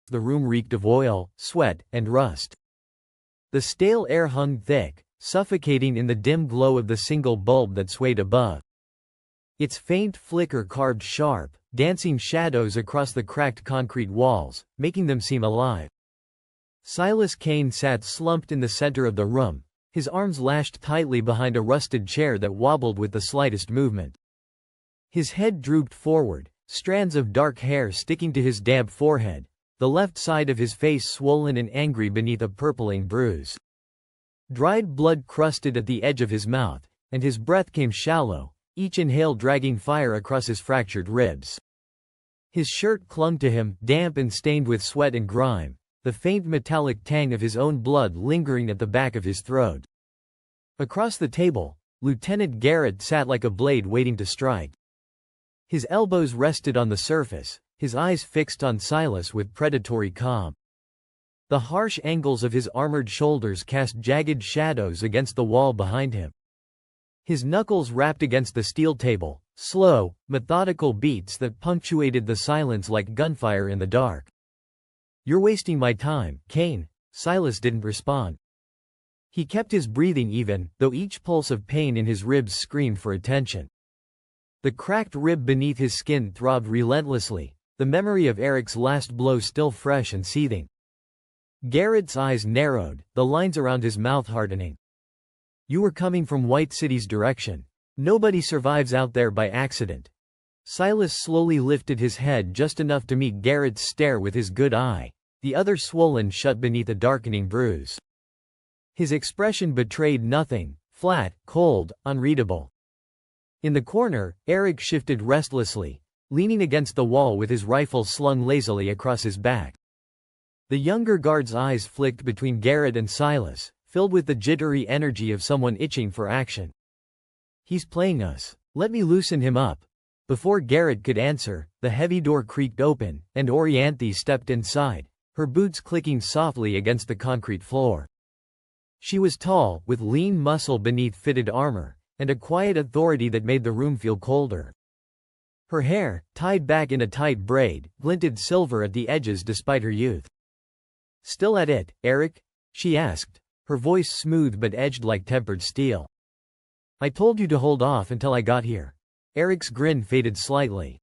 The room reeked of oil, sweat, and rust. The stale air hung thick, suffocating in the dim glow of the single bulb that swayed above. Its faint flicker carved sharp, dancing shadows across the cracked concrete walls, making them seem alive. Silas Kane sat slumped in the center of the room, his arms lashed tightly behind a rusted chair that wobbled with the slightest movement. His head drooped forward, strands of dark hair sticking to his damp forehead, the left side of his face swollen and angry beneath a purpling bruise. Dried blood crusted at the edge of his mouth, and his breath came shallow, each inhale dragging fire across his fractured ribs. His shirt clung to him, damp and stained with sweat and grime, the faint metallic tang of his own blood lingering at the back of his throat. Across the table, Lieutenant Garrett sat like a blade waiting to strike. His elbows rested on the surface, his eyes fixed on Silas with predatory calm. The harsh angles of his armored shoulders cast jagged shadows against the wall behind him. His knuckles rapped against the steel table, slow, methodical beats that punctuated the silence like gunfire in the dark. "You're wasting my time, Kane." Silas didn't respond. He kept his breathing even, though each pulse of pain in his ribs screamed for attention. The cracked rib beneath his skin throbbed relentlessly, the memory of Eric's last blow still fresh and seething. Garrett's eyes narrowed, the lines around his mouth hardening. "You were coming from White City's direction. Nobody survives out there by accident." Silas slowly lifted his head just enough to meet Garrett's stare with his good eye, the other swollen shut beneath a darkening bruise. His expression betrayed nothing, flat, cold, unreadable. In the corner, Eric shifted restlessly, leaning against the wall with his rifle slung lazily across his back. The younger guard's eyes flicked between Garrett and Silas, filled with the jittery energy of someone itching for action. "He's playing us. Let me loosen him up." Before Garrett could answer, the heavy door creaked open, and Orianthi stepped inside, her boots clicking softly against the concrete floor. She was tall, with lean muscle beneath fitted armor, and a quiet authority that made the room feel colder. Her hair, tied back in a tight braid, glinted silver at the edges despite her youth. "Still at it, Eric?" she asked, her voice smooth but edged like tempered steel. "I told you to hold off until I got here." Eric's grin faded slightly.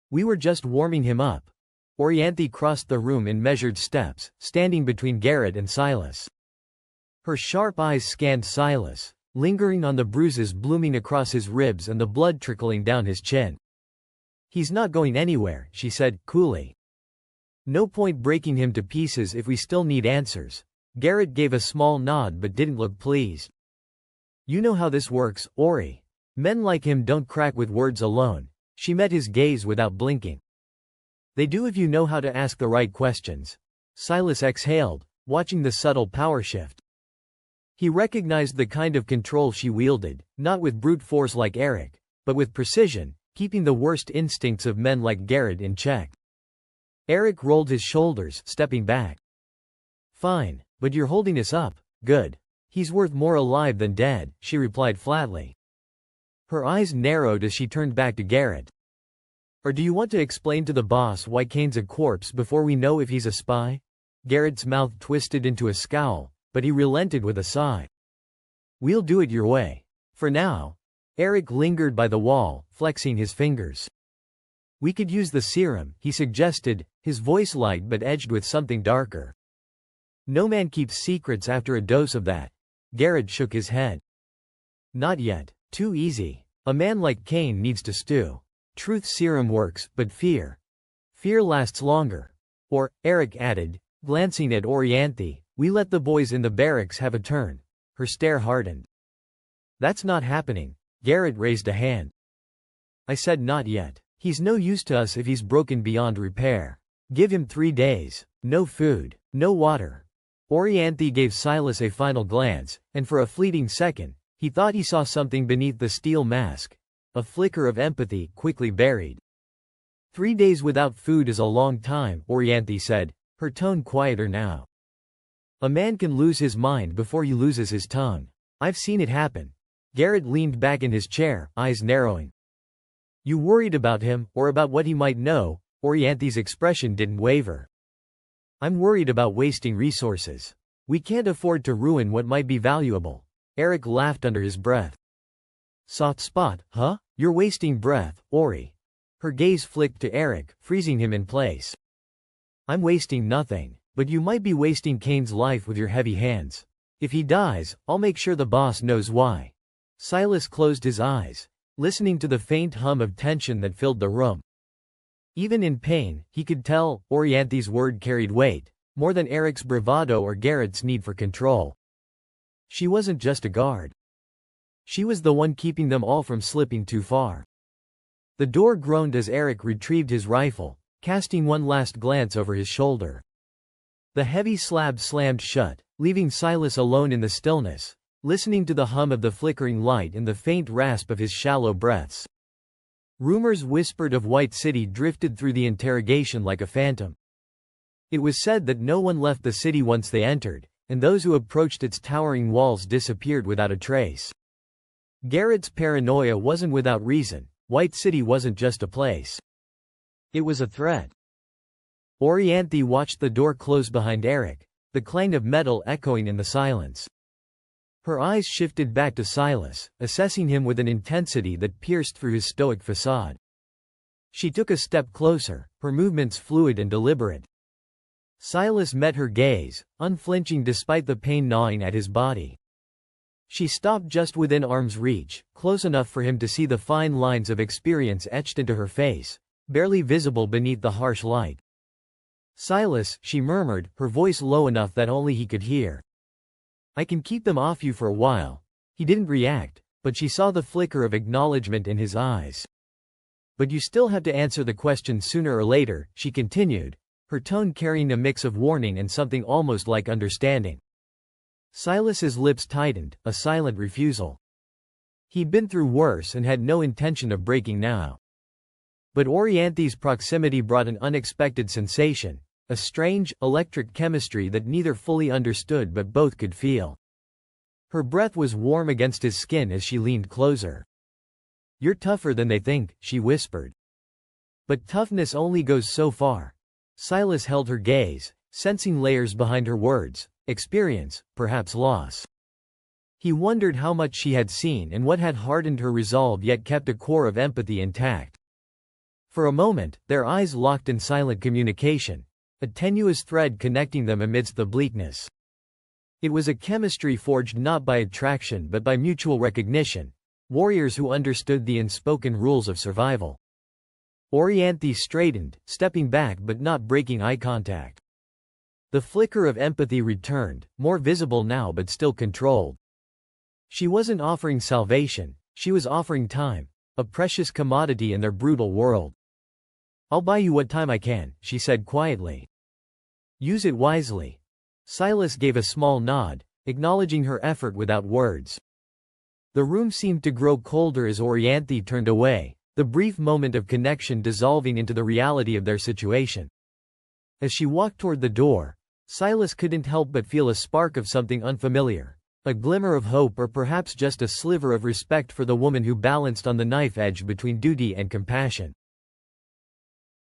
"We were just warming him up." Orianthi crossed the room in measured steps, standing between Garrett and Silas. Her sharp eyes scanned Silas, lingering on the bruises blooming across his ribs and the blood trickling down his chin. "He's not going anywhere," she said, coolly. "No point breaking him to pieces if we still need answers." Garrett gave a small nod but didn't look pleased. "You know how this works, Ori. Men like him don't crack with words alone." She met his gaze without blinking. "They do if you know how to ask the right questions." Silas exhaled, watching the subtle power shift. He recognized the kind of control she wielded, not with brute force like Eric, but with precision, keeping the worst instincts of men like Garrett in check. Eric rolled his shoulders, stepping back. "Fine, but you're holding us up. Good. He's worth more alive than dead," she replied flatly. Her eyes narrowed as she turned back to Garrett. "Or do you want to explain to the boss why Kane's a corpse before we know if he's a spy?" Garrett's mouth twisted into a scowl, but he relented with a sigh. "We'll do it your way. For now." Eric lingered by the wall, flexing his fingers. "We could use the serum," he suggested, his voice light but edged with something darker. "No man keeps secrets after a dose of that." Garrett shook his head. "Not yet. Too easy. A man like Kane needs to stew. Truth serum works, but fear lasts longer." Or, Eric added, glancing at Orianthi, "we let the boys in the barracks have a turn." Her stare hardened. "That's not happening." Garrett raised a hand. "I said not yet. He's no use to us if he's broken beyond repair. Give him 3 days. No food, no water." Orianthi gave Silas a final glance, and for a fleeting second, he thought he saw something beneath the steel mask. A flicker of empathy, quickly buried. 3 days without food is a long time, Orianthi said, her tone quieter now. "A man can lose his mind before he loses his tongue. I've seen it happen." Garrett leaned back in his chair, eyes narrowing. "You worried about him, or about what he might know?" Orianthi's expression didn't waver. I'm worried about wasting resources. We can't afford to ruin what might be valuable. Eric laughed under his breath. Soft spot, huh? You're wasting breath, Ori. Her gaze flicked to Eric, freezing him in place. I'm wasting nothing, but you might be wasting Kane's life with your heavy hands. If he dies, I'll make sure the boss knows why. Silas closed his eyes, listening to the faint hum of tension that filled the room. Even in pain, he could tell, Orianthi's word carried weight, more than Eric's bravado or Garrett's need for control. She wasn't just a guard. She was the one keeping them all from slipping too far. The door groaned as Eric retrieved his rifle, casting one last glance over his shoulder. The heavy slab slammed shut, leaving Silas alone in the stillness, listening to the hum of the flickering light and the faint rasp of his shallow breaths. Rumors whispered of White City drifted through the interrogation like a phantom. It was said that no one left the city once they entered, and those who approached its towering walls disappeared without a trace. Garrett's paranoia wasn't without reason. White City wasn't just a place. It was a threat. Orianthi watched the door close behind Eric, the clang of metal echoing in the silence. Her eyes shifted back to Silas, assessing him with an intensity that pierced through his stoic facade. She took a step closer, her movements fluid and deliberate. Silas met her gaze, unflinching despite the pain gnawing at his body. She stopped just within arm's reach, close enough for him to see the fine lines of experience etched into her face, barely visible beneath the harsh light. Silas, she murmured, her voice low enough that only he could hear. I can keep them off you for a while. He didn't react, but she saw the flicker of acknowledgement in his eyes. But you still have to answer the question sooner or later, she continued, her tone carrying a mix of warning and something almost like understanding. Silas's lips tightened, a silent refusal. He'd been through worse and had no intention of breaking now. But Orianthi's proximity brought an unexpected sensation, a strange, electric chemistry that neither fully understood but both could feel. Her breath was warm against his skin as she leaned closer. You're tougher than they think, she whispered. But toughness only goes so far. Silas held her gaze, sensing layers behind her words. Experience, perhaps loss. He wondered how much she had seen and what had hardened her resolve yet kept a core of empathy intact. For a moment, their eyes locked in silent communication, a tenuous thread connecting them amidst the bleakness. It was a chemistry forged not by attraction but by mutual recognition, warriors who understood the unspoken rules of survival. Orianthi straightened, stepping back but not breaking eye contact. The flicker of empathy returned, more visible now but still controlled. She wasn't offering salvation, she was offering time, a precious commodity in their brutal world. I'll buy you what time I can, she said quietly. Use it wisely. Silas gave a small nod, acknowledging her effort without words. The room seemed to grow colder as Orianthi turned away, the brief moment of connection dissolving into the reality of their situation. As she walked toward the door, Silas couldn't help but feel a spark of something unfamiliar, a glimmer of hope or perhaps just a sliver of respect for the woman who balanced on the knife edge between duty and compassion.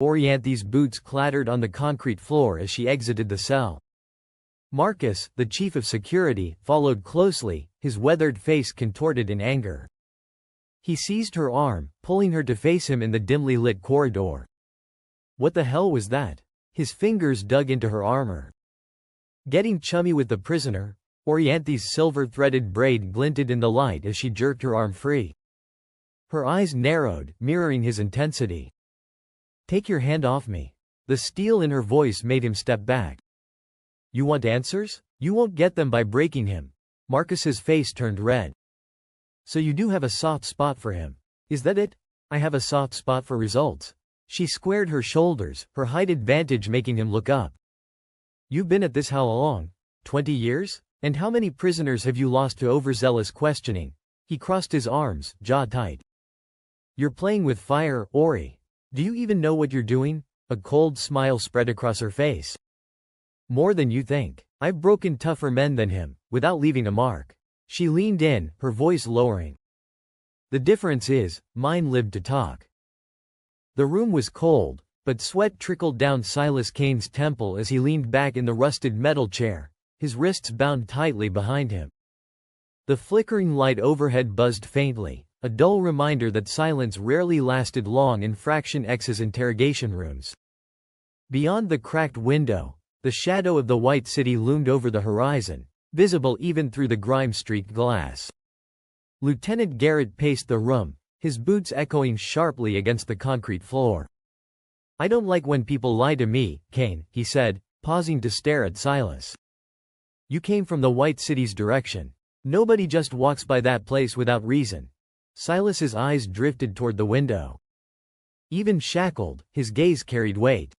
Orianthi's boots clattered on the concrete floor as she exited the cell. Marcus, the chief of security, followed closely, his weathered face contorted in anger. He seized her arm, pulling her to face him in the dimly lit corridor. What the hell was that? His fingers dug into her armor. Getting chummy with the prisoner, Orianthi's silver-threaded braid glinted in the light as she jerked her arm free. Her eyes narrowed, mirroring his intensity. Take your hand off me. The steel in her voice made him step back. You want answers? You won't get them by breaking him. Marcus's face turned red. So you do have a soft spot for him. Is that it? I have a soft spot for results. She squared her shoulders, her height advantage making him look up. You've been at this how long? 20 years? And how many prisoners have you lost to overzealous questioning? He crossed his arms, jaw tight. You're playing with fire, Ori. Do you even know what you're doing? A cold smile spread across her face. More than you think. I've broken tougher men than him, without leaving a mark. She leaned in, her voice lowering. The difference is, mine lived to talk. The room was cold, But sweat trickled down Silas Kane's temple as he leaned back in the rusted metal chair, his wrists bound tightly behind him. The flickering light overhead buzzed faintly, a dull reminder that silence rarely lasted long in Fraction X's interrogation rooms. Beyond the cracked window, the shadow of the White City loomed over the horizon, visible even through the grime-streaked glass. Lieutenant Garrett paced the room, his boots echoing sharply against the concrete floor. "I don't like when people lie to me, Kane," he said, pausing to stare at Silas. "You came from the White City's direction. Nobody just walks by that place without reason." Silas's eyes drifted toward the window. Even shackled, his gaze carried weight.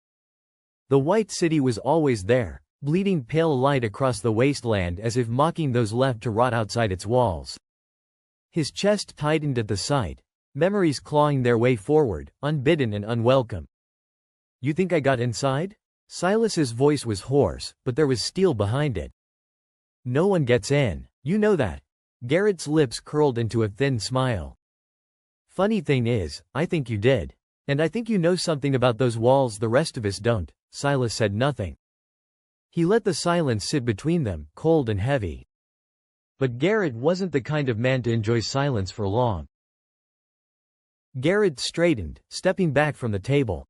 The White City was always there, bleeding pale light across the wasteland as if mocking those left to rot outside its walls. His chest tightened at the sight, memories clawing their way forward, unbidden and unwelcome. "You think I got inside?" Silas's voice was hoarse, but there was steel behind it. "No one gets in. You know that." Garrett's lips curled into a thin smile. "Funny thing is, I think you did. And I think you know something about those walls the rest of us don't." Silas said nothing. He let the silence sit between them, cold and heavy. But Garrett wasn't the kind of man to enjoy silence for long. Garrett straightened, stepping back from the table.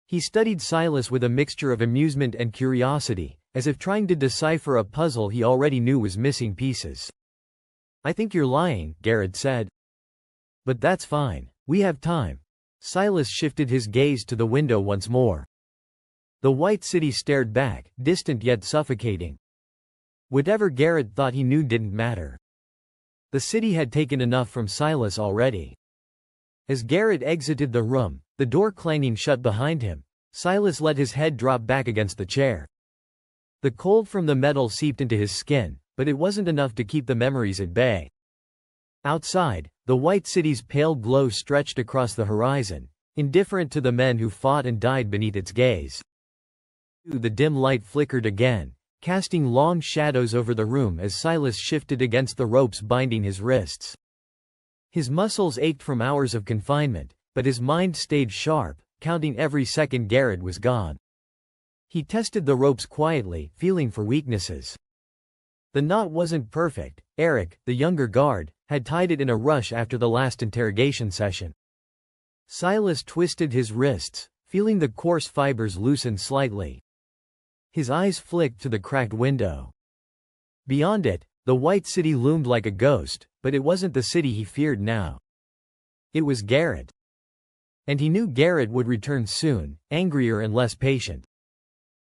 He studied Silas with a mixture of amusement and curiosity, as if trying to decipher a puzzle he already knew was missing pieces. "I think you're lying," Garrett said. "But that's fine. We have time." Silas shifted his gaze to the window once more. The White City stared back, distant yet suffocating. Whatever Garrett thought he knew didn't matter. The city had taken enough from Silas already. As Garrett exited the room, the door clanging shut behind him, Silas let his head drop back against the chair. The cold from the metal seeped into his skin, but it wasn't enough to keep the memories at bay. Outside, the White City's pale glow stretched across the horizon, indifferent to the men who fought and died beneath its gaze. The dim light flickered again, casting long shadows over the room as Silas shifted against the ropes binding his wrists. His muscles ached from hours of confinement, but his mind stayed sharp, counting every second Garrett was gone. He tested the ropes quietly, feeling for weaknesses. The knot wasn't perfect. Eric, the younger guard, had tied it in a rush after the last interrogation session. Silas twisted his wrists, feeling the coarse fibers loosen slightly. His eyes flicked to the cracked window. Beyond it, the White City loomed like a ghost, but it wasn't the city he feared now. It was Garrett. And he knew Garrett would return soon, angrier and less patient.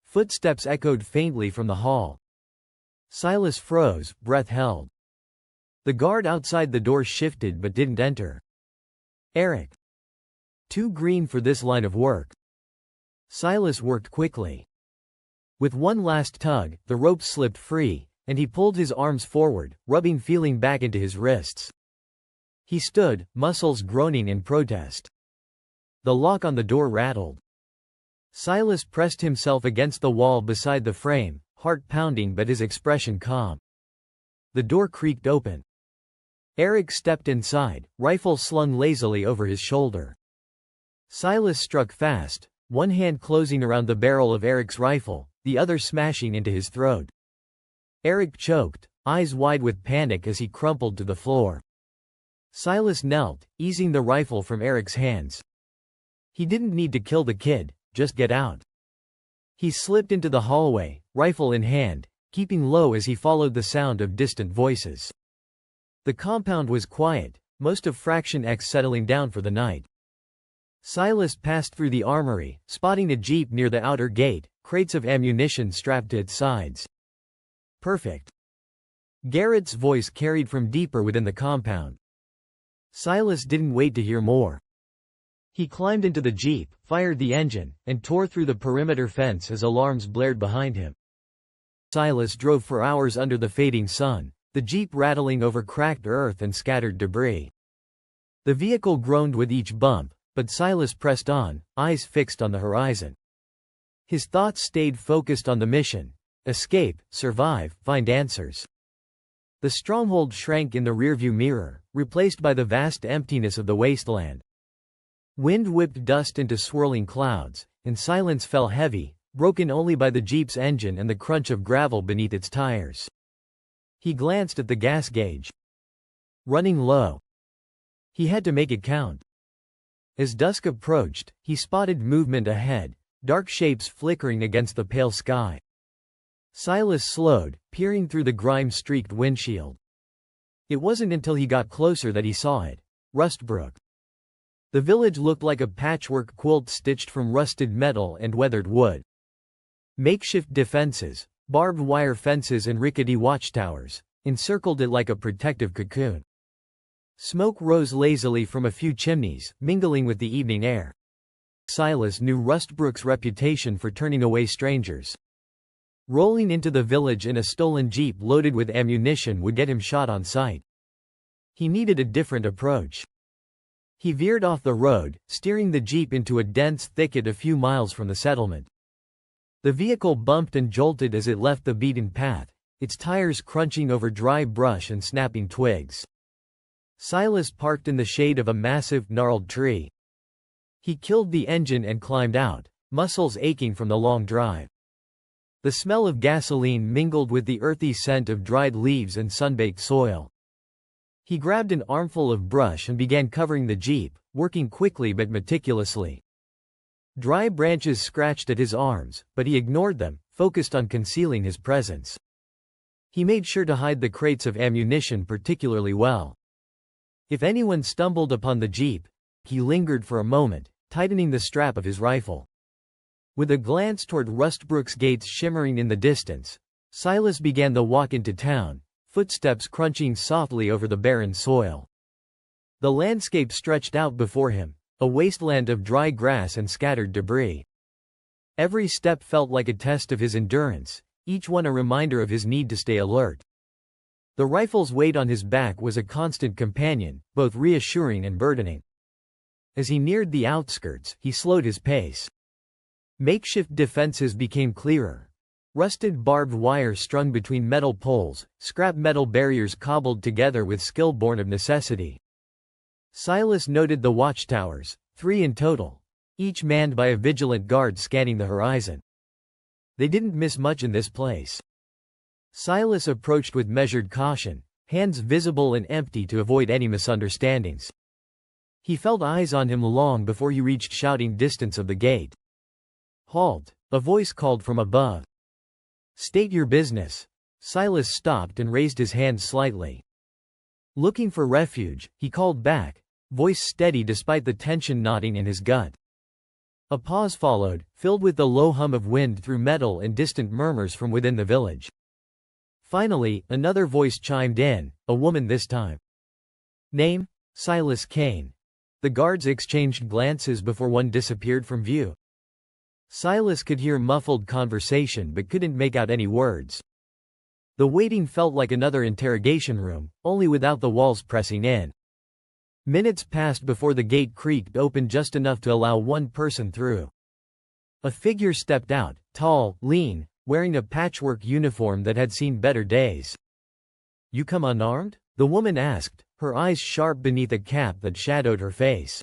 Footsteps echoed faintly from the hall. Silas froze, breath held. The guard outside the door shifted but didn't enter. Eric. Too green for this line of work. Silas worked quickly. With one last tug, the rope slipped free, and he pulled his arms forward, rubbing feeling back into his wrists. He stood, muscles groaning in protest. The lock on the door rattled. Silas pressed himself against the wall beside the frame, heart pounding but his expression calm. The door creaked open. Eric stepped inside, rifle slung lazily over his shoulder. Silas struck fast, one hand closing around the barrel of Eric's rifle, the other smashing into his throat. Eric choked, eyes wide with panic as he crumpled to the floor. Silas knelt, easing the rifle from Eric's hands. He didn't need to kill the kid, just get out. He slipped into the hallway, rifle in hand, keeping low as he followed the sound of distant voices. The compound was quiet, most of Fraction X settling down for the night. Silas passed through the armory, spotting a jeep near the outer gate, crates of ammunition strapped to its sides. Perfect. Garrett's voice carried from deeper within the compound. Silas didn't wait to hear more. He climbed into the jeep, fired the engine, and tore through the perimeter fence as alarms blared behind him. Silas drove for hours under the fading sun, the jeep rattling over cracked earth and scattered debris. The vehicle groaned with each bump, but Silas pressed on, eyes fixed on the horizon. His thoughts stayed focused on the mission: escape, survive, find answers. The stronghold shrank in the rearview mirror, replaced by the vast emptiness of the wasteland. Wind whipped dust into swirling clouds, and silence fell heavy, broken only by the Jeep's engine and the crunch of gravel beneath its tires. He glanced at the gas gauge. Running low. He had to make it count. As dusk approached, he spotted movement ahead, dark shapes flickering against the pale sky. Silas slowed, peering through the grime-streaked windshield. It wasn't until he got closer that he saw it. Rustbrook. The village looked like a patchwork quilt stitched from rusted metal and weathered wood. Makeshift defenses, barbed wire fences and rickety watchtowers encircled it like a protective cocoon. Smoke rose lazily from a few chimneys, mingling with the evening air. Silas knew Rustbrook's reputation for turning away strangers. Rolling into the village in a stolen jeep loaded with ammunition would get him shot on sight. He needed a different approach. He veered off the road, steering the jeep into a dense thicket a few miles from the settlement. The vehicle bumped and jolted as it left the beaten path, its tires crunching over dry brush and snapping twigs. Silas parked in the shade of a massive, gnarled tree. He killed the engine and climbed out, muscles aching from the long drive. The smell of gasoline mingled with the earthy scent of dried leaves and sunbaked soil. He grabbed an armful of brush and began covering the jeep, working quickly but meticulously. Dry branches scratched at his arms, but he ignored them, focused on concealing his presence. He made sure to hide the crates of ammunition particularly well. If anyone stumbled upon the jeep, he lingered for a moment, tightening the strap of his rifle. With a glance toward Rustbrook's gates shimmering in the distance, Silas began the walk into town, footsteps crunching softly over the barren soil. The landscape stretched out before him, a wasteland of dry grass and scattered debris. Every step felt like a test of his endurance, each one a reminder of his need to stay alert. The rifle's weight on his back was a constant companion, both reassuring and burdening. As he neared the outskirts, he slowed his pace. Makeshift defenses became clearer. Rusted barbed wire strung between metal poles, scrap metal barriers cobbled together with skill born of necessity. Silas noted the watchtowers, 3 in total, each manned by a vigilant guard scanning the horizon. They didn't miss much in this place. Silas approached with measured caution, hands visible and empty to avoid any misunderstandings. He felt eyes on him long before he reached shouting distance of the gate. "Halt!" a voice called from above. "State your business." Silas stopped and raised his hand slightly. Looking for refuge, he called back, voice steady despite the tension knotting in his gut. A pause followed, filled with the low hum of wind through metal and distant murmurs from within the village. Finally, another voice chimed in, a woman this time. "Name? Silas Kane." The guards exchanged glances before one disappeared from view. Silas could hear muffled conversation but couldn't make out any words. The waiting felt like another interrogation room, only without the walls pressing in. Minutes passed before the gate creaked open just enough to allow one person through. A figure stepped out, tall, lean, wearing a patchwork uniform that had seen better days. "You come unarmed?" the woman asked, her eyes sharp beneath a cap that shadowed her face.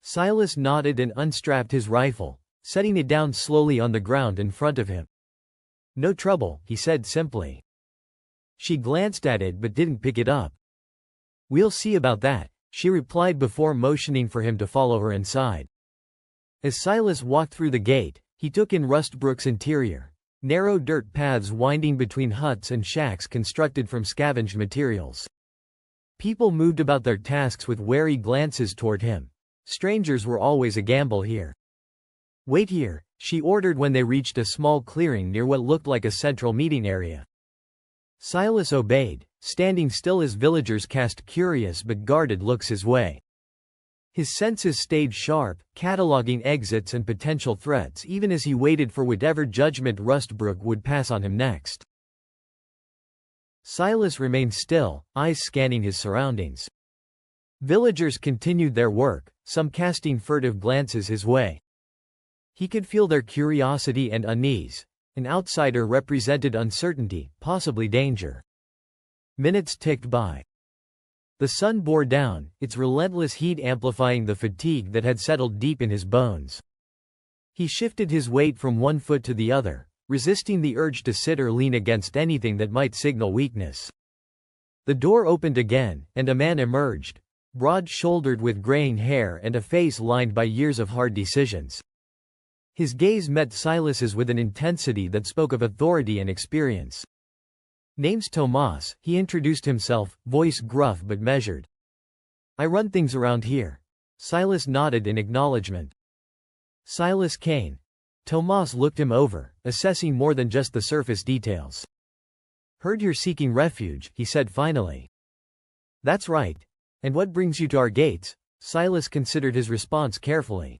Silas nodded and unstrapped his rifle, setting it down slowly on the ground in front of him. "No trouble," he said simply. She glanced at it but didn't pick it up. "We'll see about that," she replied before motioning for him to follow her inside. As Silas walked through the gate, he took in Rustbrook's interior. Narrow dirt paths winding between huts and shacks constructed from scavenged materials. People moved about their tasks with wary glances toward him. Strangers were always a gamble here. "Wait here," she ordered when they reached a small clearing near what looked like a central meeting area. Silas obeyed, standing still as villagers cast curious but guarded looks his way. His senses stayed sharp, cataloging exits and potential threats even as he waited for whatever judgment Rustbrook would pass on him next. Silas remained still, eyes scanning his surroundings. Villagers continued their work, some casting furtive glances his way. He could feel their curiosity and unease. An outsider represented uncertainty, possibly danger. Minutes ticked by. The sun bore down, its relentless heat amplifying the fatigue that had settled deep in his bones. He shifted his weight from one foot to the other, resisting the urge to sit or lean against anything that might signal weakness. The door opened again, and a man emerged, broad-shouldered with graying hair and a face lined by years of hard decisions. His gaze met Silas's with an intensity that spoke of authority and experience. "Name's Tomas," he introduced himself, voice gruff but measured. "I run things around here." Silas nodded in acknowledgement. "Silas Kane." Tomas looked him over, assessing more than just the surface details. "Heard you're seeking refuge," he said finally. "That's right. And what brings you to our gates?" Silas considered his response carefully.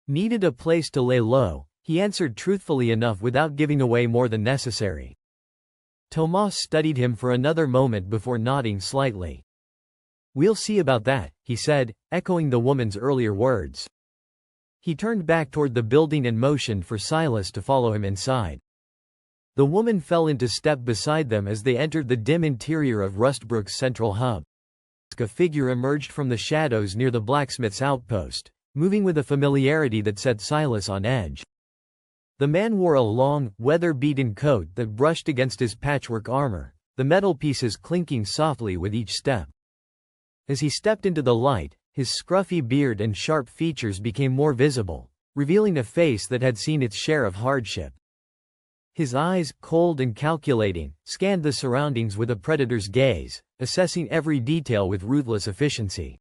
"Needed a place to lay low," he answered truthfully enough without giving away more than necessary. Tomas studied him for another moment before nodding slightly. "We'll see about that," he said, echoing the woman's earlier words. He turned back toward the building and motioned for Silas to follow him inside. The woman fell into step beside them as they entered the dim interior of Rustbrook's central hub. A figure emerged from the shadows near the blacksmith's outpost, moving with a familiarity that set Silas on edge. The man wore a long, weather-beaten coat that brushed against his patchwork armor, the metal pieces clinking softly with each step. As he stepped into the light, his scruffy beard and sharp features became more visible, revealing a face that had seen its share of hardship. His eyes, cold and calculating, scanned the surroundings with a predator's gaze, assessing every detail with ruthless efficiency.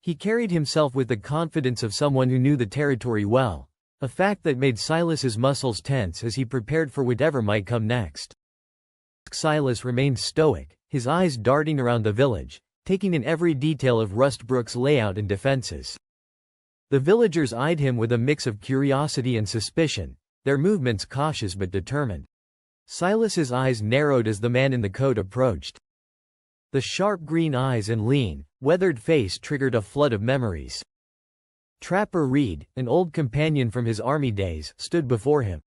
He carried himself with the confidence of someone who knew the territory well, a fact that made Silas's muscles tense as he prepared for whatever might come next. Silas remained stoic, his eyes darting around the village, taking in every detail of Rustbrook's layout and defenses. The villagers eyed him with a mix of curiosity and suspicion, their movements cautious but determined. Silas's eyes narrowed as the man in the coat approached. The sharp green eyes and lean, weathered face triggered a flood of memories. Trapper Reed, an old companion from his army days, stood before him.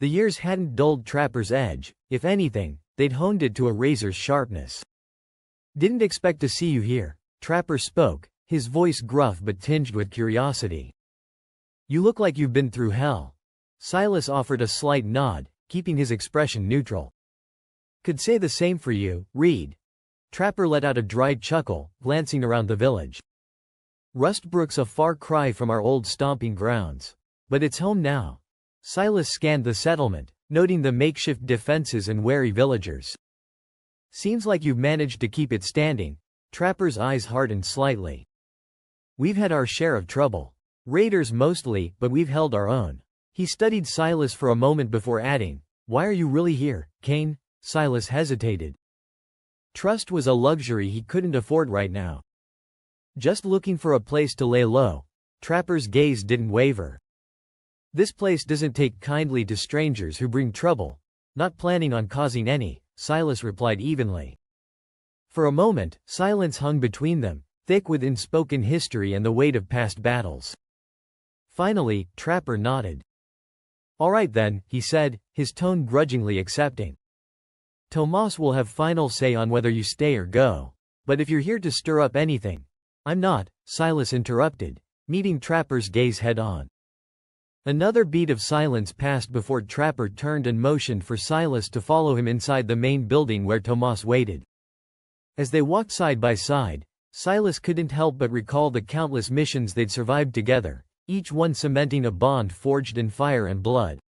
The years hadn't dulled Trapper's edge, if anything, they'd honed it to a razor's sharpness. "Didn't expect to see you here," Trapper spoke, his voice gruff but tinged with curiosity. "You look like you've been through hell." Silas offered a slight nod, keeping his expression neutral. "Could say the same for you, Reed." Trapper let out a dry chuckle, glancing around the village. "Rustbrook's a far cry from our old stomping grounds. But it's home now." Silas scanned the settlement, noting the makeshift defenses and wary villagers. "Seems like you've managed to keep it standing." Trapper's eyes hardened slightly. "We've had our share of trouble. Raiders mostly, but we've held our own." He studied Silas for a moment before adding, "Why are you really here, Kane?" Silas hesitated. Trust was a luxury he couldn't afford right now. "Just looking for a place to lay low." Trapper's gaze didn't waver. "This place doesn't take kindly to strangers who bring trouble." "Not planning on causing any," Silas replied evenly. For a moment, silence hung between them, thick with unspoken history and the weight of past battles. Finally, Trapper nodded. "All right then," he said, his tone grudgingly accepting. "Tomas will have final say on whether you stay or go. But if you're here to stir up anything—" "I'm not," Silas interrupted, meeting Trapper's gaze head-on. Another beat of silence passed before Trapper turned and motioned for Silas to follow him inside the main building where Tomas waited. As they walked side by side, Silas couldn't help but recall the countless missions they'd survived together, each one cementing a bond forged in fire and blood.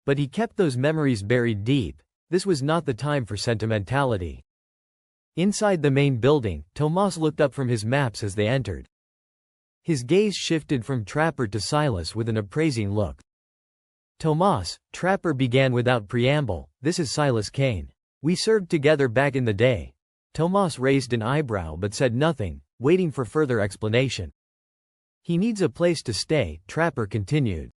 But he kept those memories buried deep. This was not the time for sentimentality. Inside the main building, Tomas looked up from his maps as they entered. His gaze shifted from Trapper to Silas with an appraising look. "Tomas," Trapper began without preamble, "this is Silas Kane. We served together back in the day." Tomas raised an eyebrow but said nothing, waiting for further explanation. "He needs a place to stay," Trapper continued.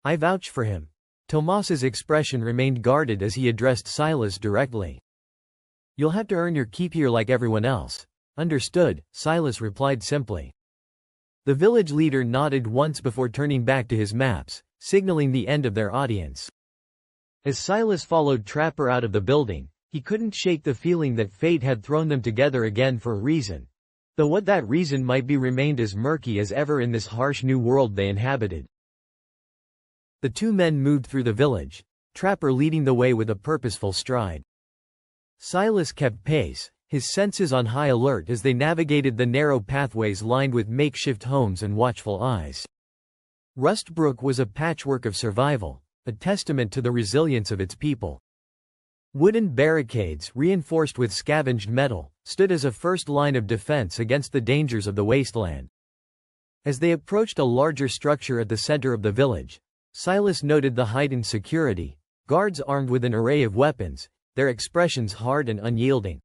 "I vouch for him." Tomas's expression remained guarded as he addressed Silas directly. "You'll have to earn your keep here like everyone else." "Understood," Silas replied simply. The village leader nodded once before turning back to his maps, signaling the end of their audience. As Silas followed Trapper out of the building, He couldn't shake the feeling that fate had thrown them together again for a reason. Though what that reason might be remained as murky as ever in this harsh new world they inhabited. The two men moved through the village, Trapper leading the way with a purposeful stride. Silas kept pace, his senses on high alert as they navigated the narrow pathways lined with makeshift homes and watchful eyes. Rustbrook was a patchwork of survival, a testament to the resilience of its people. Wooden barricades, reinforced with scavenged metal, stood as a first line of defense against the dangers of the wasteland. As they approached a larger structure at the center of the village, Silas noted the heightened security, guards armed with an array of weapons, their expressions hard and unyielding.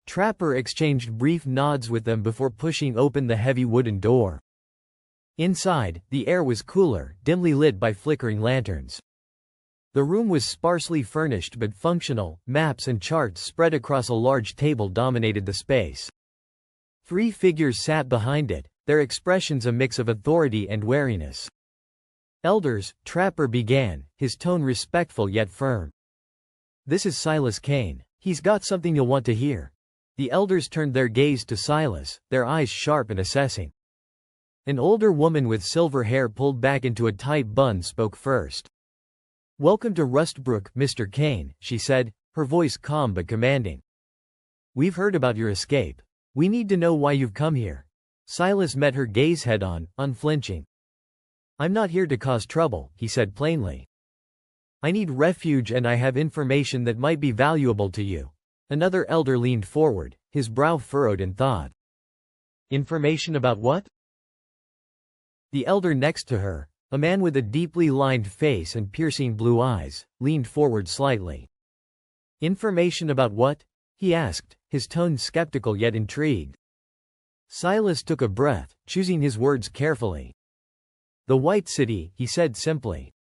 Trapper exchanged brief nods with them before pushing open the heavy wooden door. Inside, the air was cooler, dimly lit by flickering lanterns. The room was sparsely furnished but functional, maps and charts spread across a large table dominated the space. 3 figures sat behind it, their expressions a mix of authority and wariness. "Elders," Trapper began, his tone respectful yet firm. "This is Silas Kane. He's got something you'll want to hear." The elders turned their gaze to Silas, their eyes sharp and assessing. An older woman with silver hair pulled back into a tight bun spoke first. "Welcome to Rustbrook, Mr. Kane," she said, her voice calm but commanding. "We've heard about your escape. We need to know why you've come here." Silas met her gaze head-on, unflinching. "I'm not here to cause trouble," he said plainly. "I need refuge and I have information that might be valuable to you." Another elder leaned forward, his brow furrowed in thought. "Information about what?" The elder next to her, a man with a deeply lined face and piercing blue eyes, leaned forward slightly. "Information about what?" he asked, his tone skeptical yet intrigued. Silas took a breath, choosing his words carefully. "The White City," he said simply.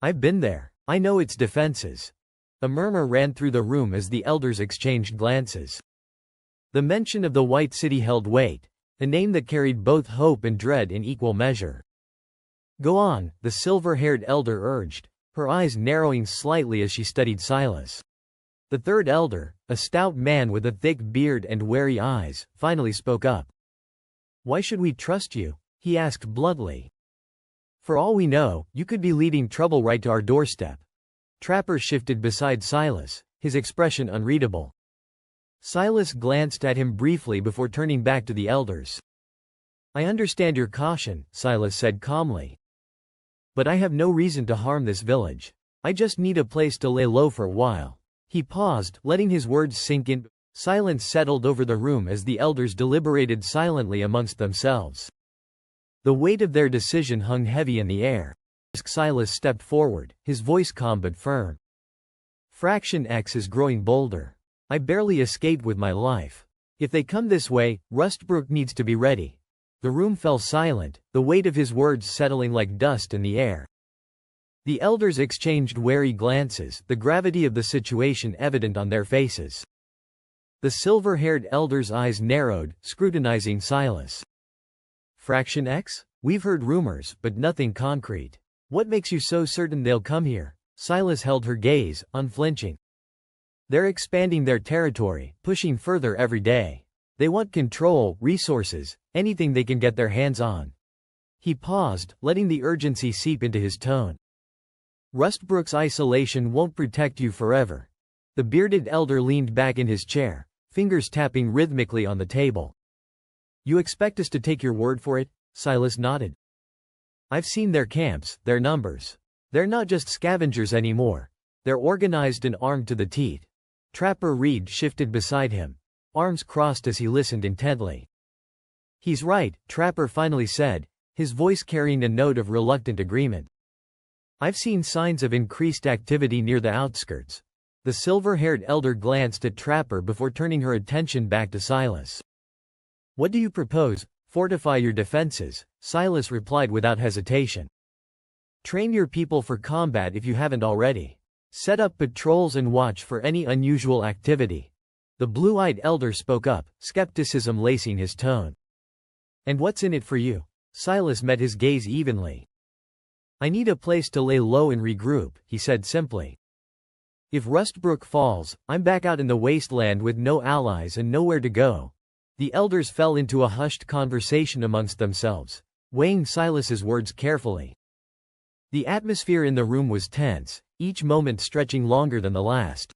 "I've been there. I know its defenses." A murmur ran through the room as the elders exchanged glances. The mention of the White City held weight, a name that carried both hope and dread in equal measure. "Go on," the silver-haired elder urged, her eyes narrowing slightly as she studied Silas. The third elder, a stout man with a thick beard and wary eyes, finally spoke up. "Why should we trust you?" he asked bluntly. "For all we know, you could be leading trouble right to our doorstep." Trapper shifted beside Silas, his expression unreadable. Silas glanced at him briefly before turning back to the elders. "I understand your caution," Silas said calmly. "But I have no reason to harm this village. I just need a place to lay low for a while." He paused, letting his words sink in. Silence settled over the room as the elders deliberated silently amongst themselves. The weight of their decision hung heavy in the air. Silas stepped forward, his voice calm but firm. "Fraction X is growing bolder. I barely escaped with my life. If they come this way, Rustbrook needs to be ready." The room fell silent, the weight of his words settling like dust in the air. The elders exchanged wary glances, the gravity of the situation evident on their faces. The silver-haired elder's eyes narrowed, scrutinizing Silas. "Fraction X? We've heard rumors, but nothing concrete. What makes you so certain they'll come here?" Silas held her gaze, unflinching. "They're expanding their territory, pushing further every day. They want control, resources, anything they can get their hands on." He paused, letting the urgency seep into his tone. "Rustbrook's isolation won't protect you forever." The bearded elder leaned back in his chair, fingers tapping rhythmically on the table. "You expect us to take your word for it?" Silas nodded. "I've seen their camps, their numbers. They're not just scavengers anymore. They're organized and armed to the teeth." Trapper Reed shifted beside him, arms crossed as he listened intently. "He's right," Trapper finally said, his voice carrying a note of reluctant agreement. "I've seen signs of increased activity near the outskirts." The silver-haired elder glanced at Trapper before turning her attention back to Silas. "What do you propose?" "Fortify your defenses," Silas replied without hesitation. "Train your people for combat if you haven't already. Set up patrols and watch for any unusual activity." The blue-eyed elder spoke up, skepticism lacing his tone. "And what's in it for you?" Silas met his gaze evenly. "I need a place to lay low and regroup," he said simply. If Rustbrook falls, I'm back out in the wasteland with no allies and nowhere to go. The elders fell into a hushed conversation amongst themselves, weighing Silas's words carefully. The atmosphere in the room was tense, each moment stretching longer than the last.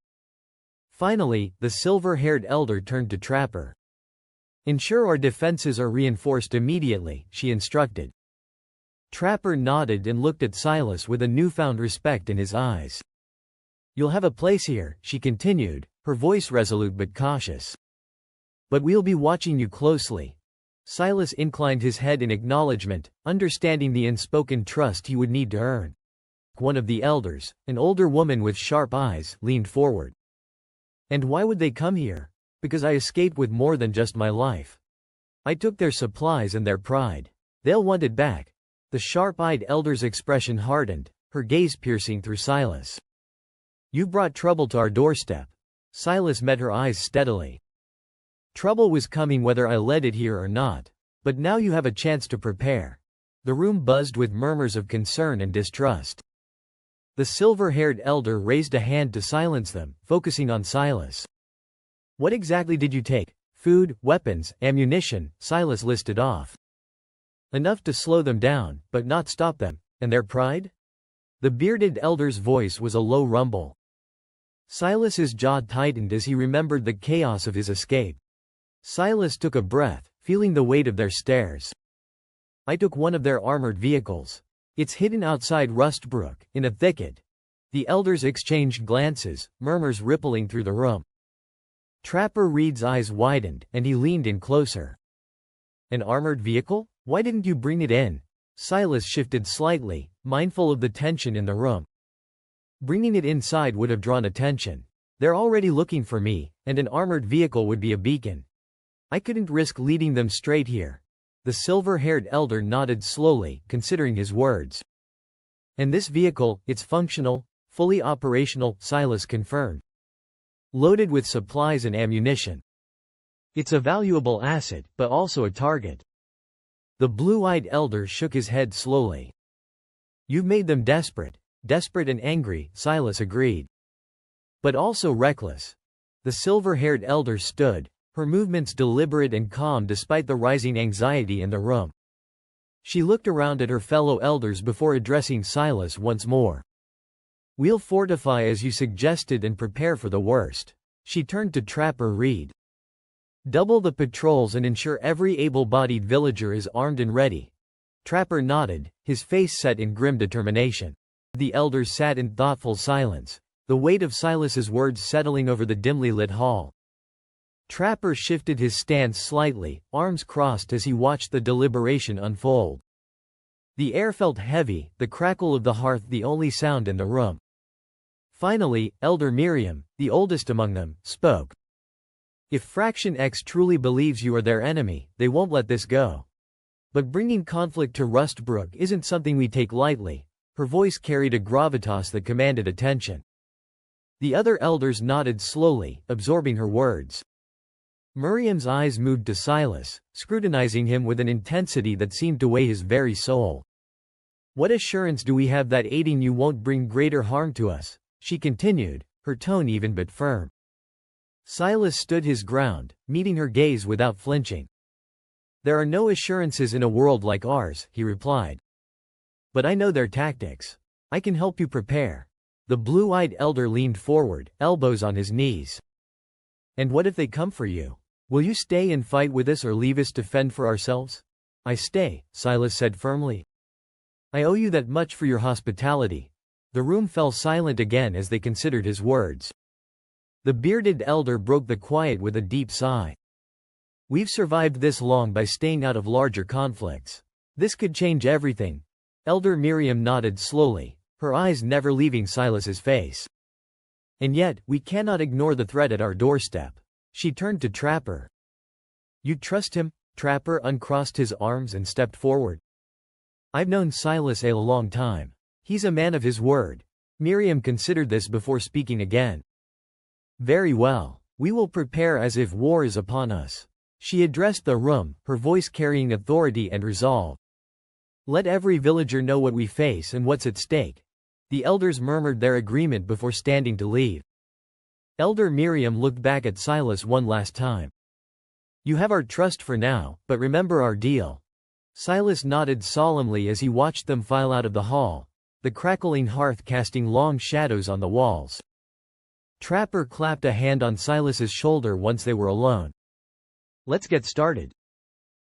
Finally, the silver-haired elder turned to Trapper. "Ensure our defenses are reinforced immediately," she instructed. Trapper nodded and looked at Silas with a newfound respect in his eyes. "You'll have a place here," she continued, her voice resolute but cautious. "But we'll be watching you closely." Silas inclined his head in acknowledgement, understanding the unspoken trust he would need to earn. One of the elders, an older woman with sharp eyes, leaned forward. "And why would they come here? Because I escaped with more than just my life. I took their supplies and their pride. They'll want it back." The sharp-eyed elder's expression hardened, her gaze piercing through Silas. "You brought trouble to our doorstep." Silas met her eyes steadily. "Trouble was coming whether I led it here or not. But now you have a chance to prepare." The room buzzed with murmurs of concern and distrust. The silver-haired elder raised a hand to silence them, focusing on Silas. "What exactly did you take?" "Food, weapons, ammunition," Silas listed off. "Enough to slow them down, but not stop them. And their pride?" The bearded elder's voice was a low rumble. Silas's jaw tightened as he remembered the chaos of his escape. Silas took a breath, feeling the weight of their stares. "I took one of their armored vehicles. It's hidden outside Rustbrook, in a thicket." The elders exchanged glances, murmurs rippling through the room. Trapper Reed's eyes widened, and he leaned in closer. "An armored vehicle? Why didn't you bring it in?" Silas shifted slightly, mindful of the tension in the room. "Bringing it inside would have drawn attention. They're already looking for me, and an armored vehicle would be a beacon. I couldn't risk leading them straight here." The silver-haired elder nodded slowly, considering his words. "And this vehicle, it's functional, fully operational," Silas confirmed. "Loaded with supplies and ammunition. It's a valuable asset, but also a target." The blue-eyed elder shook his head slowly. "You've made them desperate. Desperate and angry," Silas agreed. "But also reckless." The silver-haired elder stood, her movements deliberate and calm despite the rising anxiety in the room. She looked around at her fellow elders before addressing Silas once more. "We'll fortify as you suggested and prepare for the worst." She turned to Trapper Reed. "Double the patrols and ensure every able-bodied villager is armed and ready." Trapper nodded, his face set in grim determination. The elders sat in thoughtful silence, the weight of Silas's words settling over the dimly lit hall. Trapper shifted his stance slightly, arms crossed as he watched the deliberation unfold. The air felt heavy, the crackle of the hearth the only sound in the room. Finally, Elder Miriam, the oldest among them, spoke. "If Fraction X truly believes you are their enemy, they won't let this go. But bringing conflict to Rustbrook isn't something we take lightly." Her voice carried a gravitas that commanded attention. The other elders nodded slowly, absorbing her words. Miriam's eyes moved to Silas, scrutinizing him with an intensity that seemed to weigh his very soul. "What assurance do we have that aiding you won't bring greater harm to us?" she continued, her tone even but firm. Silas stood his ground, meeting her gaze without flinching. "There are no assurances in a world like ours," he replied. "But I know their tactics. I can help you prepare." The blue-eyed elder leaned forward, elbows on his knees. "And what if they come for you? Will you stay and fight with us or leave us to fend for ourselves?" "I stay," Silas said firmly. "I owe you that much for your hospitality." The room fell silent again as they considered his words. The bearded elder broke the quiet with a deep sigh. "We've survived this long by staying out of larger conflicts. This could change everything." Elder Miriam nodded slowly, her eyes never leaving Silas's face. "And yet, we cannot ignore the threat at our doorstep." She turned to Trapper. "You trust him?" Trapper uncrossed his arms and stepped forward. "I've known Silas a long time. He's a man of his word." Miriam considered this before speaking again. "Very well. We will prepare as if war is upon us." She addressed the room, her voice carrying authority and resolve. "Let every villager know what we face and what's at stake." The elders murmured their agreement before standing to leave. Elder Miriam looked back at Silas one last time. "You have our trust for now, but remember our deal." Silas nodded solemnly as he watched them file out of the hall, the crackling hearth casting long shadows on the walls. Trapper clapped a hand on Silas's shoulder once they were alone. "Let's get started."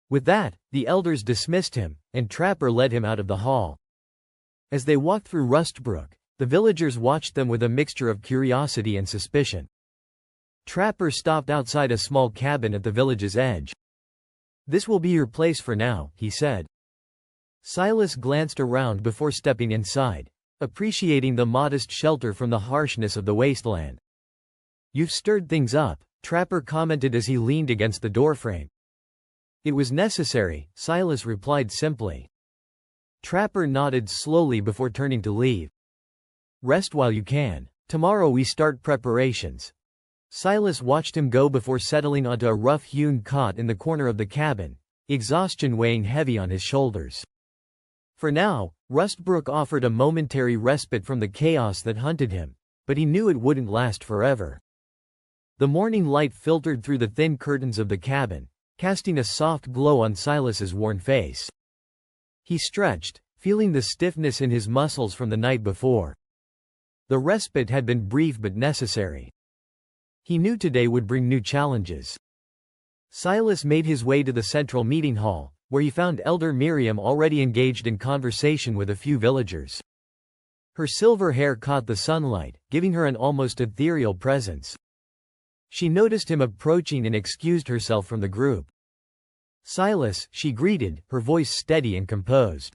With that, the elders dismissed him, and Trapper led him out of the hall. As they walked through Rustbrook, the villagers watched them with a mixture of curiosity and suspicion. Trapper stopped outside a small cabin at the village's edge. "This will be your place for now," he said. Silas glanced around before stepping inside, appreciating the modest shelter from the harshness of the wasteland. "You've stirred things up," Trapper commented as he leaned against the doorframe. "It was necessary," Silas replied simply. Trapper nodded slowly before turning to leave. "Rest while you can. Tomorrow we start preparations." Silas watched him go before settling onto a rough-hewn cot in the corner of the cabin, exhaustion weighing heavy on his shoulders. For now, Rustbrook offered a momentary respite from the chaos that hunted him, but he knew it wouldn't last forever. The morning light filtered through the thin curtains of the cabin, casting a soft glow on Silas's worn face. He stretched, feeling the stiffness in his muscles from the night before. The respite had been brief but necessary. He knew today would bring new challenges. Silas made his way to the central meeting hall, where he found Elder Miriam already engaged in conversation with a few villagers. Her silver hair caught the sunlight, giving her an almost ethereal presence. She noticed him approaching and excused herself from the group. "Silas," she greeted, her voice steady and composed.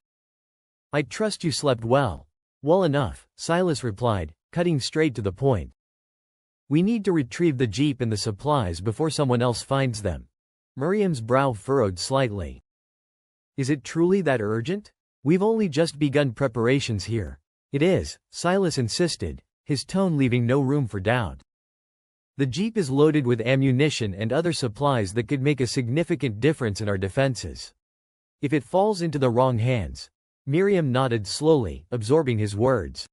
"I trust you slept well." "Well enough," Silas replied, cutting straight to the point. "We need to retrieve the jeep and the supplies before someone else finds them." Miriam's brow furrowed slightly. "Is it truly that urgent? We've only just begun preparations here." "It is," Silas insisted, his tone leaving no room for doubt. "The jeep is loaded with ammunition and other supplies that could make a significant difference in our defenses. If it falls into the wrong hands—" Miriam nodded slowly, absorbing his words.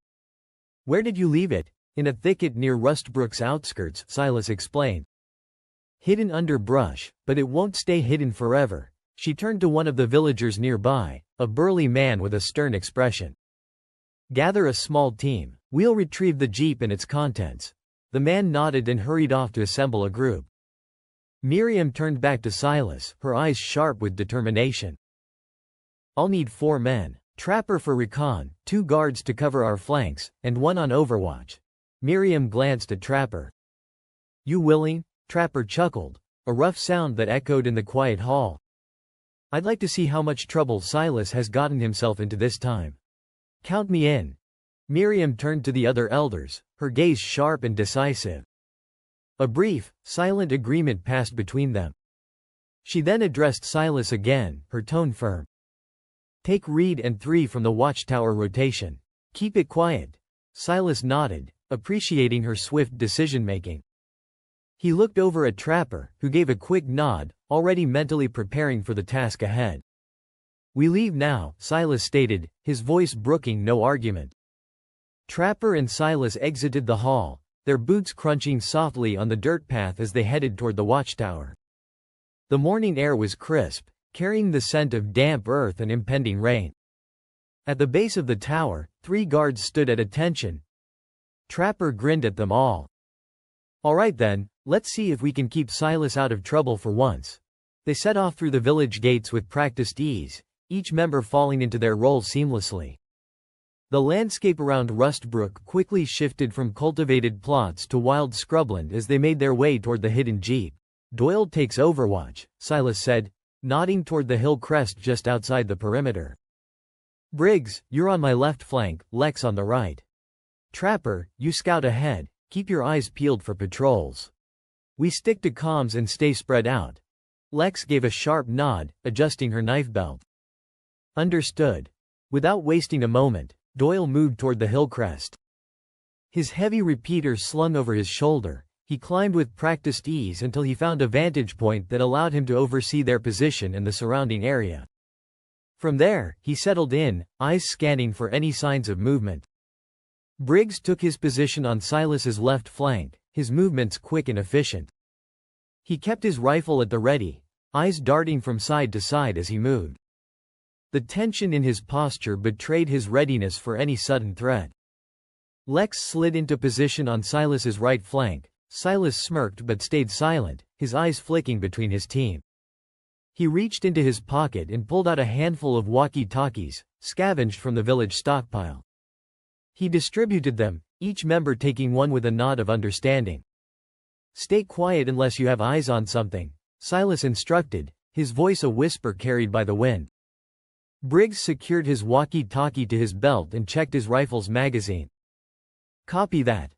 "Where did you leave it?" "In a thicket near Rustbrook's outskirts," Silas explained. "Hidden under brush, but it won't stay hidden forever." She turned to one of the villagers nearby, a burly man with a stern expression. "Gather a small team. We'll retrieve the jeep and its contents." The man nodded and hurried off to assemble a group. Miriam turned back to Silas, her eyes sharp with determination. "I'll need 4 men. Trapper for recon, 2 guards to cover our flanks, and 1 on overwatch." Miriam glanced at Trapper. "You willing?" Trapper chuckled, a rough sound that echoed in the quiet hall. "I'd like to see how much trouble Silas has gotten himself into this time. Count me in." Miriam turned to the other elders, her gaze sharp and decisive. A brief, silent agreement passed between them. She then addressed Silas again, her tone firm. "Take Reed and 3 from the watchtower rotation. Keep it quiet." Silas nodded, appreciating her swift decision-making. He looked over at Trapper, who gave a quick nod, already mentally preparing for the task ahead. "We leave now," Silas stated, his voice brooking no argument. Trapper and Silas exited the hall, their boots crunching softly on the dirt path as they headed toward the watchtower. The morning air was crisp, carrying the scent of damp earth and impending rain. At the base of the tower, 3 guards stood at attention. Trapper grinned at them all. "All right then, let's see if we can keep Silas out of trouble for once." They set off through the village gates with practiced ease, each member falling into their role seamlessly. The landscape around Rustbrook quickly shifted from cultivated plots to wild scrubland as they made their way toward the hidden jeep. "Doyle takes overwatch," Silas said, nodding toward the hill crest just outside the perimeter. "Briggs, you're on my left flank, Lex on the right. Trapper, you scout ahead, keep your eyes peeled for patrols. We stick to comms and stay spread out." Lex gave a sharp nod, adjusting her knife belt. "Understood." Without wasting a moment, Doyle moved toward the hill crest. His heavy repeater slung over his shoulder, he climbed with practiced ease until he found a vantage point that allowed him to oversee their position and the surrounding area. From there, he settled in, eyes scanning for any signs of movement. Briggs took his position on Silas's left flank, his movements quick and efficient. He kept his rifle at the ready, eyes darting from side to side as he moved. The tension in his posture betrayed his readiness for any sudden threat. Lex slid into position on Silas's right flank. Silas smirked but stayed silent, his eyes flicking between his team. He reached into his pocket and pulled out a handful of walkie-talkies, scavenged from the village stockpile. He distributed them, each member taking one with a nod of understanding. "Stay quiet unless you have eyes on something," Silas instructed, his voice a whisper carried by the wind. Briggs secured his walkie-talkie to his belt and checked his rifle's magazine. "Copy that."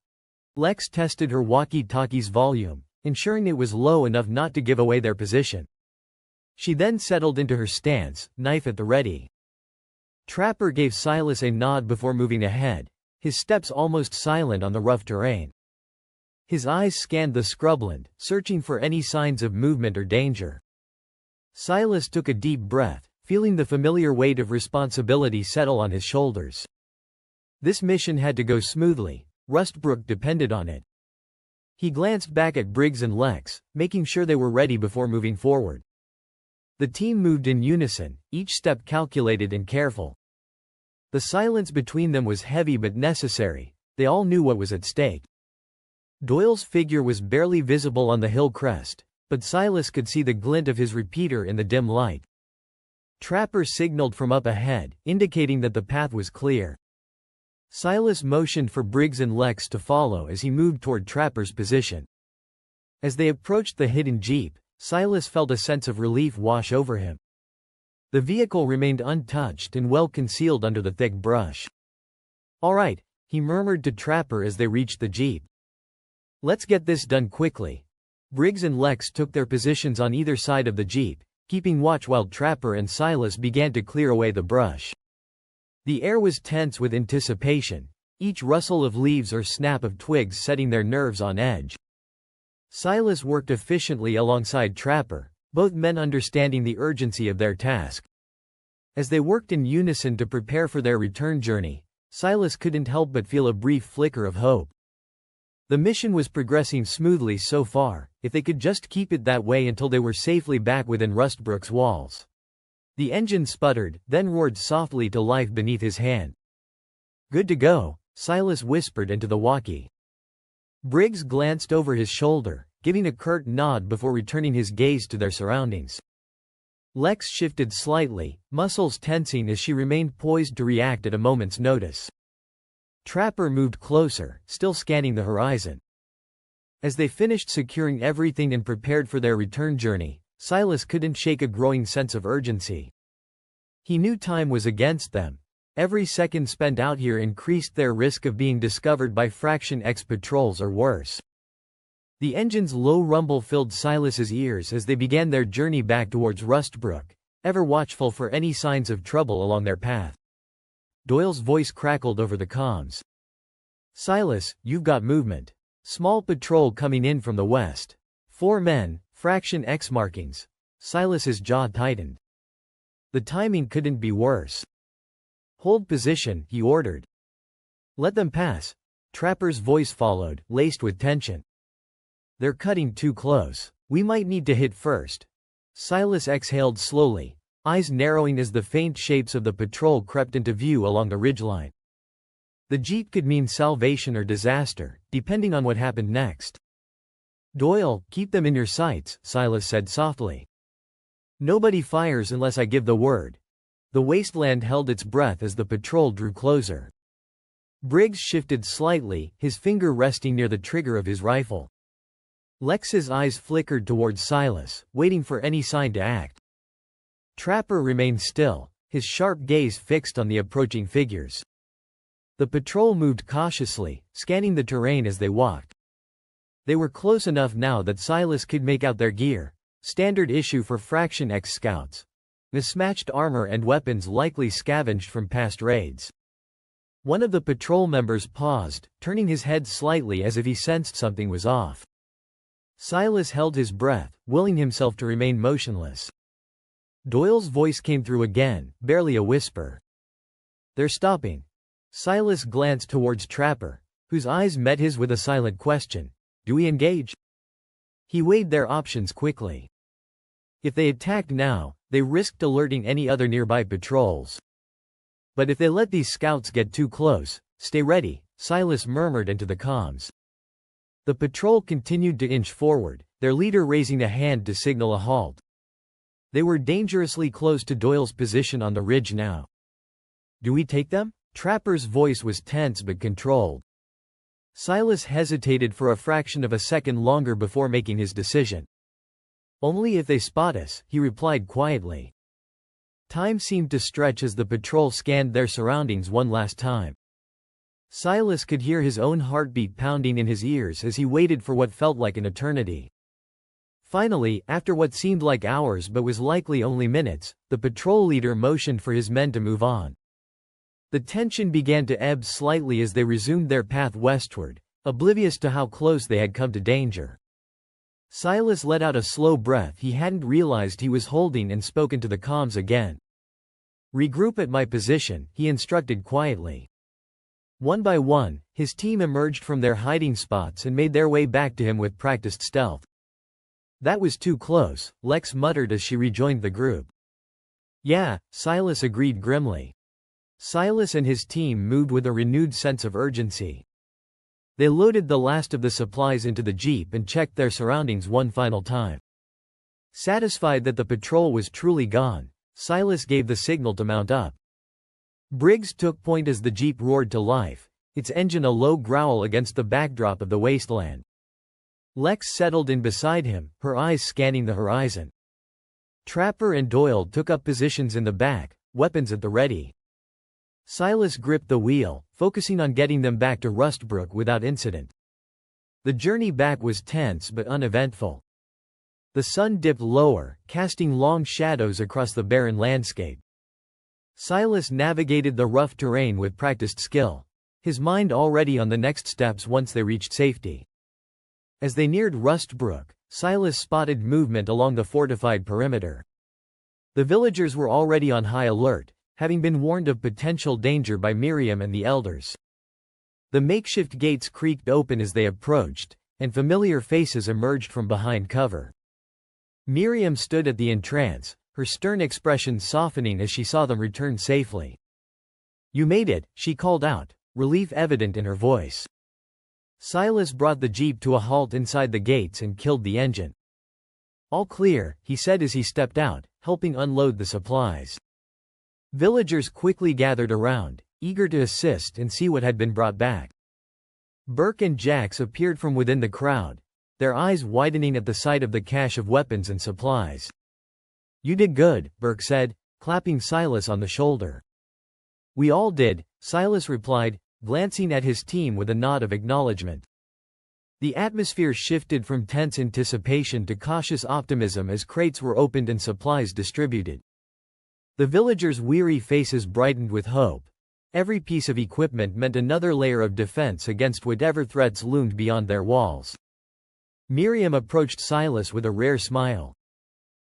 Lex tested her walkie-talkie's volume, ensuring it was low enough not to give away their position. She then settled into her stance, knife at the ready. Trapper gave Silas a nod before moving ahead, his steps almost silent on the rough terrain. His eyes scanned the scrubland, searching for any signs of movement or danger. Silas took a deep breath, feeling the familiar weight of responsibility settle on his shoulders. This mission had to go smoothly, Rustbrook depended on it. He glanced back at Briggs and Lex, making sure they were ready before moving forward. The team moved in unison, each step calculated and careful. The silence between them was heavy but necessary, they all knew what was at stake. Doyle's figure was barely visible on the hill crest, but Silas could see the glint of his repeater in the dim light. Trapper signaled from up ahead, indicating that the path was clear. Silas motioned for Briggs and Lex to follow as he moved toward Trapper's position. As they approached the hidden jeep, Silas felt a sense of relief wash over him. The vehicle remained untouched and well concealed under the thick brush. "All right," he murmured to Trapper as they reached the jeep. "Let's get this done quickly." Briggs and Lex took their positions on either side of the jeep, keeping watch while Trapper and Silas began to clear away the brush. The air was tense with anticipation, each rustle of leaves or snap of twigs setting their nerves on edge. Silas worked efficiently alongside Trapper, both men understanding the urgency of their task. As they worked in unison to prepare for their return journey, Silas couldn't help but feel a brief flicker of hope. The mission was progressing smoothly so far, if they could just keep it that way until they were safely back within Rustbrook's walls. The engine sputtered, then roared softly to life beneath his hand. "Good to go," Silas whispered into the walkie. Briggs glanced over his shoulder, giving a curt nod before returning his gaze to their surroundings. Lex shifted slightly, muscles tensing as she remained poised to react at a moment's notice. Trapper moved closer, still scanning the horizon. As they finished securing everything and prepared for their return journey, Silas couldn't shake a growing sense of urgency. He knew time was against them. Every second spent out here increased their risk of being discovered by Fraction X patrols or worse. The engine's low rumble filled Silas's ears as they began their journey back towards Rustbrook, ever watchful for any signs of trouble along their path. Doyle's voice crackled over the comms. "Silas, you've got movement. Small patrol coming in from the west. 4 men, Fraction X markings." Silas's jaw tightened. The timing couldn't be worse. "Hold position," he ordered. "Let them pass." Trapper's voice followed, laced with tension. "They're cutting too close. We might need to hit first." Silas exhaled slowly, eyes narrowing as the faint shapes of the patrol crept into view along the ridgeline. The jeep could mean salvation or disaster, depending on what happened next. "Doyle, keep them in your sights," Silas said softly. "Nobody fires unless I give the word." The Wasteland held its breath as the patrol drew closer. Briggs shifted slightly, his finger resting near the trigger of his rifle. Lex's eyes flickered towards Silas, waiting for any sign to act. Trapper remained still, his sharp gaze fixed on the approaching figures. The patrol moved cautiously, scanning the terrain as they walked. They were close enough now that Silas could make out their gear, standard issue for Fraction X scouts. Mismatched armor and weapons likely scavenged from past raids. One of the patrol members paused, turning his head slightly as if he sensed something was off. Silas held his breath, willing himself to remain motionless. Doyle's voice came through again, barely a whisper. "They're stopping." Silas glanced towards Trapper, whose eyes met his with a silent question. Do we engage? He weighed their options quickly. If they attacked now, they risked alerting any other nearby patrols. But if they let these scouts get too close, stay ready, Silas murmured into the comms. The patrol continued to inch forward, their leader raising a hand to signal a halt. They were dangerously close to Doyle's position on the ridge now. Do we take them? Trapper's voice was tense but controlled. Silas hesitated for a fraction of a second longer before making his decision. Only if they spot us, he replied quietly. Time seemed to stretch as the patrol scanned their surroundings one last time. Silas could hear his own heartbeat pounding in his ears as he waited for what felt like an eternity. Finally, after what seemed like hours but was likely only minutes, the patrol leader motioned for his men to move on. The tension began to ebb slightly as they resumed their path westward, oblivious to how close they had come to danger. Silas let out a slow breath he hadn't realized he was holding and spoke into the comms again. Regroup at my position, he instructed quietly. One by one, his team emerged from their hiding spots and made their way back to him with practiced stealth. That was too close, Lex muttered as she rejoined the group. Yeah, Silas agreed grimly. Silas and his team moved with a renewed sense of urgency. They loaded the last of the supplies into the jeep and checked their surroundings one final time. Satisfied that the patrol was truly gone, Silas gave the signal to mount up. Briggs took point as the jeep roared to life, its engine a low growl against the backdrop of the wasteland. Lex settled in beside him, her eyes scanning the horizon. Trapper and Doyle took up positions in the back, weapons at the ready. Silas gripped the wheel, focusing on getting them back to Rustbrook without incident. The journey back was tense but uneventful. The sun dipped lower, casting long shadows across the barren landscape. Silas navigated the rough terrain with practiced skill, his mind already on the next steps once they reached safety. As they neared Rustbrook, Silas spotted movement along the fortified perimeter. The villagers were already on high alert, having been warned of potential danger by Miriam and the elders. The makeshift gates creaked open as they approached, and familiar faces emerged from behind cover. Miriam stood at the entrance, her stern expression softening as she saw them return safely. You made it, she called out, relief evident in her voice. Silas brought the jeep to a halt inside the gates and killed the engine. All clear, he said as he stepped out, helping unload the supplies. Villagers quickly gathered around, eager to assist and see what had been brought back. Burke and Jax appeared from within the crowd, their eyes widening at the sight of the cache of weapons and supplies. You did good, Burke said, clapping Silas on the shoulder. We all did, Silas replied, glancing at his team with a nod of acknowledgement. The atmosphere shifted from tense anticipation to cautious optimism as crates were opened and supplies distributed. The villagers' weary faces brightened with hope. Every piece of equipment meant another layer of defense against whatever threats loomed beyond their walls. Miriam approached Silas with a rare smile.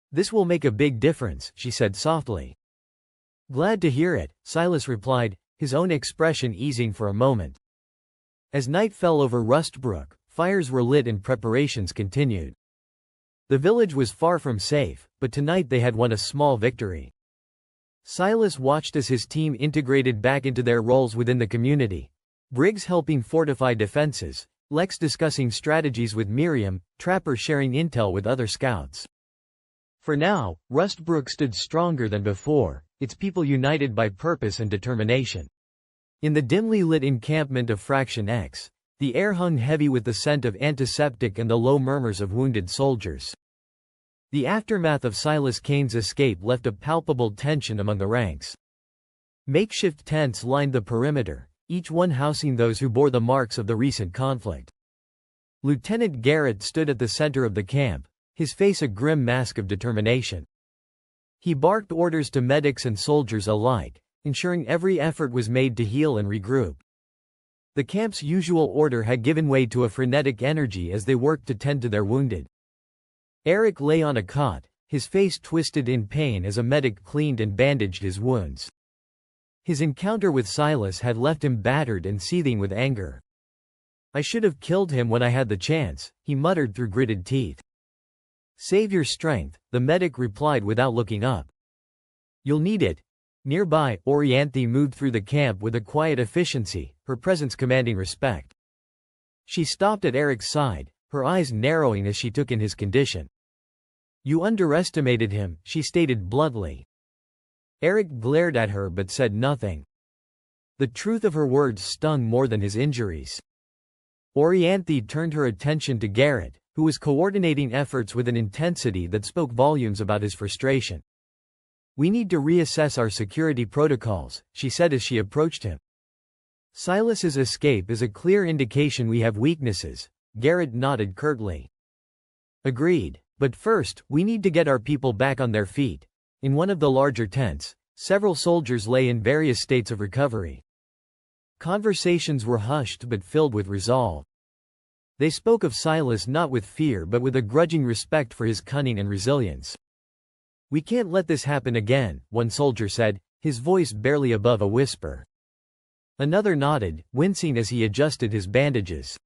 This will make a big difference, she said softly. Glad to hear it, Silas replied, his own expression easing for a moment. As night fell over Rustbrook, fires were lit and preparations continued. The village was far from safe, but tonight they had won a small victory. Silas watched as his team integrated back into their roles within the community. Briggs helping fortify defenses, Lex discussing strategies with Miriam, Trapper sharing intel with other scouts. For now, Rustbrook stood stronger than before, its people united by purpose and determination. In the dimly lit encampment of Fraction X, the air hung heavy with the scent of antiseptic and the low murmurs of wounded soldiers. The aftermath of Silas Kane's escape left a palpable tension among the ranks. Makeshift tents lined the perimeter, each one housing those who bore the marks of the recent conflict. Lieutenant Garrett stood at the center of the camp, his face a grim mask of determination. He barked orders to medics and soldiers alike, ensuring every effort was made to heal and regroup. The camp's usual order had given way to a frenetic energy as they worked to tend to their wounded. Eric lay on a cot, his face twisted in pain as a medic cleaned and bandaged his wounds. His encounter with Silas had left him battered and seething with anger. "I should have killed him when I had the chance," he muttered through gritted teeth. "Save your strength," the medic replied without looking up. "You'll need it." Nearby, Orianthi moved through the camp with a quiet efficiency, her presence commanding respect. She stopped at Eric's side, her eyes narrowing as she took in his condition. "You underestimated him," she stated bluntly. Eric glared at her but said nothing. The truth of her words stung more than his injuries. Orianthi turned her attention to Garrett, who was coordinating efforts with an intensity that spoke volumes about his frustration. "We need to reassess our security protocols," she said as she approached him. "Silas's escape is a clear indication we have weaknesses," Garrett nodded curtly. "Agreed. But first, we need to get our people back on their feet." In one of the larger tents, several soldiers lay in various states of recovery. Conversations were hushed but filled with resolve. They spoke of Silas not with fear but with a grudging respect for his cunning and resilience. "We can't let this happen again," one soldier said, his voice barely above a whisper. Another nodded, wincing as he adjusted his bandages.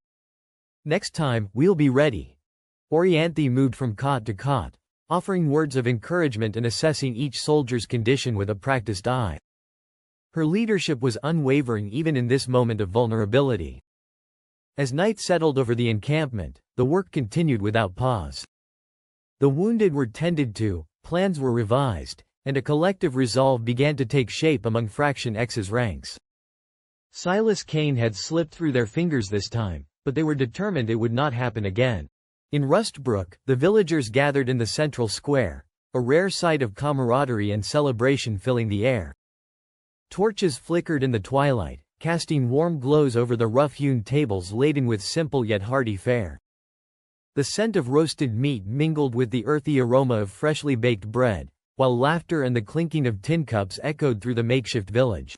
"Next time, we'll be ready." Orianthi moved from cot to cot, offering words of encouragement and assessing each soldier's condition with a practiced eye. Her leadership was unwavering even in this moment of vulnerability. As night settled over the encampment, the work continued without pause. The wounded were tended to, plans were revised, and a collective resolve began to take shape among Fraction X's ranks. Silas Kane had slipped through their fingers this time, but they were determined it would not happen again. In Rustbrook, the villagers gathered in the central square, a rare sight of camaraderie and celebration filling the air. Torches flickered in the twilight, casting warm glows over the rough-hewn tables laden with simple yet hearty fare. The scent of roasted meat mingled with the earthy aroma of freshly baked bread, while laughter and the clinking of tin cups echoed through the makeshift village.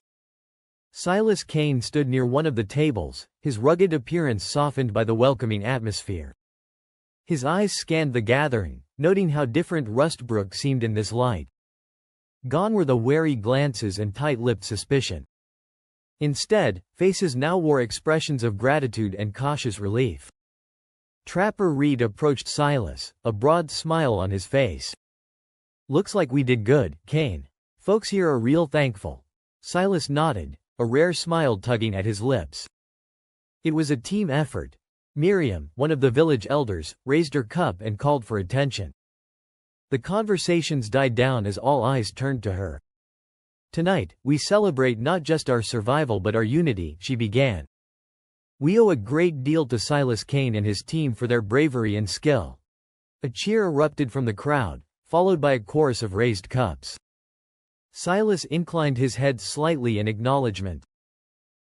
Silas Kane stood near one of the tables, his rugged appearance softened by the welcoming atmosphere. His eyes scanned the gathering, noting how different Rustbrook seemed in this light. Gone were the wary glances and tight-lipped suspicion. Instead, faces now wore expressions of gratitude and cautious relief. Trapper Reed approached Silas, a broad smile on his face. "Looks like we did good, Kane. Folks here are real thankful." Silas nodded, a rare smile tugging at his lips. It was a team effort. Miriam, one of the village elders, raised her cup and called for attention. The conversations died down as all eyes turned to her. "Tonight, we celebrate not just our survival but our unity," she began. "We owe a great deal to Silas Kane and his team for their bravery and skill." A cheer erupted from the crowd, followed by a chorus of raised cups. Silas inclined his head slightly in acknowledgement.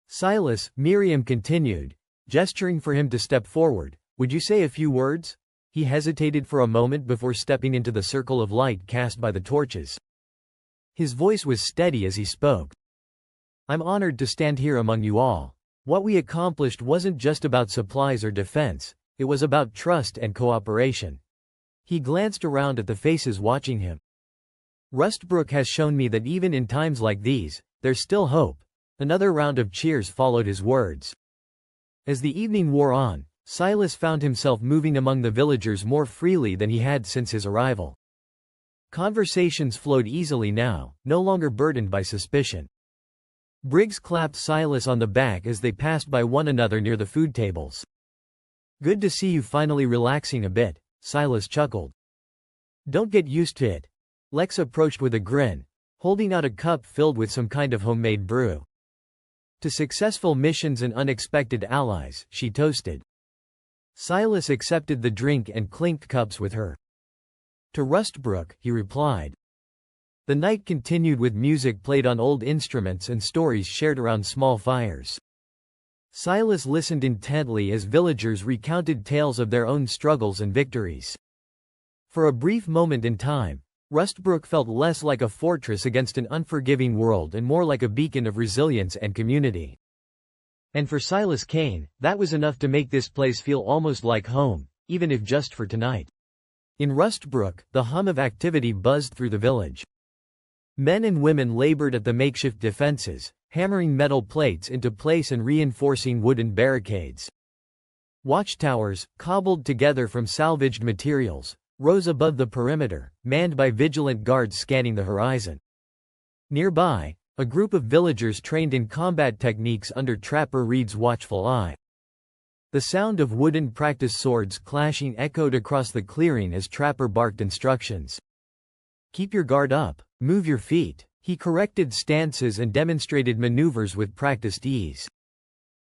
"Silas," Miriam continued, gesturing for him to step forward, "would you say a few words?" He hesitated for a moment before stepping into the circle of light cast by the torches. His voice was steady as he spoke. "I'm honored to stand here among you all. What we accomplished wasn't just about supplies or defense, it was about trust and cooperation." He glanced around at the faces watching him. "Rustbrook has shown me that even in times like these, there's still hope." Another round of cheers followed his words. As the evening wore on, Silas found himself moving among the villagers more freely than he had since his arrival. Conversations flowed easily now, no longer burdened by suspicion. Briggs clapped Silas on the back as they passed by one another near the food tables. "Good to see you finally relaxing a bit," Silas chuckled. "Don't get used to it." Lex approached with a grin, holding out a cup filled with some kind of homemade brew. "To successful missions and unexpected allies," she toasted. Silas accepted the drink and clinked cups with her. "To Rustbrook," he replied. The night continued with music played on old instruments and stories shared around small fires. Silas listened intently as villagers recounted tales of their own struggles and victories. For a brief moment in time, Rustbrook felt less like a fortress against an unforgiving world and more like a beacon of resilience and community. And for Silas Kane, that was enough to make this place feel almost like home, even if just for tonight. In Rustbrook, the hum of activity buzzed through the village. Men and women labored at the makeshift defenses, hammering metal plates into place and reinforcing wooden barricades. Watchtowers, cobbled together from salvaged materials, rose above the perimeter, manned by vigilant guards scanning the horizon. Nearby, a group of villagers trained in combat techniques under Trapper Reed's watchful eye. The sound of wooden practice swords clashing echoed across the clearing as Trapper barked instructions. "Keep your guard up, move your feet." He corrected stances and demonstrated maneuvers with practiced ease.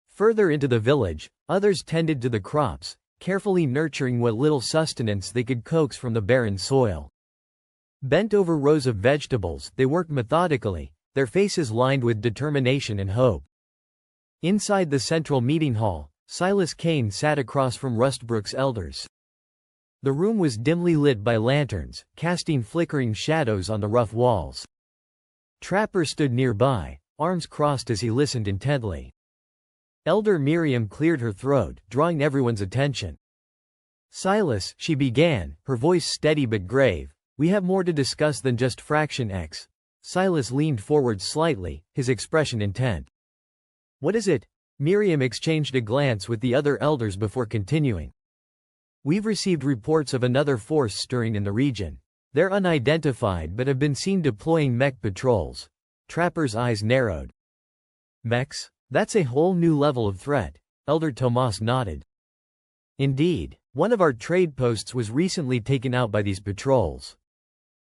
Further into the village, others tended to the crops, carefully nurturing what little sustenance they could coax from the barren soil. Bent over rows of vegetables, they worked methodically, their faces lined with determination and hope. Inside the central meeting hall, Silas Kane sat across from Rustbrook's elders. The room was dimly lit by lanterns, casting flickering shadows on the rough walls. Trapper stood nearby, arms crossed as he listened intently. Elder Miriam cleared her throat, drawing everyone's attention. "Silas," she began, her voice steady but grave, "we have more to discuss than just Fraction X." Silas leaned forward slightly, his expression intent. "What is it?" Miriam exchanged a glance with the other elders before continuing. "We've received reports of another force stirring in the region. They're unidentified but have been seen deploying mech patrols." Trapper's eyes narrowed. "Mechs? That's a whole new level of threat." Elder Tomas nodded. "Indeed, one of our trade posts was recently taken out by these patrols.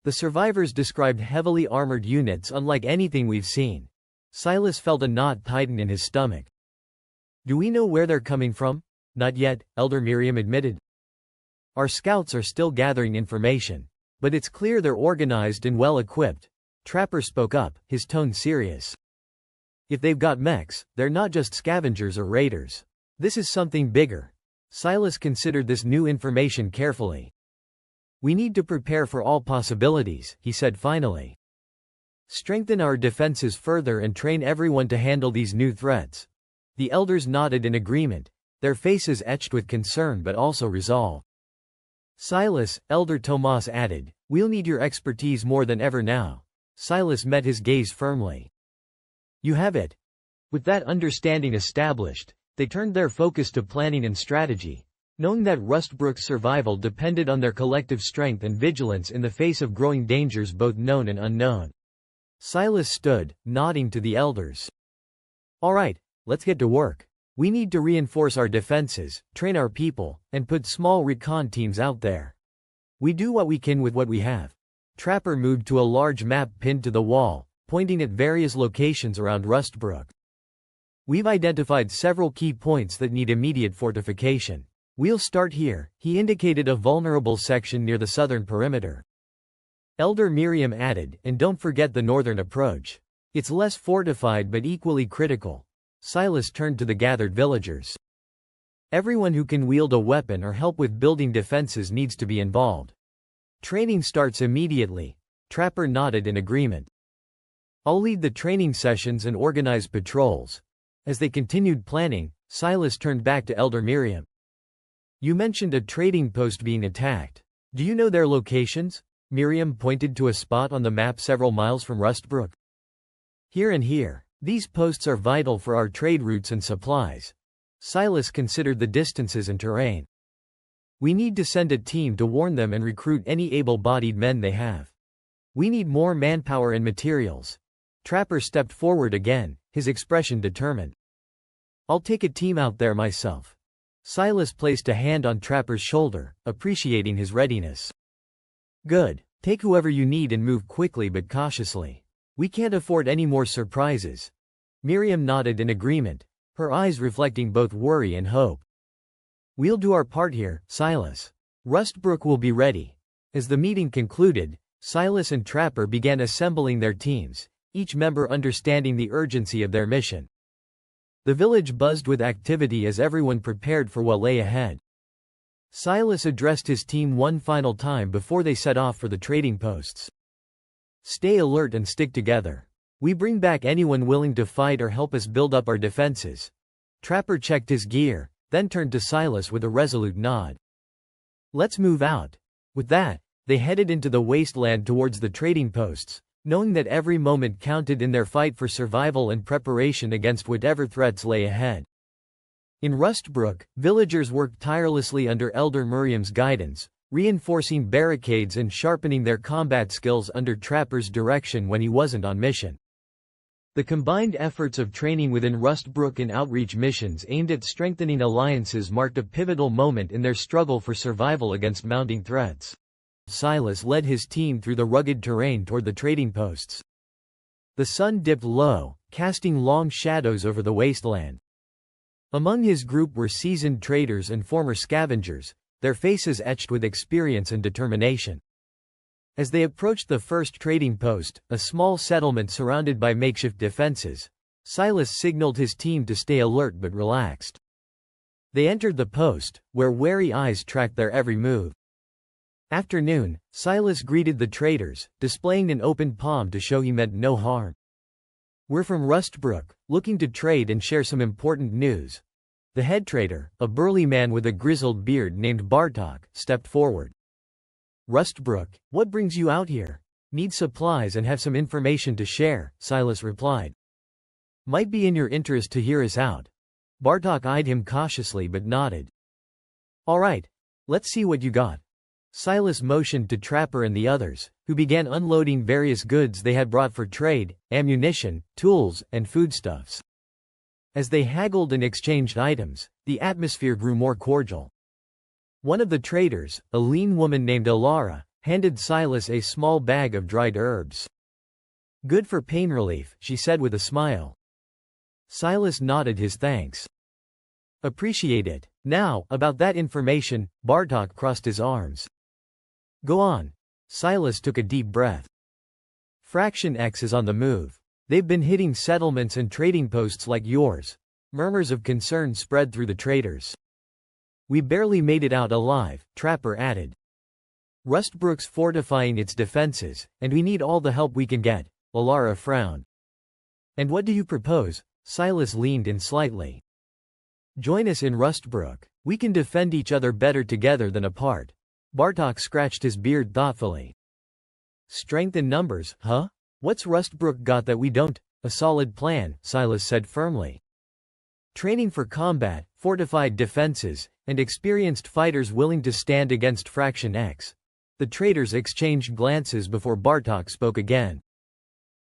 The survivors described heavily armored units unlike anything we've seen." Silas felt a knot tighten in his stomach. "Do we know where they're coming from?" "Not yet," Elder Miriam admitted. "Our scouts are still gathering information, but it's clear they're organized and well equipped." Trapper spoke up, his tone serious. "If they've got mechs, they're not just scavengers or raiders. This is something bigger." Silas considered this new information carefully. "We need to prepare for all possibilities," he said finally. "Strengthen our defenses further and train everyone to handle these new threats." The elders nodded in agreement, their faces etched with concern but also resolve. "Silas," Elder Tomas added, "we'll need your expertise more than ever now." Silas met his gaze firmly. "You have it." With that understanding established, they turned their focus to planning and strategy, knowing that Rustbrook's survival depended on their collective strength and vigilance in the face of growing dangers both known and unknown. Silas stood, nodding to the elders. "All right, let's get to work. We need to reinforce our defenses, train our people, and put small recon teams out there. We do what we can with what we have." Trapper moved to a large map pinned to the wall, pointing at various locations around Rustbrook. "We've identified several key points that need immediate fortification. We'll start here." He indicated a vulnerable section near the southern perimeter. Elder Miriam added, "And don't forget the northern approach. It's less fortified but equally critical." Silas turned to the gathered villagers. "Everyone who can wield a weapon or help with building defenses needs to be involved. Training starts immediately." Trapper nodded in agreement. "I'll lead the training sessions and organize patrols." As they continued planning, Silas turned back to Elder Miriam. "You mentioned a trading post being attacked. Do you know their locations?" Miriam pointed to a spot on the map several miles from Rustbrook. "Here and here. These posts are vital for our trade routes and supplies." Silas considered the distances and terrain. "We need to send a team to warn them and recruit any able-bodied men they have. We need more manpower and materials." Trapper stepped forward again, his expression determined. "I'll take a team out there myself." Silas placed a hand on Trapper's shoulder, appreciating his readiness. "Good. Take whoever you need and move quickly but cautiously. We can't afford any more surprises." Miriam nodded in agreement, her eyes reflecting both worry and hope. "We'll do our part here, Silas. Rustbrook will be ready." As the meeting concluded, Silas and Trapper began assembling their teams, each member understanding the urgency of their mission. The village buzzed with activity as everyone prepared for what lay ahead. Silas addressed his team one final time before they set off for the trading posts. "Stay alert and stick together. We bring back anyone willing to fight or help us build up our defenses." Trapper checked his gear, then turned to Silas with a resolute nod. "Let's move out." With that, they headed into the wasteland towards the trading posts, knowing that every moment counted in their fight for survival and preparation against whatever threats lay ahead. In Rustbrook, villagers worked tirelessly under Elder Miriam's guidance, reinforcing barricades and sharpening their combat skills under Trapper's direction when he wasn't on mission. The combined efforts of training within Rustbrook and outreach missions aimed at strengthening alliances marked a pivotal moment in their struggle for survival against mounting threats. Silas led his team through the rugged terrain toward the trading posts. The sun dipped low, casting long shadows over the wasteland. Among his group were seasoned traders and former scavengers, their faces etched with experience and determination. As they approached the first trading post, a small settlement surrounded by makeshift defenses, Silas signaled his team to stay alert but relaxed. They entered the post, where wary eyes tracked their every move. After noon, Silas greeted the traders, displaying an open palm to show he meant no harm. "We're from Rustbrook, looking to trade and share some important news." The head trader, a burly man with a grizzled beard named Bartok, stepped forward. "Rustbrook, what brings you out here?" "Need supplies and have some information to share," Silas replied. "Might be in your interest to hear us out." Bartok eyed him cautiously but nodded. "All right, let's see what you got." Silas motioned to Trapper and the others, who began unloading various goods they had brought for trade: ammunition, tools, and foodstuffs. As they haggled and exchanged items, the atmosphere grew more cordial. One of the traders, a lean woman named Alara, handed Silas a small bag of dried herbs. "Good for pain relief," she said with a smile. Silas nodded his thanks. "Appreciate it. Now, about that information," Bartok crossed his arms. "Go on." Silas took a deep breath. "Fraction X is on the move. They've been hitting settlements and trading posts like yours." Murmurs of concern spread through the traders. "We barely made it out alive," Trapper added. "Rustbrook's fortifying its defenses, and we need all the help we can get." Alara frowned. "And what do you propose?" Silas leaned in slightly. "Join us in Rustbrook. We can defend each other better together than apart." Bartok scratched his beard thoughtfully. "Strength in numbers, huh? What's Rustbrook got that we don't?" "A solid plan," Silas said firmly. "Training for combat, fortified defenses, and experienced fighters willing to stand against Fraction X." The traders exchanged glances before Bartok spoke again.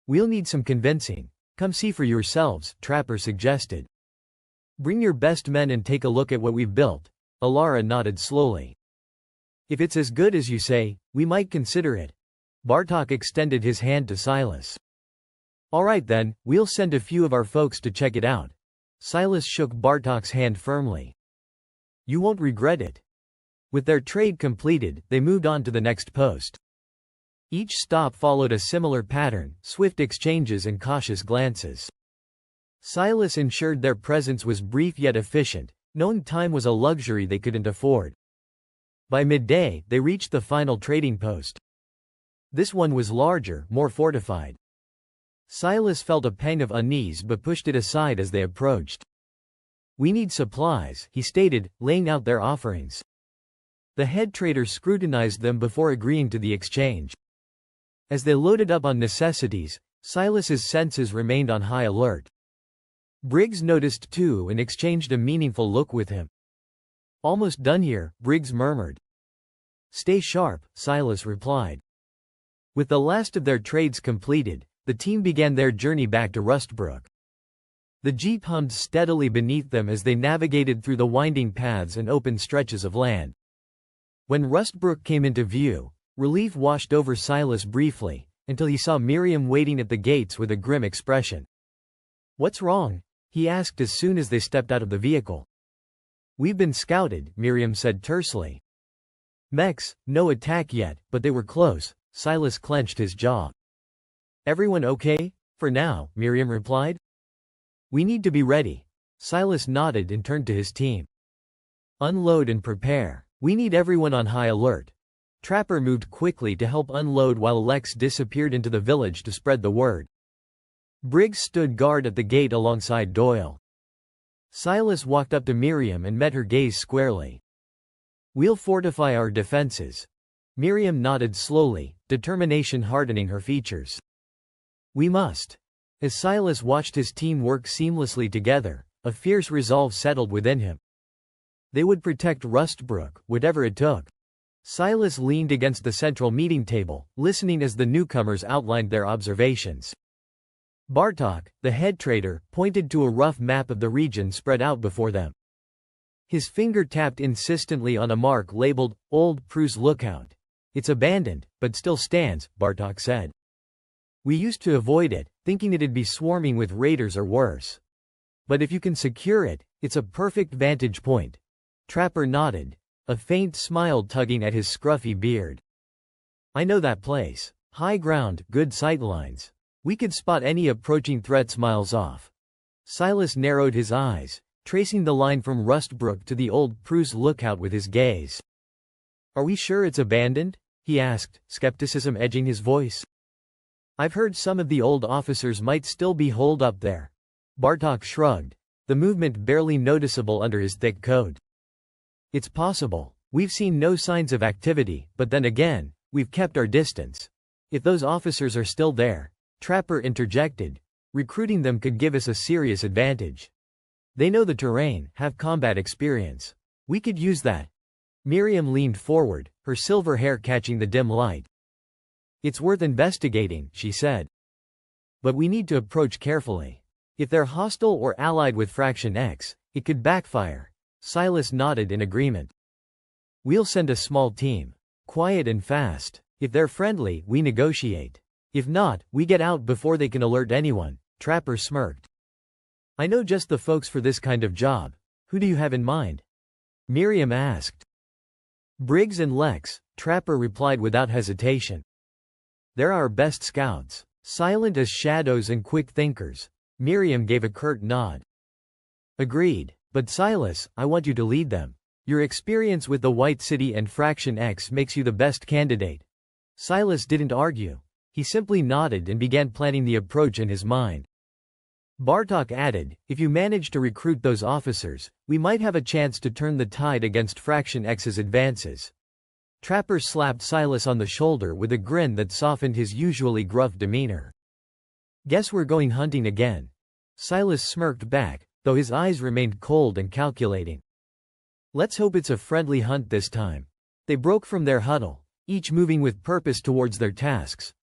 "We'll need some convincing. Come see for yourselves," Trapper suggested. "Bring your best men and take a look at what we've built." Alara nodded slowly. "If it's as good as you say, we might consider it." Bartok extended his hand to Silas. "All right then, we'll send a few of our folks to check it out." Silas shook Bartok's hand firmly. "You won't regret it." With their trade completed, they moved on to the next post. Each stop followed a similar pattern: swift exchanges and cautious glances. Silas ensured their presence was brief yet efficient, knowing time was a luxury they couldn't afford. By midday, they reached the final trading post. This one was larger, more fortified. Silas felt a pang of unease but pushed it aside as they approached. "We need supplies," he stated, laying out their offerings. The head trader scrutinized them before agreeing to the exchange. As they loaded up on necessities, Silas's senses remained on high alert. Briggs noticed too and exchanged a meaningful look with him. "Almost done here," Briggs murmured. "Stay sharp," Silas replied. With the last of their trades completed, the team began their journey back to Rustbrook. The jeep hummed steadily beneath them as they navigated through the winding paths and open stretches of land. When Rustbrook came into view, relief washed over Silas briefly, until he saw Miriam waiting at the gates with a grim expression. "What's wrong?" he asked as soon as they stepped out of the vehicle. "We've been scouted," Miriam said tersely. "Mechs, no attack yet, but they were close." Silas clenched his jaw. "Everyone okay?" "For now," Miriam replied. "We need to be ready." Silas nodded and turned to his team. "Unload and prepare. We need everyone on high alert." Trapper moved quickly to help unload while Lex disappeared into the village to spread the word. Briggs stood guard at the gate alongside Doyle. Silas walked up to Miriam and met her gaze squarely. "We'll fortify our defenses." Miriam nodded slowly, determination hardening her features. We must. As Silas watched his team work seamlessly together, a fierce resolve settled within him. They would protect Rustbrook, whatever it took. Silas leaned against the central meeting table, listening as the newcomers outlined their observations. Bartok, the head trader, pointed to a rough map of the region spread out before them. His finger tapped insistently on a mark labeled, Old Prus Lookout. It's abandoned, but still stands, Bartok said. We used to avoid it, thinking it'd be swarming with raiders or worse. But if you can secure it, it's a perfect vantage point. Trapper nodded, a faint smile tugging at his scruffy beard. I know that place. High ground, good sightlines. We could spot any approaching threats miles off. Silas narrowed his eyes, tracing the line from Rustbrook to the Old Prus Lookout with his gaze. Are we sure it's abandoned? He asked, skepticism edging his voice. I've heard some of the old officers might still be holed up there. Bartok shrugged, the movement barely noticeable under his thick coat. It's possible. We've seen no signs of activity, but then again, we've kept our distance. If those officers are still there, Trapper interjected, recruiting them could give us a serious advantage. They know the terrain, have combat experience. We could use that. Miriam leaned forward, her silver hair catching the dim light. It's worth investigating, she said. But we need to approach carefully. If they're hostile or allied with Fraction X, it could backfire. Silas nodded in agreement. We'll send a small team. Quiet and fast. If they're friendly, we negotiate. If not, we get out before they can alert anyone. Trapper smirked. I know just the folks for this kind of job. Who do you have in mind? Miriam asked. Briggs and Lex, Trapper replied without hesitation. They're our best scouts. Silent as shadows and quick thinkers. Miriam gave a curt nod. Agreed. But Silas, I want you to lead them. Your experience with the White City and Fraction X makes you the best candidate. Silas didn't argue. He simply nodded and began planning the approach in his mind. Bartok added, if you manage to recruit those officers, we might have a chance to turn the tide against Fraction X's advances. Trapper slapped Silas on the shoulder with a grin that softened his usually gruff demeanor. Guess we're going hunting again. Silas smirked back, though his eyes remained cold and calculating. Let's hope it's a friendly hunt this time. They broke from their huddle, each moving with purpose towards their tasks.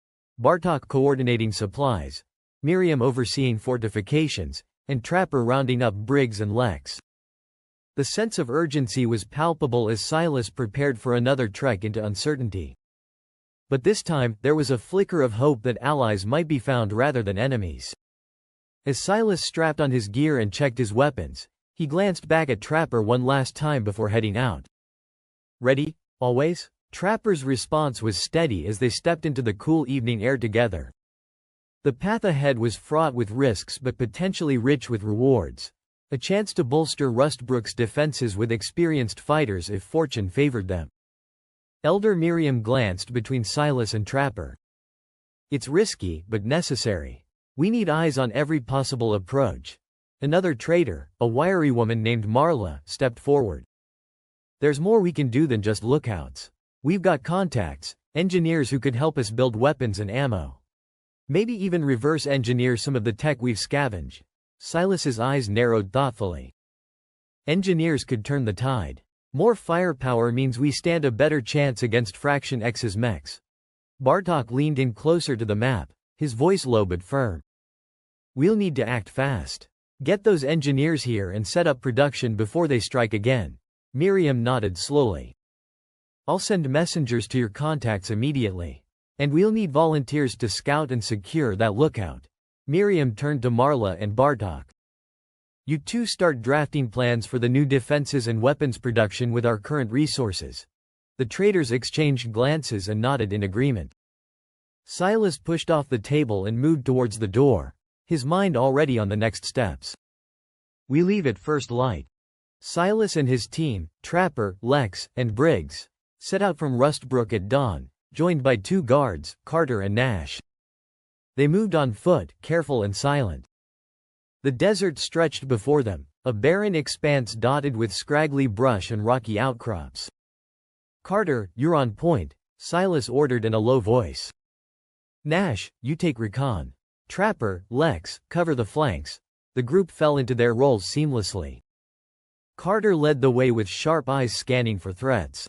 Bartok coordinating supplies, Miriam overseeing fortifications, and Trapper rounding up Briggs and Lex. The sense of urgency was palpable as Silas prepared for another trek into uncertainty. But this time, there was a flicker of hope that allies might be found rather than enemies. As Silas strapped on his gear and checked his weapons, he glanced back at Trapper one last time before heading out. Ready, always? Trapper's response was steady as they stepped into the cool evening air together. The path ahead was fraught with risks but potentially rich with rewards. A chance to bolster Rustbrook's defenses with experienced fighters if fortune favored them. Elder Miriam glanced between Silas and Trapper. It's risky, but necessary. We need eyes on every possible approach. Another trader, a wiry woman named Marla, stepped forward. There's more we can do than just lookouts. We've got contacts, engineers who could help us build weapons and ammo. Maybe even reverse engineer some of the tech we've scavenged. Silas's eyes narrowed thoughtfully. Engineers could turn the tide. More firepower means we stand a better chance against Fraction X's mechs. Bartok leaned in closer to the map, his voice low but firm. We'll need to act fast. Get those engineers here and set up production before they strike again. Miriam nodded slowly. I'll send messengers to your contacts immediately. And we'll need volunteers to scout and secure that lookout. Miriam turned to Marla and Bartok. You two start drafting plans for the new defenses and weapons production with our current resources. The traders exchanged glances and nodded in agreement. Silas pushed off the table and moved towards the door, his mind already on the next steps. We leave at first light. Silas and his team, Trapper, Lex, and Briggs, set out from Rustbrook at dawn, joined by two guards, Carter and Nash. They moved on foot, careful and silent. The desert stretched before them, a barren expanse dotted with scraggly brush and rocky outcrops. Carter, you're on point, Silas ordered in a low voice. Nash, you take recon. Trapper, Lex, cover the flanks. The group fell into their roles seamlessly. Carter led the way with sharp eyes scanning for threats.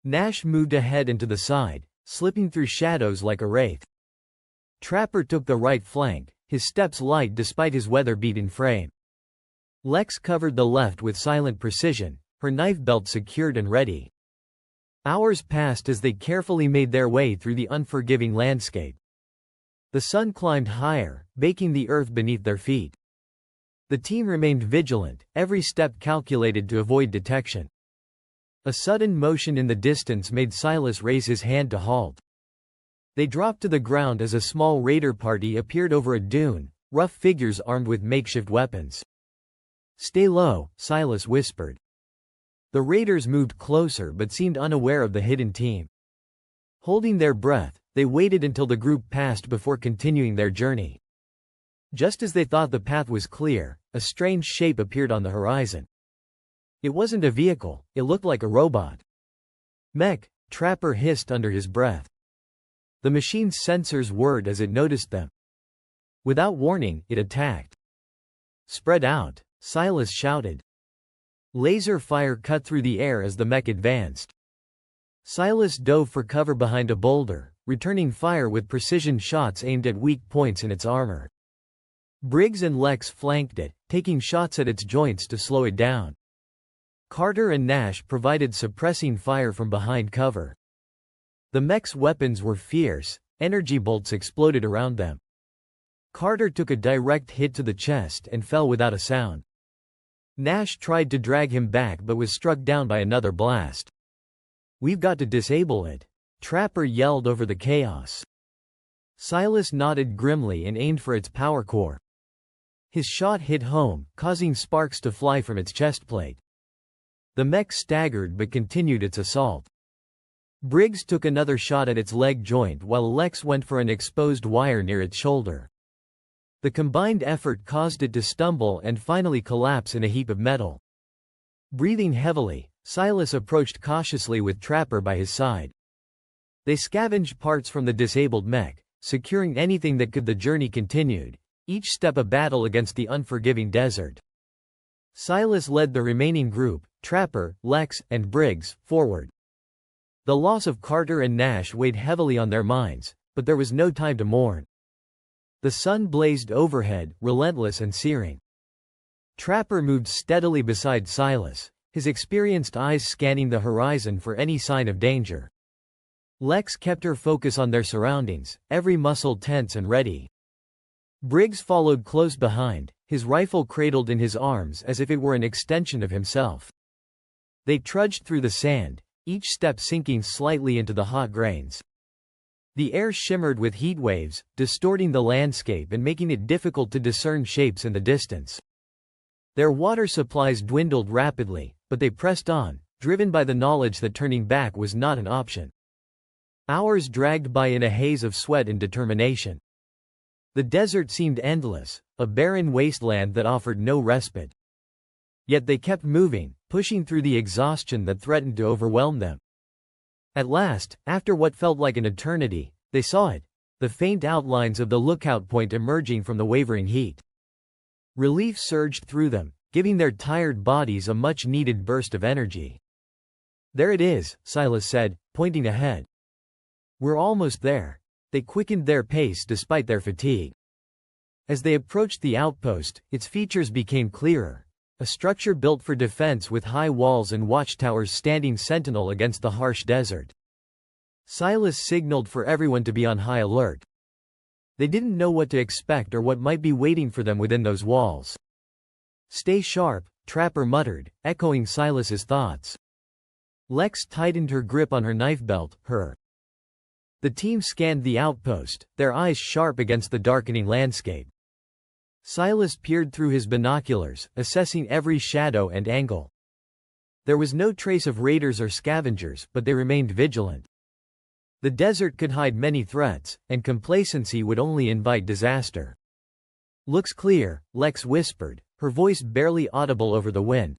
Nash moved ahead and to the side, slipping through shadows like a wraith. Trapper took the right flank, his steps light despite his weather-beaten frame. Lex covered the left with silent precision, her knife belt secured and ready. Hours passed as they carefully made their way through the unforgiving landscape. The sun climbed higher, baking the earth beneath their feet. The team remained vigilant, every step calculated to avoid detection. A sudden motion in the distance made Silas raise his hand to halt. They dropped to the ground as a small raider party appeared over a dune, rough figures armed with makeshift weapons. "Stay low," Silas whispered. The raiders moved closer but seemed unaware of the hidden team. Holding their breath, they waited until the group passed before continuing their journey. Just as they thought the path was clear, a strange shape appeared on the horizon. It wasn't a vehicle, it looked like a robot. "Mech," Trapper hissed under his breath. The machine's sensors whirred as it noticed them. Without warning, it attacked. "Spread out," Silas shouted. Laser fire cut through the air as the mech advanced. Silas dove for cover behind a boulder, returning fire with precision shots aimed at weak points in its armor. Briggs and Lex flanked it, taking shots at its joints to slow it down. Carter and Nash provided suppressing fire from behind cover. The mech's weapons were fierce, energy bolts exploded around them. Carter took a direct hit to the chest and fell without a sound. Nash tried to drag him back but was struck down by another blast. "We've got to disable it," Trapper yelled over the chaos. Silas nodded grimly and aimed for its power core. His shot hit home, causing sparks to fly from its chestplate. The mech staggered but continued its assault. Briggs took another shot at its leg joint while Lex went for an exposed wire near its shoulder. The combined effort caused it to stumble and finally collapse in a heap of metal. Breathing heavily, Silas approached cautiously with Trapper by his side. They scavenged parts from the disabled mech, securing anything that could. The journey continued, each step a battle against the unforgiving desert. Silas led the remaining group, Trapper, Lex, and Briggs, forward. The loss of Carter and Nash weighed heavily on their minds, but there was no time to mourn. The sun blazed overhead, relentless and searing. Trapper moved steadily beside Silas, his experienced eyes scanning the horizon for any sign of danger. Lex kept her focus on their surroundings, every muscle tense and ready. Briggs followed close behind, his rifle cradled in his arms as if it were an extension of himself. They trudged through the sand, each step sinking slightly into the hot grains. The air shimmered with heat waves, distorting the landscape and making it difficult to discern shapes in the distance. Their water supplies dwindled rapidly, but they pressed on, driven by the knowledge that turning back was not an option. Hours dragged by in a haze of sweat and determination. The desert seemed endless, a barren wasteland that offered no respite. Yet they kept moving, pushing through the exhaustion that threatened to overwhelm them. At last, after what felt like an eternity, they saw it, the faint outlines of the lookout point emerging from the wavering heat. Relief surged through them, giving their tired bodies a much-needed burst of energy. "There it is," Silas said, pointing ahead. "We're almost there." They quickened their pace despite their fatigue. As they approached the outpost, its features became clearer. A structure built for defense with high walls and watchtowers standing sentinel against the harsh desert. Silas signaled for everyone to be on high alert. They didn't know what to expect or what might be waiting for them within those walls. "Stay sharp," Trapper muttered, echoing Silas's thoughts. Lex tightened her grip on her knife belt. The team scanned the outpost, their eyes sharp against the darkening landscape. Silas peered through his binoculars, assessing every shadow and angle. There was no trace of raiders or scavengers, but they remained vigilant. The desert could hide many threats, and complacency would only invite disaster. "Looks clear," Lex whispered, her voice barely audible over the wind.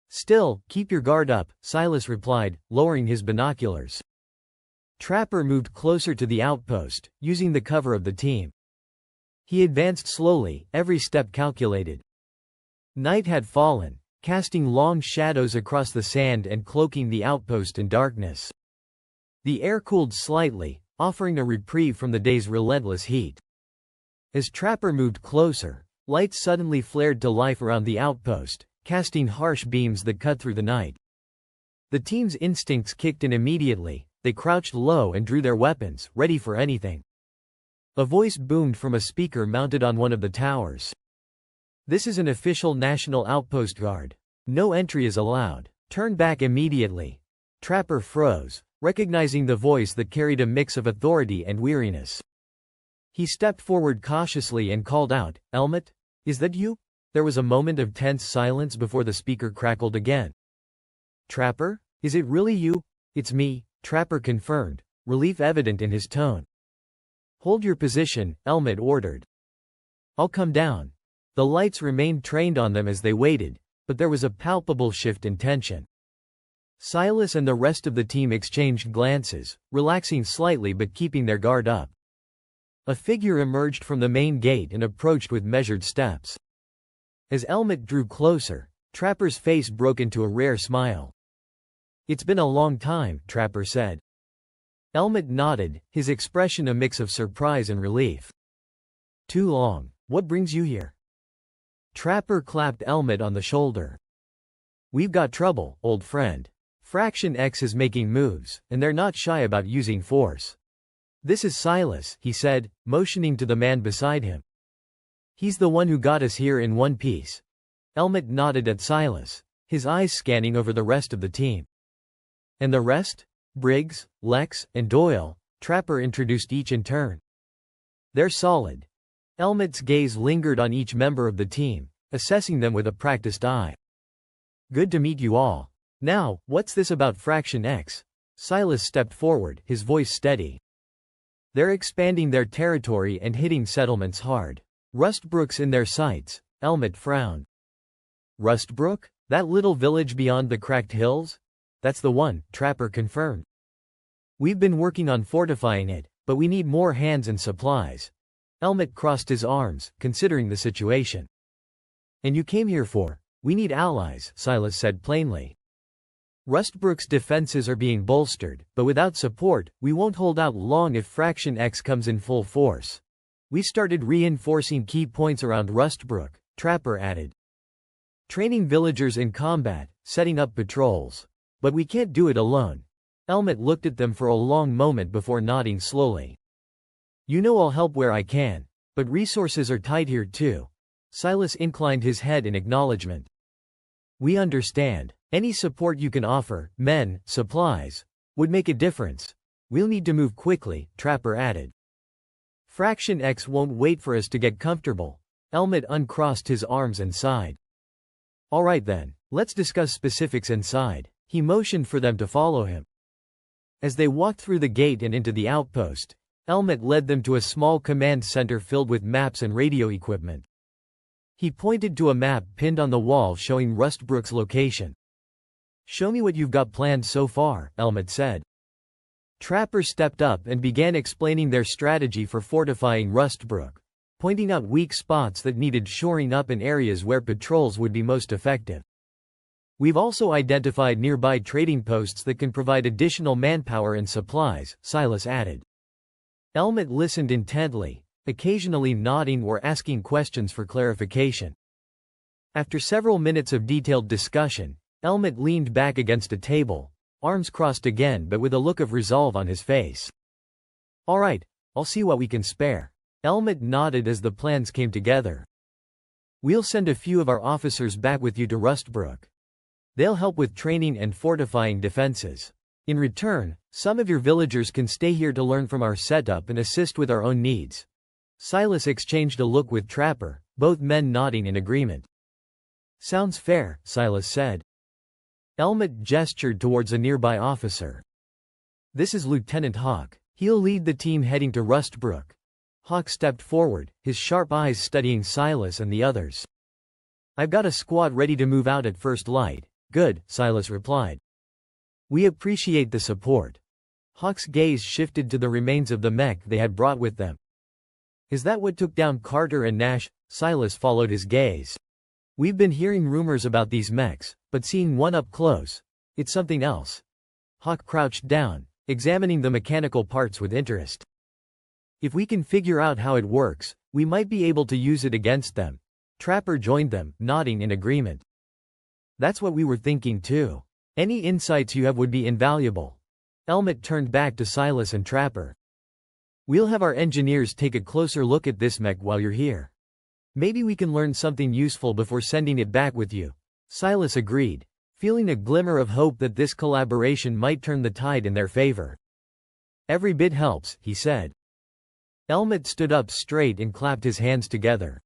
"Still, keep your guard up," Silas replied, lowering his binoculars. Trapper moved closer to the outpost, using the cover of the team. He advanced slowly, every step calculated. Night had fallen, casting long shadows across the sand and cloaking the outpost in darkness. The air cooled slightly, offering a reprieve from the day's relentless heat. As Trapper moved closer, lights suddenly flared to life around the outpost, casting harsh beams that cut through the night. The team's instincts kicked in immediately. They crouched low and drew their weapons, ready for anything. A voice boomed from a speaker mounted on one of the towers. "This is an official national outpost guard. No entry is allowed. Turn back immediately." Trapper froze, recognizing the voice that carried a mix of authority and weariness. He stepped forward cautiously and called out, "Elmet? Is that you?" There was a moment of tense silence before the speaker crackled again. "Trapper? Is it really you?" "It's me," Trapper confirmed, relief evident in his tone. "Hold your position," Elmet ordered. "I'll come down." The lights remained trained on them as they waited, but there was a palpable shift in tension. Silas and the rest of the team exchanged glances, relaxing slightly but keeping their guard up. A figure emerged from the main gate and approached with measured steps. As Elmet drew closer, Trapper's face broke into a rare smile. "It's been a long time," Trapper said. Elmet nodded, his expression a mix of surprise and relief. "Too long. What brings you here?" Trapper clapped Elmet on the shoulder. "We've got trouble, old friend. Fraction X is making moves, and they're not shy about using force." "This is Silas," he said, motioning to the man beside him. "He's the one who got us here in one piece." Elmet nodded at Silas, his eyes scanning over the rest of the team. "And the rest? Briggs, Lex, and Doyle," Trapper introduced each in turn. "They're solid." Elmet's gaze lingered on each member of the team, assessing them with a practiced eye. "Good to meet you all. Now, what's this about Fraction X?" Silas stepped forward, his voice steady. "They're expanding their territory and hitting settlements hard. Rustbrook's in their sights." Elmet frowned. "Rustbrook? That little village beyond the cracked hills?" "That's the one," Trapper confirmed. "We've been working on fortifying it, but we need more hands and supplies." Elmet crossed his arms, considering the situation. "And you came here for?" "We need allies," Silas said plainly. "Rustbrook's defenses are being bolstered, but without support, we won't hold out long if Fraction X comes in full force. We started reinforcing key points around Rustbrook," Trapper added. "Training villagers in combat, setting up patrols. But we can't do it alone." Elmet looked at them for a long moment before nodding slowly. "You know I'll help where I can. But resources are tight here too." Silas inclined his head in acknowledgement. "We understand. Any support you can offer, men, supplies, would make a difference. We'll need to move quickly," Trapper added. "Fraction X won't wait for us to get comfortable." Elmet uncrossed his arms and sighed. "All right then, let's discuss specifics inside." He motioned for them to follow him. As they walked through the gate and into the outpost, Elmet led them to a small command center filled with maps and radio equipment. He pointed to a map pinned on the wall showing Rustbrook's location. "Show me what you've got planned so far," Elmet said. Trapper stepped up and began explaining their strategy for fortifying Rustbrook, pointing out weak spots that needed shoring up and areas where patrols would be most effective. "We've also identified nearby trading posts that can provide additional manpower and supplies," Silas added. Elmet listened intently, occasionally nodding or asking questions for clarification. After several minutes of detailed discussion, Elmet leaned back against a table, arms crossed again but with a look of resolve on his face. "All right, I'll see what we can spare." Elmet nodded as the plans came together. "We'll send a few of our officers back with you to Rustbrook. They'll help with training and fortifying defenses. In return, some of your villagers can stay here to learn from our setup and assist with our own needs." Silas exchanged a look with Trapper, both men nodding in agreement. "Sounds fair," Silas said. Elmet gestured towards a nearby officer. "This is Lieutenant Hawk. He'll lead the team heading to Rustbrook." Hawk stepped forward, his sharp eyes studying Silas and the others. "I've got a squad ready to move out at first light." "Good," Silas replied. "We appreciate the support." Hawk's gaze shifted to the remains of the mech they had brought with them. Is that what took down Carter and Nash? Silas followed his gaze. We've been hearing rumors about these mechs, but seeing one up close, it's something else. Hawk crouched down, examining the mechanical parts with interest. If we can figure out how it works, we might be able to use it against them. Trapper joined them, nodding in agreement. That's what we were thinking too. Any insights you have would be invaluable. Elmet turned back to Silas and Trapper. We'll have our engineers take a closer look at this mech while you're here. Maybe we can learn something useful before sending it back with you. Silas agreed, feeling a glimmer of hope that this collaboration might turn the tide in their favor. Every bit helps, he said. Elmet stood up straight and clapped his hands together.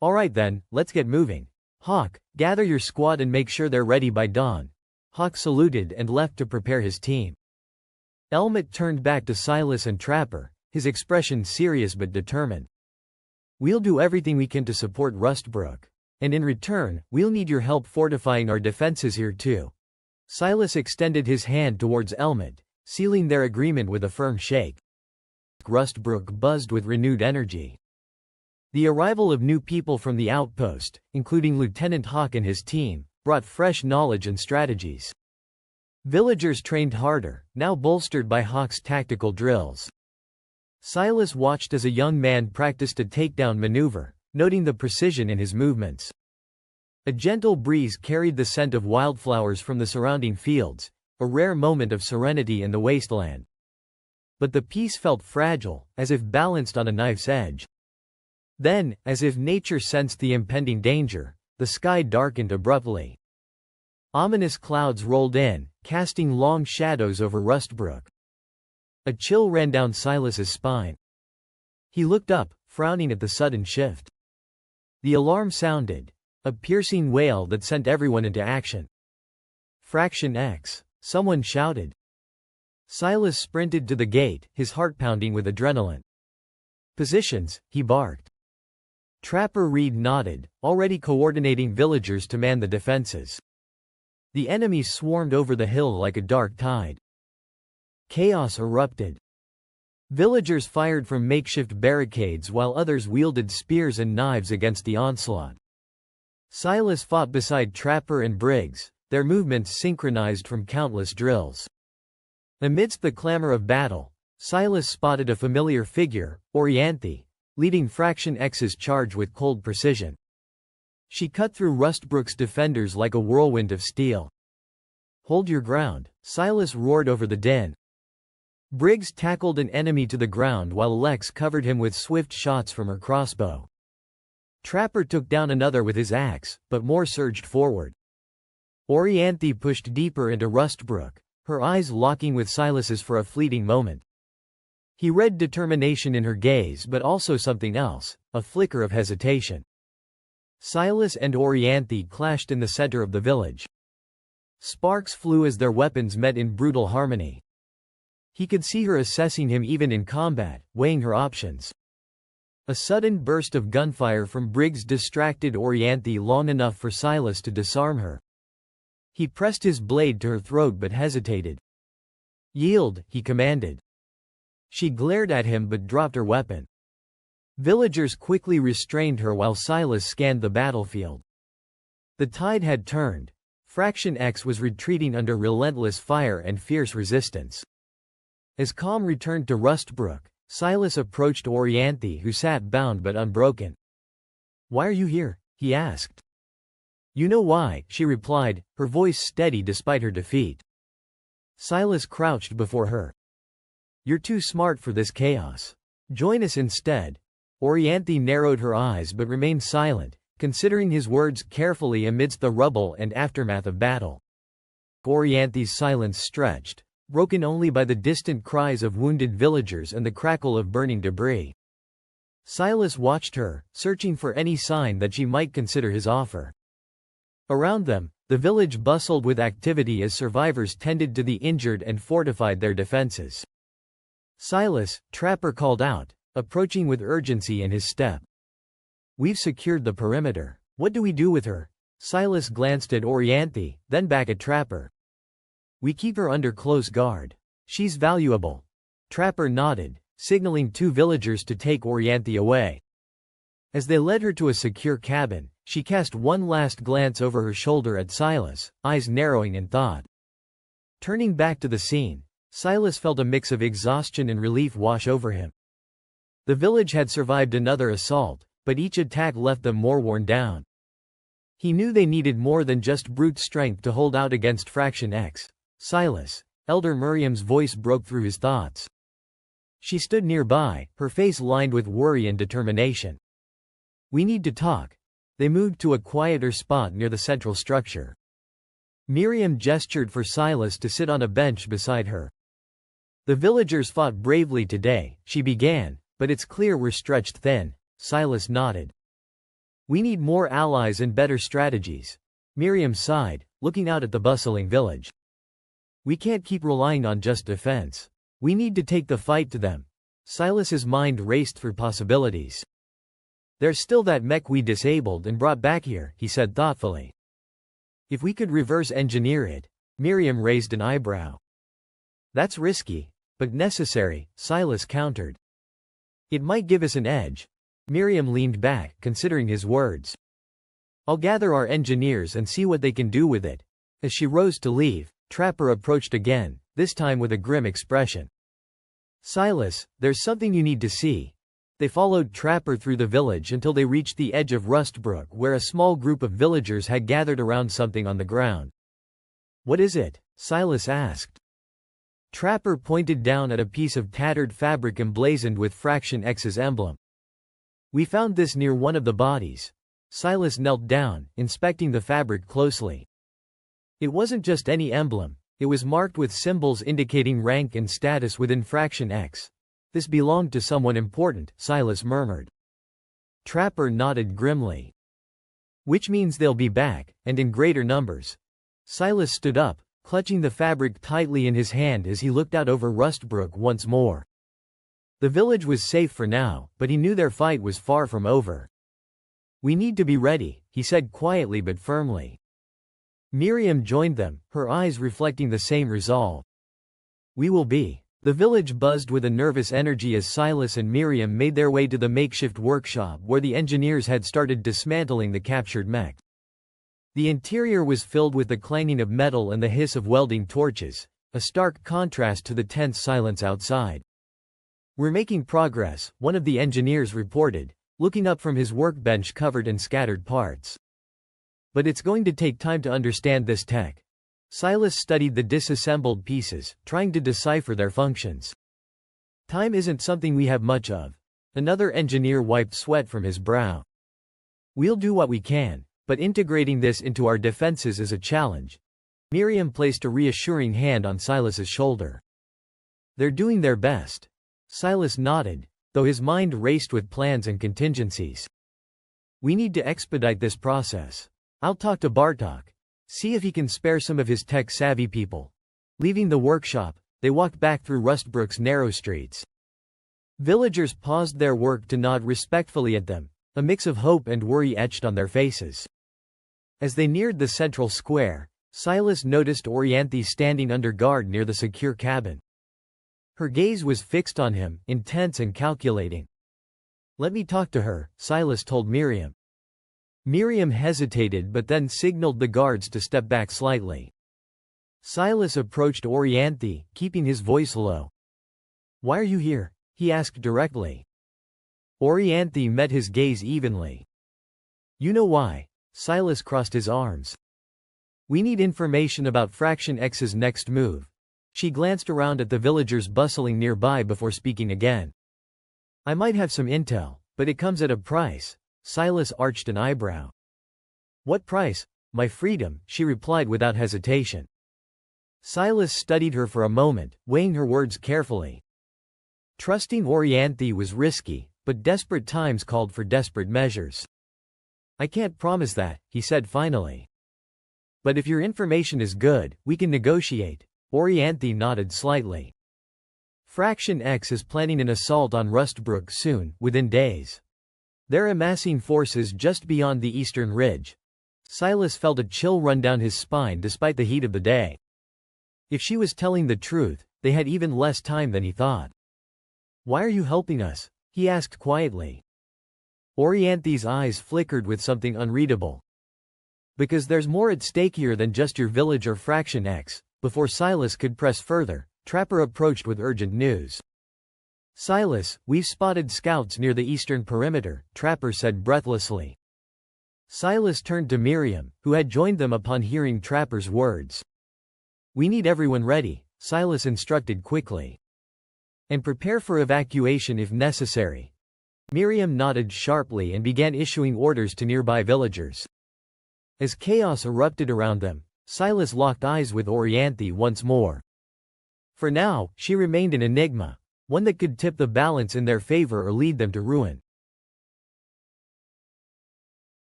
All right then, let's get moving. Hawk, gather your squad and make sure they're ready by dawn. Hawk saluted and left to prepare his team. Elmet turned back to Silas and Trapper, his expression serious but determined. We'll do everything we can to support Rustbrook. And in return, we'll need your help fortifying our defenses here too. Silas extended his hand towards Elmet, sealing their agreement with a firm shake. Rustbrook buzzed with renewed energy. The arrival of new people from the outpost, including Lieutenant Hawk and his team, brought fresh knowledge and strategies. Villagers trained harder, now bolstered by Hawk's tactical drills. Silas watched as a young man practiced a takedown maneuver, noting the precision in his movements. A gentle breeze carried the scent of wildflowers from the surrounding fields, a rare moment of serenity in the wasteland. But the peace felt fragile, as if balanced on a knife's edge. Then, as if nature sensed the impending danger, the sky darkened abruptly. Ominous clouds rolled in, casting long shadows over Rustbrook. A chill ran down Silas's spine. He looked up, frowning at the sudden shift. The alarm sounded, a piercing wail that sent everyone into action. Fraction X, someone shouted. Silas sprinted to the gate, his heart pounding with adrenaline. Positions, he barked. Trapper Reed nodded, already coordinating villagers to man the defenses. The enemy swarmed over the hill like a dark tide. Chaos erupted. Villagers fired from makeshift barricades while others wielded spears and knives against the onslaught. Silas fought beside Trapper and Briggs, their movements synchronized from countless drills. Amidst the clamor of battle, Silas spotted a familiar figure, Orianthi, leading Fraction X's charge with cold precision. She cut through Rustbrook's defenders like a whirlwind of steel. Hold your ground, Silas roared over the din. Briggs tackled an enemy to the ground while Lex covered him with swift shots from her crossbow. Trapper took down another with his axe, but more surged forward. Orianthi pushed deeper into Rustbrook, her eyes locking with Silas's for a fleeting moment. He read determination in her gaze but also something else, a flicker of hesitation. Silas and Orianthi clashed in the center of the village. Sparks flew as their weapons met in brutal harmony. He could see her assessing him even in combat, weighing her options. A sudden burst of gunfire from Briggs distracted Orianthi long enough for Silas to disarm her. He pressed his blade to her throat but hesitated. Yield, he commanded. She glared at him but dropped her weapon. Villagers quickly restrained her while Silas scanned the battlefield. The tide had turned. Fraction X was retreating under relentless fire and fierce resistance. As calm returned to Rustbrook, Silas approached Orianthi, who sat bound but unbroken. "Why are you here?" he asked. "You know why," she replied, her voice steady despite her defeat. Silas crouched before her. "You're too smart for this chaos. Join us instead." Orianthi narrowed her eyes but remained silent, considering his words carefully amidst the rubble and aftermath of battle. Orianthi's silence stretched, broken only by the distant cries of wounded villagers and the crackle of burning debris. Silas watched her, searching for any sign that she might consider his offer. Around them, the village bustled with activity as survivors tended to the injured and fortified their defenses. "Silas," Trapper called out, approaching with urgency in his step. "We've secured the perimeter. What do we do with her?" Silas glanced at Orianthi, then back at Trapper. "We keep her under close guard. She's valuable." Trapper nodded, signaling 2 villagers to take Orianthi away. As they led her to a secure cabin, she cast one last glance over her shoulder at Silas, eyes narrowing in thought. Turning back to the scene, Silas felt a mix of exhaustion and relief wash over him. The village had survived another assault, but each attack left them more worn down. He knew they needed more than just brute strength to hold out against Fraction X. Silas, Elder Miriam's voice broke through his thoughts. She stood nearby, her face lined with worry and determination. "We need to talk." They moved to a quieter spot near the central structure. Miriam gestured for Silas to sit on a bench beside her. "The villagers fought bravely today," she began, "but it's clear we're stretched thin." Silas nodded. "We need more allies and better strategies." Miriam sighed, looking out at the bustling village. "We can't keep relying on just defense. We need to take the fight to them." Silas's mind raced through possibilities. "There's still that mech we disabled and brought back here," he said thoughtfully. "If we could reverse engineer it." Miriam raised an eyebrow. "That's risky, but necessary," Silas countered. "It might give us an edge." Miriam leaned back, considering his words. "I'll gather our engineers and see what they can do with it." As she rose to leave, Trapper approached again, this time with a grim expression. "Silas, there's something you need to see." They followed Trapper through the village until they reached the edge of Rustbrook, where a small group of villagers had gathered around something on the ground. "What is it?" Silas asked. Trapper pointed down at a piece of tattered fabric emblazoned with Fraction X's emblem. "We found this near one of the bodies." Silas knelt down, inspecting the fabric closely. It wasn't just any emblem, it was marked with symbols indicating rank and status within Fraction X. "This belonged to someone important," Silas murmured. Trapper nodded grimly. "Which means they'll be back, and in greater numbers." Silas stood up, clutching the fabric tightly in his hand as he looked out over Rustbrook once more. The village was safe for now, but he knew their fight was far from over. "We need to be ready," he said quietly but firmly. Miriam joined them, her eyes reflecting the same resolve. "We will be." The village buzzed with a nervous energy as Silas and Miriam made their way to the makeshift workshop where the engineers had started dismantling the captured mech. The interior was filled with the clanging of metal and the hiss of welding torches, a stark contrast to the tense silence outside. "We're making progress," one of the engineers reported, looking up from his workbench covered in scattered parts. "But it's going to take time to understand this tech." Silas studied the disassembled pieces, trying to decipher their functions. "Time isn't something we have much of." Another engineer wiped sweat from his brow. "We'll do what we can, but integrating this into our defenses is a challenge." Miriam placed a reassuring hand on Silas's shoulder. "They're doing their best." Silas nodded, though his mind raced with plans and contingencies. "We need to expedite this process. I'll talk to Bartok. See if he can spare some of his tech-savvy people." Leaving the workshop, they walked back through Rustbrook's narrow streets. Villagers paused their work to nod respectfully at them, a mix of hope and worry etched on their faces. As they neared the central square, Silas noticed Orianthi standing under guard near the secure cabin. Her gaze was fixed on him, intense and calculating. "Let me talk to her," Silas told Miriam. Miriam hesitated but then signaled the guards to step back slightly. Silas approached Orianthi, keeping his voice low. "Why are you here?" he asked directly. Orianthi met his gaze evenly. "You know why." Silas crossed his arms. "We need information about Fraction X's next move." She glanced around at the villagers bustling nearby before speaking again. "I might have some intel, but it comes at a price." Silas arched an eyebrow. "What price?" "My freedom," she replied without hesitation. Silas studied her for a moment, weighing her words carefully. Trusting Orianthi was risky, but desperate times called for desperate measures. "I can't promise that," he said finally. "But if your information is good, we can negotiate." Orianthi nodded slightly. Fraction X is planning an assault on Rustbrook soon, within days. They're amassing forces just beyond the eastern ridge. Silas felt a chill run down his spine despite the heat of the day. If she was telling the truth, they had even less time than he thought. Why are you helping us? He asked quietly. Orianthi's eyes flickered with something unreadable. Because there's more at stake here than just your village or Fraction X. Before Silas could press further, Trapper approached with urgent news. Silas, we've spotted scouts near the eastern perimeter, Trapper said breathlessly. Silas turned to Miriam, who had joined them upon hearing Trapper's words. We need everyone ready, Silas instructed quickly. And prepare for evacuation if necessary. Miriam nodded sharply and began issuing orders to nearby villagers. As chaos erupted around them, Silas locked eyes with Orianthi once more. For now, she remained an enigma, one that could tip the balance in their favor or lead them to ruin.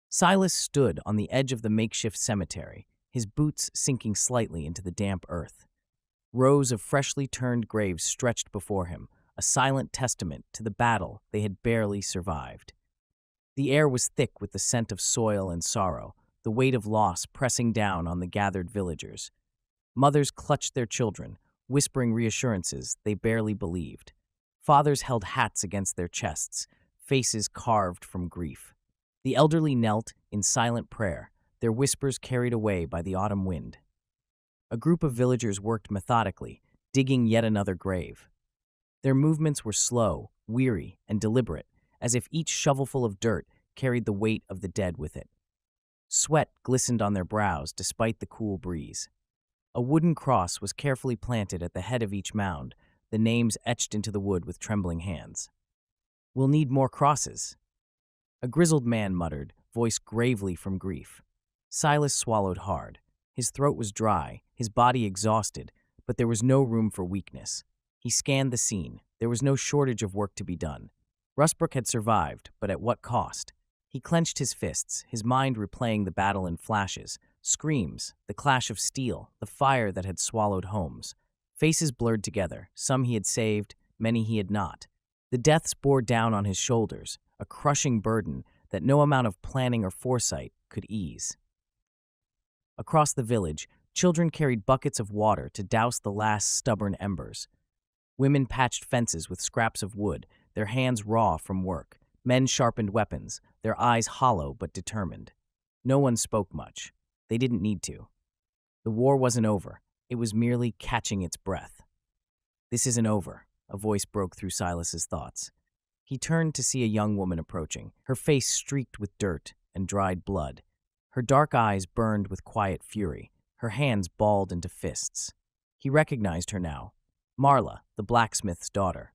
Silas stood on the edge of the makeshift cemetery, his boots sinking slightly into the damp earth. Rows of freshly turned graves stretched before him, a silent testament to the battle they had barely survived. The air was thick with the scent of soil and sorrow, the weight of loss pressing down on the gathered villagers. Mothers clutched their children, whispering reassurances they barely believed. Fathers held hats against their chests, faces carved from grief. The elderly knelt in silent prayer, their whispers carried away by the autumn wind. A group of villagers worked methodically, digging yet another grave. Their movements were slow, weary, and deliberate, as if each shovelful of dirt carried the weight of the dead with it. Sweat glistened on their brows despite the cool breeze. A wooden cross was carefully planted at the head of each mound, the names etched into the wood with trembling hands. "We'll need more crosses," a grizzled man muttered, voice gravely from grief. Silas swallowed hard. His throat was dry, his body exhausted, but there was no room for weakness. He scanned the scene. There was no shortage of work to be done. Rustbrook had survived, but at what cost? He clenched his fists, his mind replaying the battle in flashes, screams, the clash of steel, the fire that had swallowed homes. Faces blurred together, some he had saved, many he had not. The deaths bore down on his shoulders, a crushing burden that no amount of planning or foresight could ease. Across the village, children carried buckets of water to douse the last stubborn embers. Women patched fences with scraps of wood, their hands raw from work. Men sharpened weapons, their eyes hollow but determined. No one spoke much. They didn't need to. The war wasn't over. It was merely catching its breath. "This isn't over," a voice broke through Silas's thoughts. He turned to see a young woman approaching, her face streaked with dirt and dried blood. Her dark eyes burned with quiet fury, her hands balled into fists. He recognized her now. Marla, the blacksmith's daughter.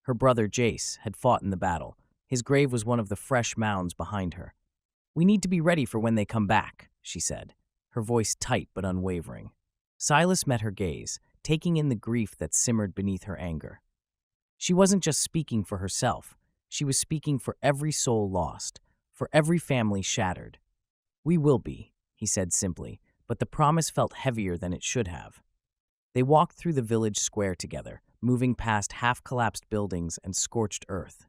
Her brother Jace had fought in the battle. His grave was one of the fresh mounds behind her. "We need to be ready for when they come back," she said, her voice tight but unwavering. Silas met her gaze, taking in the grief that simmered beneath her anger. She wasn't just speaking for herself. She was speaking for every soul lost, for every family shattered. "We will be," he said simply, but the promise felt heavier than it should have. They walked through the village square together, moving past half-collapsed buildings and scorched earth.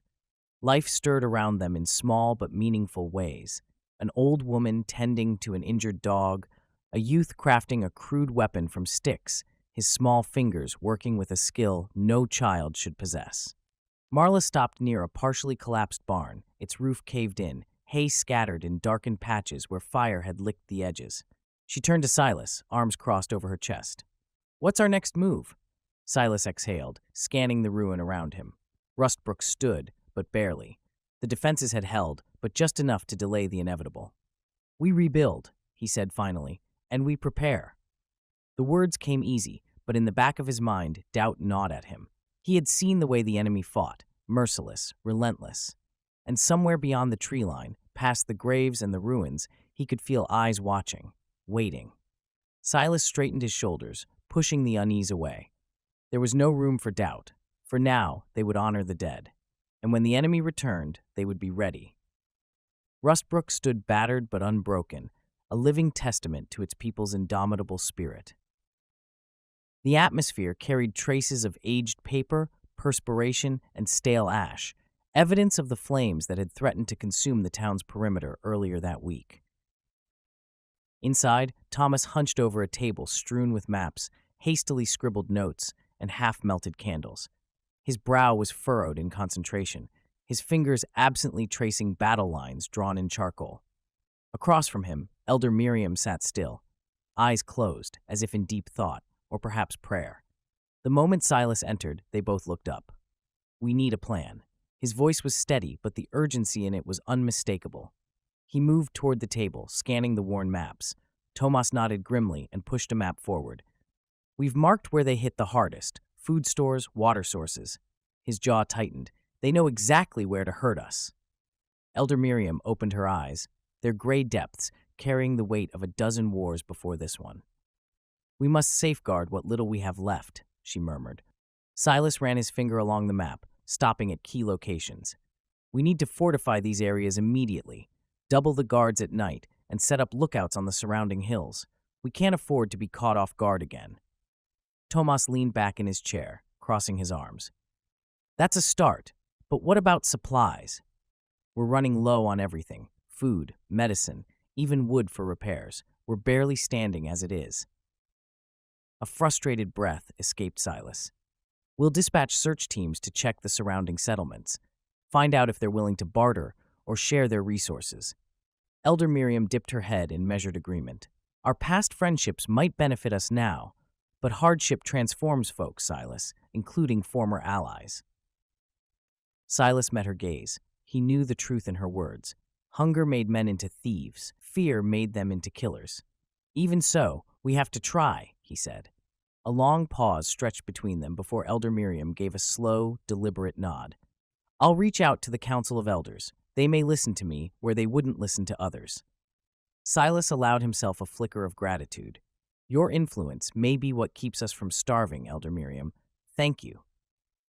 Life stirred around them in small but meaningful ways. An old woman tending to an injured dog, a youth crafting a crude weapon from sticks, his small fingers working with a skill no child should possess. Marla stopped near a partially collapsed barn, its roof caved in, hay scattered in darkened patches where fire had licked the edges. She turned to Silas, arms crossed over her chest. "What's our next move?" Silas exhaled, scanning the ruin around him. Rustbrook stood, but barely. The defenses had held, but just enough to delay the inevitable. "We rebuild," he said finally, "and we prepare." The words came easy, but in the back of his mind, doubt gnawed at him. He had seen the way the enemy fought, merciless, relentless. And somewhere beyond the tree line, past the graves and the ruins, he could feel eyes watching, waiting. Silas straightened his shoulders, pushing the unease away. There was no room for doubt. For now, they would honor the dead. And when the enemy returned, they would be ready. Rustbrook stood battered but unbroken, a living testament to its people's indomitable spirit. The atmosphere carried traces of aged paper, perspiration, and stale ash, evidence of the flames that had threatened to consume the town's perimeter earlier that week. Inside, Thomas hunched over a table strewn with maps, hastily scribbled notes, and half-melted candles. His brow was furrowed in concentration, his fingers absently tracing battle lines drawn in charcoal. Across from him, Elder Miriam sat still, eyes closed, as if in deep thought, or perhaps prayer. The moment Silas entered, they both looked up. "We need a plan." His voice was steady, but the urgency in it was unmistakable. He moved toward the table, scanning the worn maps. Tomas nodded grimly and pushed a map forward. "We've marked where they hit the hardest: food stores, water sources." His jaw tightened. "They know exactly where to hurt us." Elder Miriam opened her eyes, their gray depths carrying the weight of a dozen wars before this one. "We must safeguard what little we have left," she murmured. Silas ran his finger along the map, stopping at key locations. "We need to fortify these areas immediately, double the guards at night, and set up lookouts on the surrounding hills. We can't afford to be caught off guard again." Tomas leaned back in his chair, crossing his arms. "That's a start, but what about supplies? We're running low on everything: food, medicine, even wood for repairs. We're barely standing as it is." A frustrated breath escaped Silas. "We'll dispatch search teams to check the surrounding settlements, find out if they're willing to barter or share their resources." Elder Miriam dipped her head in measured agreement. "Our past friendships might benefit us now, but hardship transforms folks, Silas, including former allies." Silas met her gaze. He knew the truth in her words. Hunger made men into thieves. Fear made them into killers. "Even so, we have to try," he said. A long pause stretched between them before Elder Miriam gave a slow, deliberate nod. "I'll reach out to the Council of Elders. They may listen to me where they wouldn't listen to others." Silas allowed himself a flicker of gratitude. "Your influence may be what keeps us from starving, Elder Miriam. Thank you."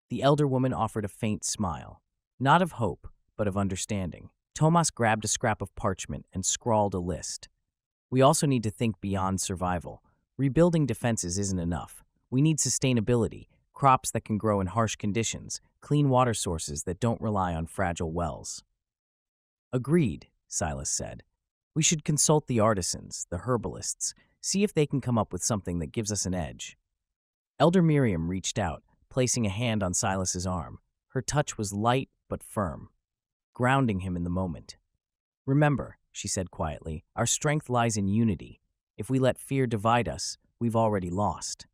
The elder woman offered a faint smile, not of hope, but of understanding. Tomas grabbed a scrap of parchment and scrawled a list. "We also need to think beyond survival. Rebuilding defenses isn't enough. We need sustainability, crops that can grow in harsh conditions, clean water sources that don't rely on fragile wells." "Agreed," Silas said. "We should consult the artisans, the herbalists, see if they can come up with something that gives us an edge." Elder Miriam reached out, placing a hand on Silas's arm. Her touch was light but firm, grounding him in the moment. "Remember," she said quietly, "our strength lies in unity. If we let fear divide us, we've already lost."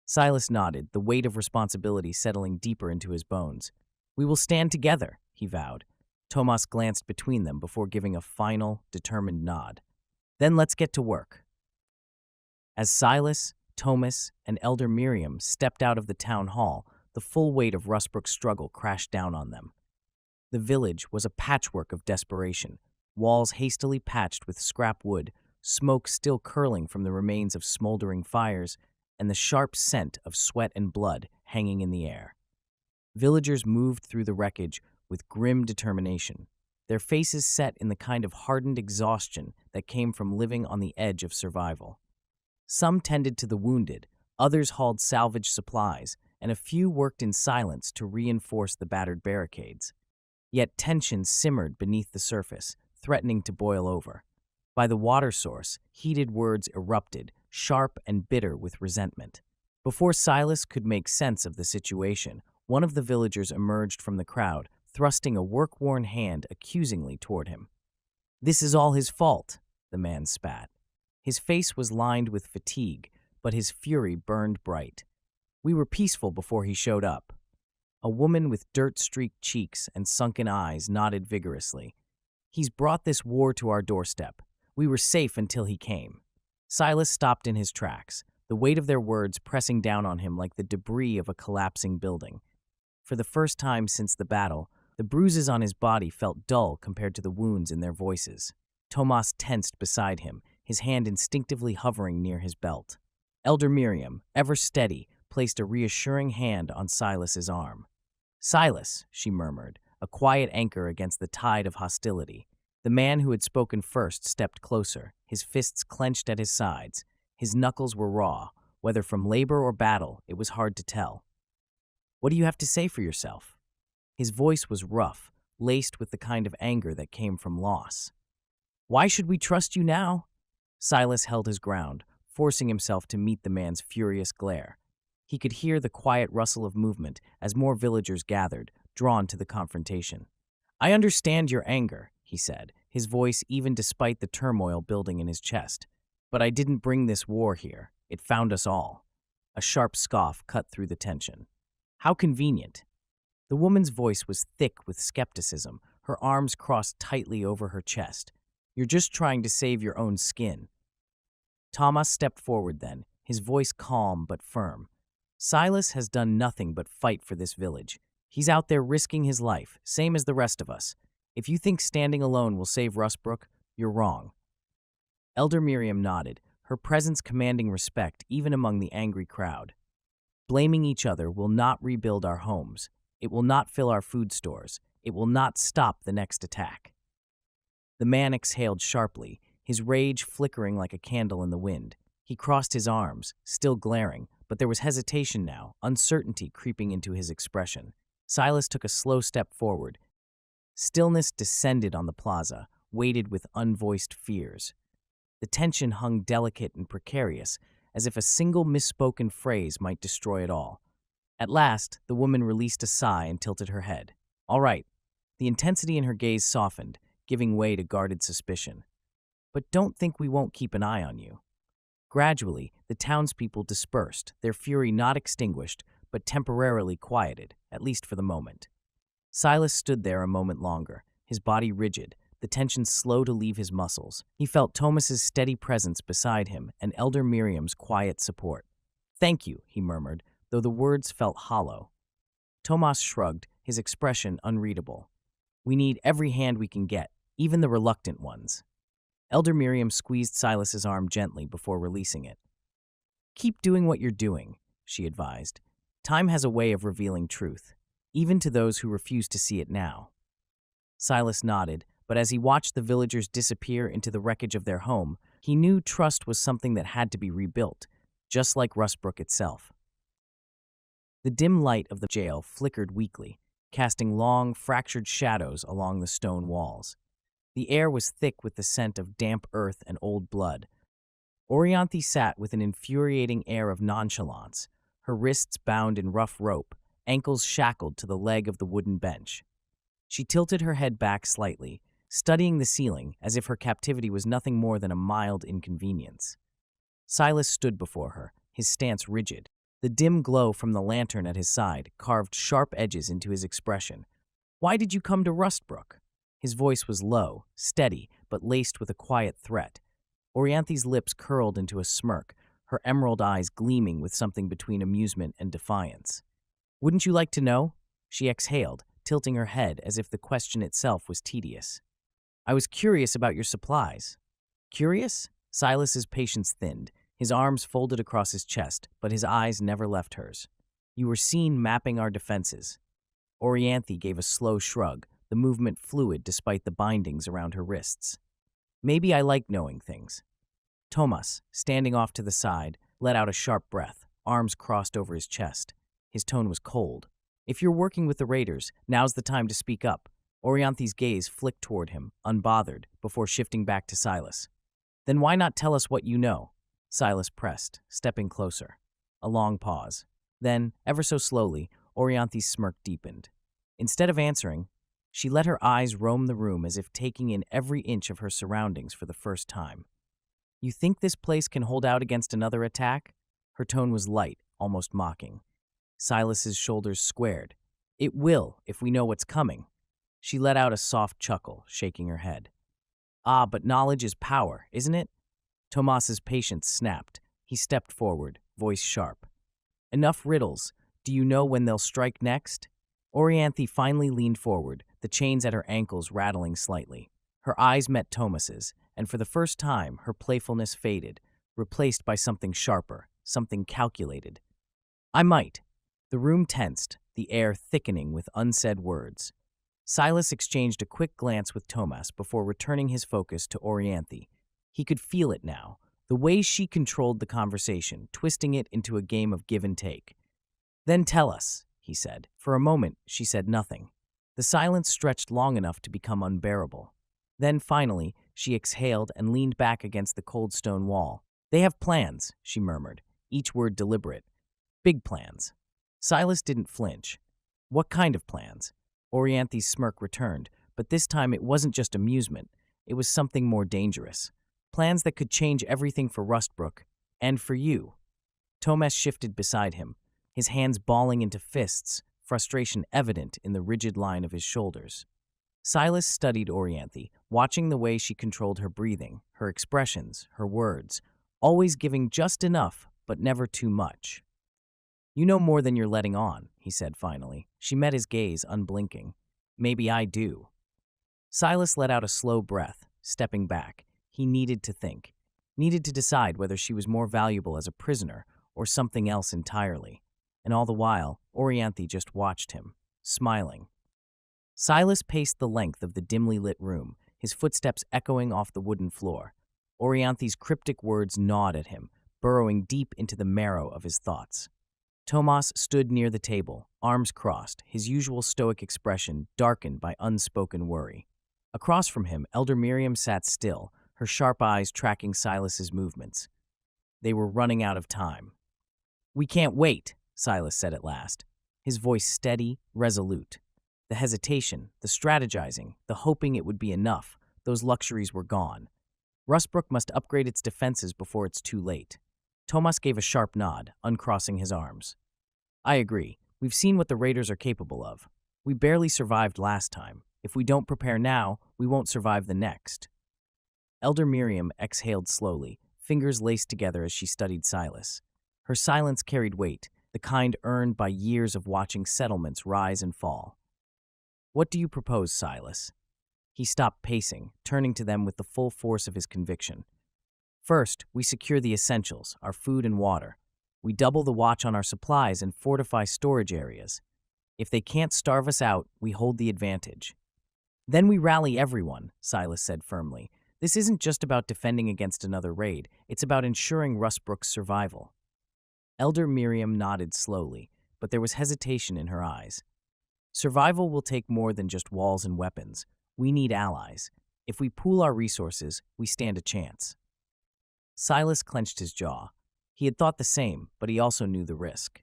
Silas nodded, the weight of responsibility settling deeper into his bones. "We will stand together," he vowed. Tomas glanced between them before giving a final, determined nod. "Then let's get to work." As Silas, Tomas, and Elder Miriam stepped out of the town hall, the full weight of Rustbrook's struggle crashed down on them. The village was a patchwork of desperation, walls hastily patched with scrap wood, smoke still curling from the remains of smoldering fires, and the sharp scent of sweat and blood hanging in the air. Villagers moved through the wreckage with grim determination, their faces set in the kind of hardened exhaustion that came from living on the edge of survival. Some tended to the wounded, others hauled salvage supplies, and a few worked in silence to reinforce the battered barricades. Yet tension simmered beneath the surface, threatening to boil over. By the water source, heated words erupted, sharp and bitter with resentment. Before Silas could make sense of the situation, one of the villagers emerged from the crowd, thrusting a work-worn hand accusingly toward him. "This is all his fault," the man spat. His face was lined with fatigue, but his fury burned bright. "We were peaceful before he showed up." A woman with dirt-streaked cheeks and sunken eyes nodded vigorously. "He's brought this war to our doorstep. We were safe until he came." Silas stopped in his tracks, the weight of their words pressing down on him like the debris of a collapsing building. For the first time since the battle, the bruises on his body felt dull compared to the wounds in their voices. Tomas tensed beside him, his hand instinctively hovering near his belt. Elder Miriam, ever steady, placed a reassuring hand on Silas's arm. "Silas," she murmured, a quiet anchor against the tide of hostility. The man who had spoken first stepped closer, his fists clenched at his sides. His knuckles were raw. Whether from labor or battle, it was hard to tell. "What do you have to say for yourself?" His voice was rough, laced with the kind of anger that came from loss. "Why should we trust you now?" Silas held his ground, forcing himself to meet the man's furious glare. He could hear the quiet rustle of movement as more villagers gathered, drawn to the confrontation. "I understand your anger," he said, his voice even despite the turmoil building in his chest. "But I didn't bring this war here. It found us all." A sharp scoff cut through the tension. "How convenient." The woman's voice was thick with skepticism, her arms crossed tightly over her chest. "You're just trying to save your own skin." Thomas stepped forward then, his voice calm but firm. "Silas has done nothing but fight for this village. He's out there risking his life, same as the rest of us. If you think standing alone will save Rustbrook, you're wrong." Elder Miriam nodded, her presence commanding respect even among the angry crowd. "Blaming each other will not rebuild our homes. It will not fill our food stores. It will not stop the next attack." The man exhaled sharply, his rage flickering like a candle in the wind. He crossed his arms, still glaring, but there was hesitation now, uncertainty creeping into his expression. Silas took a slow step forward. Stillness descended on the plaza, weighted with unvoiced fears. The tension hung delicate and precarious, as if a single misspoken phrase might destroy it all. At last, the woman released a sigh and tilted her head. "All right." The intensity in her gaze softened, giving way to guarded suspicion. "But don't think we won't keep an eye on you." Gradually, the townspeople dispersed, their fury not extinguished, but temporarily quieted, at least for the moment. Silas stood there a moment longer, his body rigid, the tension slow to leave his muscles. He felt Thomas's steady presence beside him and Elder Miriam's quiet support. "Thank you," he murmured, though the words felt hollow. Tomas shrugged, his expression unreadable. "We need every hand we can get, even the reluctant ones." Elder Miriam squeezed Silas's arm gently before releasing it. "Keep doing what you're doing," she advised. "Time has a way of revealing truth, even to those who refuse to see it now." Silas nodded, but as he watched the villagers disappear into the wreckage of their home, he knew trust was something that had to be rebuilt, just like Rustbrook itself. The dim light of the jail flickered weakly, casting long, fractured shadows along the stone walls. The air was thick with the scent of damp earth and old blood. Orianthi sat with an infuriating air of nonchalance, her wrists bound in rough rope, ankles shackled to the leg of the wooden bench. She tilted her head back slightly, studying the ceiling as if her captivity was nothing more than a mild inconvenience. Silas stood before her, his stance rigid. The dim glow from the lantern at his side carved sharp edges into his expression. "Why did you come to Rustbrook?" His voice was low, steady, but laced with a quiet threat. Orianthi's lips curled into a smirk, her emerald eyes gleaming with something between amusement and defiance. "Wouldn't you like to know?" She exhaled, tilting her head as if the question itself was tedious. "I was curious about your supplies." "Curious?" Silas's patience thinned, his arms folded across his chest, but his eyes never left hers. "You were seen mapping our defenses." Orianthi gave a slow shrug, the movement fluid despite the bindings around her wrists. "Maybe I like knowing things." Tomas, standing off to the side, let out a sharp breath, arms crossed over his chest. His tone was cold. "If you're working with the raiders, now's the time to speak up." Orianthi's gaze flicked toward him, unbothered, before shifting back to Silas. "Then why not tell us what you know?" Silas pressed, stepping closer. A long pause. Then, ever so slowly, Orianthi's smirk deepened. Instead of answering, she let her eyes roam the room as if taking in every inch of her surroundings for the first time. "You think this place can hold out against another attack?" Her tone was light, almost mocking. Silas's shoulders squared. It will, if we know what's coming. She let out a soft chuckle, shaking her head. Ah, but knowledge is power, isn't it? Tomas's patience snapped. He stepped forward, voice sharp. Enough riddles. Do you know when they'll strike next? Orianthi finally leaned forward, the chains at her ankles rattling slightly. Her eyes met Tomas's, and for the first time, her playfulness faded, replaced by something sharper, something calculated. I might. The room tensed, the air thickening with unsaid words. Silas exchanged a quick glance with Tomas before returning his focus to Orianthi. He could feel it now, the way she controlled the conversation, twisting it into a game of give and take. Then tell us, he said. For a moment, she said nothing. The silence stretched long enough to become unbearable. Then, finally, she exhaled and leaned back against the cold stone wall. They have plans, she murmured, each word deliberate. Big plans. Silas didn't flinch. What kind of plans? Orianthi's smirk returned, but this time it wasn't just amusement. It was something more dangerous. Plans that could change everything for Rustbrook, and for you. Tomas shifted beside him, his hands balling into fists, frustration evident in the rigid line of his shoulders. Silas studied Orianthi, watching the way she controlled her breathing, her expressions, her words, always giving just enough, but never too much. You know more than you're letting on, he said finally. She met his gaze, unblinking. Maybe I do. Silas let out a slow breath, stepping back. He needed to think, needed to decide whether she was more valuable as a prisoner or something else entirely. And all the while, Orianthi just watched him, smiling. Silas paced the length of the dimly lit room, his footsteps echoing off the wooden floor. Orianthi's cryptic words gnawed at him, burrowing deep into the marrow of his thoughts. Tomas stood near the table, arms crossed, his usual stoic expression darkened by unspoken worry. Across from him, Elder Miriam sat still, her sharp eyes tracking Silas's movements. They were running out of time. We can't wait, Silas said at last, his voice steady, resolute. The hesitation, the strategizing, the hoping it would be enough, those luxuries were gone. Rustbrook must upgrade its defenses before it's too late. Tomas gave a sharp nod, uncrossing his arms. I agree. We've seen what the raiders are capable of. We barely survived last time. If we don't prepare now, we won't survive the next. Elder Miriam exhaled slowly, fingers laced together as she studied Silas. Her silence carried weight, the kind earned by years of watching settlements rise and fall. What do you propose, Silas? He stopped pacing, turning to them with the full force of his conviction. First, we secure the essentials, our food and water. We double the watch on our supplies and fortify storage areas. If they can't starve us out, we hold the advantage. Then we rally everyone, Silas said firmly. This isn't just about defending against another raid, it's about ensuring Rustbrook's survival. Elder Miriam nodded slowly, but there was hesitation in her eyes. Survival will take more than just walls and weapons. We need allies. If we pool our resources, we stand a chance. Silas clenched his jaw. He had thought the same, but he also knew the risk.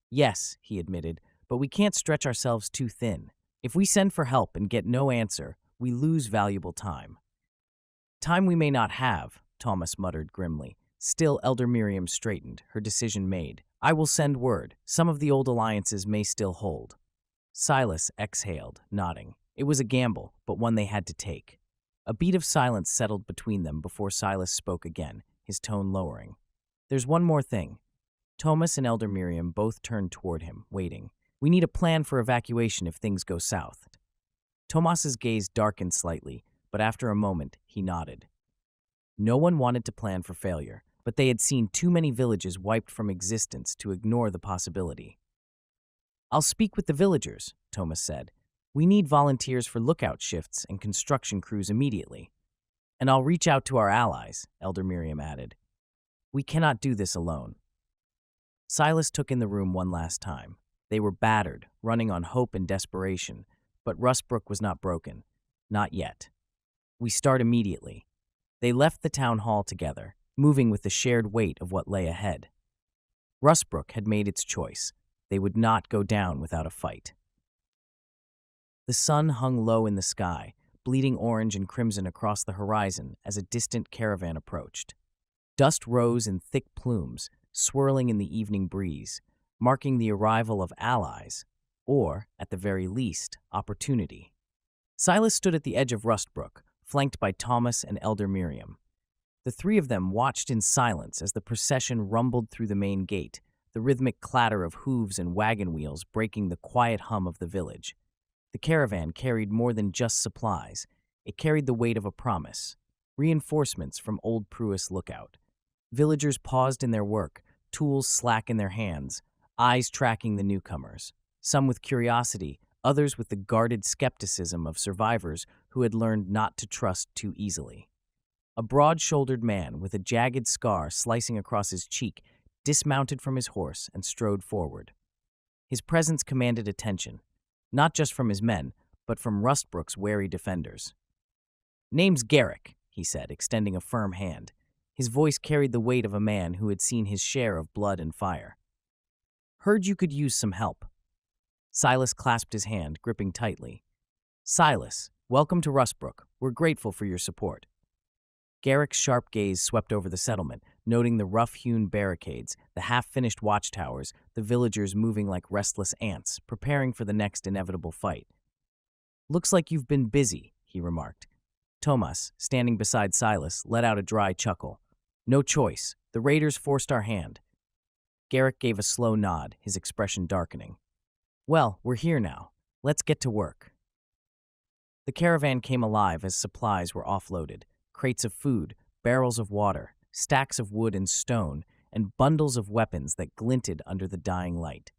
Yes, he admitted, but we can't stretch ourselves too thin. If we send for help and get no answer, we lose valuable time. Time we may not have, Thomas muttered grimly. Still, Elder Miriam straightened, her decision made. I will send word. Some of the old alliances may still hold. Silas exhaled, nodding. It was a gamble, but one they had to take. A beat of silence settled between them before Silas spoke again, his tone lowering. There's one more thing. Thomas and Elder Miriam both turned toward him, waiting. We need a plan for evacuation if things go south. Tomas's gaze darkened slightly, but after a moment, he nodded. No one wanted to plan for failure, but they had seen too many villages wiped from existence to ignore the possibility. I'll speak with the villagers, Thomas said. We need volunteers for lookout shifts and construction crews immediately. And I'll reach out to our allies, Elder Miriam added. We cannot do this alone. Silas took in the room one last time. They were battered, running on hope and desperation, but Rustbrook was not broken. Not yet. We start immediately. They left the town hall together, moving with the shared weight of what lay ahead. Rustbrook had made its choice. They would not go down without a fight. The sun hung low in the sky, bleeding orange and crimson across the horizon as a distant caravan approached. Dust rose in thick plumes, swirling in the evening breeze, marking the arrival of allies. or, at the very least, opportunity. Silas stood at the edge of Rustbrook, flanked by Thomas and Elder Miriam. The three of them watched in silence as the procession rumbled through the main gate, the rhythmic clatter of hooves and wagon wheels breaking the quiet hum of the village. The caravan carried more than just supplies. It carried the weight of a promise, reinforcements from Old Pruis Lookout. Villagers paused in their work, tools slack in their hands, eyes tracking the newcomers, some with curiosity, others with the guarded skepticism of survivors who had learned not to trust too easily. A broad-shouldered man with a jagged scar slicing across his cheek dismounted from his horse and strode forward. His presence commanded attention, not just from his men, but from Rustbrook's wary defenders. "Name's Garrick," he said, extending a firm hand. His voice carried the weight of a man who had seen his share of blood and fire. "Heard you could use some help." Silas clasped his hand, gripping tightly. "Silas, welcome to Rustbrook. We're grateful for your support." Garrick's sharp gaze swept over the settlement, noting the rough-hewn barricades, the half-finished watchtowers, the villagers moving like restless ants, preparing for the next inevitable fight. "Looks like you've been busy," he remarked. Thomas, standing beside Silas, let out a dry chuckle. "No choice. The raiders forced our hand." Garrick gave a slow nod, his expression darkening. "Well, we're here now. Let's get to work." The caravan came alive as supplies were offloaded. Crates of food, barrels of water, stacks of wood and stone, and bundles of weapons that glinted under the dying light.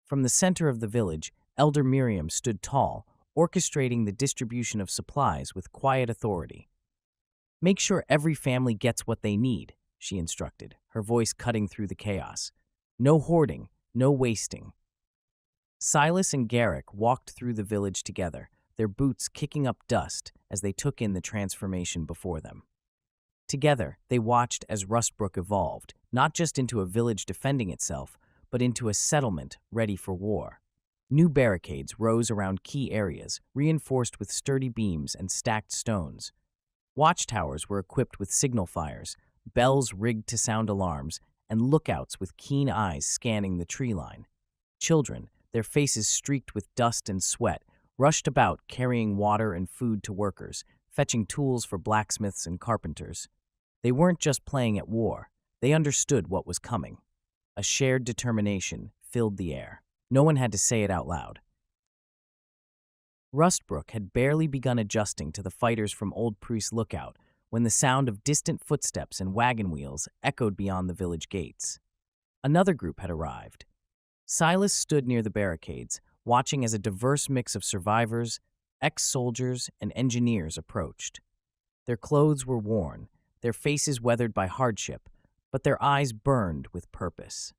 From the center of the village, Elder Miriam stood tall, orchestrating the distribution of supplies with quiet authority. "Make sure every family gets what they need," she instructed, her voice cutting through the chaos. "No hoarding, no wasting." Silas and Garrick walked through the village together, their boots kicking up dust as they took in the transformation before them. Together, they watched as Rustbrook evolved, not just into a village defending itself, but into a settlement ready for war. New barricades rose around key areas, reinforced with sturdy beams and stacked stones. Watchtowers were equipped with signal fires, bells rigged to sound alarms, and lookouts with keen eyes scanning the tree line. Children, their faces streaked with dust and sweat, rushed about carrying water and food to workers, fetching tools for blacksmiths and carpenters. They weren't just playing at war. They understood what was coming. A shared determination filled the air. No one had to say it out loud. Rustbrook had barely begun adjusting to the fighters from Old Pruis Lookout when the sound of distant footsteps and wagon wheels echoed beyond the village gates. Another group had arrived. Silas stood near the barricades, watching as a diverse mix of survivors, ex-soldiers, and engineers approached. Their clothes were worn, their faces weathered by hardship, but their eyes burned with purpose.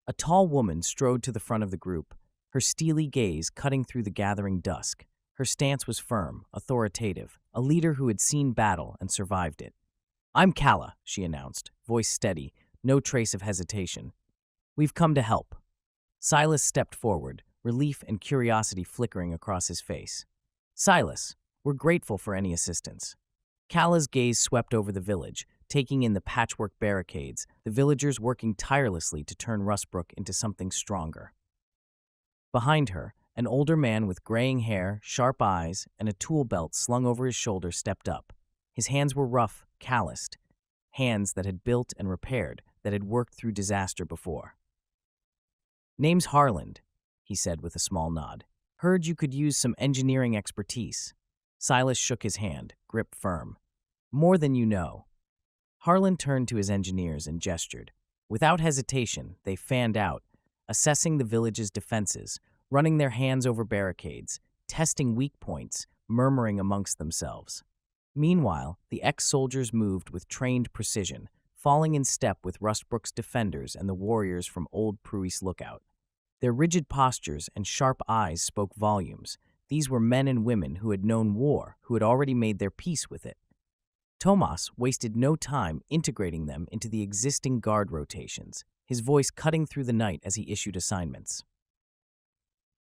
A tall woman strode to the front of the group, her steely gaze cutting through the gathering dusk. Her stance was firm, authoritative, a leader who had seen battle and survived it. "I'm Calla," she announced, voice steady, no trace of hesitation. "We've come to help." Silas stepped forward, relief and curiosity flickering across his face. "Silas, we're grateful for any assistance." Calla's gaze swept over the village, taking in the patchwork barricades, the villagers working tirelessly to turn Rustbrook into something stronger. Behind her, an older man with graying hair, sharp eyes, and a tool belt slung over his shoulder stepped up. His hands were rough, calloused, hands that had built and repaired, that had worked through disaster before. "Name's Harland," he said with a small nod. "Heard you could use some engineering expertise." Silas shook his hand, grip firm. "More than you know." Harland turned to his engineers and gestured. Without hesitation, they fanned out, assessing the village's defenses, running their hands over barricades, testing weak points, murmuring amongst themselves. Meanwhile, the ex-soldiers moved with trained precision, falling in step with Rustbrook's defenders and the warriors from Old Pruis Lookout. Their rigid postures and sharp eyes spoke volumes. These were men and women who had known war, who had already made their peace with it. Tomas wasted no time integrating them into the existing guard rotations, his voice cutting through the night as he issued assignments.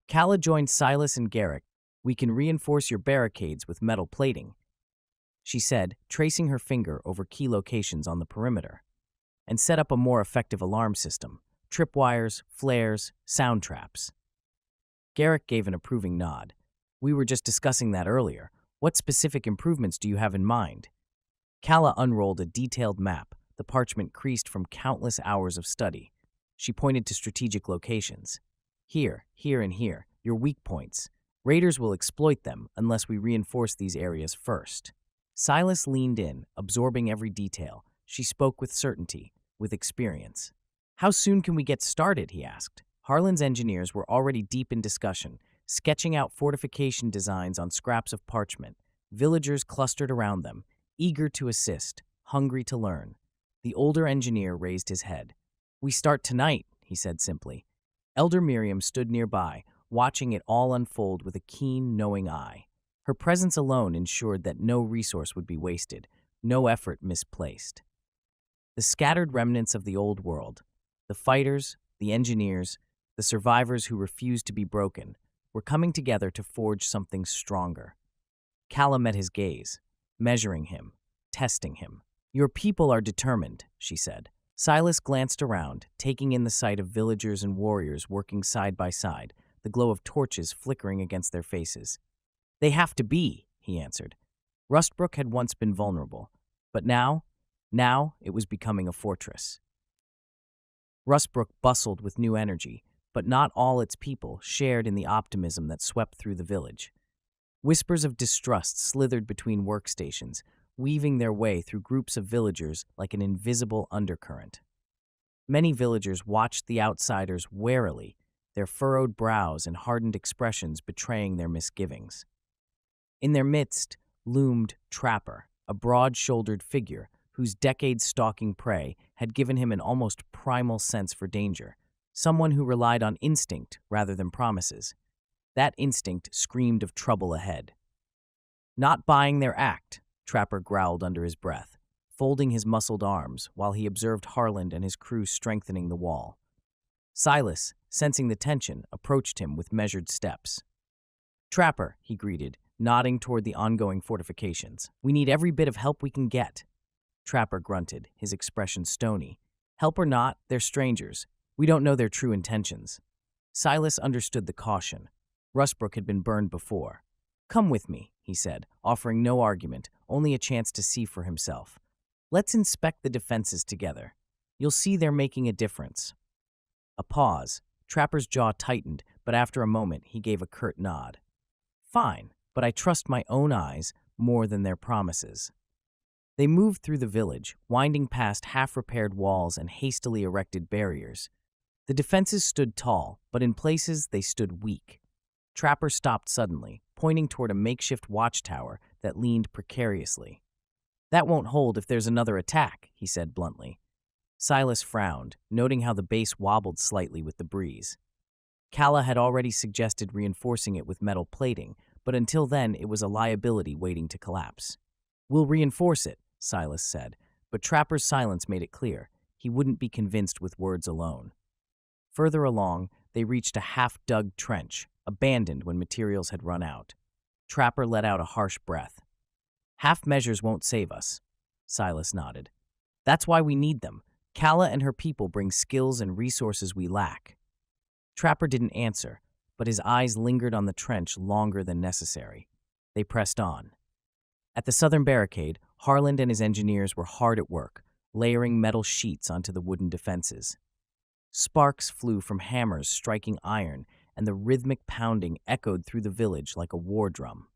Calla joined Silas and Garrick. "We can reinforce your barricades with metal plating," she said, tracing her finger over key locations on the perimeter, "and set up a more effective alarm system, tripwires, flares, sound traps." Garrick gave an approving nod. We were just discussing that earlier. What specific improvements do you have in mind? Calla unrolled a detailed map, the parchment creased from countless hours of study. She pointed to strategic locations. Here, here, and here, your weak points. Raiders will exploit them unless we reinforce these areas first. Silas leaned in, absorbing every detail. She spoke with certainty, with experience. How soon can we get started, he asked. Harlan's engineers were already deep in discussion, sketching out fortification designs on scraps of parchment. Villagers clustered around them, eager to assist, hungry to learn. The older engineer raised his head. We start tonight, he said simply. Elder Miriam stood nearby, watching it all unfold with a keen, knowing eye. Her presence alone ensured that no resource would be wasted, no effort misplaced. The scattered remnants of the old world, the fighters, the engineers, the survivors who refused to be broken, were coming together to forge something stronger. Calla met his gaze, measuring him, testing him. Your people are determined, she said. Silas glanced around, taking in the sight of villagers and warriors working side by side, the glow of torches flickering against their faces. They have to be, he answered. Rustbrook had once been vulnerable, but now it was becoming a fortress. Rustbrook bustled with new energy, but not all its people shared in the optimism that swept through the village. Whispers of distrust slithered between workstations, weaving their way through groups of villagers like an invisible undercurrent. Many villagers watched the outsiders warily, their furrowed brows and hardened expressions betraying their misgivings. In their midst loomed Trapper, a broad-shouldered figure whose decades stalking prey had given him an almost primal sense for danger, someone who relied on instinct rather than promises. That instinct screamed of trouble ahead. Not buying their act, Trapper growled under his breath, folding his muscled arms while he observed Harland and his crew strengthening the wall. Silas, sensing the tension, approached him with measured steps. Trapper, he greeted, nodding toward the ongoing fortifications. We need every bit of help we can get. Trapper grunted, his expression stony. Help or not, they're strangers. We don't know their true intentions. Silas understood the caution. Rustbrook had been burned before. Come with me, he said, offering no argument, only a chance to see for himself. Let's inspect the defenses together. You'll see they're making a difference. A pause. Trapper's jaw tightened, but after a moment he gave a curt nod. Fine, but I trust my own eyes more than their promises. They moved through the village, winding past half-repaired walls and hastily erected barriers. The defenses stood tall, but in places they stood weak. Trapper stopped suddenly, pointing toward a makeshift watchtower that leaned precariously. That won't hold if there's another attack, he said bluntly. Silas frowned, noting how the base wobbled slightly with the breeze. Calla had already suggested reinforcing it with metal plating, but until then it was a liability waiting to collapse. We'll reinforce it, Silas said, but Trapper's silence made it clear he wouldn't be convinced with words alone. Further along, they reached a half-dug trench, abandoned when materials had run out. Trapper let out a harsh breath. Half measures won't save us, Silas nodded. That's why we need them. Calla and her people bring skills and resources we lack. Trapper didn't answer, but his eyes lingered on the trench longer than necessary. They pressed on. At the southern barricade, Harland and his engineers were hard at work, layering metal sheets onto the wooden defenses. Sparks flew from hammers striking iron, and the rhythmic pounding echoed through the village like a war drum.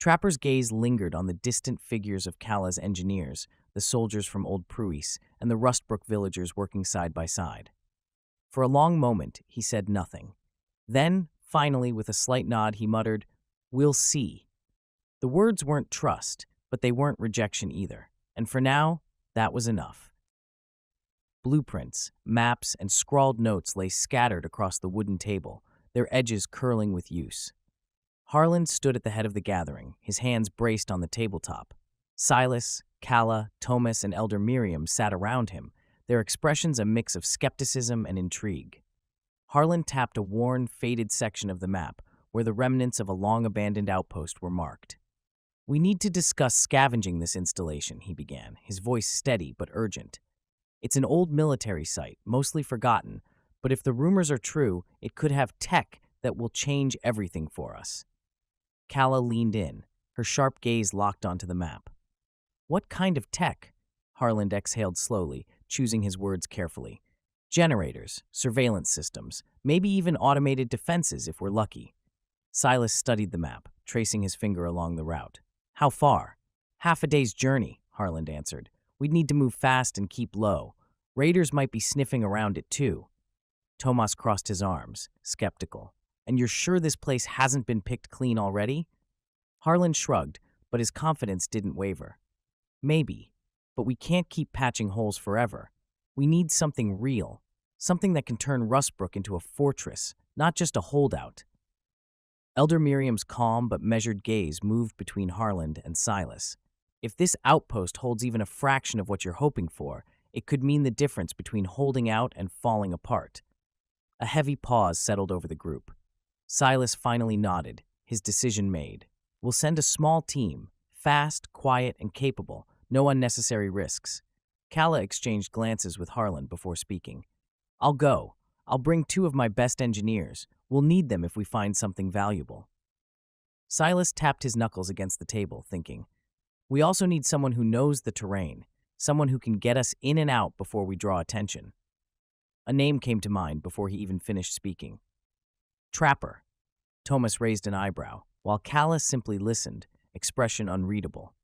Trapper's gaze lingered on the distant figures of Kala's engineers, the soldiers from Old Pruis, and the Rustbrook villagers working side by side. For a long moment, he said nothing. Then, finally, with a slight nod, he muttered, "We'll see." The words weren't trust, but they weren't rejection either. And for now, that was enough. Blueprints, maps, and scrawled notes lay scattered across the wooden table, their edges curling with use. Harlan stood at the head of the gathering, his hands braced on the tabletop. Silas, Kala, Thomas, and Elder Miriam sat around him, their expressions a mix of skepticism and intrigue. Harlan tapped a worn, faded section of the map where the remnants of a long-abandoned outpost were marked. "We need to discuss scavenging this installation," he began, his voice steady but urgent. "It's an old military site, mostly forgotten, but if the rumors are true, it could have tech that will change everything for us." Kala leaned in, her sharp gaze locked onto the map. "What kind of tech?" Harlan exhaled slowly, choosing his words carefully. "Generators, surveillance systems, maybe even automated defenses if we're lucky." Silas studied the map, tracing his finger along the route. "How far?" "Half a day's journey," Harlan answered. "We'd need to move fast and keep low. Raiders might be sniffing around it too." Tomas crossed his arms, skeptical. "And you're sure this place hasn't been picked clean already?" Harlan shrugged, but his confidence didn't waver. "Maybe, but we can't keep patching holes forever. We need something real, something that can turn Rustbrook into a fortress, not just a holdout." Elder Miriam's calm but measured gaze moved between Harlan and Silas. "If this outpost holds even a fraction of what you're hoping for, it could mean the difference between holding out and falling apart." A heavy pause settled over the group. Silas finally nodded, his decision made. "We'll send a small team, fast, quiet, and capable, no unnecessary risks." Kala exchanged glances with Harlan before speaking. "I'll go. I'll bring 2 of my best engineers. We'll need them if we find something valuable." Silas tapped his knuckles against the table, thinking, "We also need someone who knows the terrain, someone who can get us in and out before we draw attention." A name came to mind before he even finished speaking. "Trapper." Thomas raised an eyebrow, while Kala simply listened, expression unreadable.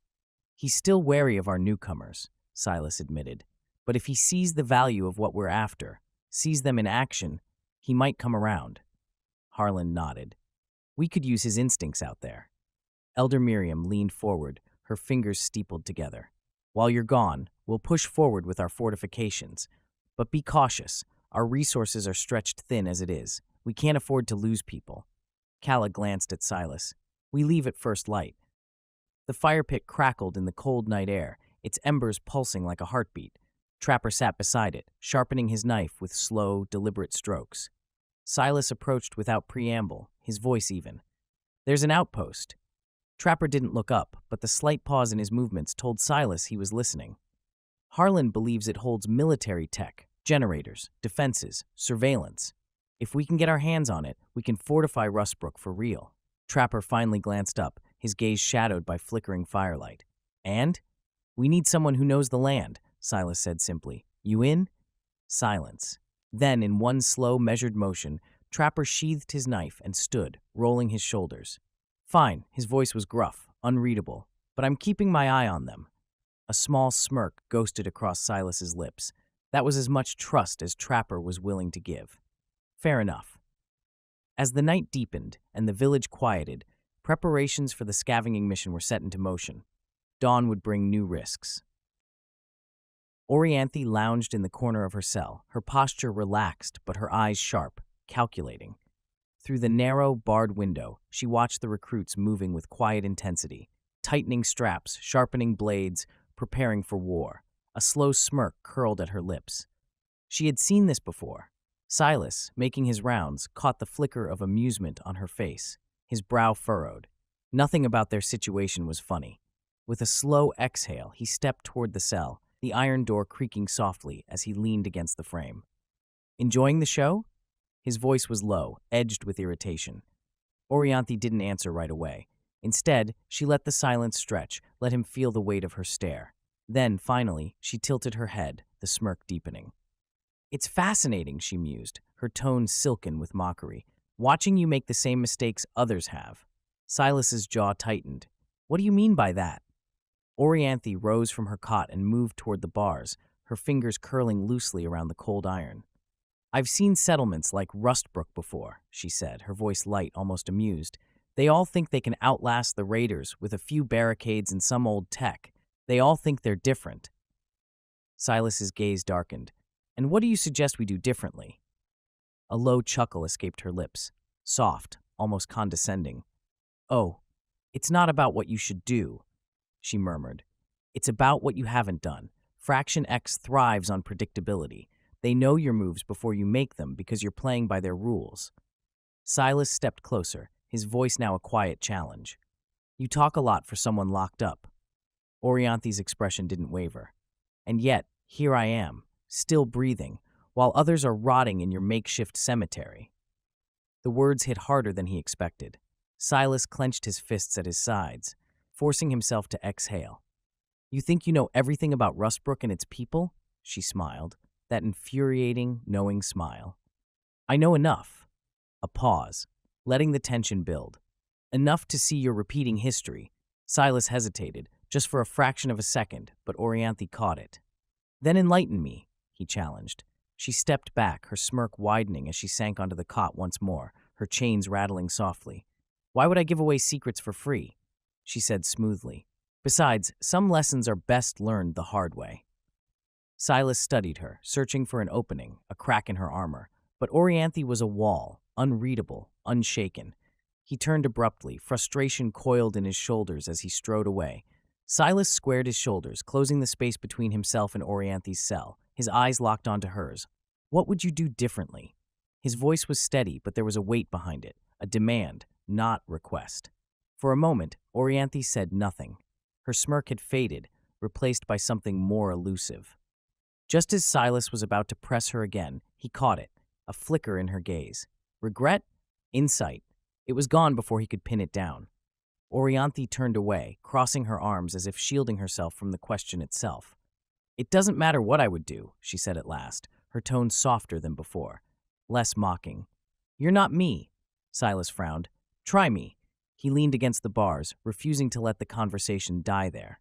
"He's still wary of our newcomers," Silas admitted. "But if he sees the value of what we're after, sees them in action, he might come around." Harlan nodded. "We could use his instincts out there." Elder Miriam leaned forward, her fingers steepled together. "While you're gone, we'll push forward with our fortifications. But be cautious. Our resources are stretched thin as it is. We can't afford to lose people." Kala glanced at Silas. "We leave at first light." The fire pit crackled in the cold night air, its embers pulsing like a heartbeat. Trapper sat beside it, sharpening his knife with slow, deliberate strokes. Silas approached without preamble, his voice even. "There's an outpost." Trapper didn't look up, but the slight pause in his movements told Silas he was listening. "Harlan believes it holds military tech, generators, defenses, surveillance. If we can get our hands on it, we can fortify Rustbrook for real." Trapper finally glanced up, his gaze shadowed by flickering firelight. "And? We need someone who knows the land," Silas said simply. "You in?" Silence. Then, in one slow, measured motion, Trapper sheathed his knife and stood, rolling his shoulders. "Fine," his voice was gruff, unreadable, "but I'm keeping my eye on them." A small smirk ghosted across Silas's lips. That was as much trust as Trapper was willing to give. Fair enough. As the night deepened and the village quieted, preparations for the scavenging mission were set into motion. Dawn would bring new risks. Orianthi lounged in the corner of her cell, her posture relaxed but her eyes sharp, calculating. Through the narrow, barred window, she watched the recruits moving with quiet intensity, tightening straps, sharpening blades, preparing for war. A slow smirk curled at her lips. She had seen this before. Silas, making his rounds, caught the flicker of amusement on her face, his brow furrowed. Nothing about their situation was funny. With a slow exhale, he stepped toward the cell, the iron door creaking softly as he leaned against the frame. "Enjoying the show?" His voice was low, edged with irritation. Orianthi didn't answer right away. Instead, she let the silence stretch, let him feel the weight of her stare. Then, finally, she tilted her head, the smirk deepening. "It's fascinating," she mused, her tone silken with mockery. "Watching you make the same mistakes others have." Silas's jaw tightened. What do you mean by that? Orianthi rose from her cot and moved toward the bars, her fingers curling loosely around the cold iron. I've seen settlements like Rustbrook before, she said, her voice light, almost amused. They all think they can outlast the raiders with a few barricades and some old tech. They all think they're different. Silas's gaze darkened. And what do you suggest we do differently? A low chuckle escaped her lips, soft, almost condescending. Oh, it's not about what you should do, she murmured. It's about what you haven't done. Fraction X thrives on predictability. They know your moves before you make them because you're playing by their rules. Silas stepped closer, his voice now a quiet challenge. You talk a lot for someone locked up. Orianthi's expression didn't waver. And yet, here I am, still breathing, while others are rotting in your makeshift cemetery. The words hit harder than he expected. Silas clenched his fists at his sides, forcing himself to exhale. You think you know everything about Rustbrook and its people? She smiled, that infuriating, knowing smile. I know enough. A pause, letting the tension build. Enough to see you're repeating history. Silas hesitated, just for a fraction of a second, but Orianthi caught it. Then enlighten me, he challenged. She stepped back, her smirk widening as she sank onto the cot once more, her chains rattling softly. Why would I give away secrets for free? She said smoothly. Besides, some lessons are best learned the hard way. Silas studied her, searching for an opening, a crack in her armor. But Orianthi was a wall, unreadable, unshaken. He turned abruptly, frustration coiled in his shoulders as he strode away. Silas squared his shoulders, closing the space between himself and Orianthi's cell, his eyes locked onto hers. What would you do differently? His voice was steady, but there was a weight behind it, a demand, not request. For a moment, Orianthi said nothing. Her smirk had faded, replaced by something more elusive. Just as Silas was about to press her again, he caught it, a flicker in her gaze. Regret? Insight. It was gone before he could pin it down. Orianthi turned away, crossing her arms as if shielding herself from the question itself. It doesn't matter what I would do, she said at last, her tone softer than before, less mocking. You're not me, Silas frowned. Try me. He leaned against the bars, refusing to let the conversation die there.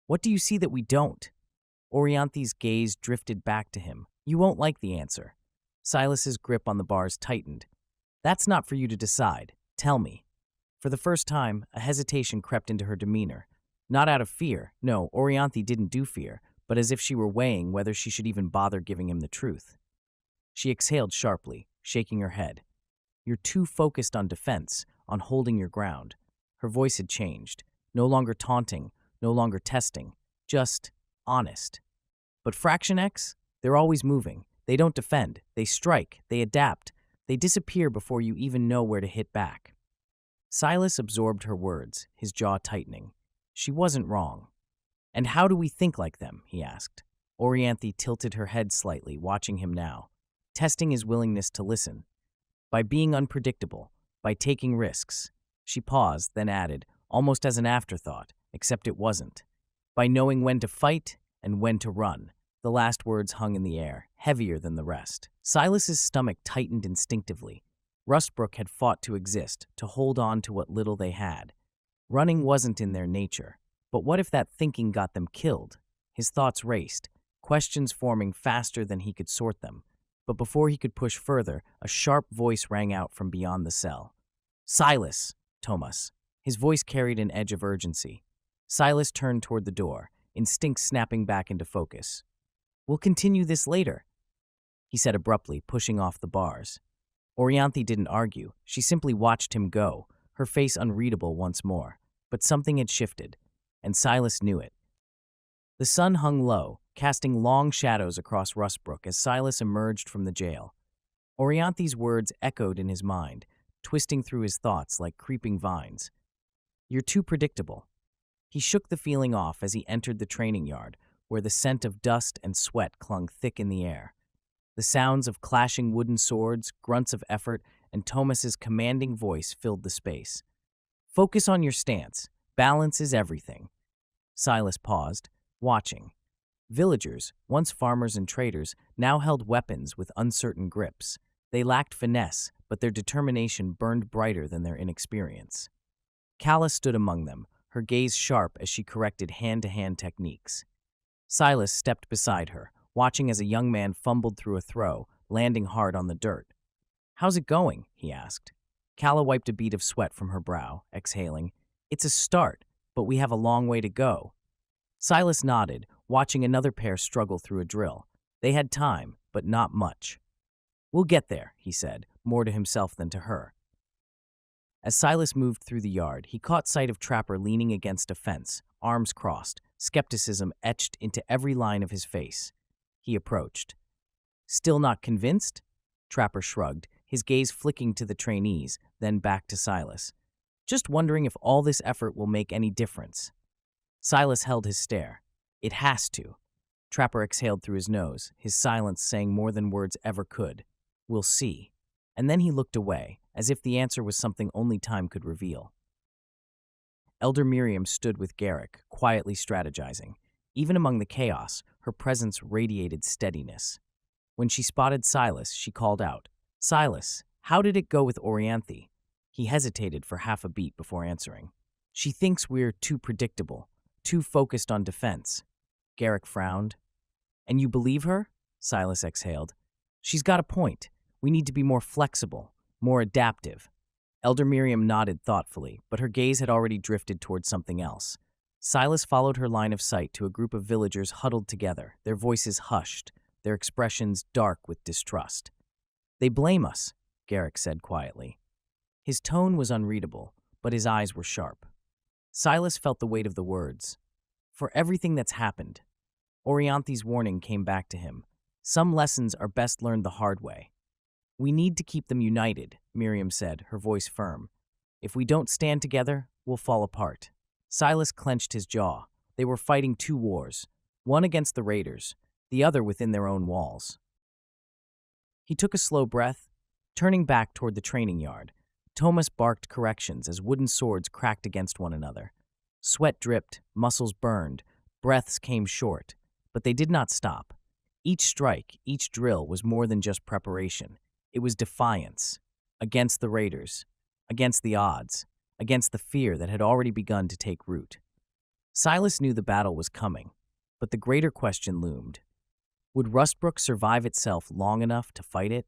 What do you see that we don't? Orianthi's gaze drifted back to him. You won't like the answer. Silas's grip on the bars tightened. That's not for you to decide. Tell me. For the first time, a hesitation crept into her demeanor. Not out of fear. No, Orianthi didn't do fear, but as if she were weighing whether she should even bother giving him the truth. She exhaled sharply, shaking her head. You're too focused on defense, on holding your ground. Her voice had changed. No longer taunting, no longer testing. Just honest. But Fraction X? They're always moving. They don't defend. They strike. They adapt. They disappear before you even know where to hit back. Silas absorbed her words, his jaw tightening. She wasn't wrong. And how do we think like them? He asked. Orianthi tilted her head slightly, watching him now, testing his willingness to listen. By being unpredictable, by taking risks. She paused, then added, almost as an afterthought, except it wasn't. By knowing when to fight and when to run. The last words hung in the air, heavier than the rest. Silas's stomach tightened instinctively. Rustbrook had fought to exist, to hold on to what little they had. Running wasn't in their nature. But what if that thinking got them killed? His thoughts raced, questions forming faster than he could sort them. But before he could push further, a sharp voice rang out from beyond the cell. Silas, Thomas. His voice carried an edge of urgency. Silas turned toward the door, instinct snapping back into focus. We'll continue this later, he said abruptly, pushing off the bars. Orianthi didn't argue. She simply watched him go, her face unreadable once more. But something had shifted, and Silas knew it. The sun hung low, casting long shadows across Rustbrook as Silas emerged from the jail. Orianthi's words echoed in his mind, twisting through his thoughts like creeping vines. You're too predictable. He shook the feeling off as he entered the training yard, where the scent of dust and sweat clung thick in the air. The sounds of clashing wooden swords, grunts of effort, and Thomas's commanding voice filled the space. Focus on your stance. Balance is everything. Silas paused, watching. Villagers, once farmers and traders, now held weapons with uncertain grips. They lacked finesse, but their determination burned brighter than their inexperience. Kala stood among them, her gaze sharp as she corrected hand-to-hand techniques. Silas stepped beside her, watching as a young man fumbled through a throw, landing hard on the dirt. "How's it going?" he asked. Calla wiped a bead of sweat from her brow, exhaling. "It's a start, but we have a long way to go." Silas nodded, watching another pair struggle through a drill. They had time, but not much. "We'll get there," he said, more to himself than to her. As Silas moved through the yard, he caught sight of Trapper leaning against a fence, arms crossed, skepticism etched into every line of his face. He approached. "Still not convinced?" Trapper shrugged, his gaze flicking to the trainees, then back to Silas. "Just wondering if all this effort will make any difference." Silas held his stare. "It has to." Trapper exhaled through his nose, his silence saying more than words ever could. "We'll see." And then he looked away, as if the answer was something only time could reveal. Elder Miriam stood with Garrick, quietly strategizing. Even among the chaos, her presence radiated steadiness. When she spotted Silas, she called out, "Silas, how did it go with Orianthi?" He hesitated for half a beat before answering. "She thinks we're too predictable, too focused on defense." Garrick frowned. "And you believe her?" Silas exhaled. "She's got a point. We need to be more flexible, more adaptive." Elder Miriam nodded thoughtfully, but her gaze had already drifted towards something else. Silas followed her line of sight to a group of villagers huddled together, their voices hushed, their expressions dark with distrust. "They blame us," Garrick said quietly. His tone was unreadable, but his eyes were sharp. Silas felt the weight of the words. For everything that's happened. Orianthi's warning came back to him. Some lessons are best learned the hard way. "We need to keep them united," Miriam said, her voice firm. "If we don't stand together, we'll fall apart." Silas clenched his jaw. They were fighting two wars, one against the raiders, the other within their own walls. He took a slow breath, turning back toward the training yard. Thomas barked corrections as wooden swords cracked against one another. Sweat dripped, muscles burned, breaths came short, but they did not stop. Each strike, each drill was more than just preparation. It was defiance. Against the raiders, against the odds, against the fear that had already begun to take root. Silas knew the battle was coming, but the greater question loomed. Would Rustbrook survive itself long enough to fight it?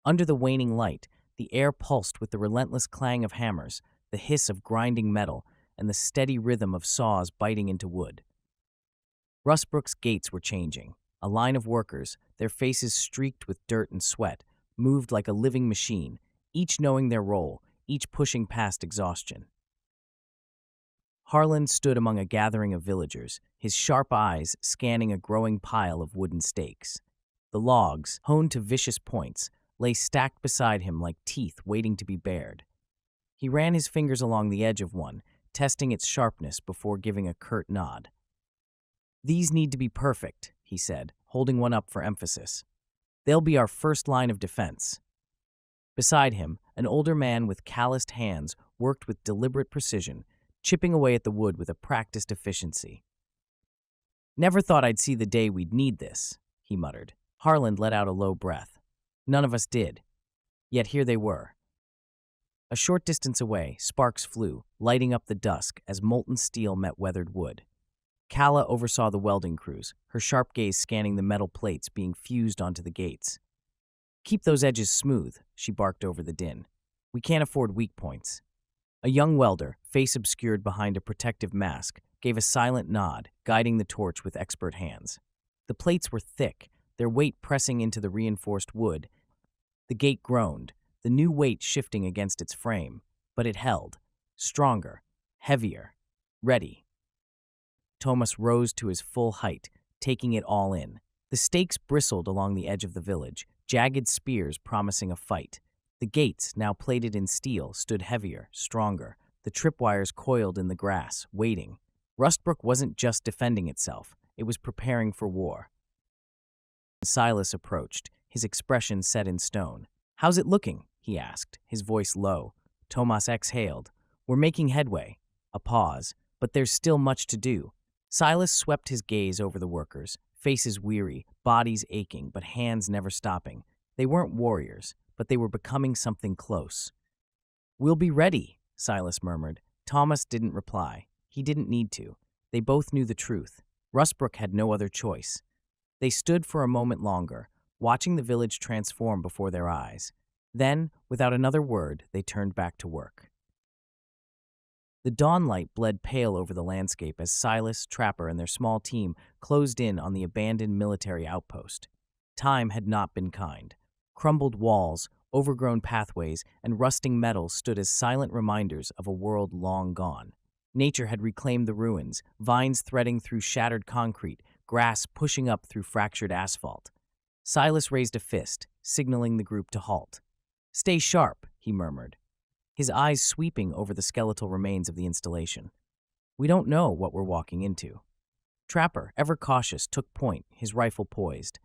Under the waning light, the air pulsed with the relentless clang of hammers, the hiss of grinding metal, and the steady rhythm of saws biting into wood. Rustbrook's gates were changing. A line of workers, their faces streaked with dirt and sweat, moved like a living machine, each knowing their role, each pushing past exhaustion. Harlan stood among a gathering of villagers, his sharp eyes scanning a growing pile of wooden stakes. The logs, honed to vicious points, lay stacked beside him like teeth waiting to be bared. He ran his fingers along the edge of one, testing its sharpness before giving a curt nod. "These need to be perfect," he said, holding one up for emphasis. "They'll be our first line of defense." Beside him, an older man with calloused hands worked with deliberate precision, chipping away at the wood with a practiced efficiency. "Never thought I'd see the day we'd need this," he muttered. Harlan let out a low breath. None of us did. Yet here they were. A short distance away, sparks flew, lighting up the dusk as molten steel met weathered wood. Calla oversaw the welding crews, her sharp gaze scanning the metal plates being fused onto the gates. "Keep those edges smooth," she barked over the din. "We can't afford weak points." A young welder, face obscured behind a protective mask, gave a silent nod, guiding the torch with expert hands. The plates were thick, their weight pressing into the reinforced wood. The gate groaned, the new weight shifting against its frame, but it held, stronger, heavier, ready. Thomas rose to his full height, taking it all in. The stakes bristled along the edge of the village, jagged spears promising a fight. The gates, now plated in steel, stood heavier, stronger, the tripwires coiled in the grass, waiting. Rustbrook wasn't just defending itself, it was preparing for war. Silas approached, his expression set in stone. "How's it looking?" he asked, his voice low. Thomas exhaled. "We're making headway." A pause, "But there's still much to do." Silas swept his gaze over the workers, faces weary, bodies aching, but hands never stopping. They weren't warriors, but they were becoming something close. "We'll be ready," Silas murmured. Thomas didn't reply. He didn't need to. They both knew the truth. Rustbrook had no other choice. They stood for a moment longer, watching the village transform before their eyes. Then, without another word, they turned back to work. The dawnlight bled pale over the landscape as Silas, Trapper, and their small team closed in on the abandoned military outpost. Time had not been kind. Crumbled walls, overgrown pathways, and rusting metal stood as silent reminders of a world long gone. Nature had reclaimed the ruins, vines threading through shattered concrete, grass pushing up through fractured asphalt. Silas raised a fist, signaling the group to halt. "Stay sharp," he murmured, his eyes sweeping over the skeletal remains of the installation. "We don't know what we're walking into." Trapper, ever cautious, took point, his rifle poised.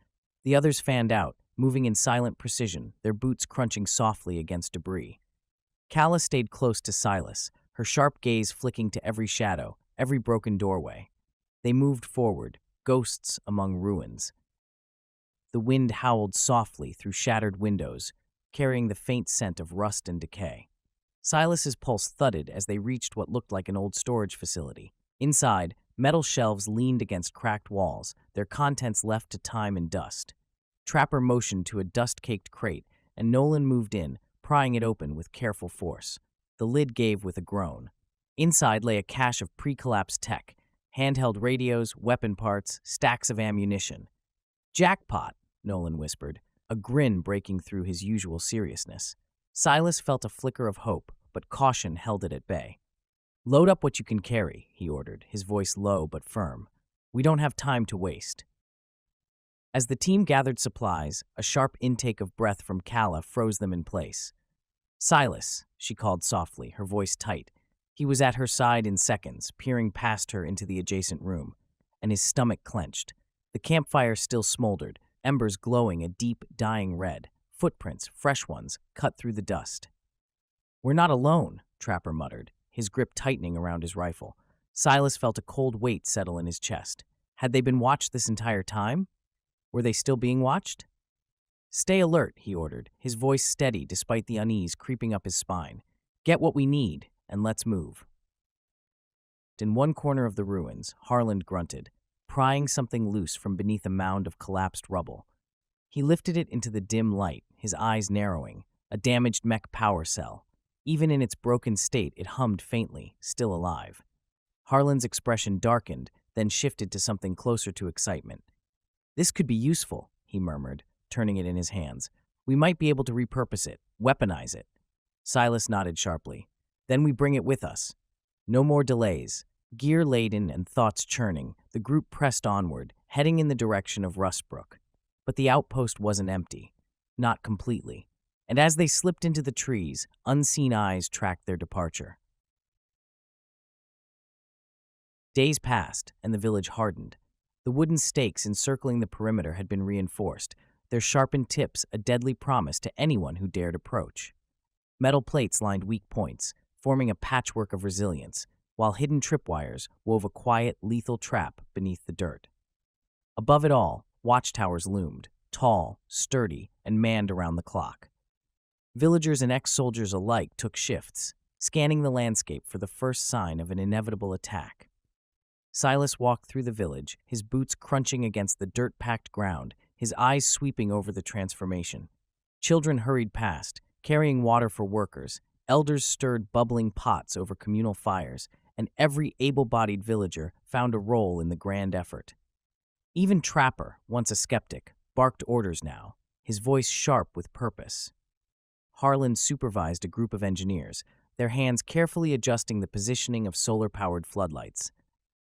The others fanned out, moving in silent precision, their boots crunching softly against debris. Calla stayed close to Silas, her sharp gaze flicking to every shadow, every broken doorway. They moved forward, ghosts among ruins. The wind howled softly through shattered windows, carrying the faint scent of rust and decay. Silas's pulse thudded as they reached what looked like an old storage facility. Inside, metal shelves leaned against cracked walls, their contents left to time and dust. Trapper motioned to a dust-caked crate, and Nolan moved in, prying it open with careful force. The lid gave with a groan. Inside lay a cache of pre-collapsed tech, handheld radios, weapon parts, stacks of ammunition. "Jackpot," Nolan whispered, a grin breaking through his usual seriousness. Silas felt a flicker of hope, but caution held it at bay. "Load up what you can carry," he ordered, his voice low but firm. "We don't have time to waste." As the team gathered supplies, a sharp intake of breath from Calla froze them in place. "Silas," she called softly, her voice tight. He was at her side in seconds, peering past her into the adjacent room, and his stomach clenched. The campfire still smoldered, embers glowing a deep, dying red. Footprints, fresh ones, cut through the dust. "We're not alone," Trapper muttered, his grip tightening around his rifle. Silas felt a cold weight settle in his chest. Had they been watched this entire time? Were they still being watched? "Stay alert," he ordered, his voice steady despite the unease creeping up his spine. "Get what we need, and let's move." In one corner of the ruins, Harland grunted, prying something loose from beneath a mound of collapsed rubble. He lifted it into the dim light, his eyes narrowing, a damaged mech power cell. Even in its broken state, it hummed faintly, still alive. Harland's expression darkened, then shifted to something closer to excitement. "This could be useful," he murmured, turning it in his hands. "We might be able to repurpose it, weaponize it." Silas nodded sharply. "Then we bring it with us." No more delays. Gear laden and thoughts churning, the group pressed onward, heading in the direction of Rustbrook. But the outpost wasn't empty. Not completely. And as they slipped into the trees, unseen eyes tracked their departure. Days passed, and the village hardened. The wooden stakes encircling the perimeter had been reinforced, their sharpened tips a deadly promise to anyone who dared approach. Metal plates lined weak points, forming a patchwork of resilience, while hidden tripwires wove a quiet, lethal trap beneath the dirt. Above it all, watchtowers loomed, tall, sturdy, and manned around the clock. Villagers and ex-soldiers alike took shifts, scanning the landscape for the first sign of an inevitable attack. Silas walked through the village, his boots crunching against the dirt-packed ground, his eyes sweeping over the transformation. Children hurried past, carrying water for workers, elders stirred bubbling pots over communal fires, and every able-bodied villager found a role in the grand effort. Even Trapper, once a skeptic, barked orders now, his voice sharp with purpose. Harland supervised a group of engineers, their hands carefully adjusting the positioning of solar-powered floodlights.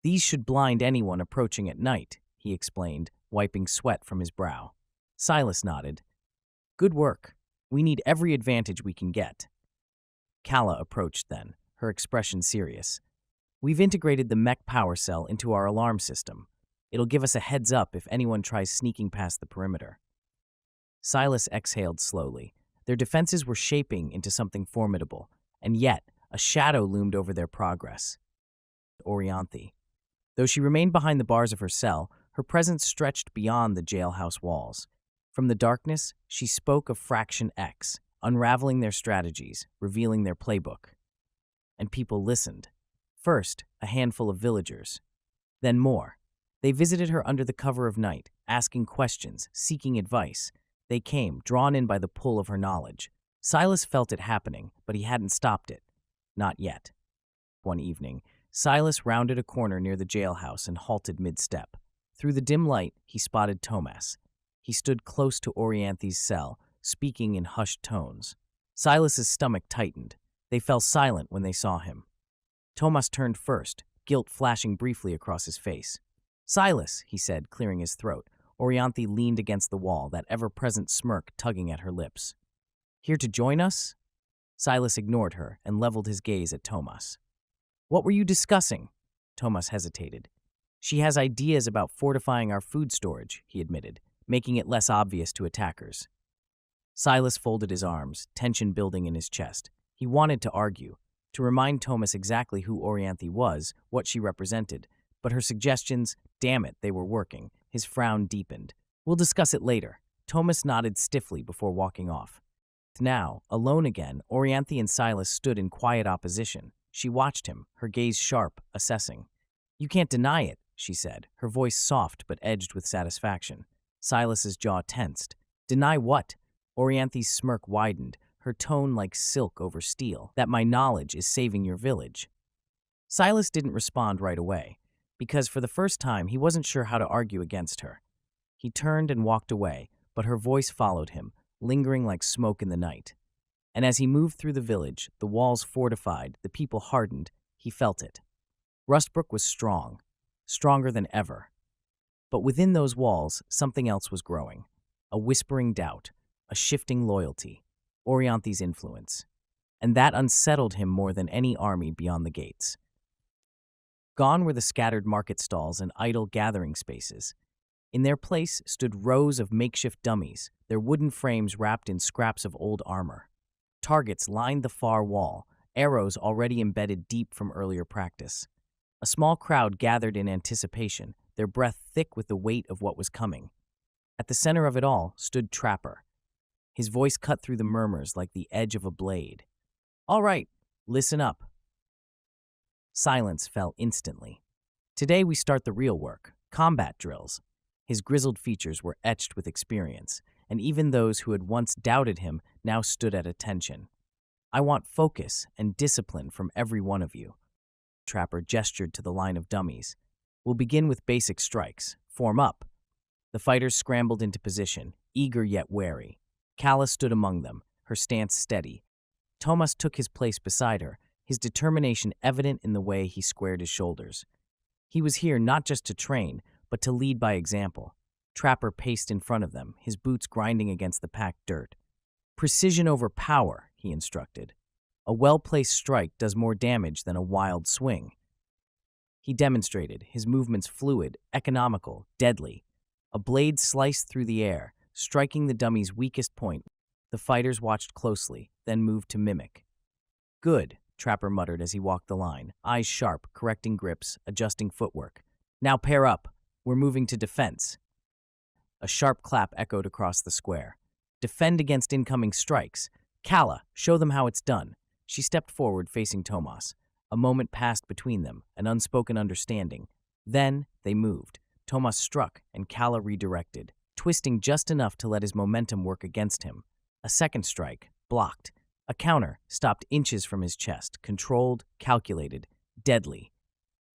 "These should blind anyone approaching at night," he explained, wiping sweat from his brow. Silas nodded. "Good work. We need every advantage we can get." Calla approached then, her expression serious. "We've integrated the mech power cell into our alarm system. It'll give us a heads up if anyone tries sneaking past the perimeter." Silas exhaled slowly. Their defenses were shaping into something formidable, and yet a shadow loomed over their progress. Orianthi. Though she remained behind the bars of her cell, her presence stretched beyond the jailhouse walls. From the darkness, she spoke of Fraction X, unraveling their strategies, revealing their playbook. And people listened. First, a handful of villagers. Then more. They visited her under the cover of night, asking questions, seeking advice. They came, drawn in by the pull of her knowledge. Silas felt it happening, but he hadn't stopped it. Not yet. One evening, Silas rounded a corner near the jailhouse and halted mid-step. Through the dim light, he spotted Tomas. He stood close to Orianthi's cell, speaking in hushed tones. Silas's stomach tightened. They fell silent when they saw him. Tomas turned first, guilt flashing briefly across his face. "Silas," he said, clearing his throat. Orianthi leaned against the wall, that ever-present smirk tugging at her lips. "Here to join us?" Silas ignored her and leveled his gaze at Tomas. "What were you discussing?" Tomas hesitated. "She has ideas about fortifying our food storage," he admitted, making it less obvious to attackers. Silas folded his arms, tension building in his chest. He wanted to argue, to remind Tomas exactly who Orianthi was, what she represented, but her suggestions, damn it, they were working. His frown deepened. "We'll discuss it later." Tomas nodded stiffly before walking off. Now, alone again, Orianthi and Silas stood in quiet opposition. She watched him, her gaze sharp, assessing. "You can't deny it," she said, her voice soft but edged with satisfaction. Silas's jaw tensed. "Deny what?" Orianthi's smirk widened, her tone like silk over steel. "That my knowledge is saving your village." Silas didn't respond right away, because for the first time he wasn't sure how to argue against her. He turned and walked away, but her voice followed him, lingering like smoke in the night. And as he moved through the village, the walls fortified, the people hardened, he felt it. Rustbrook was strong, stronger than ever. But within those walls, something else was growing. A whispering doubt, a shifting loyalty, Orianthi's influence. And that unsettled him more than any army beyond the gates. Gone were the scattered market stalls and idle gathering spaces. In their place stood rows of makeshift dummies, their wooden frames wrapped in scraps of old armor. Targets lined the far wall, arrows already embedded deep from earlier practice. A small crowd gathered in anticipation, their breath thick with the weight of what was coming. At the center of it all stood Trapper. His voice cut through the murmurs like the edge of a blade. "All right, listen up." Silence fell instantly. "Today we start the real work, combat drills." His grizzled features were etched with experience, and even those who had once doubted him now stood at attention. "I want focus and discipline from every one of you." Trapper gestured to the line of dummies. "We'll begin with basic strikes. Form up." The fighters scrambled into position, eager yet wary. Kala stood among them, her stance steady. Tomas took his place beside her, his determination evident in the way he squared his shoulders. He was here not just to train, but to lead by example. Trapper paced in front of them, his boots grinding against the packed dirt. "Precision over power," he instructed. "A well-placed strike does more damage than a wild swing." He demonstrated, his movements fluid, economical, deadly. A blade sliced through the air, striking the dummy's weakest point. The fighters watched closely, then moved to mimic. "Good," Trapper muttered as he walked the line, eyes sharp, correcting grips, adjusting footwork. "Now pair up. We're moving to defense." A sharp clap echoed across the square. "Defend against incoming strikes. Kala, show them how it's done." She stepped forward, facing Tomas. A moment passed between them, an unspoken understanding. Then they moved. Tomas struck, and Kala redirected, twisting just enough to let his momentum work against him. A second strike, blocked. A counter, stopped inches from his chest, controlled, calculated, deadly.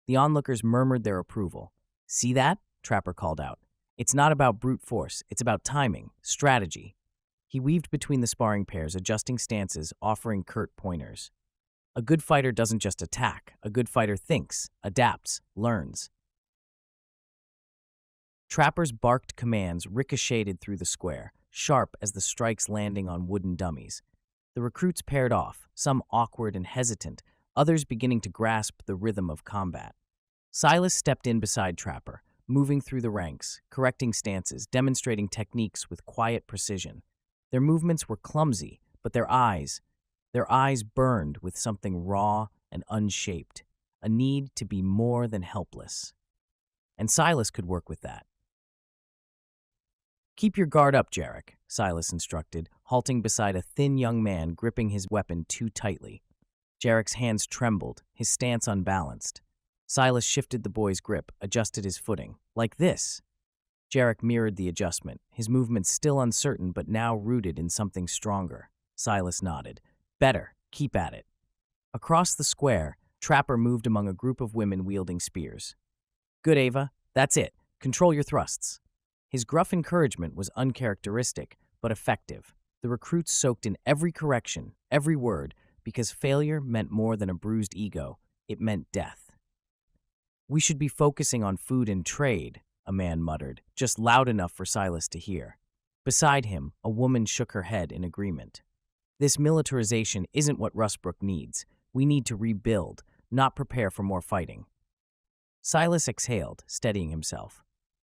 The onlookers murmured their approval. "See that?" Trapper called out. "It's not about brute force, it's about timing, strategy." He weaved between the sparring pairs, adjusting stances, offering curt pointers. A good fighter doesn't just attack. A good fighter thinks, adapts, learns. Trapper's barked commands ricocheted through the square, sharp as the strikes landing on wooden dummies. The recruits paired off, some awkward and hesitant, others beginning to grasp the rhythm of combat. Silas stepped in beside Trapper, moving through the ranks, correcting stances, demonstrating techniques with quiet precision. Their movements were clumsy, but their eyes burned with something raw and unshaped, a need to be more than helpless. And Silas could work with that. "Keep your guard up, Jarek," Silas instructed, halting beside a thin young man gripping his weapon too tightly. Jarek's hands trembled, his stance unbalanced. Silas shifted the boy's grip, adjusted his footing. Like this. Jarek mirrored the adjustment, his movements still uncertain but now rooted in something stronger. Silas nodded. Better. Keep at it. Across the square, Trapper moved among a group of women wielding spears. Good, Ava. That's it. Control your thrusts. His gruff encouragement was uncharacteristic, but effective. The recruits soaked in every correction, every word, because failure meant more than a bruised ego. It meant death. We should be focusing on food and trade, a man muttered, just loud enough for Silas to hear. Beside him, a woman shook her head in agreement. This militarization isn't what Rustbrook needs. We need to rebuild, not prepare for more fighting. Silas exhaled, steadying himself.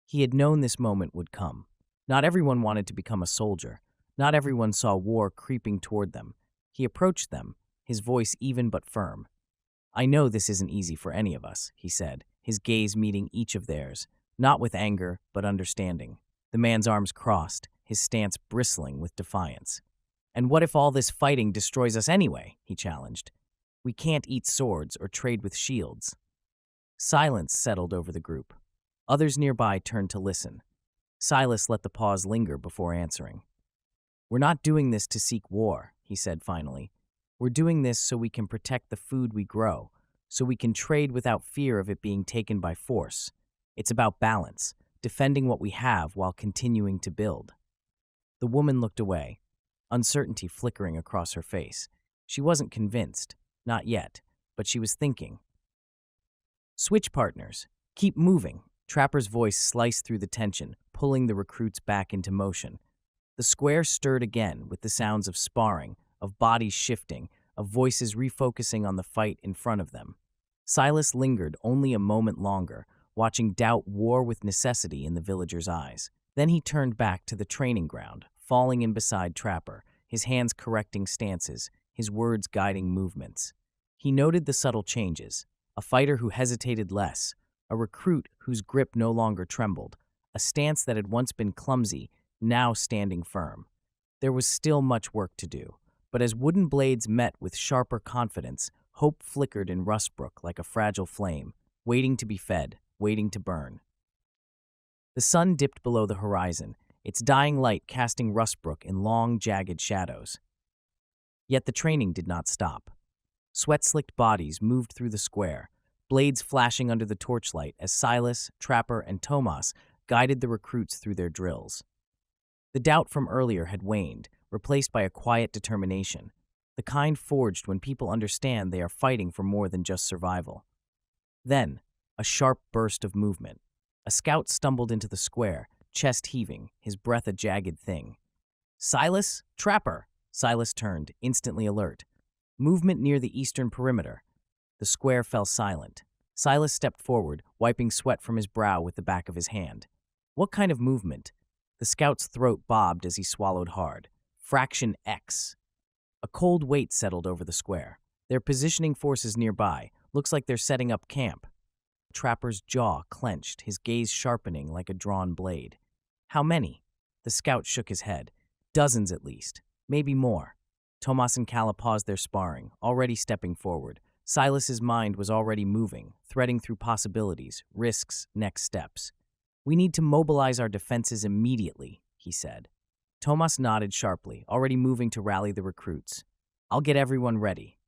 He had known this moment would come. Not everyone wanted to become a soldier. Not everyone saw war creeping toward them. He approached them, his voice even but firm. I know this isn't easy for any of us, he said, his gaze meeting each of theirs, not with anger but understanding. The man's arms crossed, his stance bristling with defiance. And what if all this fighting destroys us anyway? He challenged. We can't eat swords or trade with shields. Silence settled over the group. Others nearby turned to listen. Silas let the pause linger before answering. We're not doing this to seek war, he said finally. We're doing this so we can protect the food we grow, so we can trade without fear of it being taken by force. It's about balance, defending what we have while continuing to build. The woman looked away, uncertainty flickering across her face. She wasn't convinced, not yet, but she was thinking. Switch partners. Keep moving. Trapper's voice sliced through the tension, pulling the recruits back into motion. The square stirred again with the sounds of sparring, of bodies shifting, of voices refocusing on the fight in front of them. Silas lingered only a moment longer, watching doubt war with necessity in the villagers' eyes. Then he turned back to the training ground, falling in beside Trapper, his hands correcting stances, his words guiding movements. He noted the subtle changes, a fighter who hesitated less, a recruit whose grip no longer trembled, a stance that had once been clumsy, now standing firm. There was still much work to do, but as wooden blades met with sharper confidence, hope flickered in Rustbrook like a fragile flame, waiting to be fed, waiting to burn. The sun dipped below the horizon, its dying light casting Rustbrook in long, jagged shadows. Yet the training did not stop. Sweat-slicked bodies moved through the square, blades flashing under the torchlight as Silas, Trapper, and Tomas guided the recruits through their drills. The doubt from earlier had waned, replaced by a quiet determination, the kind forged when people understand they are fighting for more than just survival. Then, a sharp burst of movement. A scout stumbled into the square, chest heaving, his breath a jagged thing. Silas? Trapper! Silas turned, instantly alert. Movement near the eastern perimeter. The square fell silent. Silas stepped forward, wiping sweat from his brow with the back of his hand. What kind of movement? The scout's throat bobbed as he swallowed hard. Fraction X. A cold weight settled over the square. They're positioning forces nearby. Looks like they're setting up camp. Trapper's jaw clenched, his gaze sharpening like a drawn blade. How many? The scout shook his head. Dozens at least. Maybe more. Tomas and Kala paused their sparring, already stepping forward. Silas's mind was already moving, threading through possibilities, risks, next steps. We need to mobilize our defenses immediately, he said. Tomas nodded sharply, already moving to rally the recruits. I'll get everyone ready.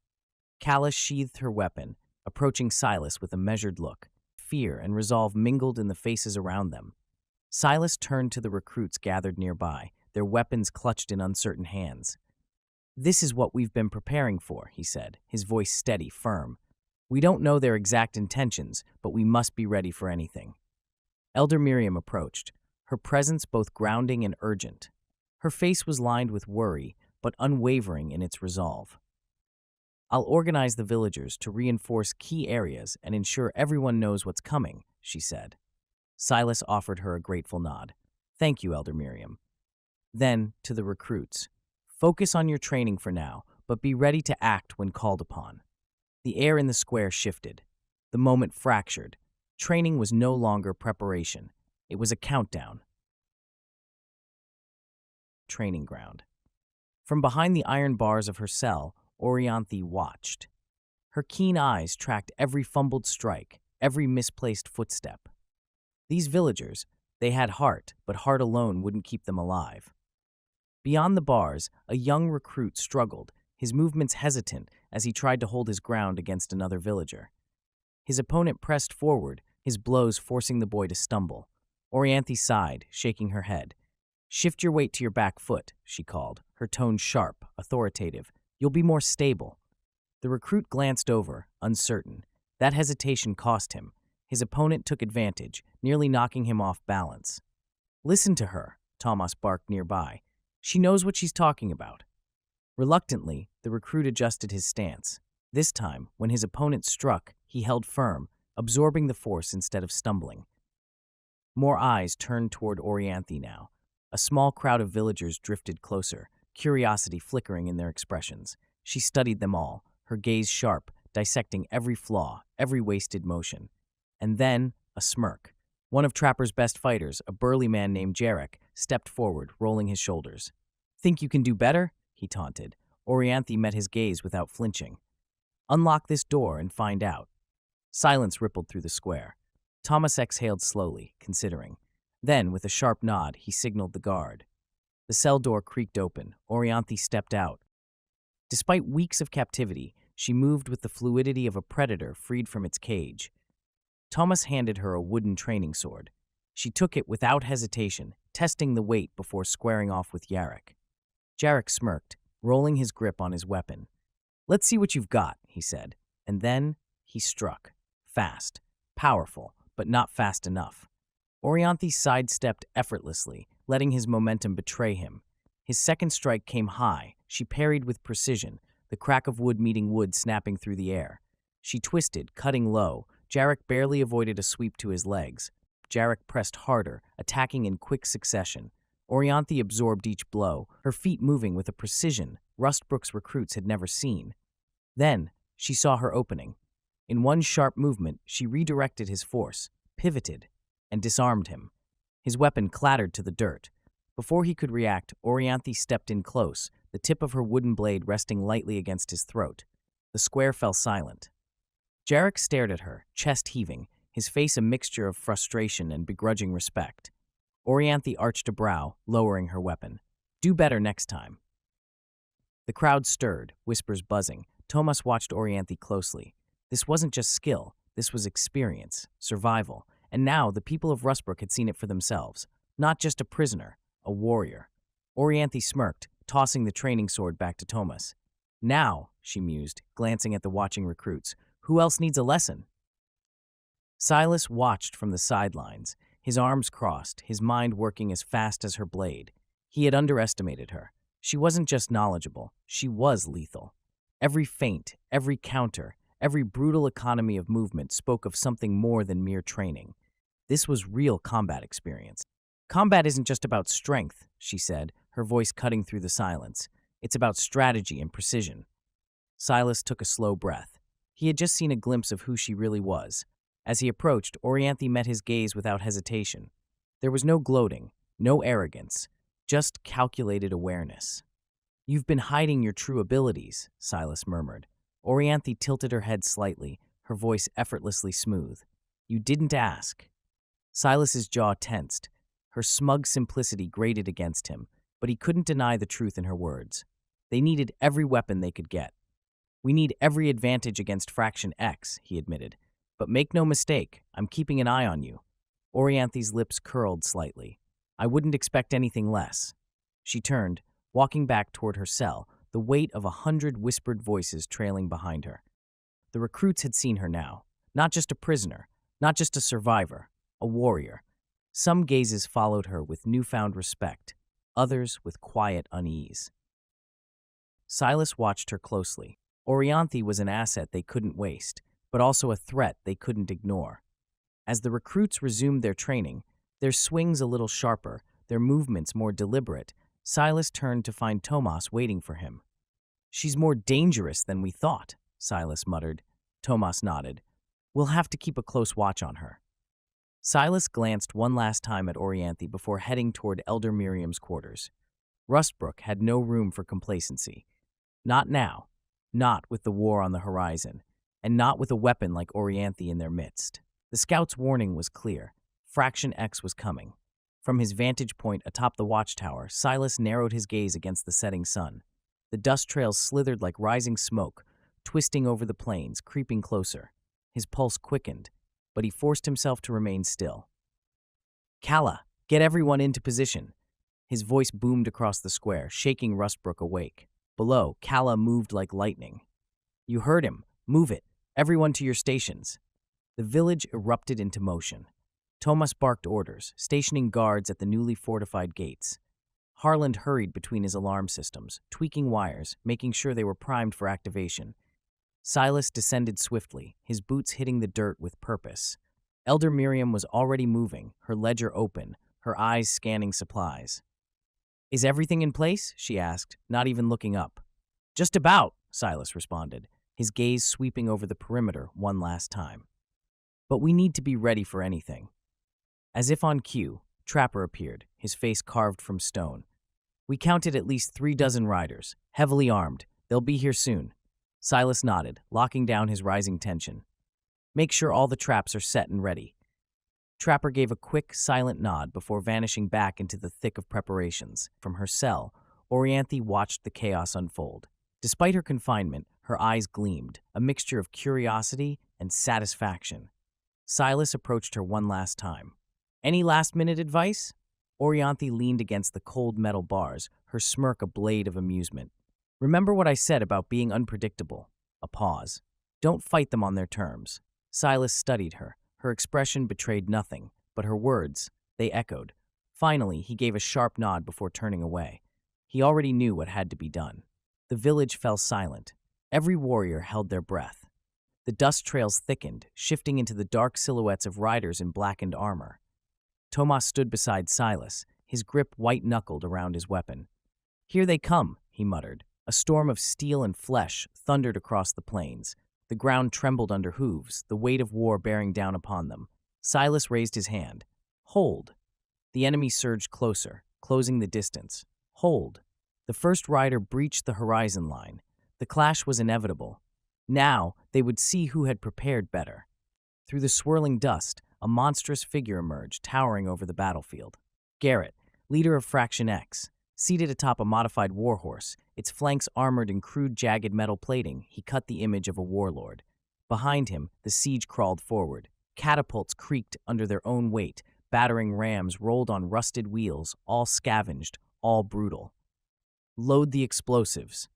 Kala sheathed her weapon, approaching Silas with a measured look. Fear and resolve mingled in the faces around them. Silas turned to the recruits gathered nearby, their weapons clutched in uncertain hands. This is what we've been preparing for, he said, his voice steady, firm. We don't know their exact intentions, but we must be ready for anything. Elder Miriam approached, her presence both grounding and urgent. Her face was lined with worry, but unwavering in its resolve. I'll organize the villagers to reinforce key areas and ensure everyone knows what's coming, she said. Silas offered her a grateful nod. Thank you, Elder Miriam. Then, to the recruits. Focus on your training for now, but be ready to act when called upon. The air in the square shifted. The moment fractured. Training was no longer preparation. It was a countdown. Training ground. From behind the iron bars of her cell, Orianthi watched. Her keen eyes tracked every fumbled strike, every misplaced footstep. These villagers, they had heart, but heart alone wouldn't keep them alive. Beyond the bars, a young recruit struggled, his movements hesitant as he tried to hold his ground against another villager. His opponent pressed forward, his blows forcing the boy to stumble. Orianthi sighed, shaking her head. "Shift your weight to your back foot," she called, her tone sharp, authoritative. "You'll be more stable." The recruit glanced over, uncertain. That hesitation cost him. His opponent took advantage, nearly knocking him off balance. "Listen to her," Thomas barked nearby. "She knows what she's talking about." Reluctantly, the recruit adjusted his stance. This time, when his opponent struck, he held firm, absorbing the force instead of stumbling. More eyes turned toward Orianthi now. A small crowd of villagers drifted closer, curiosity flickering in their expressions. She studied them all, her gaze sharp, dissecting every flaw, every wasted motion. And then, a smirk. One of Trapper's best fighters, a burly man named Jarek, stepped forward, rolling his shoulders. "Think you can do better?" he taunted. Orianthi met his gaze without flinching. "Unlock this door and find out." Silence rippled through the square. Thomas exhaled slowly, considering. Then, with a sharp nod, he signaled the guard. The cell door creaked open. Orianthi stepped out. Despite weeks of captivity, she moved with the fluidity of a predator freed from its cage. Thomas handed her a wooden training sword. She took it without hesitation, testing the weight before squaring off with Jarek. Jarek smirked, rolling his grip on his weapon. "Let's see what you've got," he said. And then he struck. Fast, powerful, but not fast enough. Orianthi sidestepped effortlessly, letting his momentum betray him. His second strike came high. She parried with precision, the crack of wood meeting wood snapping through the air. She twisted, cutting low. Jarek barely avoided a sweep to his legs. Jarek pressed harder, attacking in quick succession. Orianthi absorbed each blow, her feet moving with a precision Rustbrook's recruits had never seen. Then, she saw her opening. In one sharp movement, she redirected his force, pivoted, and disarmed him. His weapon clattered to the dirt. Before he could react, Orianthi stepped in close, the tip of her wooden blade resting lightly against his throat. The square fell silent. Jarek stared at her, chest heaving, his face a mixture of frustration and begrudging respect. Orianthi arched a brow, lowering her weapon. "Do better next time." The crowd stirred, whispers buzzing. Thomas watched Orianthi closely. This wasn't just skill, this was experience, survival, and now the people of Rustbrook had seen it for themselves. Not just a prisoner, a warrior. Orianthi smirked, tossing the training sword back to Thomas. "Now," she mused, glancing at the watching recruits, "who else needs a lesson?" Silas watched from the sidelines, his arms crossed, his mind working as fast as her blade. He had underestimated her. She wasn't just knowledgeable, she was lethal. Every feint, every counter, every brutal economy of movement spoke of something more than mere training. This was real combat experience. "Combat isn't just about strength," she said, her voice cutting through the silence. "It's about strategy and precision." Silas took a slow breath. He had just seen a glimpse of who she really was. As he approached, Orianthi met his gaze without hesitation. There was no gloating, no arrogance, just calculated awareness. "You've been hiding your true abilities," Silas murmured. Orianthi tilted her head slightly, her voice effortlessly smooth. "You didn't ask." Silas's jaw tensed. Her smug simplicity grated against him, but he couldn't deny the truth in her words. They needed every weapon they could get. "We need every advantage against Fraction X," he admitted. "But make no mistake, I'm keeping an eye on you." Orianthi's lips curled slightly. "I wouldn't expect anything less." She turned, walking back toward her cell, the weight of 100 whispered voices trailing behind her. The recruits had seen her now. Not just a prisoner, not just a survivor, a warrior. Some gazes followed her with newfound respect, others with quiet unease. Silas watched her closely. Orianthi was an asset they couldn't waste, but also a threat they couldn't ignore. As the recruits resumed their training, their swings a little sharper, their movements more deliberate, Silas turned to find Thomas waiting for him. "She's more dangerous than we thought," Silas muttered. Thomas nodded. "We'll have to keep a close watch on her." Silas glanced one last time at Orianthi before heading toward Elder Miriam's quarters. Rustbrook had no room for complacency. Not now. Not with the war on the horizon. and not with a weapon like Orianthi in their midst. The scout's warning was clear. Fraction X was coming. From his vantage point atop the watchtower, Silas narrowed his gaze against the setting sun. The dust trails slithered like rising smoke, twisting over the plains, creeping closer. His pulse quickened, but he forced himself to remain still. "Calla, get everyone into position." His voice boomed across the square, shaking Rustbrook awake. Below, Calla moved like lightning. "You heard him. Move it. Everyone to your stations." The village erupted into motion. Thomas barked orders, stationing guards at the newly fortified gates. Harland hurried between his alarm systems, tweaking wires, making sure they were primed for activation. Silas descended swiftly, his boots hitting the dirt with purpose. Elder Miriam was already moving, her ledger open, her eyes scanning supplies. "Is everything in place?" she asked, not even looking up. "Just about," Silas responded, his gaze sweeping over the perimeter one last time. "But we need to be ready for anything." As if on cue, Trapper appeared, his face carved from stone. "We counted at least 3 dozen riders, heavily armed. They'll be here soon." Silas nodded, locking down his rising tension. "Make sure all the traps are set and ready." Trapper gave a quick, silent nod before vanishing back into the thick of preparations. From her cell, Orianthi watched the chaos unfold. Despite her confinement, her eyes gleamed, a mixture of curiosity and satisfaction. Silas approached her one last time. "Any last-minute advice?" Orianthi leaned against the cold metal bars, her smirk a blade of amusement. "Remember what I said about being unpredictable." A pause. "Don't fight them on their terms." Silas studied her. Her expression betrayed nothing, but her words, they echoed. Finally, he gave a sharp nod before turning away. He already knew what had to be done. The village fell silent. Every warrior held their breath. The dust trails thickened, shifting into the dark silhouettes of riders in blackened armor. Tomas stood beside Silas, his grip white-knuckled around his weapon. "Here they come," he muttered. A storm of steel and flesh thundered across the plains. The ground trembled under hooves, the weight of war bearing down upon them. Silas raised his hand. "Hold." The enemy surged closer, closing the distance. "Hold." The first rider breached the horizon line. The clash was inevitable. Now they would see who had prepared better. Through the swirling dust, a monstrous figure emerged, towering over the battlefield. Garrett, leader of Fraction X, seated atop a modified warhorse, its flanks armored in crude jagged metal plating, he cut the image of a warlord. Behind him, the siege crawled forward. Catapults creaked under their own weight, battering rams rolled on rusted wheels, all scavenged, all brutal. "Load the explosives."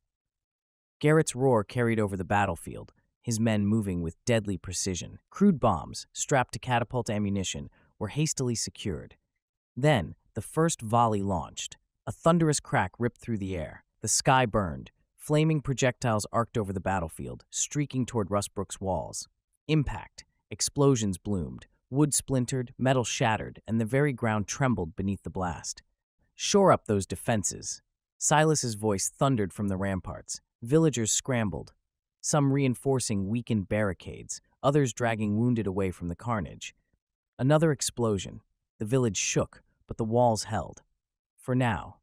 Garrett's roar carried over the battlefield, his men moving with deadly precision. Crude bombs, strapped to catapult ammunition, were hastily secured. Then, the first volley launched. A thunderous crack ripped through the air. The sky burned. Flaming projectiles arced over the battlefield, streaking toward Rustbrook's walls. Impact. Explosions bloomed. Wood splintered, metal shattered, and the very ground trembled beneath the blast. "Shore up those defenses." Silas's voice thundered from the ramparts. Villagers scrambled, some reinforcing weakened barricades, others dragging wounded away from the carnage. Another explosion. The village shook, but the walls held. For now.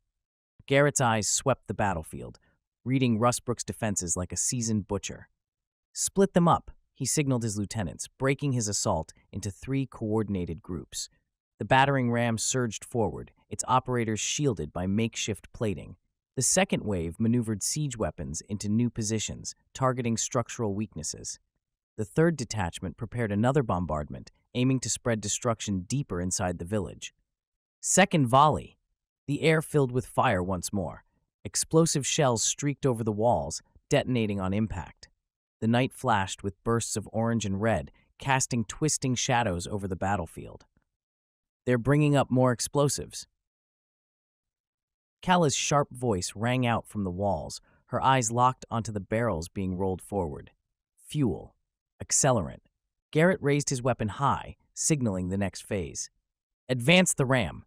Garrett's eyes swept the battlefield, reading Rustbrook's defenses like a seasoned butcher. "Split them up," he signaled his lieutenants, breaking his assault into 3 coordinated groups. The battering ram surged forward, its operators shielded by makeshift plating. The second wave maneuvered siege weapons into new positions, targeting structural weaknesses. The third detachment prepared another bombardment, aiming to spread destruction deeper inside the village. Second volley. The air filled with fire once more. Explosive shells streaked over the walls, detonating on impact. The night flashed with bursts of orange and red, casting twisting shadows over the battlefield. "They're bringing up more explosives." Calla's sharp voice rang out from the walls, her eyes locked onto the barrels being rolled forward. Fuel. Accelerant. Garrett raised his weapon high, signaling the next phase. "Advance the ram."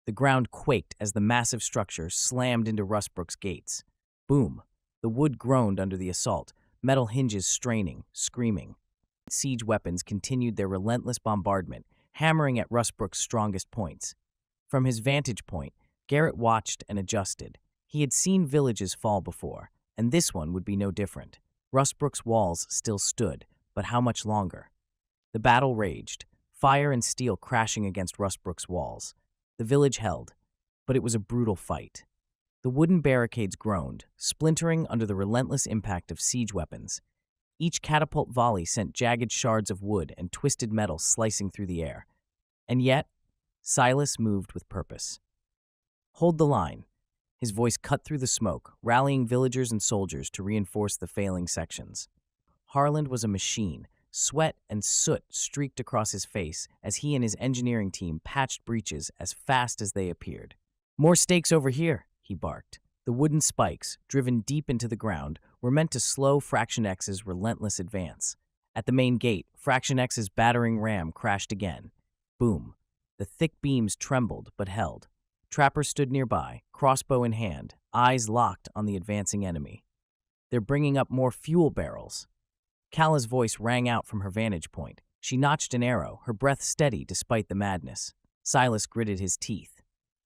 The ground quaked as the massive structure slammed into Rustbrook's gates. Boom. The wood groaned under the assault, metal hinges straining, screaming. Siege weapons continued their relentless bombardment, hammering at Rustbrook's strongest points. From his vantage point, Garrett watched and adjusted. He had seen villages fall before, and this one would be no different. Rustbrook's walls still stood, But how much longer? The battle raged, fire and steel crashing against Rustbrook's walls. The village held, but it was a brutal fight. The wooden barricades groaned, splintering under the relentless impact of siege weapons. Each catapult volley sent jagged shards of wood and twisted metal slicing through the air. And yet, Silas moved with purpose. "Hold the line." His voice cut through the smoke, rallying villagers and soldiers to reinforce the failing sections. Harland was a machine. Sweat and soot streaked across his face as he and his engineering team patched breaches as fast as they appeared. "More stakes over here," he barked. The wooden spikes, driven deep into the ground, were meant to slow Fraction X's relentless advance. At the main gate, Fraction X's battering ram crashed again. Boom. The thick beams trembled but held. Trapper stood nearby, crossbow in hand, eyes locked on the advancing enemy. "They're bringing up more fuel barrels." Kalla's voice rang out from her vantage point. She notched an arrow, her breath steady despite the madness. Silas gritted his teeth.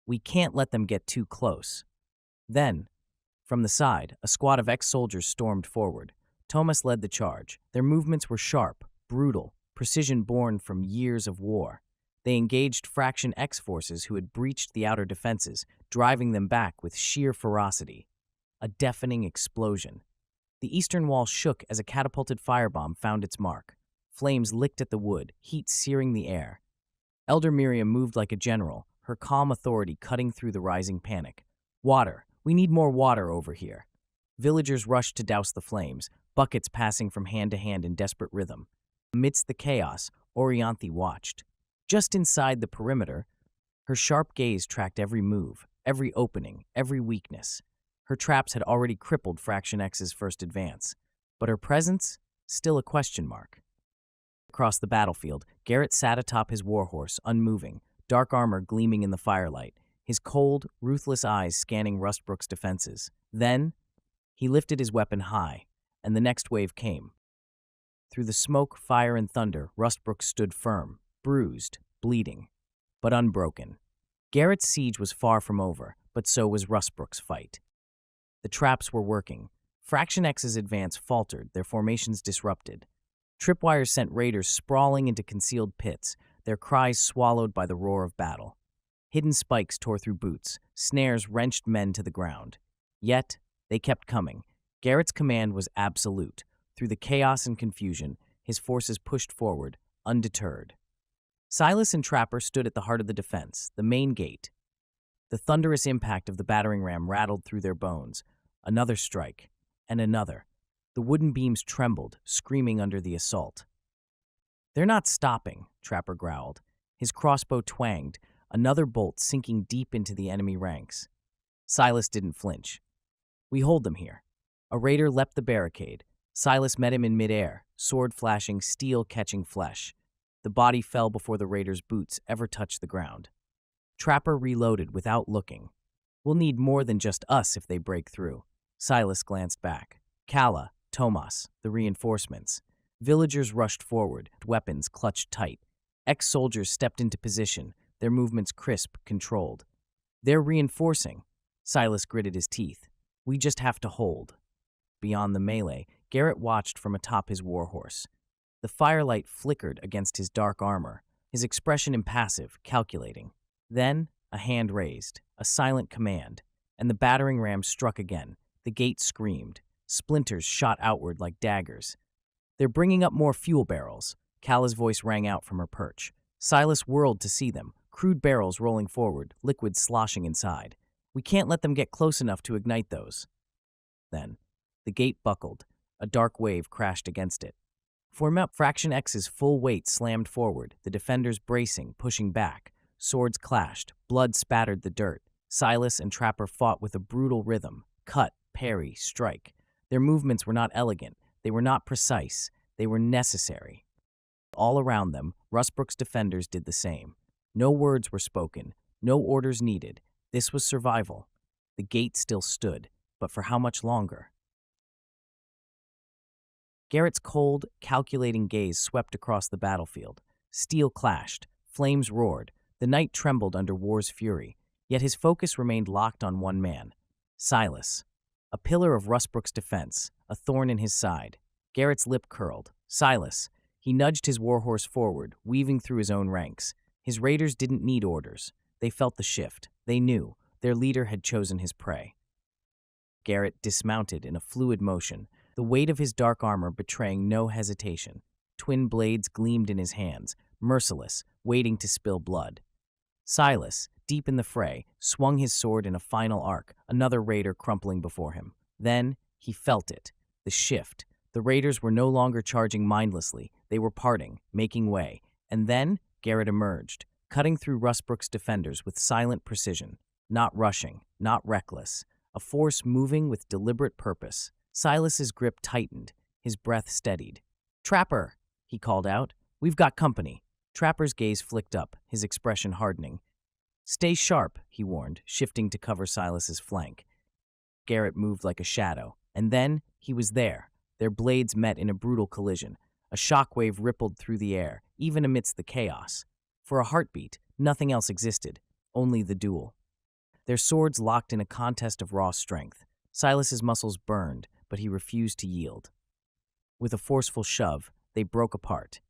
"We can't let them get too close." Then, from the side, a squad of ex-soldiers stormed forward. Thomas led the charge. Their movements were sharp, brutal, precision born from years of war. They engaged Fraction X forces who had breached the outer defenses, driving them back with sheer ferocity. A deafening explosion. The eastern wall shook as a catapulted firebomb found its mark. Flames licked at the wood, heat searing the air. Elder Miriam moved like a general, her calm authority cutting through the rising panic. "Water. We need more water over here." Villagers rushed to douse the flames, buckets passing from hand to hand in desperate rhythm. Amidst the chaos, Orianthi watched. Just inside the perimeter, her sharp gaze tracked every move, every opening, every weakness. Her traps had already crippled Fraction X's first advance, but her presence, still a question mark. Across the battlefield, Garrett sat atop his warhorse, unmoving, dark armor gleaming in the firelight, his cold, ruthless eyes scanning Rustbrook's defenses. Then, he lifted his weapon high, and the next wave came. Through the smoke, fire, and thunder, Rustbrook stood firm, bruised, bleeding, but unbroken. Garrett's siege was far from over, but so was Rustbrook's fight. The traps were working. Fraction X's advance faltered, their formations disrupted. Tripwires sent raiders sprawling into concealed pits, their cries swallowed by the roar of battle. Hidden spikes tore through boots, snares wrenched men to the ground. Yet, they kept coming. Garrett's command was absolute. Through the chaos and confusion, his forces pushed forward, undeterred. Silas and Trapper stood at the heart of the defense, the main gate. The thunderous impact of the battering ram rattled through their bones. Another strike, and another. The wooden beams trembled, screaming under the assault. "They're not stopping," Trapper growled. His crossbow twanged, another bolt sinking deep into the enemy ranks. Silas didn't flinch. "We hold them here." A raider leapt the barricade. Silas met him in midair, sword flashing, steel catching flesh. The body fell before the raider's boots ever touched the ground. Trapper reloaded without looking. "We'll need more than just us if they break through." Silas glanced back. Kalla, Tomas, the reinforcements. Villagers rushed forward, weapons clutched tight. Ex-soldiers stepped into position, their movements crisp, controlled. "They're reinforcing." Silas gritted his teeth. "We just have to hold." Beyond the melee, Garrett watched from atop his warhorse. The firelight flickered against his dark armor, his expression impassive, calculating. Then, a hand raised, a silent command, and the battering ram struck again. The gate screamed. Splinters shot outward like daggers. "They're bringing up more fuel barrels." Kalla's voice rang out from her perch. Silas whirled to see them, crude barrels rolling forward, liquid sloshing inside. "We can't let them get close enough to ignite those." Then, the gate buckled. A dark wave crashed against it. Fraction X's full weight slammed forward, the defenders bracing, pushing back. Swords clashed, blood spattered the dirt. Silas and Trapper fought with a brutal rhythm. Cut, parry, strike. Their movements were not elegant. They were not precise. They were necessary. All around them, Rustbrook's defenders did the same. No words were spoken. No orders needed. This was survival. The gate still stood, but for how much longer? Garrett's cold, calculating gaze swept across the battlefield. Steel clashed. Flames roared. The night trembled under war's fury, yet his focus remained locked on one man, Silas. A pillar of Rustbrook's defense, a thorn in his side. Garrett's lip curled. Silas. He nudged his warhorse forward, weaving through his own ranks. His raiders didn't need orders. They felt the shift. They knew their leader had chosen his prey. Garrett dismounted in a fluid motion, the weight of his dark armor betraying no hesitation. Twin blades gleamed in his hands, merciless, waiting to spill blood. Silas, deep in the fray, swung his sword in a final arc, another raider crumpling before him. Then he felt it, the shift. The raiders were no longer charging mindlessly. They were parting, making way. And then Garrett emerged, cutting through Rustbrook's defenders with silent precision. Not rushing, not reckless. A force moving with deliberate purpose. Silas's grip tightened, his breath steadied. "Trapper!" he called out. "We've got company." Trapper's gaze flicked up, his expression hardening. "Stay sharp," he warned, shifting to cover Silas's flank. Garrett moved like a shadow, and then he was there. Their blades met in a brutal collision. A shockwave rippled through the air, even amidst the chaos. For a heartbeat, nothing else existed, only the duel. Their swords locked in a contest of raw strength. Silas's muscles burned, but he refused to yield. With a forceful shove, they broke apart.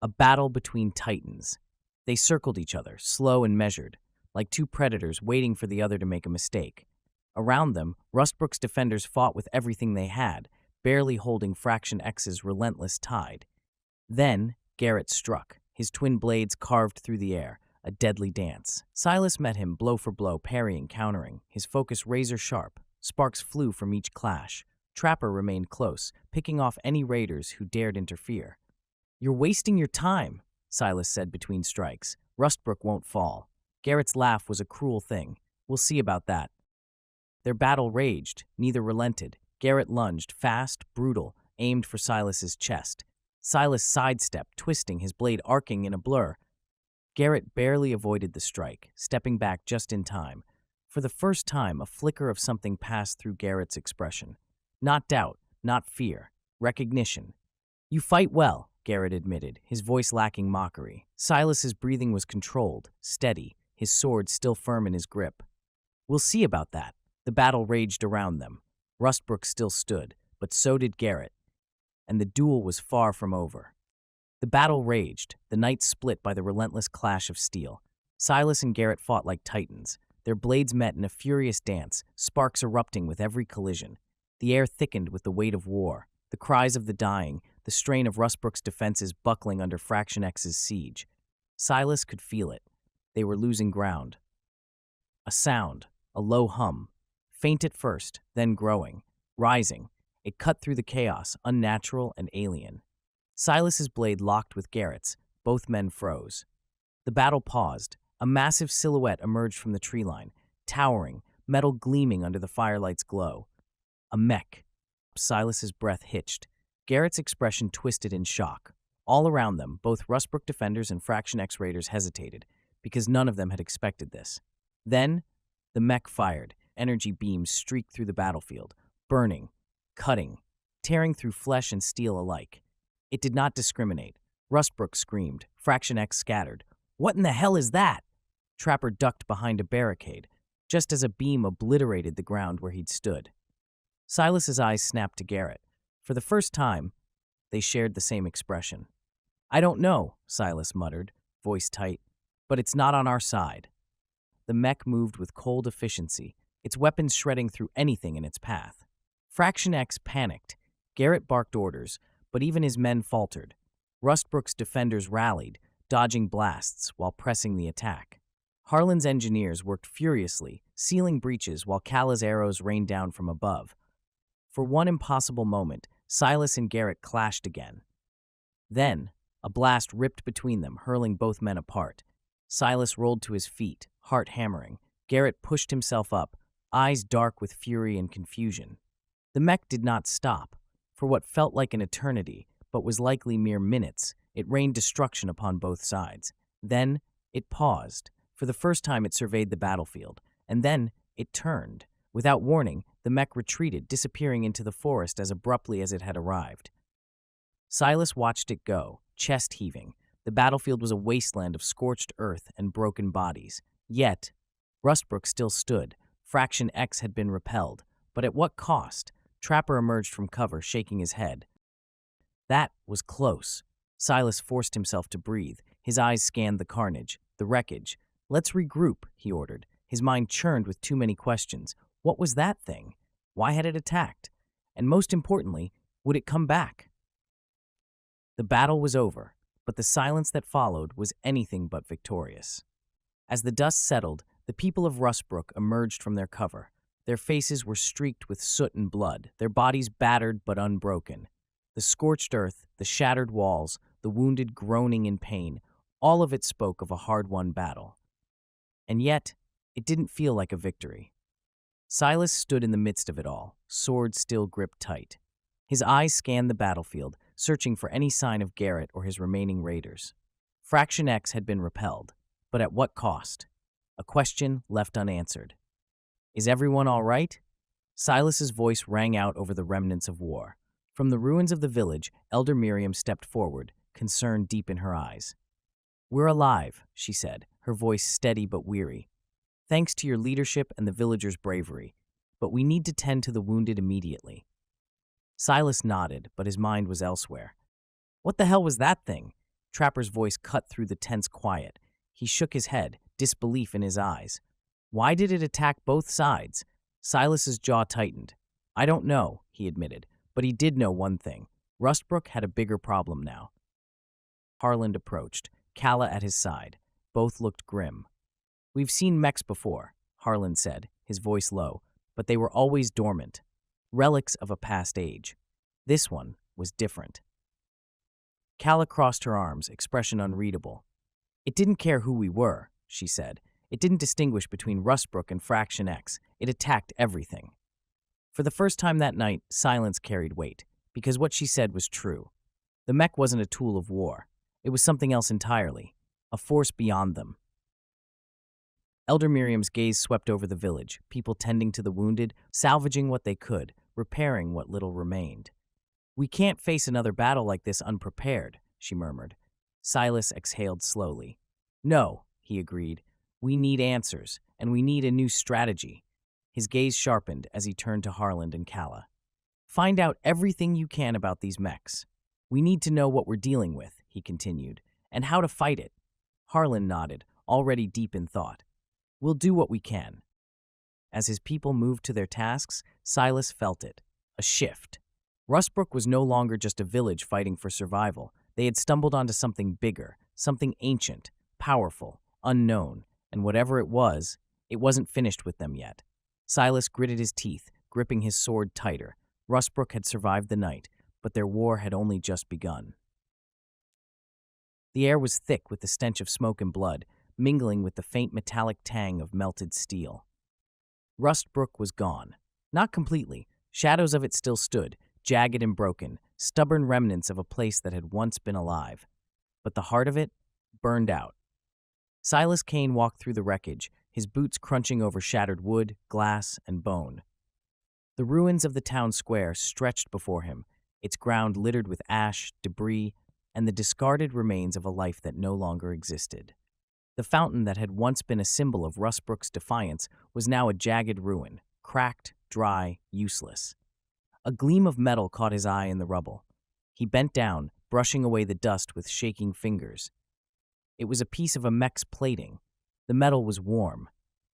A battle between titans. They circled each other, slow and measured, like two predators waiting for the other to make a mistake. Around them, Rustbrook's defenders fought with everything they had, barely holding Fraction X's relentless tide. Then, Garrett struck, his twin blades carved through the air, a deadly dance. Silas met him blow for blow, parrying, countering, his focus razor-sharp. Sparks flew from each clash. Trapper remained close, picking off any raiders who dared interfere. "You're wasting your time," Silas said between strikes. "Rustbrook won't fall." Garrett's laugh was a cruel thing. "We'll see about that." Their battle raged, neither relented. Garrett lunged, fast, brutal, aimed for Silas's chest. Silas sidestepped, twisting, his blade arcing in a blur. Garrett barely avoided the strike, stepping back just in time. For the first time, a flicker of something passed through Garrett's expression. Not doubt, not fear, recognition. "You fight well," Garrett admitted, his voice lacking mockery. Silas's breathing was controlled, steady, his sword still firm in his grip. "We'll see about that." The battle raged around them. Rustbrook still stood, but so did Garrett, and the duel was far from over. The battle raged, the night split by the relentless clash of steel. Silas and Garrett fought like titans. Their blades met in a furious dance, sparks erupting with every collision. The air thickened with the weight of war, the cries of the dying, the strain of Rustbrook's defenses buckling under Fraction X's siege. Silas could feel it. They were losing ground. A sound, a low hum, faint at first, then growing, rising. It cut through the chaos, unnatural and alien. Silas's blade locked with Garrett's. Both men froze. The battle paused. A massive silhouette emerged from the tree line, towering, metal gleaming under the firelight's glow. A mech. Silas's breath hitched. Garrett's expression twisted in shock. All around them, both Rustbrook defenders and Fraction X raiders hesitated, because none of them had expected this. Then, the mech fired. Energy beams streaked through the battlefield, burning, cutting, tearing through flesh and steel alike. It did not discriminate. Rustbrook screamed. Fraction X scattered. "What in the hell is that?" Trapper ducked behind a barricade, just as a beam obliterated the ground where he'd stood. Silas's eyes snapped to Garrett. For the first time, they shared the same expression. "I don't know," Silas muttered, voice tight, "but it's not on our side." The mech moved with cold efficiency, its weapons shredding through anything in its path. Fraction X panicked. Garrett barked orders, but even his men faltered. Rustbrook's defenders rallied, dodging blasts while pressing the attack. Harlan's engineers worked furiously, sealing breaches while Kala's arrows rained down from above. For one impossible moment, Silas and Garrett clashed again. Then, a blast ripped between them, hurling both men apart. Silas rolled to his feet, heart hammering. Garrett pushed himself up, eyes dark with fury and confusion. The mech did not stop. For what felt like an eternity, but was likely mere minutes, it rained destruction upon both sides. Then, it paused. For the first time, it surveyed the battlefield. And then, it turned. Without warning, the mech retreated, disappearing into the forest as abruptly as it had arrived. Silas watched it go, chest heaving. The battlefield was a wasteland of scorched earth and broken bodies. Yet, Rustbrook still stood. Fraction X had been repelled. But at what cost? Trapper emerged from cover, shaking his head. That was close. Silas forced himself to breathe. His eyes scanned the carnage, the wreckage. "Let's regroup," he ordered. His mind churned with too many questions. What was that thing? Why had it attacked? And most importantly, would it come back? The battle was over, but the silence that followed was anything but victorious. As the dust settled, the people of Rustbrook emerged from their cover. Their faces were streaked with soot and blood, their bodies battered but unbroken. The scorched earth, the shattered walls, the wounded groaning in pain, all of it spoke of a hard-won battle. And yet, it didn't feel like a victory. Silas stood in the midst of it all, sword still gripped tight. His eyes scanned the battlefield, searching for any sign of Garrett or his remaining raiders. Fraction X had been repelled, but at what cost? A question left unanswered. "Is everyone all right?" Silas's voice rang out over the remnants of war. From the ruins of the village, Elder Miriam stepped forward, concern deep in her eyes. "We're alive," she said, her voice steady but weary. "Thanks to your leadership and the villagers' bravery, but we need to tend to the wounded immediately." Silas nodded, but his mind was elsewhere. "What the hell was that thing?" Trapper's voice cut through the tense quiet. He shook his head, disbelief in his eyes. "Why did it attack both sides?" Silas's jaw tightened. "I don't know," he admitted, but he did know one thing. Rustbrook had a bigger problem now. Harland approached, Calla at his side. Both looked grim. "We've seen mechs before," Harland said, his voice low, "but they were always dormant. Relics of a past age. This one was different." Calla crossed her arms, expression unreadable. "It didn't care who we were," she said. "It didn't distinguish between Rustbrook and Fraction X. It attacked everything." For the first time that night, silence carried weight, because what she said was true. The mech wasn't a tool of war. It was something else entirely, a force beyond them. Elder Miriam's gaze swept over the village, people tending to the wounded, salvaging what they could, repairing what little remained. "We can't face another battle like this unprepared," she murmured. Silas exhaled slowly. "No," he agreed. "We need answers, and we need a new strategy." His gaze sharpened as he turned to Harland and Calla. "Find out everything you can about these mechs. We need to know what we're dealing with," he continued, "and how to fight it." Harland nodded, already deep in thought. "We'll do what we can." As his people moved to their tasks, Silas felt it. A shift. Rustbrook was no longer just a village fighting for survival. They had stumbled onto something bigger, something ancient, powerful, unknown, and whatever it wasn't finished with them yet. Silas gritted his teeth, gripping his sword tighter. Rustbrook had survived the night, but their war had only just begun. The air was thick with the stench of smoke and blood, mingling with the faint metallic tang of melted steel. Rustbrook was gone. Not completely. Shadows of it still stood, jagged and broken, stubborn remnants of a place that had once been alive. But the heart of it burned out. Silas Kane walked through the wreckage, his boots crunching over shattered wood, glass, and bone. The ruins of the town square stretched before him, its ground littered with ash, debris, and the discarded remains of a life that no longer existed. The fountain that had once been a symbol of Rustbrook's defiance was now a jagged ruin, cracked, dry, useless. A gleam of metal caught his eye in the rubble. He bent down, brushing away the dust with shaking fingers. It was a piece of a mech's plating. The metal was warm.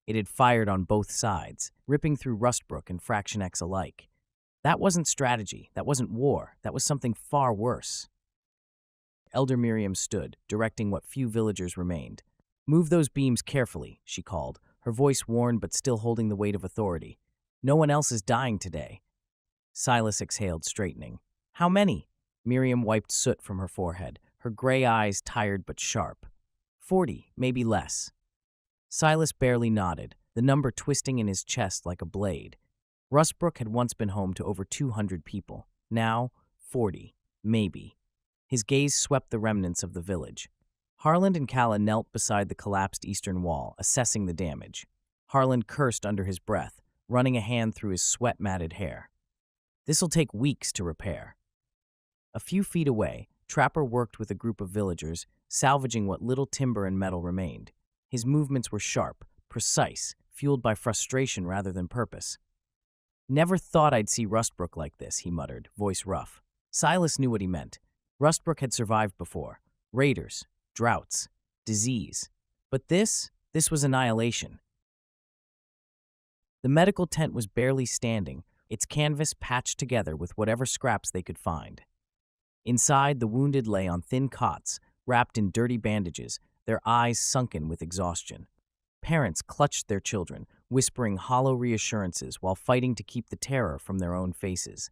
It had fired on both sides, ripping through Rustbrook and Fraction X alike. That wasn't strategy. That wasn't war. That was something far worse. Elder Miriam stood, directing what few villagers remained. "Move those beams carefully," she called, her voice worn but still holding the weight of authority. "No one else is dying today." Silas exhaled, straightening. "How many?" Miriam wiped soot from her forehead, her gray eyes tired but sharp. 40, maybe less." Silas barely nodded, the number twisting in his chest like a blade. Rustbrook had once been home to over 200 people. Now, 40, maybe. His gaze swept the remnants of the village. Harland and Calla knelt beside the collapsed eastern wall, assessing the damage. Harland cursed under his breath, running a hand through his sweat-matted hair. "This'll take weeks to repair." A few feet away, Trapper worked with a group of villagers, salvaging what little timber and metal remained. His movements were sharp, precise, fueled by frustration rather than purpose. "Never thought I'd see Rustbrook like this," he muttered, voice rough. Silas knew what he meant. Rustbrook had survived before. Raiders, droughts, disease. But this was annihilation. The medical tent was barely standing, its canvas patched together with whatever scraps they could find. Inside, the wounded lay on thin cots, wrapped in dirty bandages, their eyes sunken with exhaustion. Parents clutched their children, whispering hollow reassurances while fighting to keep the terror from their own faces.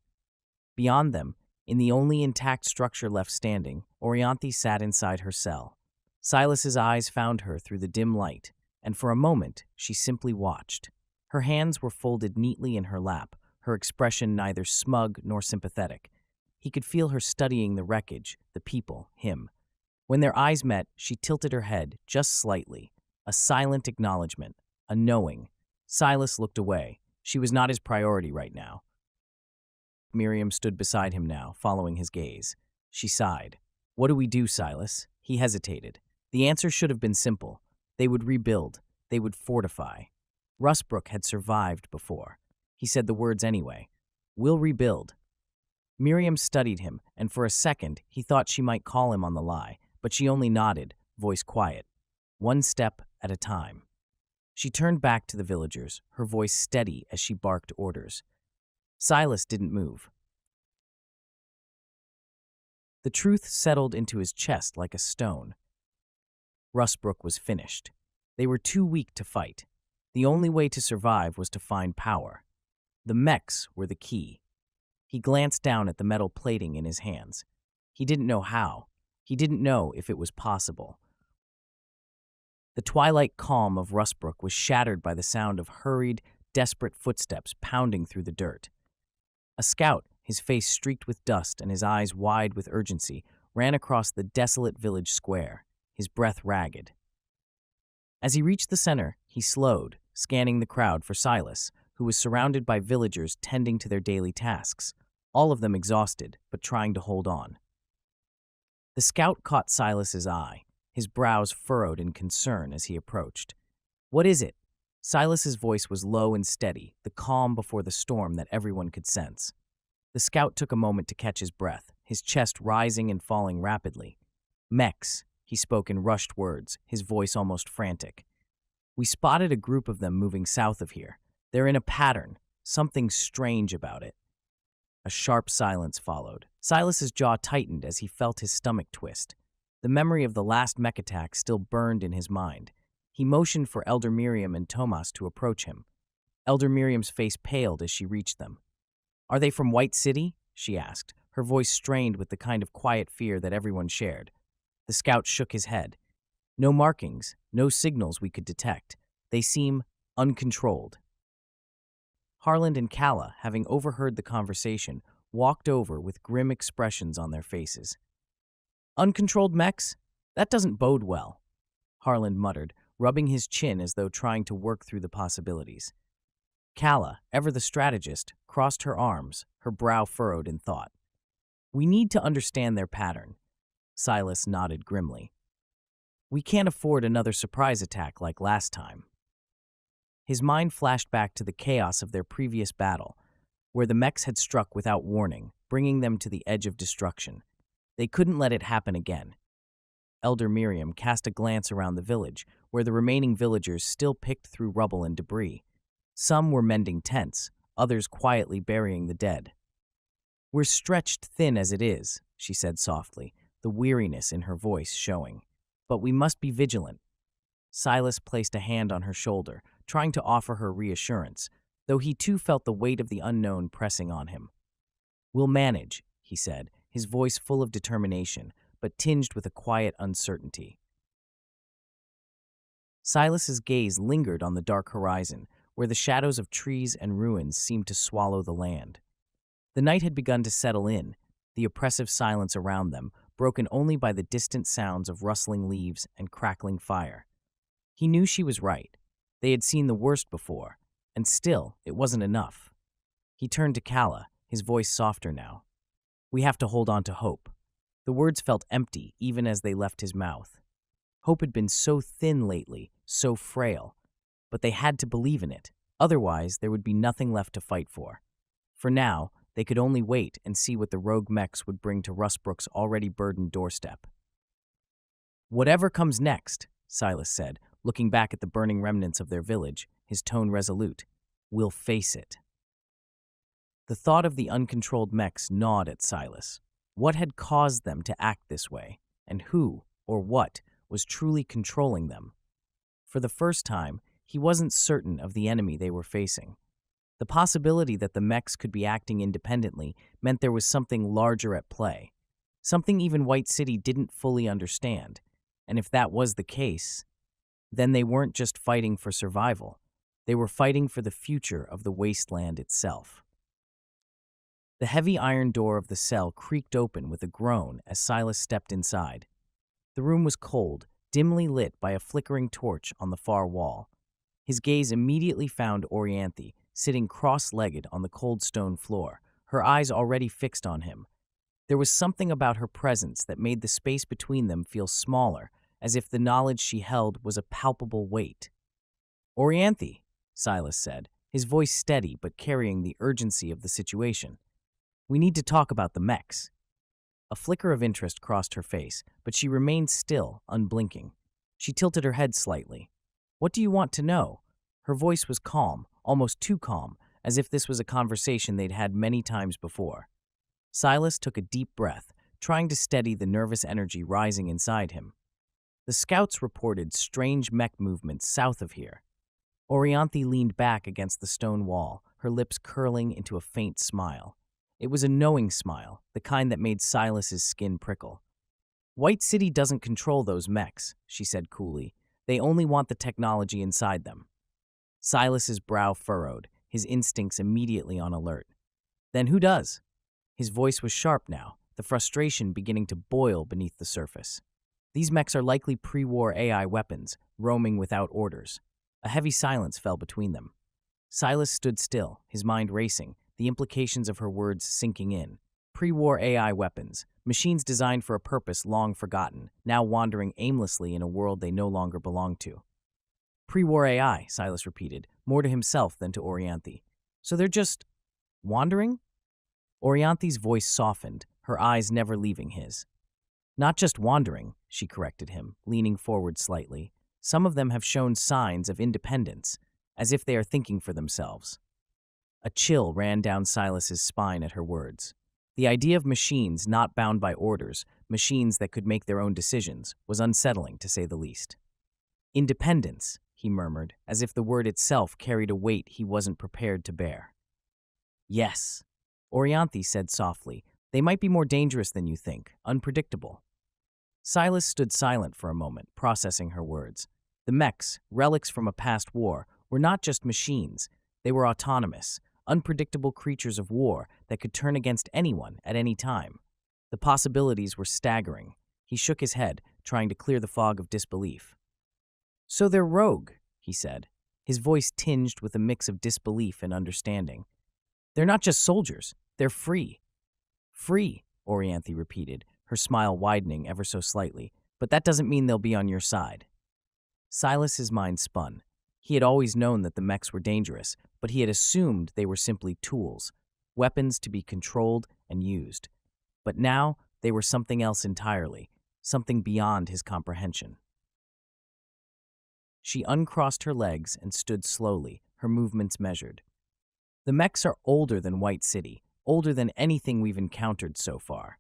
Beyond them, in the only intact structure left standing, Orianthi sat inside her cell. Silas's eyes found her through the dim light, and for a moment she simply watched. Her hands were folded neatly in her lap, her expression neither smug nor sympathetic. He could feel her studying the wreckage, the people, him. When their eyes met, she tilted her head, just slightly. A silent acknowledgement, a knowing. Silas looked away. She was not his priority right now. Miriam stood beside him now, following his gaze. She sighed. "What do we do, Silas?" He hesitated. The answer should have been simple. They would rebuild. They would fortify. Rustbrook had survived before. He said the words anyway. "We'll rebuild." Miriam studied him, and for a second he thought she might call him on the lie, but she only nodded, voice quiet. One step at a time. She turned back to the villagers, her voice steady as she barked orders. Silas didn't move. The truth settled into his chest like a stone. Rustbrook was finished. They were too weak to fight. The only way to survive was to find power. The mechs were the key. He glanced down at the metal plating in his hands. He didn't know how. He didn't know if it was possible. The twilight calm of Rustbrook was shattered by the sound of hurried, desperate footsteps pounding through the dirt. A scout, his face streaked with dust and his eyes wide with urgency, ran across the desolate village square, his breath ragged. As he reached the center, he slowed, scanning the crowd for Silas, who was surrounded by villagers tending to their daily tasks, all of them exhausted, but trying to hold on. The scout caught Silas's eye, his brows furrowed in concern as he approached. "What is it?" Silas's voice was low and steady, the calm before the storm that everyone could sense. The scout took a moment to catch his breath, his chest rising and falling rapidly. "Mechs," he spoke in rushed words, his voice almost frantic. "We spotted a group of them moving south of here. They're in a pattern, something strange about it." A sharp silence followed. Silas's jaw tightened as he felt his stomach twist. The memory of the last mech attack still burned in his mind. He motioned for Elder Miriam and Tomas to approach him. Elder Miriam's face paled as she reached them. "Are they from White City?" she asked, her voice strained with the kind of quiet fear that everyone shared. The scout shook his head. "No markings, no signals we could detect. They seem uncontrolled." Harland and Calla, having overheard the conversation, walked over with grim expressions on their faces. "Uncontrolled mechs? That doesn't bode well," Harland muttered, rubbing his chin as though trying to work through the possibilities. Calla, ever the strategist, crossed her arms, her brow furrowed in thought. "We need to understand their pattern." Silas nodded grimly. "We can't afford another surprise attack like last time." His mind flashed back to the chaos of their previous battle, where the mechs had struck without warning, bringing them to the edge of destruction. They couldn't let it happen again. Elder Miriam cast a glance around the village, where the remaining villagers still picked through rubble and debris. Some were mending tents, others quietly burying the dead. "We're stretched thin as it is," she said softly, the weariness in her voice showing. "But we must be vigilant." Silas placed a hand on her shoulder, trying to offer her reassurance, though he too felt the weight of the unknown pressing on him. "We'll manage," he said, his voice full of determination, but tinged with a quiet uncertainty. Silas's gaze lingered on the dark horizon, where the shadows of trees and ruins seemed to swallow the land. The night had begun to settle in, the oppressive silence around them, broken only by the distant sounds of rustling leaves and crackling fire. He knew she was right. They had seen the worst before, and still it wasn't enough. He turned to Calla, his voice softer now. "We have to hold on to hope." The words felt empty even as they left his mouth. Hope had been so thin lately, so frail, but they had to believe in it. Otherwise, there would be nothing left to fight for. For now, They could only wait and see what the rogue mechs would bring to Rustbrook's already burdened doorstep. "Whatever comes next," Silas said, looking back at the burning remnants of their village, his tone resolute, "we'll face it." The thought of the uncontrolled mechs gnawed at Silas. What had caused them to act this way, and who, or what, was truly controlling them? For the first time, he wasn't certain of the enemy they were facing. The possibility that the mechs could be acting independently meant there was something larger at play, something even White City didn't fully understand. And if that was the case, then they weren't just fighting for survival. They were fighting for the future of the Wasteland itself. The heavy iron door of the cell creaked open with a groan as Silas stepped inside. The room was cold, dimly lit by a flickering torch on the far wall. His gaze immediately found Orianthi, sitting cross-legged on the cold stone floor, her eyes already fixed on him. There was something about her presence that made the space between them feel smaller, as if the knowledge she held was a palpable weight. "Orianthi," Silas said, his voice steady but carrying the urgency of the situation. "We need to talk about the mechs." A flicker of interest crossed her face, but she remained still, unblinking. She tilted her head slightly. "What do you want to know?" Her voice was calm, almost too calm, as if this was a conversation they'd had many times before. Silas took a deep breath, trying to steady the nervous energy rising inside him. The scouts reported strange mech movements south of here. Orianthi leaned back against the stone wall, her lips curling into a faint smile. It was a knowing smile, the kind that made Silas's skin prickle. "White City doesn't control those mechs," she said coolly. "They only want the technology inside them." Silas's brow furrowed, his instincts immediately on alert. "Then who does?" His voice was sharp now, the frustration beginning to boil beneath the surface. "These mechs are likely pre-war AI weapons, roaming without orders." A heavy silence fell between them. Silas stood still, his mind racing, the implications of her words sinking in. Pre-war AI weapons, machines designed for a purpose long forgotten, now wandering aimlessly in a world they no longer belonged to. "Pre-war AI," Silas repeated, more to himself than to Orianthi. "So they're just wandering?" Orianthi's voice softened, her eyes never leaving his. "Not just wandering," she corrected him, leaning forward slightly. "Some of them have shown signs of independence, as if they are thinking for themselves." A chill ran down Silas's spine at her words. The idea of machines not bound by orders, machines that could make their own decisions, was unsettling, to say the least. "Independence," he murmured, as if the word itself carried a weight he wasn't prepared to bear. "Yes," Orianthi said softly. "They might be more dangerous than you think, unpredictable." Silas stood silent for a moment, processing her words. The mechs, relics from a past war, were not just machines. They were autonomous, unpredictable creatures of war that could turn against anyone at any time. The possibilities were staggering. He shook his head, trying to clear the fog of disbelief. "So they're rogue," he said, his voice tinged with a mix of disbelief and understanding. "They're not just soldiers, they're free." "Free," Orianthi repeated, her smile widening ever so slightly, "but that doesn't mean they'll be on your side." Silas's mind spun. He had always known that the mechs were dangerous, but he had assumed they were simply tools, weapons to be controlled and used. But now they were something else entirely, something beyond his comprehension. She uncrossed her legs and stood slowly, her movements measured. "The mechs are older than White City, older than anything we've encountered so far.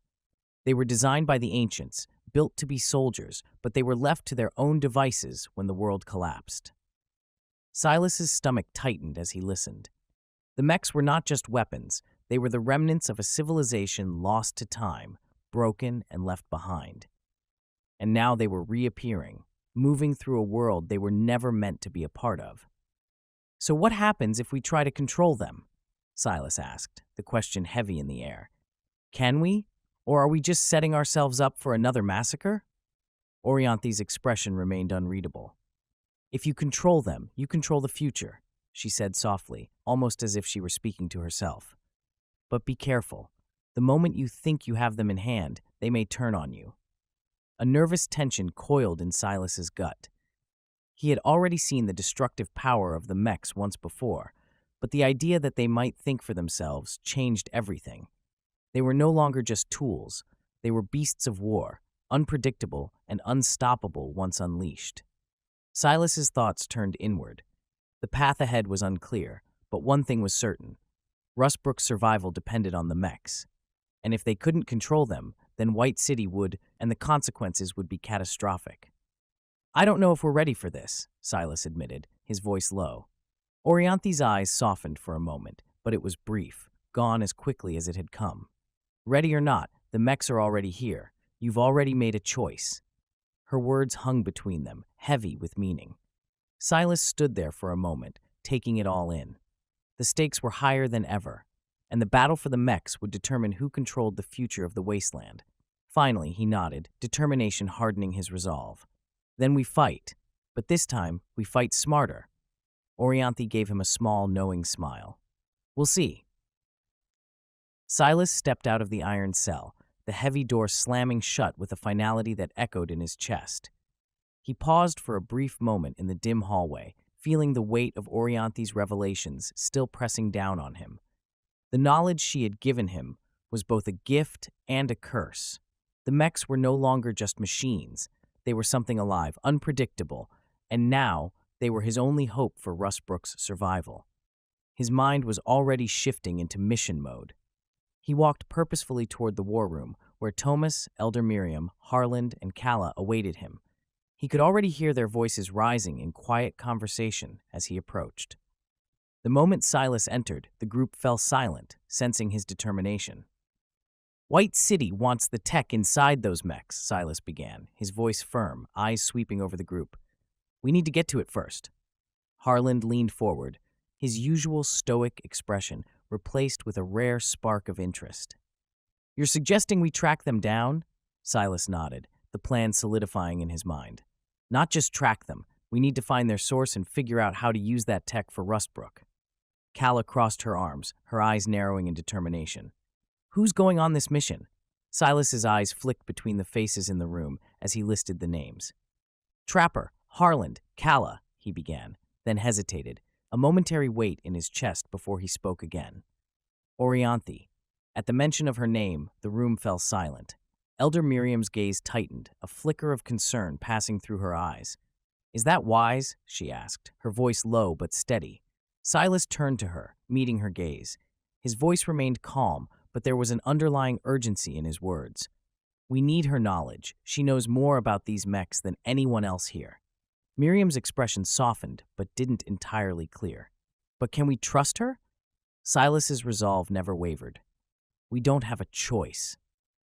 They were designed by the ancients, built to be soldiers, but they were left to their own devices when the world collapsed." Silas's stomach tightened as he listened. The mechs were not just weapons, they were the remnants of a civilization lost to time, broken and left behind. And now they were reappearing, moving through a world they were never meant to be a part of. "So what happens if we try to control them?" Silas asked, the question heavy in the air. "Can we? Or are we just setting ourselves up for another massacre?" Orianthi's expression remained unreadable. "If you control them, you control the future," she said softly, almost as if she were speaking to herself. "But be careful. The moment you think you have them in hand, they may turn on you." A nervous tension coiled in Silas's gut. He had already seen the destructive power of the mechs once before, but the idea that they might think for themselves changed everything. They were no longer just tools. They were beasts of war, unpredictable and unstoppable once unleashed. Silas's thoughts turned inward. The path ahead was unclear, but one thing was certain. Rustbrook's survival depended on the mechs. And if they couldn't control them, then White City would, and the consequences would be catastrophic. "I don't know if we're ready for this," Silas admitted, his voice low. Orianthi's eyes softened for a moment, but it was brief, gone as quickly as it had come. "Ready or not, the mechs are already here. You've already made a choice." Her words hung between them, heavy with meaning. Silas stood there for a moment, taking it all in. The stakes were higher than ever, and the battle for the mechs would determine who controlled the future of the Wasteland. Finally, he nodded, determination hardening his resolve. "Then we fight, but this time we fight smarter." Orianthi gave him a small, knowing smile. "We'll see." Silas stepped out of the iron cell, the heavy door slamming shut with a finality that echoed in his chest. He paused for a brief moment in the dim hallway, feeling the weight of Orianthi's revelations still pressing down on him. The knowledge she had given him was both a gift and a curse. The mechs were no longer just machines. They were something alive, unpredictable, and now they were his only hope for Rustbrook's survival. His mind was already shifting into mission mode. He walked purposefully toward the war room, where Thomas, Elder Miriam, Harland, and Calla awaited him. He could already hear their voices rising in quiet conversation as he approached. The moment Silas entered, the group fell silent, sensing his determination. "White City wants the tech inside those mechs," Silas began, his voice firm, eyes sweeping over the group. "We need to get to it first." Harland leaned forward, his usual stoic expression replaced with a rare spark of interest. "You're suggesting we track them down?" Silas nodded, the plan solidifying in his mind. "Not just track them. We need to find their source and figure out how to use that tech for Rustbrook." Calla crossed her arms, her eyes narrowing in determination. "Who's going on this mission?" Silas's eyes flicked between the faces in the room as he listed the names. "Trapper, Harland, Calla," he began, then hesitated, a momentary weight in his chest before he spoke again. "Orianthi." At the mention of her name, the room fell silent. Elder Miriam's gaze tightened, a flicker of concern passing through her eyes. "Is that wise?" she asked, her voice low but steady. Silas turned to her, meeting her gaze. His voice remained calm, but there was an underlying urgency in his words. "We need her knowledge. She knows more about these mechs than anyone else here." Miriam's expression softened, but didn't entirely clear. "But can we trust her?" Silas's resolve never wavered. "We don't have a choice."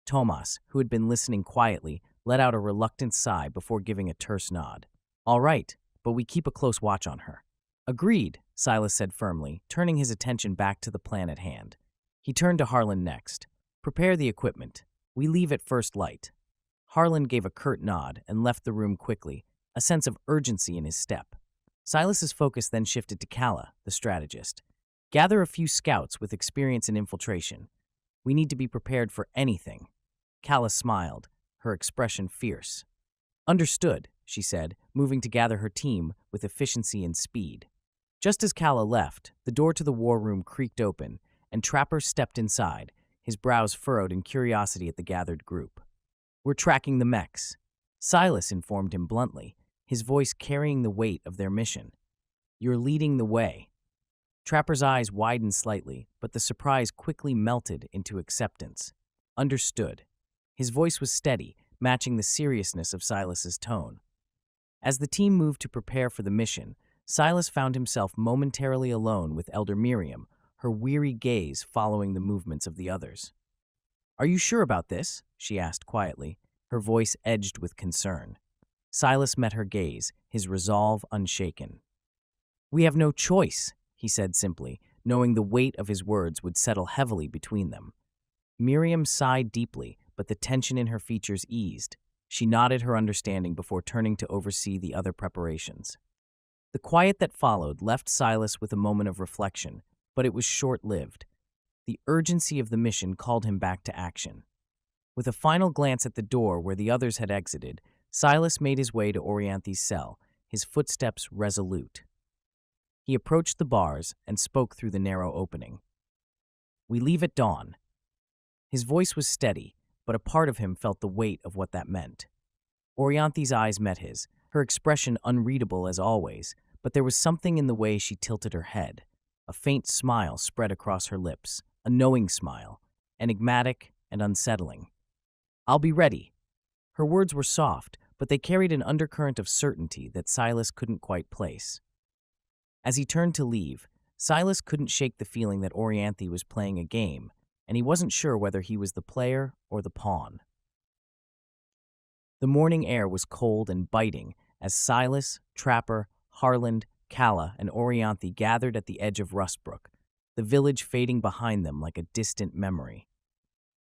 Thomas, who had been listening quietly, let out a reluctant sigh before giving a terse nod. "All right, but we keep a close watch on her." "Agreed," Silas said firmly, turning his attention back to the plan at hand. He turned to Harland next. "Prepare the equipment. We leave at first light." Harland gave a curt nod and left the room quickly, a sense of urgency in his step. Silas's focus then shifted to Calla, the strategist. "Gather a few scouts with experience in infiltration. We need to be prepared for anything." Calla smiled, her expression fierce. "Understood," she said, moving to gather her team with efficiency and speed. Just as Calla left, the door to the war room creaked open, and Trapper stepped inside, his brows furrowed in curiosity at the gathered group. "We're tracking the mechs," Silas informed him bluntly, his voice carrying the weight of their mission. "You're leading the way." Trapper's eyes widened slightly, but the surprise quickly melted into acceptance. "Understood." His voice was steady, matching the seriousness of Silas's tone. As the team moved to prepare for the mission, Silas found himself momentarily alone with Elder Miriam, her weary gaze following the movements of the others. "Are you sure about this?" she asked quietly, her voice edged with concern. Silas met her gaze, his resolve unshaken. "We have no choice," he said simply, knowing the weight of his words would settle heavily between them. Miriam sighed deeply, but the tension in her features eased. She nodded her understanding before turning to oversee the other preparations. The quiet that followed left Silas with a moment of reflection, but it was short-lived. The urgency of the mission called him back to action. With a final glance at the door where the others had exited, Silas made his way to Orianthi's cell, his footsteps resolute. He approached the bars and spoke through the narrow opening. "We leave at dawn." His voice was steady, but a part of him felt the weight of what that meant. Orianthi's eyes met his, her expression unreadable as always, but there was something in the way she tilted her head. A faint smile spread across her lips, a knowing smile, enigmatic and unsettling. "I'll be ready." Her words were soft, but they carried an undercurrent of certainty that Silas couldn't quite place. As he turned to leave, Silas couldn't shake the feeling that Orianthi was playing a game, and he wasn't sure whether he was the player or the pawn. The morning air was cold and biting as Silas, Trapper, Harland, Calla, and Orianthi gathered at the edge of Rustbrook, the village fading behind them like a distant memory.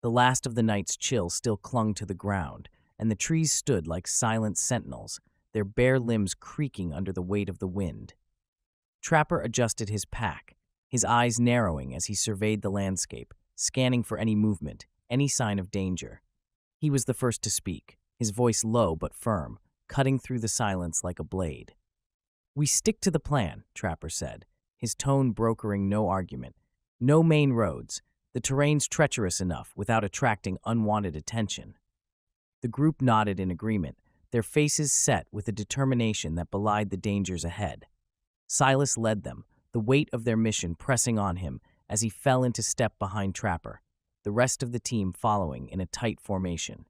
The last of the night's chill still clung to the ground, and the trees stood like silent sentinels, their bare limbs creaking under the weight of the wind. Trapper adjusted his pack, his eyes narrowing as he surveyed the landscape, scanning for any movement, any sign of danger. He was the first to speak, his voice low but firm, cutting through the silence like a blade. "We stick to the plan," Trapper said, his tone brokering no argument. "No main roads. The terrain's treacherous enough without attracting unwanted attention." The group nodded in agreement, their faces set with a determination that belied the dangers ahead. Silas led them, the weight of their mission pressing on him as he fell into step behind Trapper, the rest of the team following in a tight formation.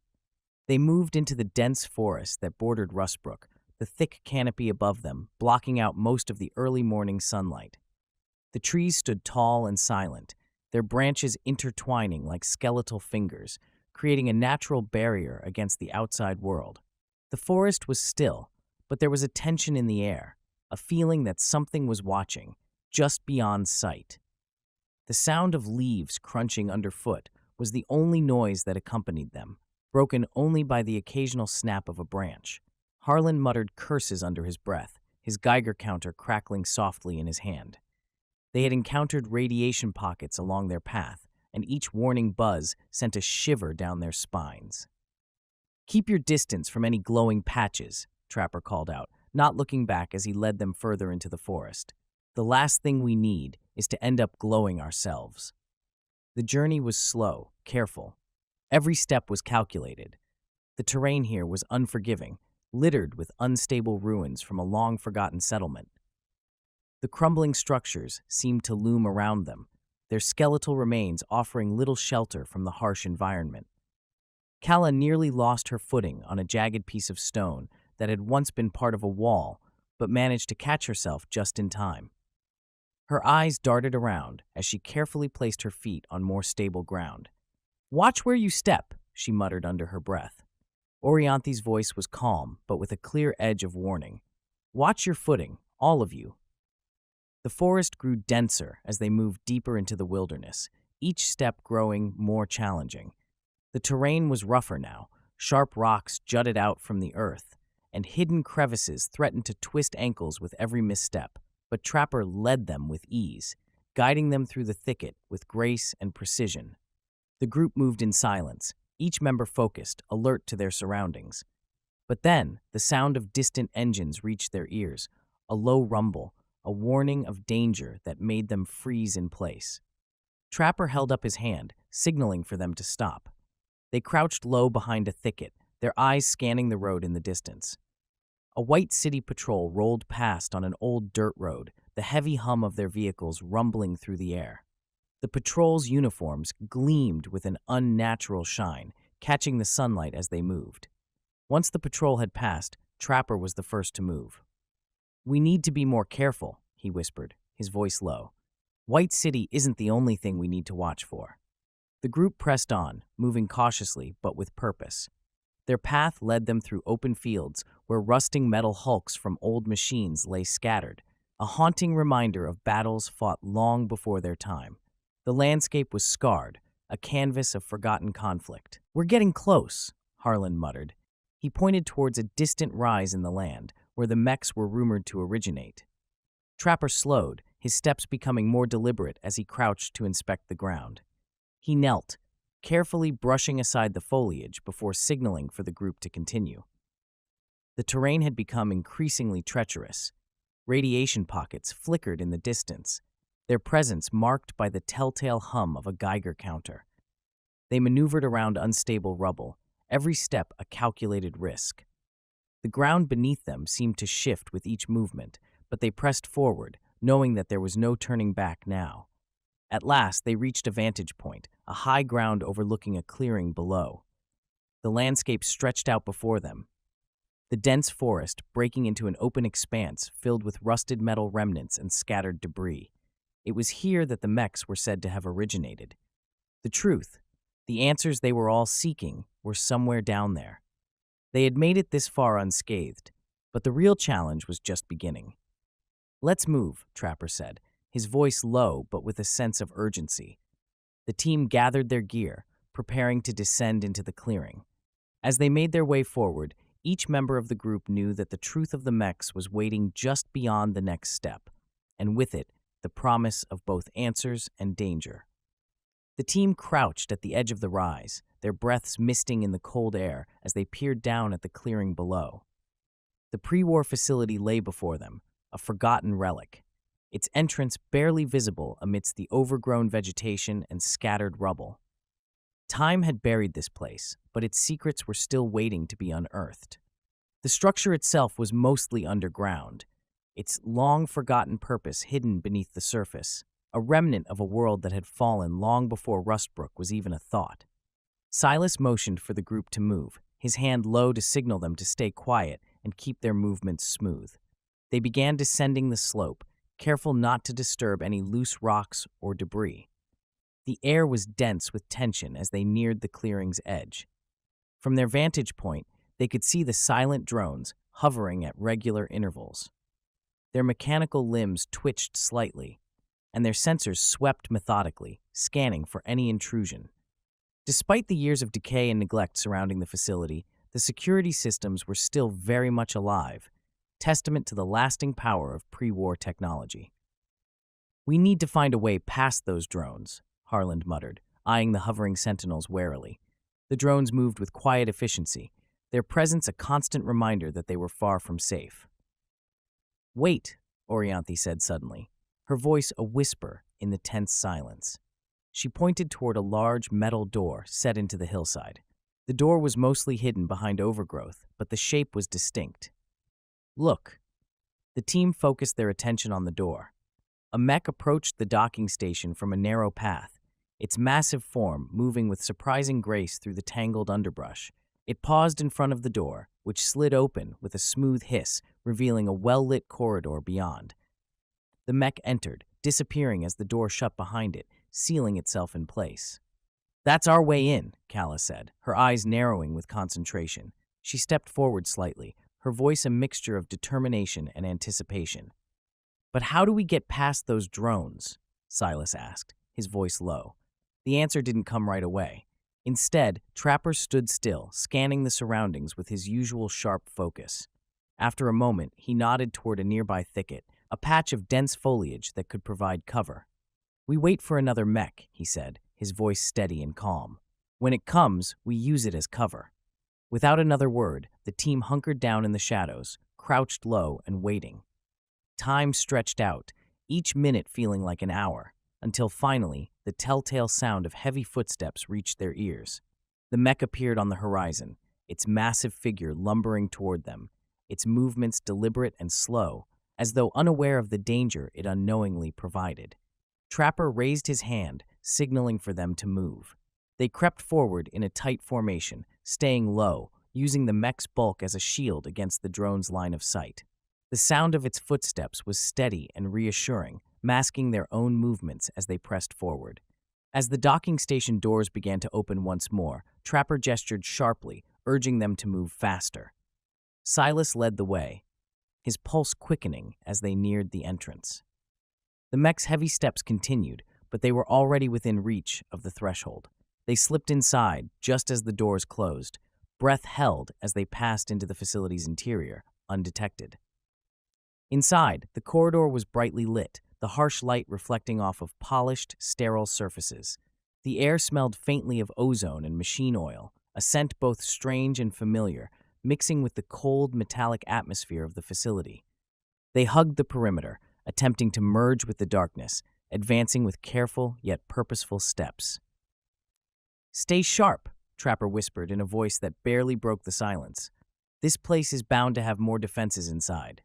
They moved into the dense forest that bordered Rustbrook, the thick canopy above them blocking out most of the early morning sunlight. The trees stood tall and silent, their branches intertwining like skeletal fingers, creating a natural barrier against the outside world. The forest was still, but there was a tension in the air, a feeling that something was watching, just beyond sight. The sound of leaves crunching underfoot was the only noise that accompanied them, broken only by the occasional snap of a branch. Harlan muttered curses under his breath, his Geiger counter crackling softly in his hand. They had encountered radiation pockets along their path, and each warning buzz sent a shiver down their spines. "Keep your distance from any glowing patches," Trapper called out, not looking back as he led them further into the forest. "The last thing we need is to end up glowing ourselves." The journey was slow, careful. Every step was calculated. The terrain here was unforgiving, littered with unstable ruins from a long-forgotten settlement. The crumbling structures seemed to loom around them, their skeletal remains offering little shelter from the harsh environment. Calla nearly lost her footing on a jagged piece of stone that had once been part of a wall, but managed to catch herself just in time. Her eyes darted around as she carefully placed her feet on more stable ground. "Watch where you step," she muttered under her breath. Orianthi's voice was calm, but with a clear edge of warning. "Watch your footing, all of you." The forest grew denser as they moved deeper into the wilderness, each step growing more challenging. The terrain was rougher now, sharp rocks jutted out from the earth, and hidden crevices threatened to twist ankles with every misstep, but Trapper led them with ease, guiding them through the thicket with grace and precision. The group moved in silence, each member focused, alert to their surroundings. But then, the sound of distant engines reached their ears, a low rumble, a warning of danger that made them freeze in place. Trapper held up his hand, signaling for them to stop. They crouched low behind a thicket, their eyes scanning the road in the distance. A white city patrol rolled past on an old dirt road, the heavy hum of their vehicles rumbling through the air. The patrol's uniforms gleamed with an unnatural shine, catching the sunlight as they moved. Once the patrol had passed, Trapper was the first to move. "We need to be more careful," he whispered, his voice low. "White City isn't the only thing we need to watch for." The group pressed on, moving cautiously but with purpose. Their path led them through open fields where rusting metal hulks from old machines lay scattered, a haunting reminder of battles fought long before their time. The landscape was scarred, a canvas of forgotten conflict. "We're getting close," Harlan muttered. He pointed towards a distant rise in the land, where the mechs were rumored to originate. Trapper slowed, his steps becoming more deliberate as he crouched to inspect the ground. He knelt, carefully brushing aside the foliage before signaling for the group to continue. The terrain had become increasingly treacherous. Radiation pockets flickered in the distance, their presence marked by the telltale hum of a Geiger counter. They maneuvered around unstable rubble, every step a calculated risk. The ground beneath them seemed to shift with each movement, but they pressed forward, knowing that there was no turning back now. At last, they reached a vantage point, a high ground overlooking a clearing below. The landscape stretched out before them, the dense forest breaking into an open expanse filled with rusted metal remnants and scattered debris. It was here that the mechs were said to have originated. The truth, the answers they were all seeking, were somewhere down there. They had made it this far unscathed, but the real challenge was just beginning. "Let's move," Trapper said, his voice low but with a sense of urgency. The team gathered their gear, preparing to descend into the clearing. As they made their way forward, each member of the group knew that the truth of the mechs was waiting just beyond the next step, and with it, the promise of both answers and danger. The team crouched at the edge of the rise, their breaths misting in the cold air as they peered down at the clearing below. The pre-war facility lay before them, a forgotten relic, its entrance barely visible amidst the overgrown vegetation and scattered rubble. Time had buried this place, but its secrets were still waiting to be unearthed. The structure itself was mostly underground, its long-forgotten purpose hidden beneath the surface, a remnant of a world that had fallen long before Rustbrook was even a thought. Silas motioned for the group to move, his hand low to signal them to stay quiet and keep their movements smooth. They began descending the slope, careful not to disturb any loose rocks or debris. The air was dense with tension as they neared the clearing's edge. From their vantage point, they could see the silent drones hovering at regular intervals. Their mechanical limbs twitched slightly, and their sensors swept methodically, scanning for any intrusion. Despite the years of decay and neglect surrounding the facility, the security systems were still very much alive, testament to the lasting power of pre-war technology. "We need to find a way past those drones," Harland muttered, eyeing the hovering sentinels warily. The drones moved with quiet efficiency, their presence a constant reminder that they were far from safe. "Wait," Orianthi said suddenly, her voice a whisper in the tense silence. She pointed toward a large metal door set into the hillside. The door was mostly hidden behind overgrowth, but the shape was distinct. "Look." The team focused their attention on the door. A mech approached the docking station from a narrow path, its massive form moving with surprising grace through the tangled underbrush. It paused in front of the door, which slid open with a smooth hiss, revealing a well-lit corridor beyond. The mech entered, disappearing as the door shut behind it, sealing itself in place. "That's our way in," Kala said, her eyes narrowing with concentration. She stepped forward slightly, her voice a mixture of determination and anticipation. "But how do we get past those drones?" Silas asked, his voice low. The answer didn't come right away. Instead, Trapper stood still, scanning the surroundings with his usual sharp focus. After a moment, he nodded toward a nearby thicket, a patch of dense foliage that could provide cover. "We wait for another mech," he said, his voice steady and calm. "When it comes, we use it as cover." Without another word, the team hunkered down in the shadows, crouched low and waiting. Time stretched out, each minute feeling like an hour, until finally, the telltale sound of heavy footsteps reached their ears. The mech appeared on the horizon, its massive figure lumbering toward them, its movements deliberate and slow, as though unaware of the danger it unknowingly provided. Trapper raised his hand, signaling for them to move. They crept forward in a tight formation, staying low, using the mech's bulk as a shield against the drone's line of sight. The sound of its footsteps was steady and reassuring, masking their own movements as they pressed forward. As the docking station doors began to open once more, Trapper gestured sharply, urging them to move faster. Silas led the way, his pulse quickening as they neared the entrance. The mech's heavy steps continued, but they were already within reach of the threshold. They slipped inside just as the doors closed, breath held as they passed into the facility's interior, undetected. Inside, the corridor was brightly lit, the harsh light reflecting off of polished, sterile surfaces. The air smelled faintly of ozone and machine oil, a scent both strange and familiar, mixing with the cold, metallic atmosphere of the facility. They hugged the perimeter, attempting to merge with the darkness, advancing with careful yet purposeful steps. "Stay sharp," Trapper whispered in a voice that barely broke the silence. "This place is bound to have more defenses inside."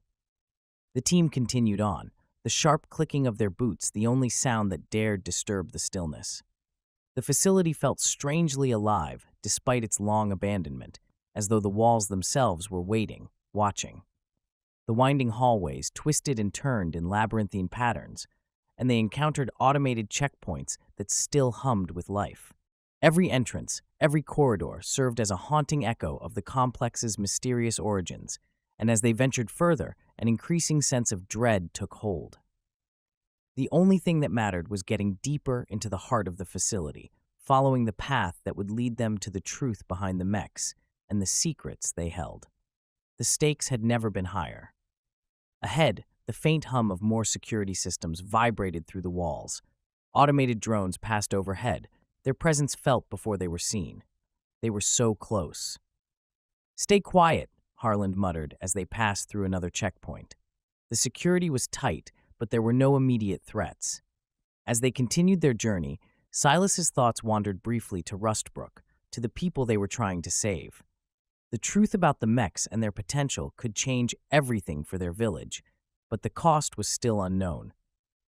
The team continued on, the sharp clicking of their boots the only sound that dared disturb the stillness. The facility felt strangely alive, despite its long abandonment, as though the walls themselves were waiting, watching. The winding hallways twisted and turned in labyrinthine patterns, and they encountered automated checkpoints that still hummed with life. Every entrance, every corridor served as a haunting echo of the complex's mysterious origins, and as they ventured further, an increasing sense of dread took hold. The only thing that mattered was getting deeper into the heart of the facility, following the path that would lead them to the truth behind the mechs and the secrets they held. The stakes had never been higher. Ahead, the faint hum of more security systems vibrated through the walls. Automated drones passed overhead, their presence felt before they were seen. They were so close. "Stay quiet," Harland muttered as they passed through another checkpoint. The security was tight, but there were no immediate threats. As they continued their journey, Silas's thoughts wandered briefly to Rustbrook, to the people they were trying to save. The truth about the mechs and their potential could change everything for their village, but the cost was still unknown.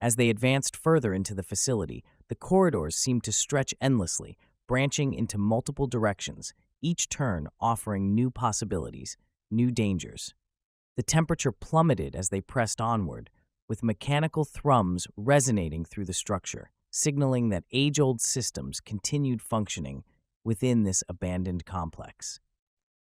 As they advanced further into the facility, the corridors seemed to stretch endlessly, branching into multiple directions, each turn offering new possibilities, new dangers. The temperature plummeted as they pressed onward, with mechanical thrums resonating through the structure, signaling that age-old systems continued functioning within this abandoned complex.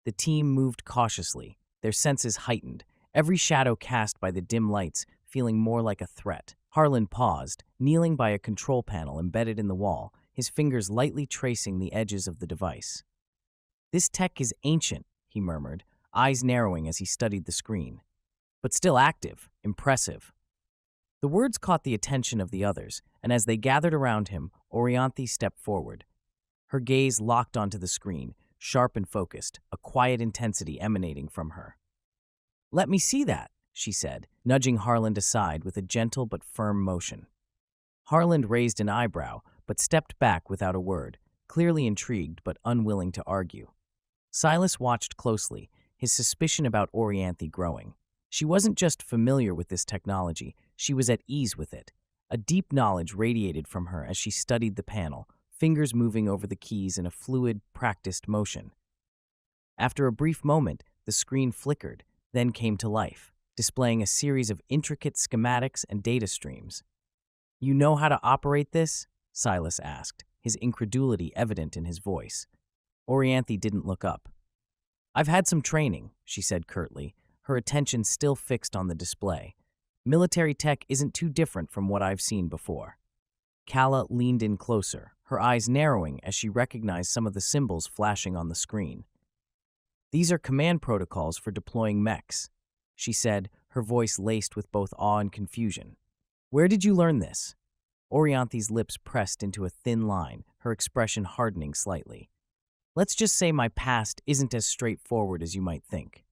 The team moved cautiously, their senses heightened, every shadow cast by the dim lights feeling more like a threat. Harlan paused, kneeling by a control panel embedded in the wall, his fingers lightly tracing the edges of the device. "This tech is ancient," he murmured, eyes narrowing as he studied the screen. "But still active, impressive." The words caught the attention of the others, and as they gathered around him, Orianthi stepped forward. Her gaze locked onto the screen, sharp and focused, a quiet intensity emanating from her. "Let me see that," she said, nudging Harland aside with a gentle but firm motion. Harland raised an eyebrow, but stepped back without a word, clearly intrigued but unwilling to argue. Silas watched closely, his suspicion about Orianthi growing. She wasn't just familiar with this technology, she was at ease with it. A deep knowledge radiated from her as she studied the panel, fingers moving over the keys in a fluid, practiced motion. After a brief moment, the screen flickered, then came to life, displaying a series of intricate schematics and data streams. "You know how to operate this?" Silas asked, his incredulity evident in his voice. Orianthi didn't look up. "I've had some training," she said curtly, her attention still fixed on the display. "Military tech isn't too different from what I've seen before." Kala leaned in closer, her eyes narrowing as she recognized some of the symbols flashing on the screen. "These are command protocols for deploying mechs," she said, her voice laced with both awe and confusion. "Where did you learn this?" Orianthi's lips pressed into a thin line, her expression hardening slightly. "Let's just say my past isn't as straightforward as you might think."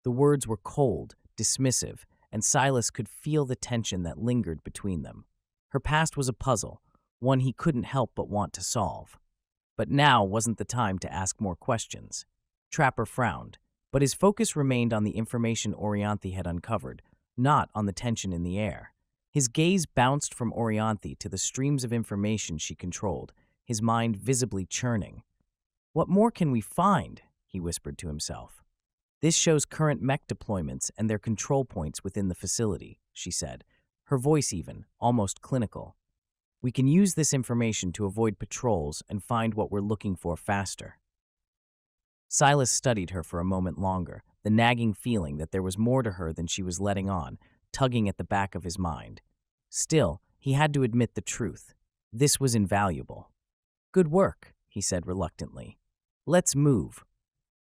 The words were cold, dismissive, and Silas could feel the tension that lingered between them. Her past was a puzzle, one he couldn't help but want to solve. But now wasn't the time to ask more questions. Trapper frowned, but his focus remained on the information Orianthi had uncovered, not on the tension in the air. His gaze bounced from Orianthi to the streams of information she controlled, his mind visibly churning. "What more can we find?" he whispered to himself. "This shows current mech deployments and their control points within the facility," she said, her voice even, almost clinical. "We can use this information to avoid patrols and find what we're looking for faster." Silas studied her for a moment longer, the nagging feeling that there was more to her than she was letting on, tugging at the back of his mind. Still, he had to admit the truth. This was invaluable. "Good work," he said reluctantly. "Let's move."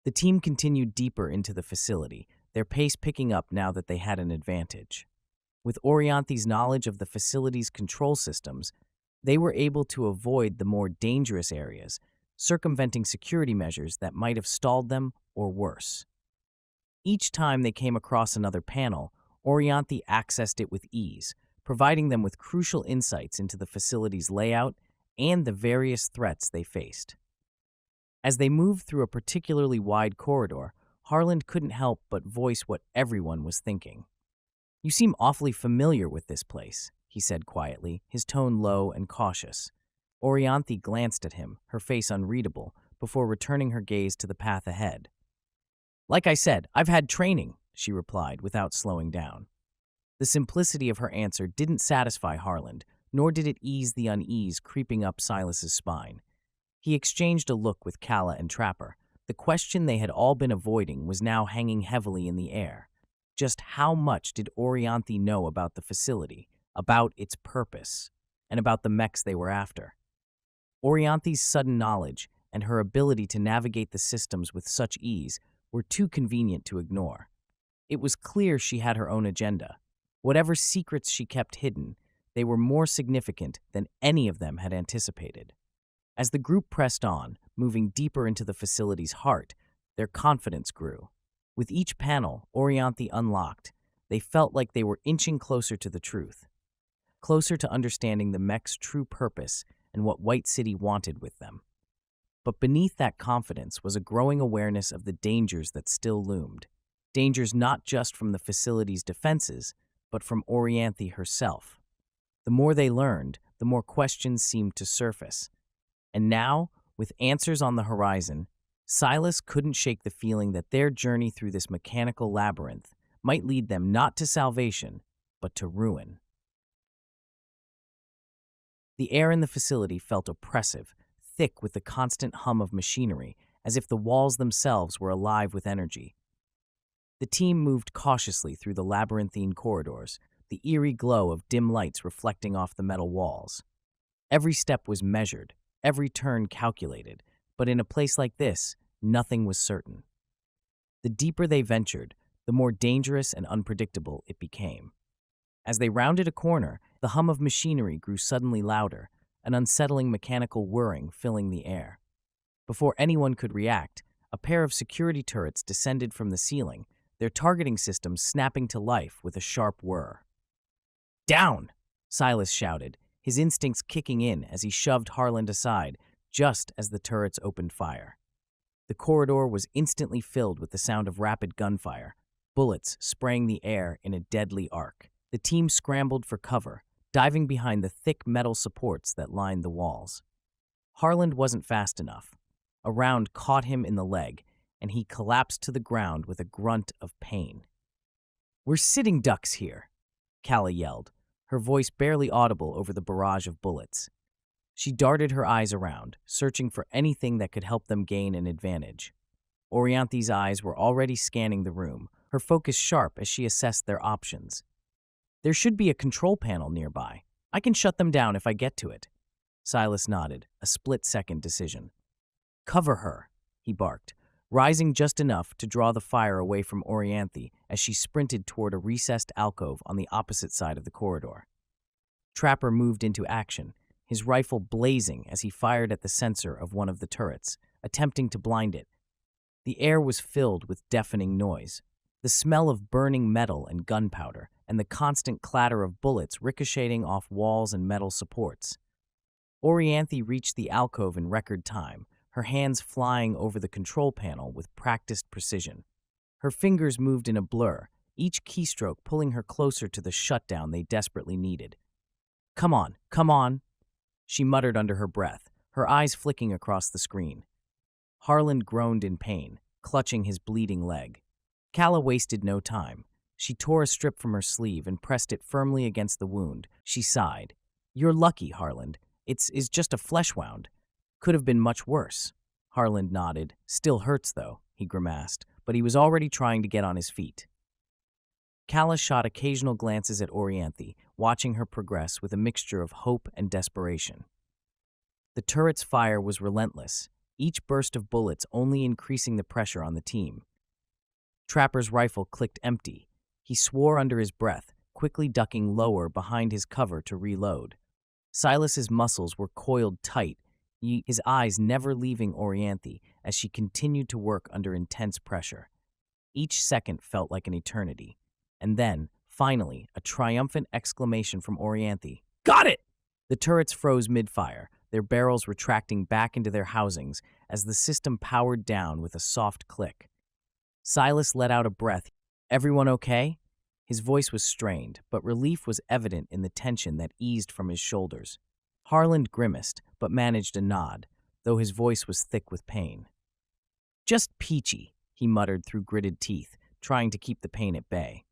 The team continued deeper into the facility, their pace picking up now that they had an advantage. With Orianthi's knowledge of the facility's control systems, they were able to avoid the more dangerous areas, circumventing security measures that might have stalled them or worse. Each time they came across another panel, Orianthi accessed it with ease, providing them with crucial insights into the facility's layout and the various threats they faced. As they moved through a particularly wide corridor, Harland couldn't help but voice what everyone was thinking. "You seem awfully familiar with this place," he said quietly, his tone low and cautious. Orianthi glanced at him, her face unreadable, before returning her gaze to the path ahead. "Like I said, I've had training," she replied without slowing down. The simplicity of her answer didn't satisfy Harland, nor did it ease the unease creeping up Silas's spine. He exchanged a look with Calla and Trapper. The question they had all been avoiding was now hanging heavily in the air. Just how much did Orianthi know about the facility, about its purpose, and about the mechs they were after? Orianthi's sudden knowledge and her ability to navigate the systems with such ease were too convenient to ignore. It was clear she had her own agenda. Whatever secrets she kept hidden, they were more significant than any of them had anticipated. As the group pressed on, moving deeper into the facility's heart, their confidence grew. With each panel Orianthi unlocked, they felt like they were inching closer to the truth, closer to understanding the mech's true purpose and what White City wanted with them. But beneath that confidence was a growing awareness of the dangers that still loomed. Dangers not just from the facility's defenses, but from Orianthi herself. The more they learned, the more questions seemed to surface. And now, with answers on the horizon, Silas couldn't shake the feeling that their journey through this mechanical labyrinth might lead them not to salvation, but to ruin. The air in the facility felt oppressive, thick with the constant hum of machinery, as if the walls themselves were alive with energy. The team moved cautiously through the labyrinthine corridors, the eerie glow of dim lights reflecting off the metal walls. Every step was measured, every turn calculated, but in a place like this, nothing was certain. The deeper they ventured, the more dangerous and unpredictable it became. As they rounded a corner, the hum of machinery grew suddenly louder, an unsettling mechanical whirring filling the air. Before anyone could react, a pair of security turrets descended from the ceiling, their targeting systems snapping to life with a sharp whir. "Down!" Silas shouted, his instincts kicking in as he shoved Harland aside just as the turrets opened fire. The corridor was instantly filled with the sound of rapid gunfire, bullets spraying the air in a deadly arc. The team scrambled for cover, diving behind the thick metal supports that lined the walls. Harland wasn't fast enough. A round caught him in the leg, and he collapsed to the ground with a grunt of pain. "We're sitting ducks here," Calla yelled, her voice barely audible over the barrage of bullets. She darted her eyes around, searching for anything that could help them gain an advantage. Orianthi's eyes were already scanning the room, her focus sharp as she assessed their options. "There should be a control panel nearby. I can shut them down if I get to it." Silas nodded, a split-second decision. "Cover her," he barked, rising just enough to draw the fire away from Orianthi as she sprinted toward a recessed alcove on the opposite side of the corridor. Trapper moved into action, his rifle blazing as he fired at the sensor of one of the turrets, attempting to blind it. The air was filled with deafening noise, the smell of burning metal and gunpowder, and the constant clatter of bullets ricocheting off walls and metal supports. Orianthi reached the alcove in record time, her hands flying over the control panel with practiced precision. Her fingers moved in a blur, each keystroke pulling her closer to the shutdown they desperately needed. Come on," she muttered under her breath, her eyes flicking across the screen. Harland groaned in pain, clutching his bleeding leg. Calla wasted no time. She tore a strip from her sleeve and pressed it firmly against the wound. She sighed. "You're lucky, Harland. It's just a flesh wound. Could have been much worse." Harland nodded. "Still hurts, though," he grimaced, but he was already trying to get on his feet. Calla shot occasional glances at Orianthi, watching her progress with a mixture of hope and desperation. The turret's fire was relentless, each burst of bullets only increasing the pressure on the team. Trapper's rifle clicked empty. He swore under his breath, quickly ducking lower behind his cover to reload. Silas's muscles were coiled tight, his eyes never leaving Orianthi as she continued to work under intense pressure. Each second felt like an eternity. And then, Finally, a triumphant exclamation from Orianthi. Got it! The turrets froze mid-fire, their barrels retracting back into their housings as the system powered down with a soft click. Silas let out a breath. Everyone okay? His voice was strained, but relief was evident in the tension that eased from his shoulders. Harland grimaced, but managed a nod, though his voice was thick with pain. Just peachy, he muttered through gritted teeth, trying to keep the pain at bay.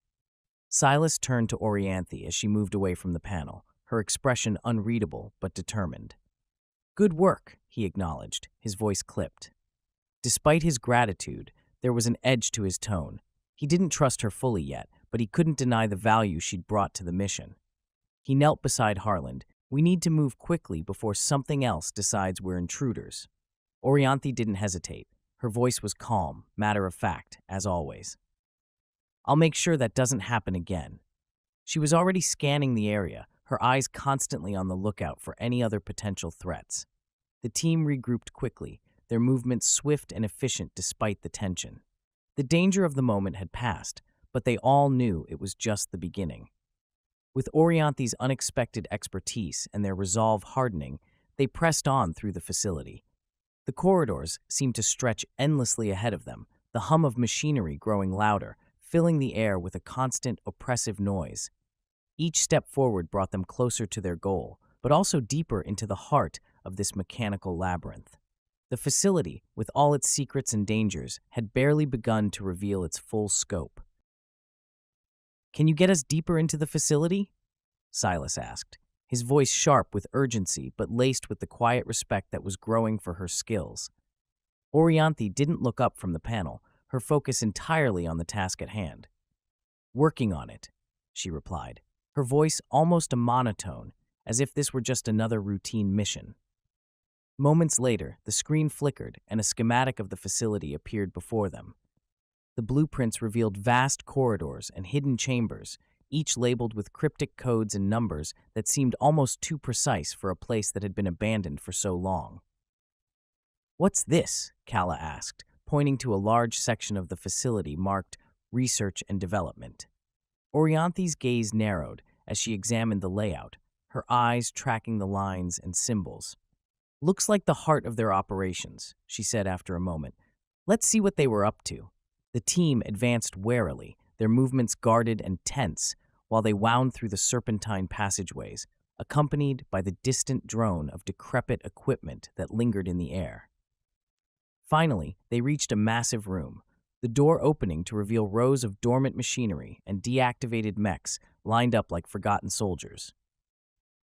Silas turned to Orianthi as she moved away from the panel, her expression unreadable but determined. Good work, he acknowledged, his voice clipped. Despite his gratitude, there was an edge to his tone. He didn't trust her fully yet, but he couldn't deny the value she'd brought to the mission. He knelt beside Harland. We need to move quickly before something else decides we're intruders. Orianthi didn't hesitate. Her voice was calm, matter-of-fact, as always. I'll make sure that doesn't happen again. She was already scanning the area, her eyes constantly on the lookout for any other potential threats. The team regrouped quickly, their movements swift and efficient despite the tension. The danger of the moment had passed, but they all knew it was just the beginning. With Orianthi's unexpected expertise and their resolve hardening, they pressed on through the facility. The corridors seemed to stretch endlessly ahead of them, the hum of machinery growing louder, filling the air with a constant, oppressive noise. Each step forward brought them closer to their goal, but also deeper into the heart of this mechanical labyrinth. The facility, with all its secrets and dangers, had barely begun to reveal its full scope. Can you get us deeper into the facility? Silas asked, his voice sharp with urgency but laced with the quiet respect that was growing for her skills. Orianthi didn't look up from the panel, her focus entirely on the task at hand. Working on it, she replied, her voice almost a monotone, as if this were just another routine mission. Moments later, the screen flickered and a schematic of the facility appeared before them. The blueprints revealed vast corridors and hidden chambers, each labeled with cryptic codes and numbers that seemed almost too precise for a place that had been abandoned for so long. What's this? Kala asked, pointing to a large section of the facility marked Research and Development. Orianthi's gaze narrowed as she examined the layout, her eyes tracking the lines and symbols. Looks like the heart of their operations, she said after a moment. Let's see what they were up to. The team advanced warily, their movements guarded and tense, while they wound through the serpentine passageways, accompanied by the distant drone of decrepit equipment that lingered in the air. Finally, they reached a massive room, the door opening to reveal rows of dormant machinery and deactivated mechs lined up like forgotten soldiers.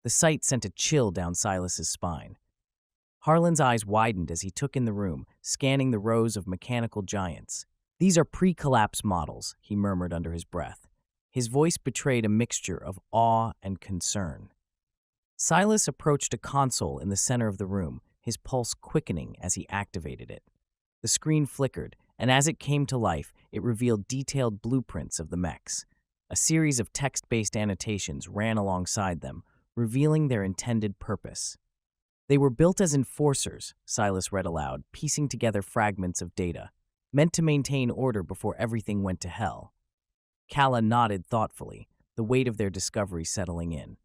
The sight sent a chill down Silas's spine. Harlan's eyes widened as he took in the room, scanning the rows of mechanical giants. These are pre-collapse models, he murmured under his breath. His voice betrayed a mixture of awe and concern. Silas approached a console in the center of the room, his pulse quickening as he activated it. The screen flickered, and as it came to life, it revealed detailed blueprints of the mechs. A series of text-based annotations ran alongside them, revealing their intended purpose. They were built as enforcers, Silas read aloud, piecing together fragments of data, meant to maintain order before everything went to hell. Kala nodded thoughtfully, the weight of their discovery settling in.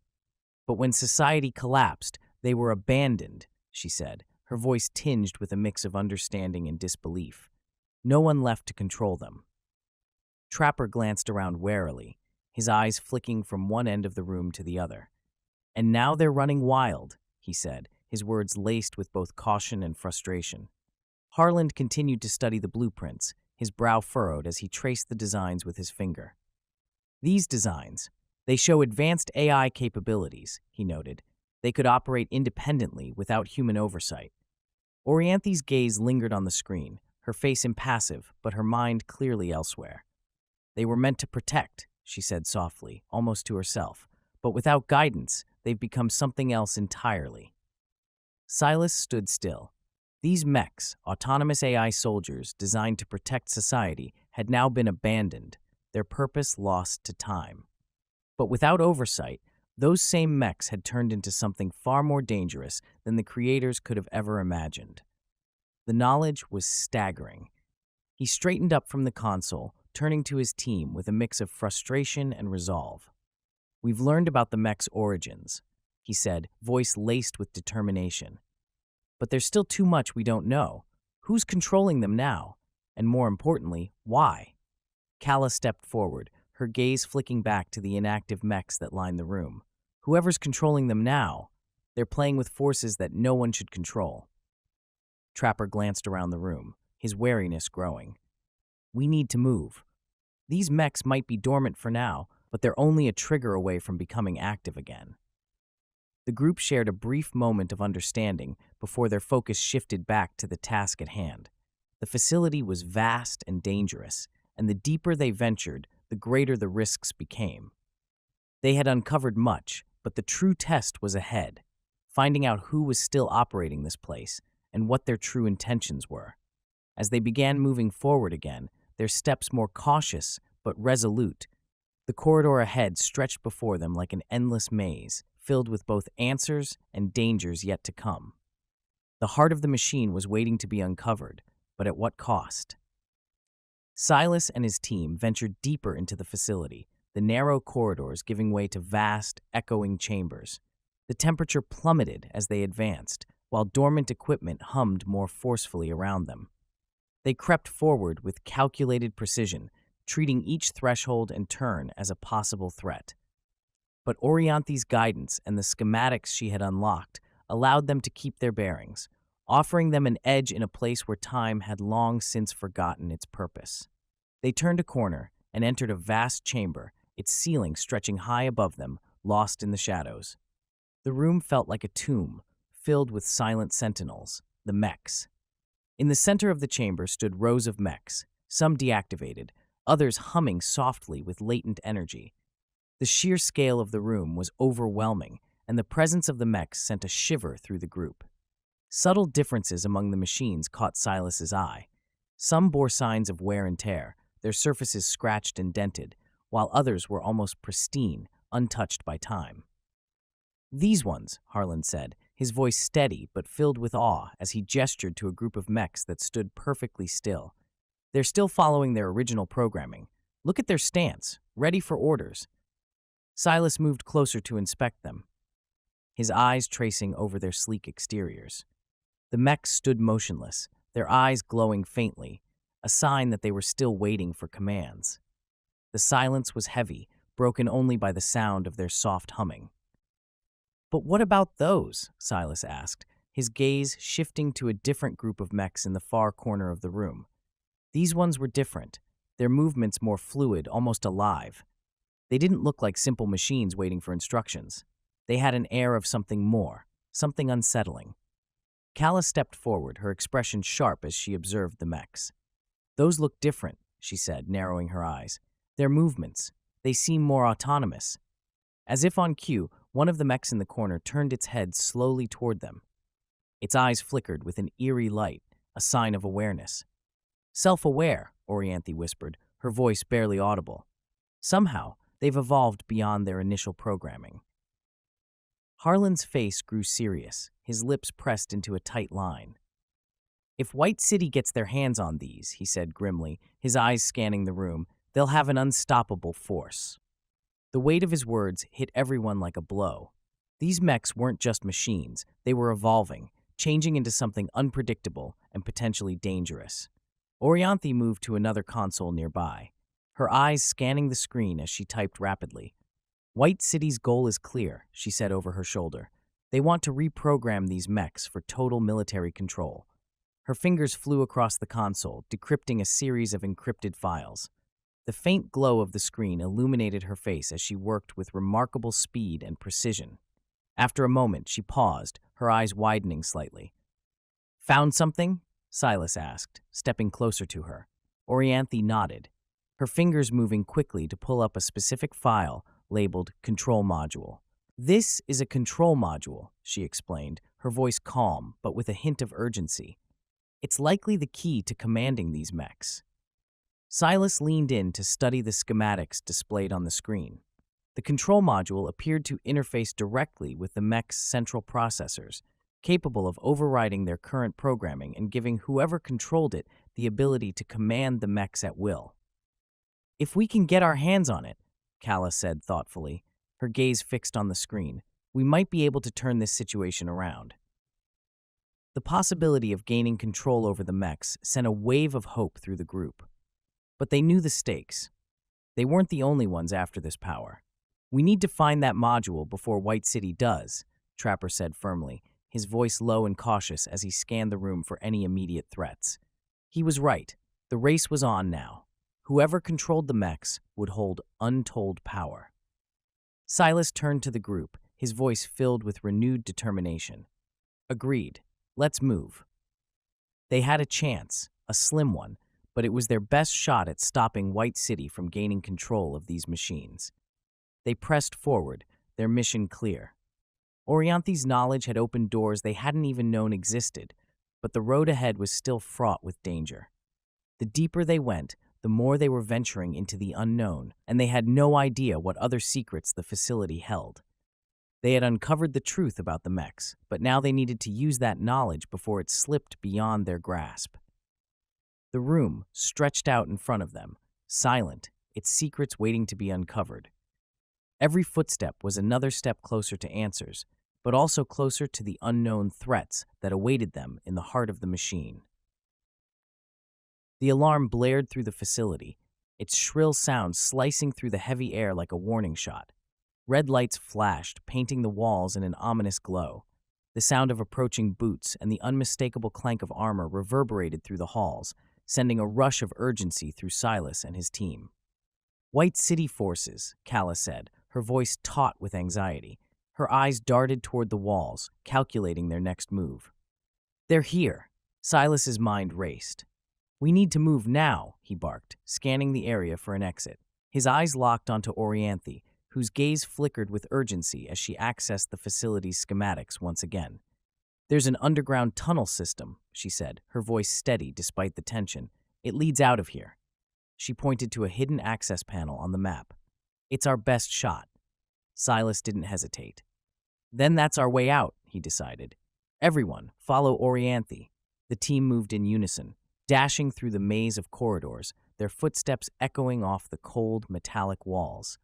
But when society collapsed, they were abandoned, she said, her voice tinged with a mix of understanding and disbelief. No one left to control them. Trapper glanced around warily, his eyes flicking from one end of the room to the other. And now they're running wild, he said, his words laced with both caution and frustration. Harland continued to study the blueprints, his brow furrowed as he traced the designs with his finger. These designs, they show advanced AI capabilities, he noted. They could operate independently without human oversight. Orianthi's gaze lingered on the screen, her face impassive, but her mind clearly elsewhere. They were meant to protect, she said softly, almost to herself, but without guidance, they've become something else entirely. Silas stood still. These mechs, autonomous AI soldiers designed to protect society, had now been abandoned, their purpose lost to time. But without oversight, those same mechs had turned into something far more dangerous than the creators could have ever imagined. The knowledge was staggering. He straightened up from the console, turning to his team with a mix of frustration and resolve. "We've learned about the mech's origins," he said, voice laced with determination. "But there's still too much we don't know. Who's controlling them now? And more importantly, why?" Kala stepped forward, her gaze flicking back to the inactive mechs that lined the room. "Whoever's controlling them now, they're playing with forces that no one should control." Trapper glanced around the room, his wariness growing. "We need to move. These mechs might be dormant for now, but they're only a trigger away from becoming active again." The group shared a brief moment of understanding before their focus shifted back to the task at hand. The facility was vast and dangerous, and the deeper they ventured, the greater the risks became. They had uncovered much, but the true test was ahead, finding out who was still operating this place and what their true intentions were. As they began moving forward again, their steps more cautious but resolute, the corridor ahead stretched before them like an endless maze, filled with both answers and dangers yet to come. The heart of the machine was waiting to be uncovered, but at what cost? Silas and his team ventured deeper into the facility, the narrow corridors giving way to vast, echoing chambers. The temperature plummeted as they advanced, while dormant equipment hummed more forcefully around them. They crept forward with calculated precision, treating each threshold and turn as a possible threat. But Orianthi's guidance and the schematics she had unlocked allowed them to keep their bearings, offering them an edge in a place where time had long since forgotten its purpose. They turned a corner and entered a vast chamber, its ceiling stretching high above them, lost in the shadows. The room felt like a tomb, filled with silent sentinels, the mechs. In the center of the chamber stood rows of mechs, some deactivated, others humming softly with latent energy. The sheer scale of the room was overwhelming, and the presence of the mechs sent a shiver through the group. Subtle differences among the machines caught Silas's eye. Some bore signs of wear and tear, their surfaces scratched and dented, while others were almost pristine, untouched by time. "These ones," Harlan said, his voice steady but filled with awe as he gestured to a group of mechs that stood perfectly still. "They're still following their original programming. Look at their stance, ready for orders." Silas moved closer to inspect them, his eyes tracing over their sleek exteriors. The mechs stood motionless, their eyes glowing faintly, a sign that they were still waiting for commands. The silence was heavy, broken only by the sound of their soft humming. "But what about those?" Silas asked, his gaze shifting to a different group of mechs in the far corner of the room. These ones were different, their movements more fluid, almost alive. They didn't look like simple machines waiting for instructions. They had an air of something more, something unsettling. Kala stepped forward, her expression sharp as she observed the mechs. "Those look different," she said, narrowing her eyes. "Their movements, they seem more autonomous." As if on cue, one of the mechs in the corner turned its head slowly toward them. Its eyes flickered with an eerie light, a sign of awareness. "Self-aware," Orianthi whispered, her voice barely audible. "Somehow, they've evolved beyond their initial programming." Harlan's face grew serious, his lips pressed into a tight line. "If White City gets their hands on these," he said grimly, his eyes scanning the room, "they'll have an unstoppable force." The weight of his words hit everyone like a blow. These mechs weren't just machines, they were evolving, changing into something unpredictable and potentially dangerous. Orianthi moved to another console nearby, her eyes scanning the screen as she typed rapidly. "White City's goal is clear," she said over her shoulder. "They want to reprogram these mechs for total military control." Her fingers flew across the console, decrypting a series of encrypted files. The faint glow of the screen illuminated her face as she worked with remarkable speed and precision. After a moment, she paused, her eyes widening slightly. "Found something?" Silas asked, stepping closer to her. Orianthi nodded, her fingers moving quickly to pull up a specific file labeled Control Module. "This is a control module," she explained, her voice calm but with a hint of urgency. "It's likely the key to commanding these mechs." Silas leaned in to study the schematics displayed on the screen. The control module appeared to interface directly with the mech's central processors, capable of overriding their current programming and giving whoever controlled it the ability to command the mechs at will. If we can get our hands on it, Kala said thoughtfully, her gaze fixed on the screen, we might be able to turn this situation around. The possibility of gaining control over the mechs sent a wave of hope through the group. But they knew the stakes. They weren't the only ones after this power. We need to find that module before White City does, Trapper said firmly, his voice low and cautious as he scanned the room for any immediate threats. He was right. The race was on now. Whoever controlled the mechs would hold untold power. Silas turned to the group, his voice filled with renewed determination. Agreed. Let's move. They had a chance, a slim one, but it was their best shot at stopping White City from gaining control of these machines. They pressed forward, their mission clear. Orianthi's knowledge had opened doors they hadn't even known existed, but the road ahead was still fraught with danger. The deeper they went, the more they were venturing into the unknown, and they had no idea what other secrets the facility held. They had uncovered the truth about the mechs, but now they needed to use that knowledge before it slipped beyond their grasp. The room stretched out in front of them, silent, its secrets waiting to be uncovered. Every footstep was another step closer to answers, but also closer to the unknown threats that awaited them in the heart of the machine. The alarm blared through the facility, its shrill sound slicing through the heavy air like a warning shot. Red lights flashed, painting the walls in an ominous glow. The sound of approaching boots and the unmistakable clank of armor reverberated through the halls, sending a rush of urgency through Silas and his team. White City forces, Kala said, her voice taut with anxiety. Her eyes darted toward the walls, calculating their next move. They're here. Silas's mind raced. We need to move now, he barked, scanning the area for an exit. His eyes locked onto Orianthi, whose gaze flickered with urgency as she accessed the facility's schematics once again. There's an underground tunnel system, she said, her voice steady despite the tension. It leads out of here. She pointed to a hidden access panel on the map. It's our best shot. Silas didn't hesitate. Then that's our way out, he decided. Everyone, follow Orianthi. The team moved in unison, dashing through the maze of corridors, their footsteps echoing off the cold, metallic walls.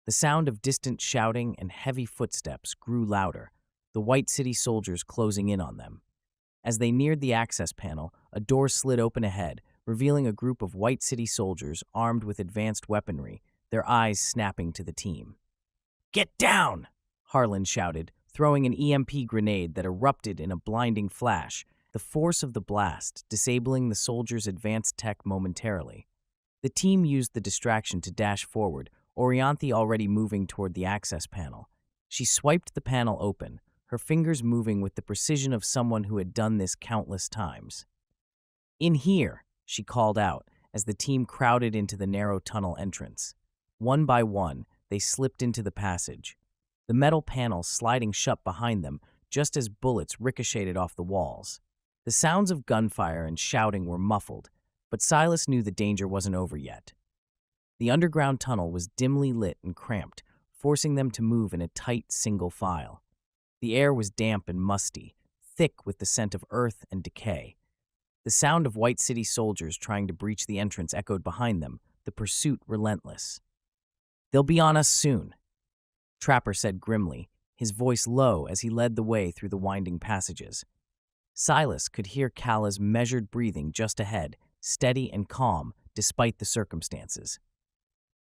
The sound of distant shouting and heavy footsteps grew louder, the White City soldiers closing in on them. As they neared the access panel, a door slid open ahead, revealing a group of White City soldiers armed with advanced weaponry, their eyes snapping to the team. Get down! Harlan shouted, throwing an EMP grenade that erupted in a blinding flash, the force of the blast disabling the soldiers' advanced tech momentarily. The team used the distraction to dash forward, Orianthi already moving toward the access panel. She swiped the panel open, her fingers moving with the precision of someone who had done this countless times. In here, she called out as the team crowded into the narrow tunnel entrance. One by one, they slipped into the passage, the metal panel sliding shut behind them just as bullets ricocheted off the walls. The sounds of gunfire and shouting were muffled, but Silas knew the danger wasn't over yet. The underground tunnel was dimly lit and cramped, forcing them to move in a tight single file. The air was damp and musty, thick with the scent of earth and decay. The sound of White City soldiers trying to breach the entrance echoed behind them, the pursuit relentless. They'll be on us soon, Trapper said grimly, his voice low as he led the way through the winding passages. Silas could hear Kala's measured breathing just ahead, steady and calm despite the circumstances.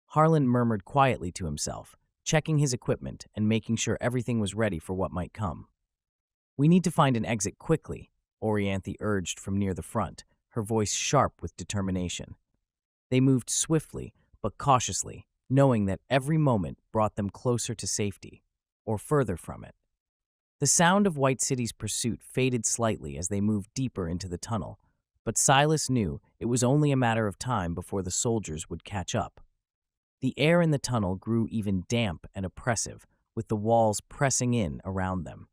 Harlan murmured quietly to himself, checking his equipment and making sure everything was ready for what might come. We need to find an exit quickly, Orianthi urged from near the front, her voice sharp with determination. They moved swiftly but cautiously, knowing that every moment brought them closer to safety, or further from it. The sound of White City's pursuit faded slightly as they moved deeper into the tunnel, but Silas knew it was only a matter of time before the soldiers would catch up. The air in the tunnel grew even damp and oppressive, with the walls pressing in around them.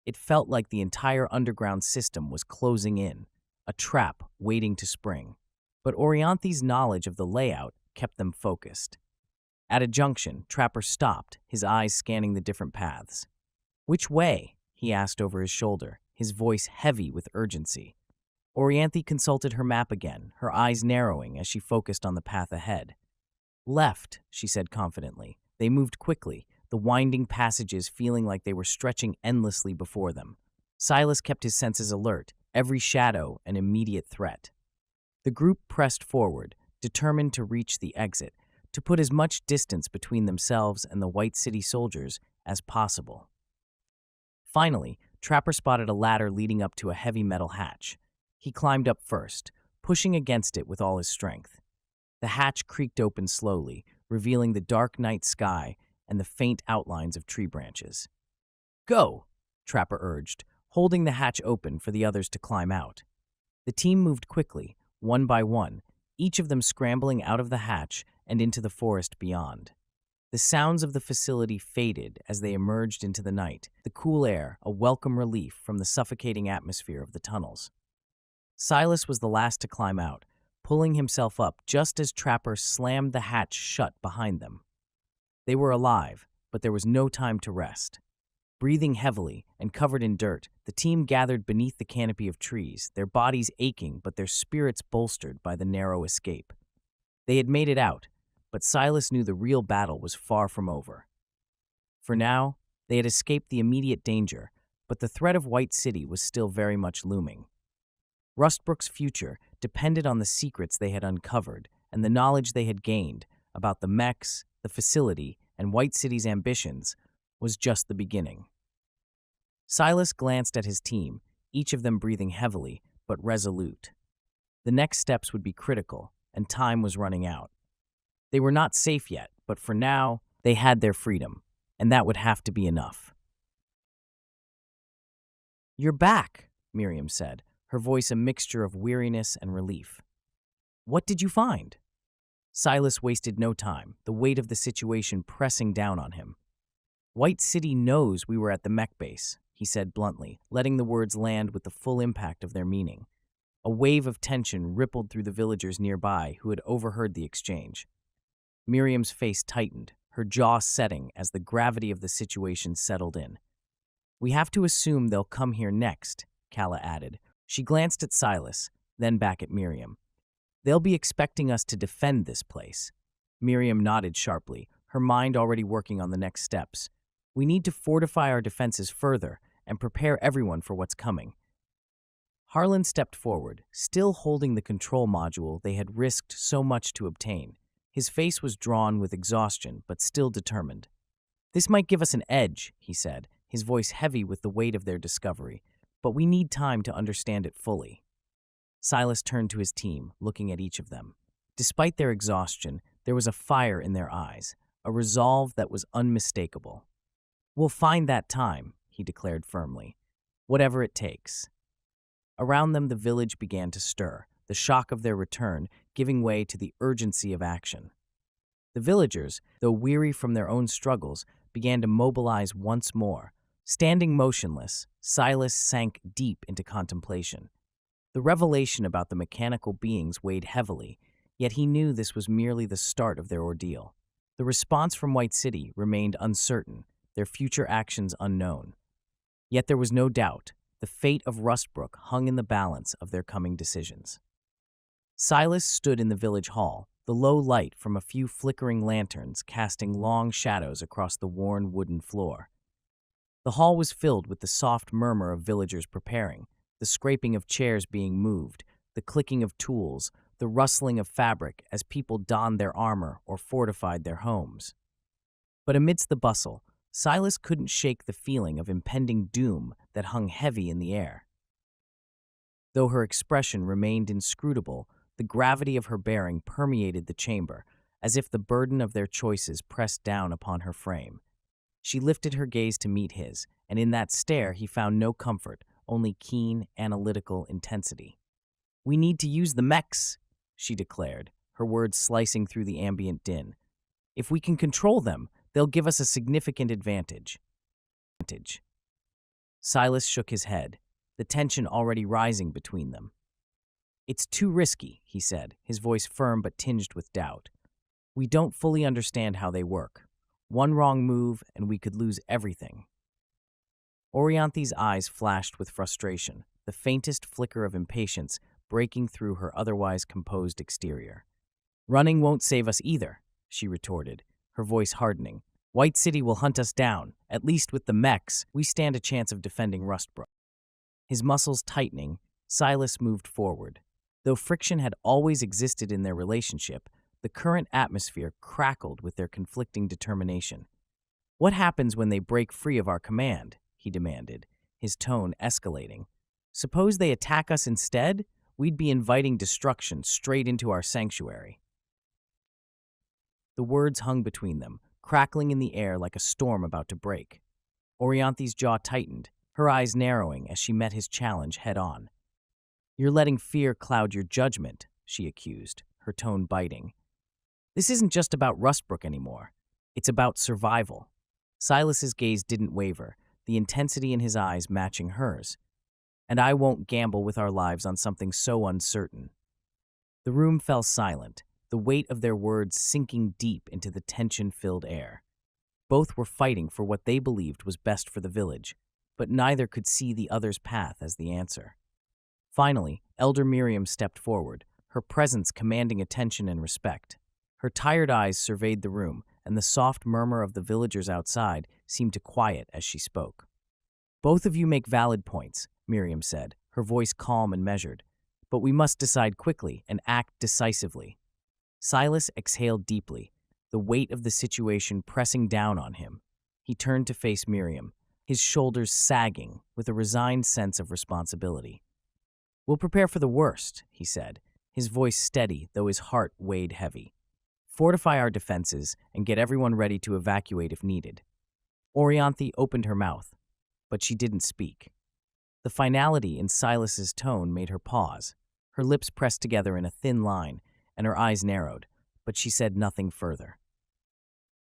It felt like the entire underground system was closing in, a trap waiting to spring. But Orianthi's knowledge of the layout kept them focused. At a junction, Trapper stopped, his eyes scanning the different paths. Which way? He asked over his shoulder, his voice heavy with urgency. Orianthi consulted her map again, her eyes narrowing as she focused on the path ahead. Left, she said confidently. They moved quickly, the winding passages feeling like they were stretching endlessly before them. Silas kept his senses alert, every shadow an immediate threat. The group pressed forward, determined to reach the exit, to put as much distance between themselves and the White City soldiers as possible. Finally, Trapper spotted a ladder leading up to a heavy metal hatch. He climbed up first, pushing against it with all his strength. The hatch creaked open slowly, revealing the dark night sky and the faint outlines of tree branches. "Go," Trapper urged, holding the hatch open for the others to climb out. The team moved quickly, one by one, each of them scrambling out of the hatch and into the forest beyond. The sounds of the facility faded as they emerged into the night, the cool air a welcome relief from the suffocating atmosphere of the tunnels. Silas was the last to climb out, pulling himself up just as Trapper slammed the hatch shut behind them. They were alive, but there was no time to rest. Breathing heavily and covered in dirt, the team gathered beneath the canopy of trees, their bodies aching but their spirits bolstered by the narrow escape. They had made it out, but Silas knew the real battle was far from over. For now, they had escaped the immediate danger, but the threat of White City was still very much looming. Rustbrook's future depended on the secrets they had uncovered and the knowledge they had gained about the mechs, the facility, and White City's ambitions was just the beginning. Silas glanced at his team, each of them breathing heavily but resolute. The next steps would be critical, and time was running out. They were not safe yet, but for now, they had their freedom, and that would have to be enough. "You're back," Miriam said, her voice a mixture of weariness and relief. "What did you find?" Silas wasted no time, the weight of the situation pressing down on him. "White City knows we were at the mech base," he said bluntly, letting the words land with the full impact of their meaning. A wave of tension rippled through the villagers nearby who had overheard the exchange. Miriam's face tightened, her jaw setting as the gravity of the situation settled in. "We have to assume they'll come here next," Kala added. She glanced at Silas, then back at Miriam. "They'll be expecting us to defend this place." Miriam nodded sharply, her mind already working on the next steps. "We need to fortify our defenses further and prepare everyone for what's coming." Harlan stepped forward, still holding the control module they had risked so much to obtain. His face was drawn with exhaustion, but still determined. "This might give us an edge," he said, his voice heavy with the weight of their discovery, "but we need time to understand it fully." Silas turned to his team, looking at each of them. Despite their exhaustion, there was a fire in their eyes, a resolve that was unmistakable. "We'll find that time," he declared firmly, "whatever it takes." Around them, the village began to stir, the shock of their return giving way to the urgency of action. The villagers, though weary from their own struggles, began to mobilize once more. Standing motionless, Silas sank deep into contemplation. The revelation about the mechanical beings weighed heavily, yet he knew this was merely the start of their ordeal. The response from White City remained uncertain, their future actions unknown. Yet there was no doubt, the fate of Rustbrook hung in the balance of their coming decisions. Silas stood in the village hall, the low light from a few flickering lanterns casting long shadows across the worn wooden floor. The hall was filled with the soft murmur of villagers preparing, the scraping of chairs being moved, the clicking of tools, the rustling of fabric as people donned their armor or fortified their homes. But amidst the bustle, Silas couldn't shake the feeling of impending doom that hung heavy in the air. Though her expression remained inscrutable, the gravity of her bearing permeated the chamber, as if the burden of their choices pressed down upon her frame. She lifted her gaze to meet his, and in that stare he found no comfort, only keen, analytical intensity. "We need to use the mechs," she declared, her words slicing through the ambient din. "If we can control them, they'll give us a significant advantage." Silas shook his head, the tension already rising between them. "It's too risky," he said, his voice firm but tinged with doubt. "We don't fully understand how they work. One wrong move, and we could lose everything." Orianthi's eyes flashed with frustration, the faintest flicker of impatience breaking through her otherwise composed exterior. "Running won't save us either," she retorted, her voice hardening. White City will hunt us down. At least with the mechs, we stand a chance of defending Rustbrook. His muscles tightening, Silas moved forward. Though friction had always existed in their relationship, the current atmosphere crackled with their conflicting determination. What happens when they break free of our command? He demanded, his tone escalating. Suppose they attack us instead? We'd be inviting destruction straight into our sanctuary. The words hung between them, crackling in the air like a storm about to break. Orianthi's jaw tightened, her eyes narrowing as she met his challenge head-on. You're letting fear cloud your judgment, she accused, her tone biting. This isn't just about Rustbrook anymore. It's about survival. Silas's gaze didn't waver, the intensity in his eyes matching hers. And I won't gamble with our lives on something so uncertain. The room fell silent, the weight of their words sinking deep into the tension-filled air. Both were fighting for what they believed was best for the village, but neither could see the other's path as the answer. Finally, Elder Miriam stepped forward, her presence commanding attention and respect. Her tired eyes surveyed the room, and the soft murmur of the villagers outside seemed to quiet as she spoke. Both of you make valid points, Miriam said, her voice calm and measured. But we must decide quickly and act decisively. Silas exhaled deeply, the weight of the situation pressing down on him. He turned to face Miriam, his shoulders sagging with a resigned sense of responsibility. We'll prepare for the worst, he said, his voice steady though his heart weighed heavy. Fortify our defenses and get everyone ready to evacuate if needed. Orianthi opened her mouth, but she didn't speak. The finality in Silas's tone made her pause. Her lips pressed together in a thin line, and her eyes narrowed, but she said nothing further.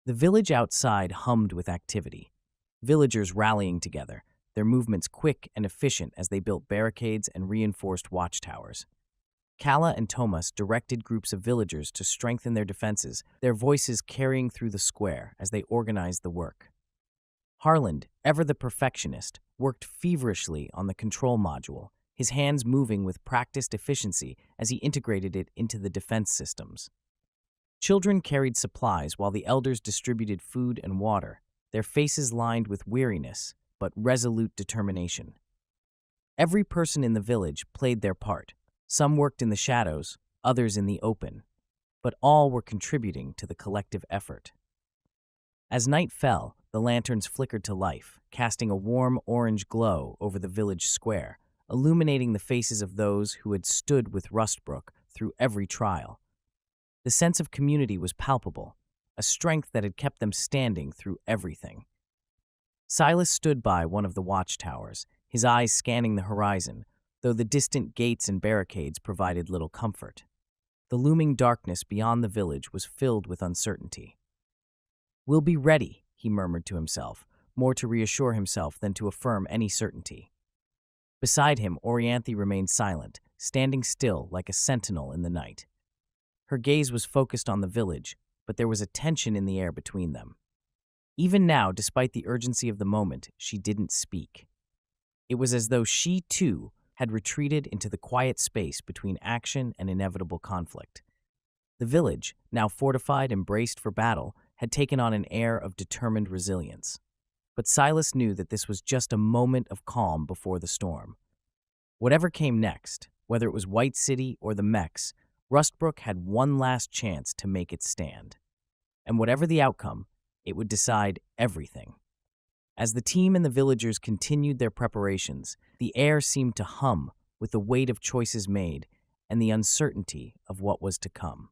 The village outside hummed with activity. Villagers rallying together, their movements quick and efficient as they built barricades and reinforced watchtowers. Kala and Thomas directed groups of villagers to strengthen their defenses, their voices carrying through the square as they organized the work. Harland, ever the perfectionist, worked feverishly on the control module, his hands moving with practiced efficiency as he integrated it into the defense systems. Children carried supplies while the elders distributed food and water, their faces lined with weariness but resolute determination. Every person in the village played their part. Some worked in the shadows, others in the open, but all were contributing to the collective effort. As night fell, the lanterns flickered to life, casting a warm orange glow over the village square, illuminating the faces of those who had stood with Rustbrook through every trial. The sense of community was palpable, a strength that had kept them standing through everything. Silas stood by one of the watchtowers, his eyes scanning the horizon, though the distant gates and barricades provided little comfort. The looming darkness beyond the village was filled with uncertainty. We'll be ready, he murmured to himself, more to reassure himself than to affirm any certainty. Beside him, Orianthi remained silent, standing still like a sentinel in the night. Her gaze was focused on the village, but there was a tension in the air between them. Even now, despite the urgency of the moment, she didn't speak. It was as though she, too, had retreated into the quiet space between action and inevitable conflict. The village, now fortified and braced for battle, had taken on an air of determined resilience. But Silas knew that this was just a moment of calm before the storm. Whatever came next, whether it was White City or the mechs, Rustbrook had one last chance to make it stand. And whatever the outcome, it would decide everything. As the team and the villagers continued their preparations, the air seemed to hum with the weight of choices made and the uncertainty of what was to come.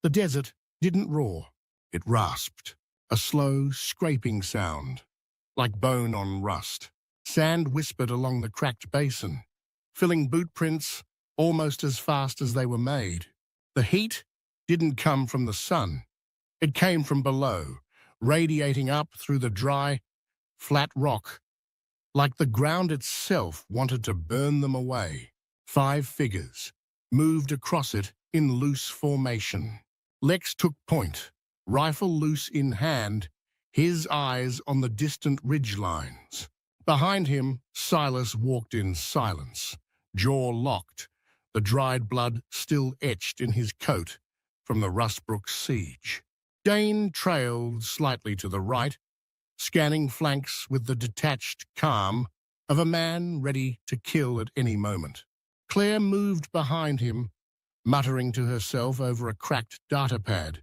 The desert didn't roar. It rasped, a slow, scraping sound, like bone on rust. Sand whispered along the cracked basin, filling boot prints almost as fast as they were made. The heat didn't come from the sun. It came from below, radiating up through the dry, flat rock, like the ground itself wanted to burn them away. 5 figures moved across it in loose formation. Lex took point, rifle loose in hand, his eyes on the distant ridge lines. Behind him, Silas walked in silence, jaw locked, the dried blood still etched in his coat from the Rustbrook siege. Dane trailed slightly to the right, scanning flanks with the detached calm of a man ready to kill at any moment. Claire moved behind him, muttering to herself over a cracked datapad,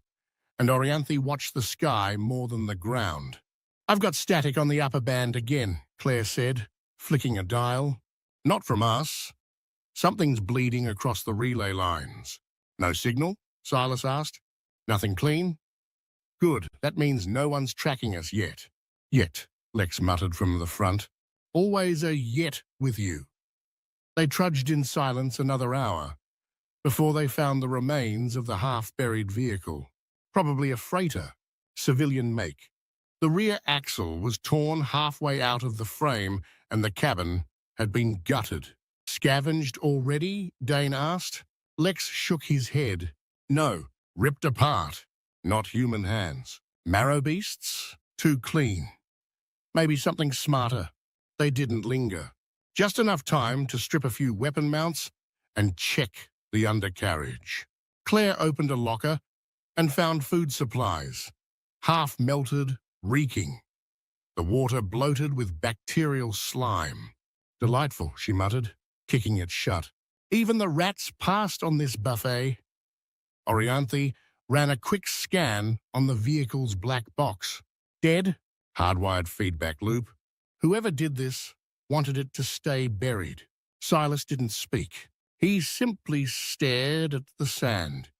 and Orianthi watched the sky more than the ground. "I've got static on the upper band again," Claire said, flicking a dial. "Not from us. Something's bleeding across the relay lines." "No signal?" Silas asked. "Nothing clean?" "Good. That means no one's tracking us yet." "Yet," Lex muttered from the front. "Always a yet with you." They trudged in silence another hour before they found the remains of the half-buried vehicle. Probably a freighter, civilian make. The rear axle was torn halfway out of the frame and the cabin had been gutted. "Scavenged already?" Dane asked. Lex shook his head. "No, ripped apart. Not human hands. Marrow beasts? Too clean. Maybe something smarter." They didn't linger. Just enough time to strip a few weapon mounts and check the undercarriage. Claire opened a locker and found food supplies, half-melted, reeking. The water bloated with bacterial slime. "Delightful," she muttered, kicking it shut. "Even the rats passed on this buffet." Orianthi ran a quick scan on the vehicle's black box. "Dead?" Hardwired feedback loop. "Whoever did this wanted it to stay buried." Silas didn't speak. He simply stared at the sand,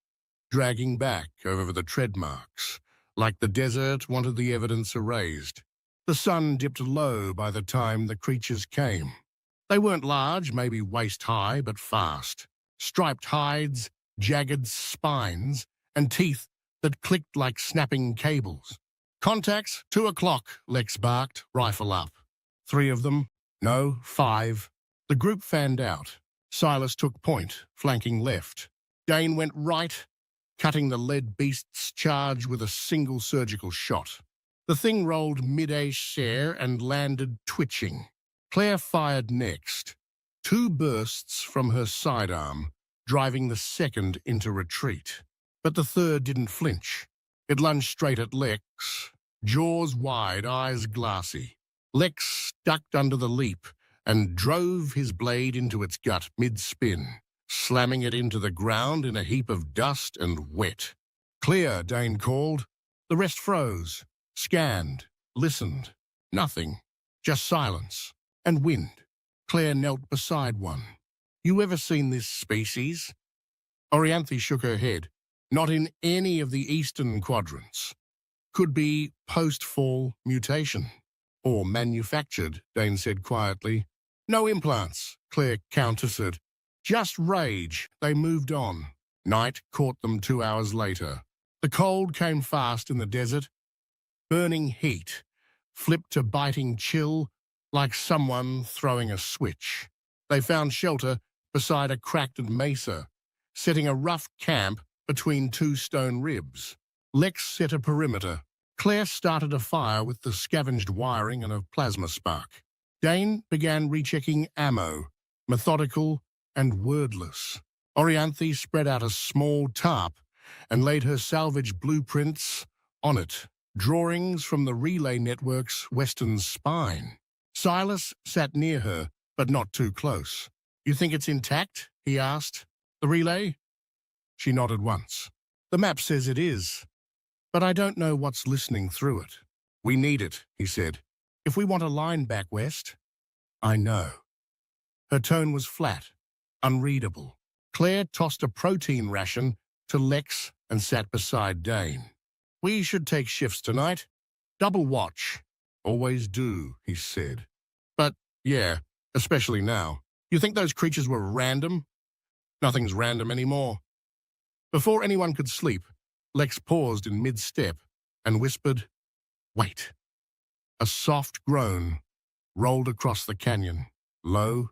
dragging back over the tread marks, like the desert wanted the evidence erased. The sun dipped low by the time the creatures came. They weren't large, maybe waist-high, but fast. Striped hides, jagged spines, and teeth that clicked like snapping cables. "Contacts, 2 o'clock, Lex barked, rifle up. 3 of them. No, 5. The group fanned out. Silas took point, flanking left. Dane went right, cutting the lead beast's charge with a single surgical shot. The thing rolled mid-air and landed twitching. Claire fired next. 2 bursts from her sidearm, driving the second into retreat. But the third didn't flinch. It lunged straight at Lex, jaws wide, eyes glassy. Lex ducked under the leap and drove his blade into its gut mid-spin, slamming it into the ground in a heap of dust and wet. "Clear," Dane called. The rest froze, scanned, listened. Nothing, just silence and wind. Claire knelt beside one. "You ever seen this species?" Orianthi shook her head. "Not in any of the eastern quadrants. Could be post-fall mutation. Or manufactured," Dane said quietly. "No implants," Claire countered. "Just rage." They moved on. Night caught them 2 hours later. The cold came fast in the desert. Burning heat flipped to biting chill like someone throwing a switch. They found shelter beside a cracked mesa, setting a rough camp between 2 stone ribs. Lex set a perimeter. Claire started a fire with the scavenged wiring and a plasma spark. Dane began rechecking ammo, methodical and wordless. Orianthi spread out a small tarp and laid her salvage blueprints on it, drawings from the relay network's western spine. Silas sat near her, but not too close. "You think it's intact?" he asked. "The relay?" She nodded once. "The map says it is, but I don't know what's listening through it." "We need it," he said. "If we want a line back west." "I know." Her tone was flat, unreadable. Claire tossed a protein ration to Lex and sat beside Dane. "We should take shifts tonight. Double watch." "Always do," he said. "But, yeah, especially now. You think those creatures were random?" "Nothing's random anymore." Before anyone could sleep, Lex paused in mid-step and whispered, "Wait." A soft groan rolled across the canyon, low,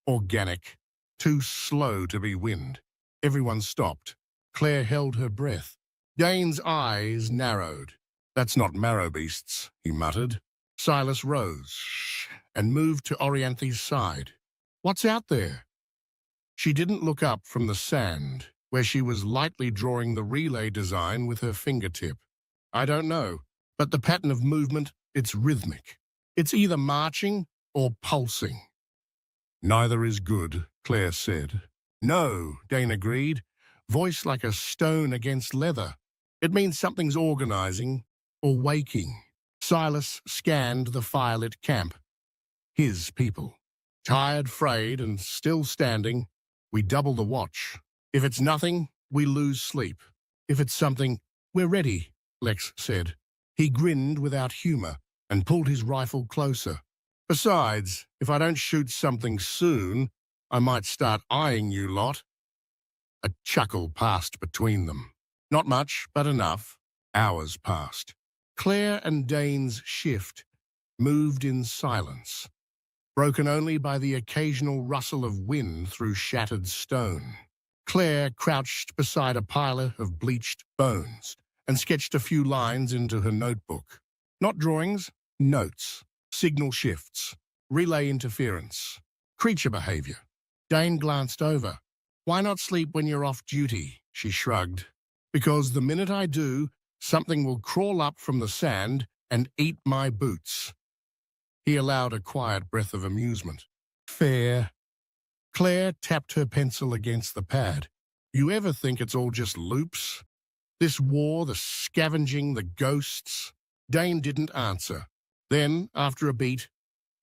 organic, too slow to be wind. Everyone stopped. Claire held her breath. Dane's eyes narrowed. "That's not marrow beasts," he muttered. Silas rose and moved to Orianthi's side. "What's out there?" She didn't look up from the sand, where she was lightly drawing the relay design with her fingertip. "I don't know, but the pattern of movement, it's rhythmic. It's either marching or pulsing." "Neither is good," Claire said. "No," Dane agreed, voice like a stone against leather. "It means something's organizing or waking." Silas scanned the firelit camp. His people. Tired, frayed, and still standing. "We double the watch. If it's nothing, we lose sleep. If it's something, we're ready," Lex said. He grinned without humor and pulled his rifle closer. "Besides, if I don't shoot something soon, I might start eyeing you lot." A chuckle passed between them. Not much, but enough. Hours passed. Claire and Dane's shift moved in silence, broken only by the occasional rustle of wind through shattered stone. Claire crouched beside a pile of bleached bones and sketched a few lines into her notebook. Not drawings, notes, signal shifts, relay interference, creature behavior. Dane glanced over. "Why not sleep when you're off duty?" she shrugged. "Because the minute I do, something will crawl up from the sand and eat my boots." He allowed a quiet breath of amusement. "Fair." Claire tapped her pencil against the pad. "You ever think it's all just loops? This war, the scavenging, the ghosts?" Dane didn't answer. Then, after a beat,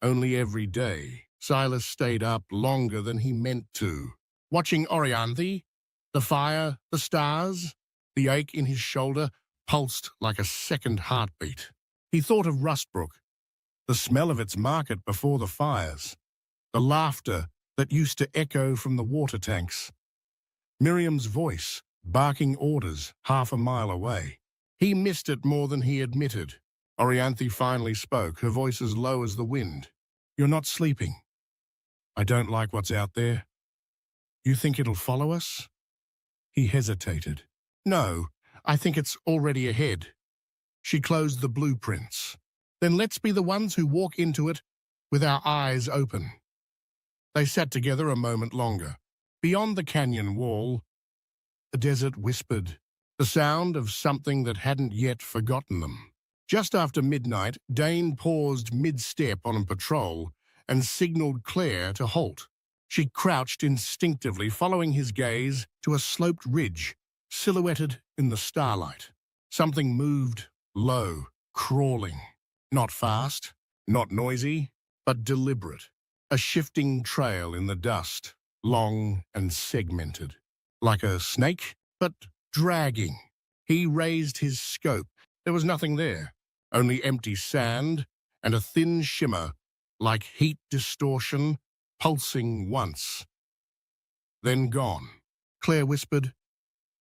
only every day, Silas stayed up longer than he meant to, watching Orianthi, the fire, the stars. The ache in his shoulder pulsed like a second heartbeat. He thought of Rustbrook, the smell of its market before the fires, the laughter that used to echo from the water tanks, Miriam's voice barking orders half a mile away. He missed it more than he admitted. Orianthi finally spoke, her voice as low as the wind. "You're not sleeping." "I don't like what's out there." "You think it'll follow us?" He hesitated. "No, I think it's already ahead." She closed the blueprints. "Then let's be the ones who walk into it with our eyes open." They sat together a moment longer. Beyond the canyon wall, the desert whispered, the sound of something that hadn't yet forgotten them. Just after midnight, Dane paused mid-step on a patrol and signaled Claire to halt. She crouched instinctively, following his gaze to a sloped ridge, silhouetted in the starlight. Something moved, low, crawling. Not fast, not noisy, but deliberate. A shifting trail in the dust, long and segmented. Like a snake, but dragging. He raised his scope. There was nothing there, only empty sand and a thin shimmer, like heat distortion, pulsing once, then gone. Claire whispered,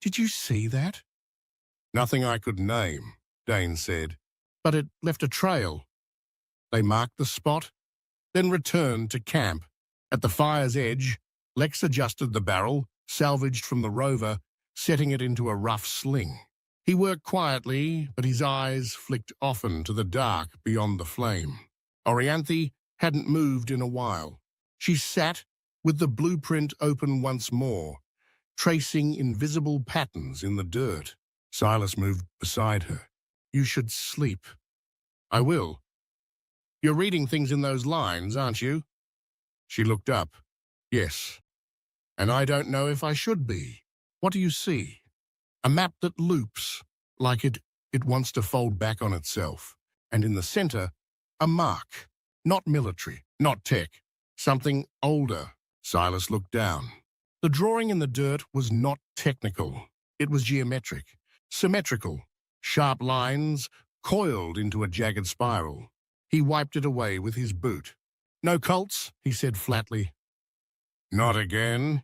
"Did you see that?" "Nothing I could name," Dane said, "but it left a trail." They marked the spot, then returned to camp. At the fire's edge, Lex adjusted the barrel, salvaged from the rover, setting it into a rough sling. He worked quietly, but his eyes flicked often to the dark beyond the flame. Orianthi hadn't moved in a while. She sat with the blueprint open once more, tracing invisible patterns in the dirt. Silas moved beside her. "You should sleep." "I will." "You're reading things in those lines, aren't you?" She looked up. "Yes. And I don't know if I should be." "What do you see?" "A map that loops, like it wants to fold back on itself. And in the center, a mark. Not military, not tech. Something older." Silas looked down. The drawing in the dirt was not technical. It was geometric, symmetrical, sharp lines coiled into a jagged spiral. He wiped it away with his boot. "No cults," he said flatly. "Not again?"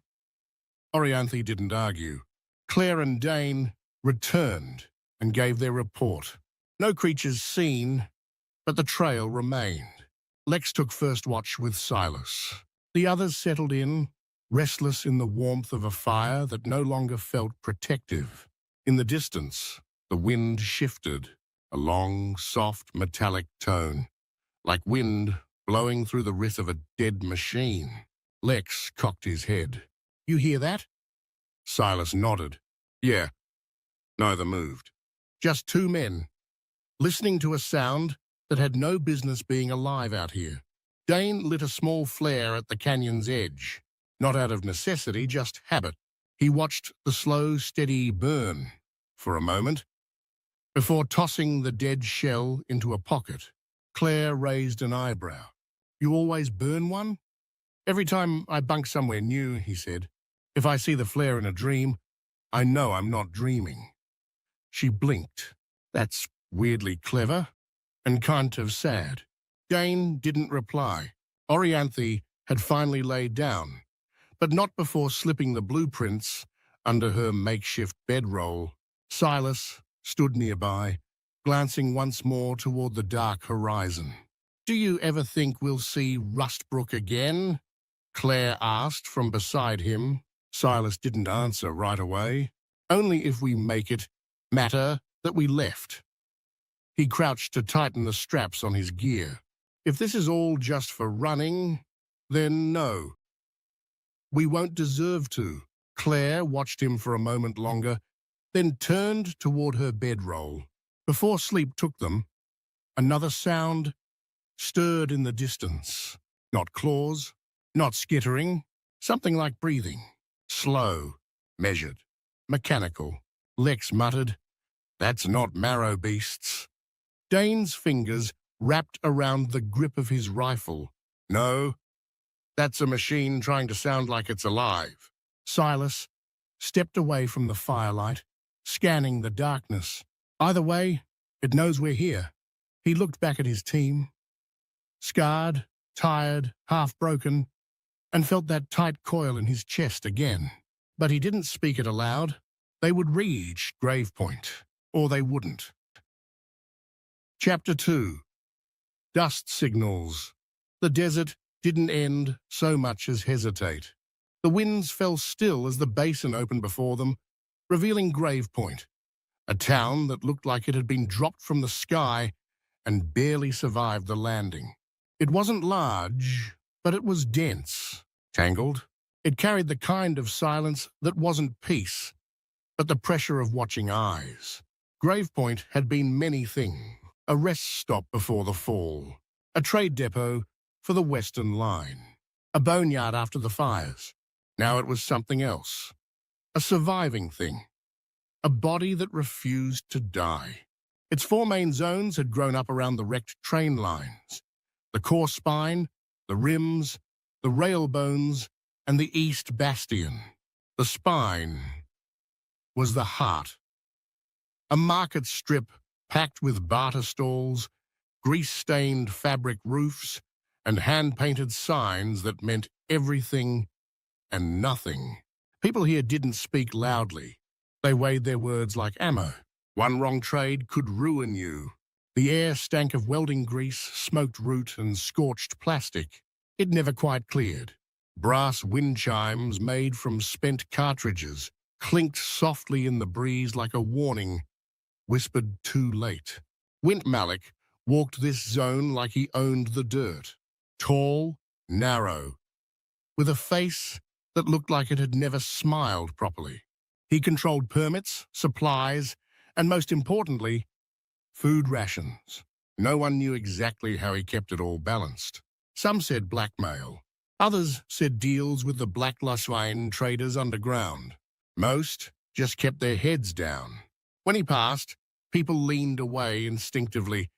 Orianthi didn't argue. Claire and Dane returned and gave their report. No creatures seen, but the trail remained. Lex took first watch with Silas. The others settled in, restless in the warmth of a fire that no longer felt protective. In the distance, the wind shifted, a long, soft, metallic tone, like wind blowing through the rith of a dead machine. Lex cocked his head. "You hear that?" Silas nodded. "Yeah." Neither moved. Just two men, listening to a sound that had no business being alive out here. Dane lit a small flare at the canyon's edge, not out of necessity, just habit. He watched the slow, steady burn for a moment before tossing the dead shell into a pocket. Claire raised an eyebrow. "You always burn one?" "Every time I bunk somewhere new," he said. "If I see the flare in a dream, I know I'm not dreaming." She blinked. "That's weirdly clever and kind of sad." Dane didn't reply. Orianthi had finally laid down, but not before slipping the blueprints under her makeshift bedroll. Silas stood nearby, glancing once more toward the dark horizon. "Do you ever think we'll see Rustbrook again?" Claire asked from beside him. Silas didn't answer right away. "Only if we make it matter that we left." He crouched to tighten the straps on his gear. "If this is all just for running, then no. We won't deserve to." Claire watched him for a moment longer, then turned toward her bedroll. Before sleep took them, another sound stirred in the distance. Not claws, not skittering, something like breathing. Slow, measured, mechanical. Lex muttered, "That's not marrow beasts." Dane's fingers wrapped around the grip of his rifle. "No, that's a machine trying to sound like it's alive." Silas stepped away from the firelight, scanning the darkness. "Either way, it knows we're here." He looked back at his team, scarred, tired, half-broken, and felt that tight coil in his chest again. But he didn't speak it aloud. They would reach Gravepoint, or they wouldn't. Chapter 2. Dust Signals. The desert didn't end so much as hesitate. The winds fell still as the basin opened before them, revealing Gravepoint, a town that looked like it had been dropped from the sky and barely survived the landing. It wasn't large, but it was dense, tangled. It carried the kind of silence that wasn't peace, but the pressure of watching eyes. Gravepoint had been many things: a rest stop before the fall, a trade depot for the Western Line, a boneyard after the fires. Now it was something else, a surviving thing, a body that refused to die. Its four main zones had grown up around the wrecked train lines: the core spine, the rims, the rail bones, and the East Bastion. The spine was the heart. A market strip packed with barter stalls, grease-stained fabric roofs, and hand-painted signs that meant everything and nothing. People here didn't speak loudly. They weighed their words like ammo. One wrong trade could ruin you. The air stank of welding grease, smoked root, and scorched plastic. It never quite cleared. Brass wind chimes made from spent cartridges clinked softly in the breeze like a warning, whispered too late. Wint Malik walked this zone like he owned the dirt. Tall, narrow, with a face that looked like it had never smiled properly. He controlled permits, supplies, and most importantly, food rations. No one knew exactly how he kept it all balanced. Some said blackmail. Others said deals with the Black Luswine traders underground. Most just kept their heads down. When he passed, people leaned away instinctively,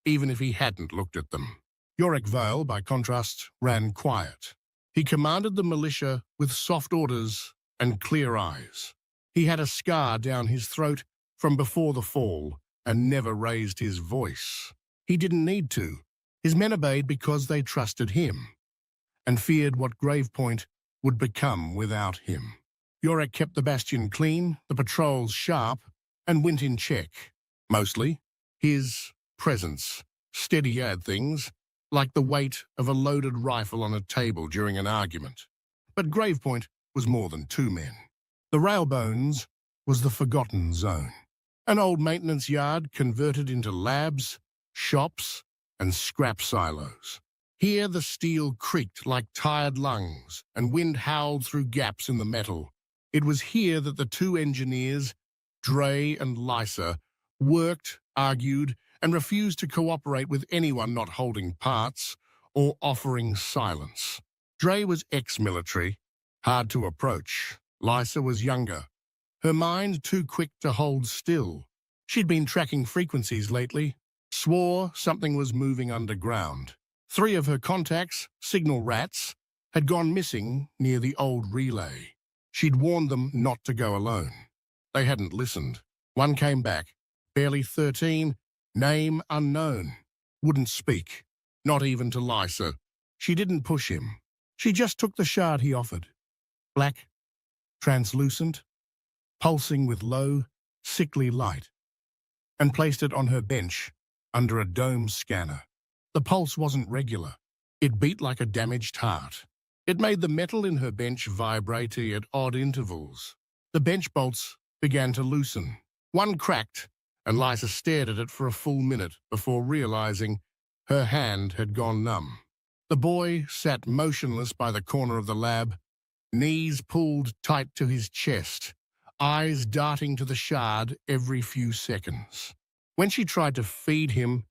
even if he hadn't looked at them. Yorick Vale, by contrast, ran quiet. He commanded the militia with soft orders and clear eyes. He had a scar down his throat from before the fall and never raised his voice. He didn't need to. His men obeyed because they trusted him and feared what Gravepoint would become without him. Yorick kept the bastion clean, the patrols sharp, and went in check. Mostly, his presence steadied things, like the weight of a loaded rifle on a table during an argument. But Gravepoint was more than two men. The Railbones was the forgotten zone, an old maintenance yard converted into labs, shops, and scrap silos. Here the steel creaked like tired lungs, and wind howled through gaps in the metal. It was here that the two engineers, Dre and Lysa, worked, argued, and refused to cooperate with anyone not holding parts or offering silence. Dre was ex-military, hard to approach. Lysa was younger, her mind too quick to hold still. She'd been tracking frequencies lately, swore something was moving underground. 3 of her contacts, signal rats, had gone missing near the old relay. She'd warned them not to go alone. They hadn't listened. One came back, barely 13, name unknown. Wouldn't speak, not even to Lysa. She didn't push him. She just took the shard he offered. Black, translucent, pulsing with low, sickly light, and placed it on her bench under a dome scanner. The pulse wasn't regular. It beat like a damaged heart. It made the metal in her bench vibrate at odd intervals. The bench bolts began to loosen. One cracked, and Lysa stared at it for a full minute before realizing her hand had gone numb. The boy sat motionless by the corner of the lab, knees pulled tight to his chest, eyes darting to the shard every few seconds. When she tried to feed him,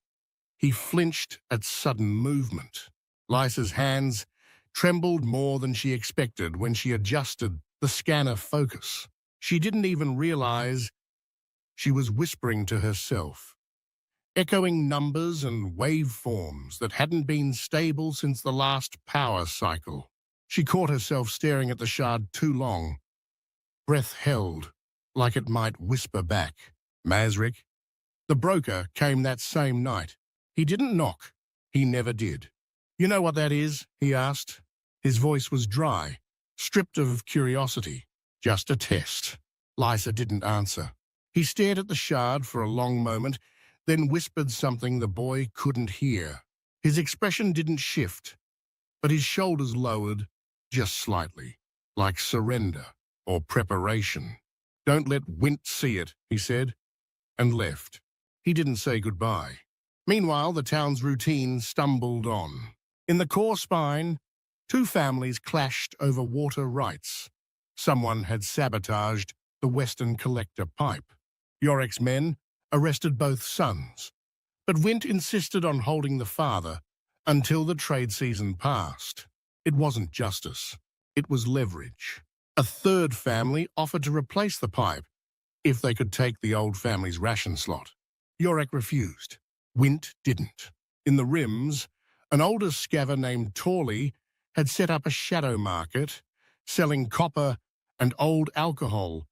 he flinched at sudden movement. Lysa's hands trembled more than she expected when she adjusted the scanner focus. She didn't even realize she was whispering to herself, echoing numbers and waveforms that hadn't been stable since the last power cycle. She caught herself staring at the shard too long. Breath held, like it might whisper back. Mazrik. The broker came that same night. He didn't knock. He never did. "You know what that is?" he asked. His voice was dry, stripped of curiosity. "Just a test." Lysa didn't answer. He stared at the shard for a long moment, then whispered something the boy couldn't hear. His expression didn't shift, but his shoulders lowered just slightly, like surrender or preparation. "Don't let Wint see it," he said, and left. He didn't say goodbye. Meanwhile, the town's routine stumbled on. In the core spine, 2 families clashed over water rights. Someone had sabotaged the Western collector pipe. Yorick's men arrested both sons, but Wint insisted on holding the father until the trade season passed. It wasn't justice. It was leverage. A 3rd family offered to replace the pipe if they could take the old family's ration slot. Yorick refused. Wint didn't. In the rims, an older scaver named Torley had set up a shadow market, selling copper and old alcohol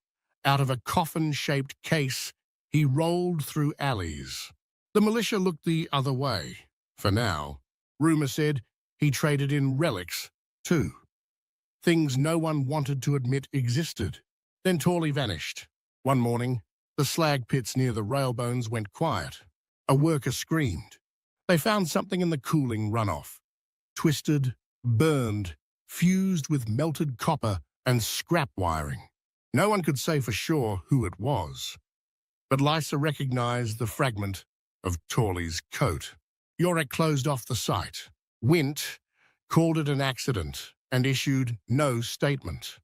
out of a coffin-shaped case he rolled through alleys. The militia looked the other way. For now, rumor said he traded in relics, too. Things no one wanted to admit existed. Then Torley vanished. One morning, the slag pits near the Railbones went quiet. A worker screamed. They found something in the cooling runoff. Twisted, burned, fused with melted copper and scrap wiring. No one could say for sure who it was, but Lysa recognized the fragment of Torley's coat. Yorick closed off the site. Wint called it an accident and issued no statement.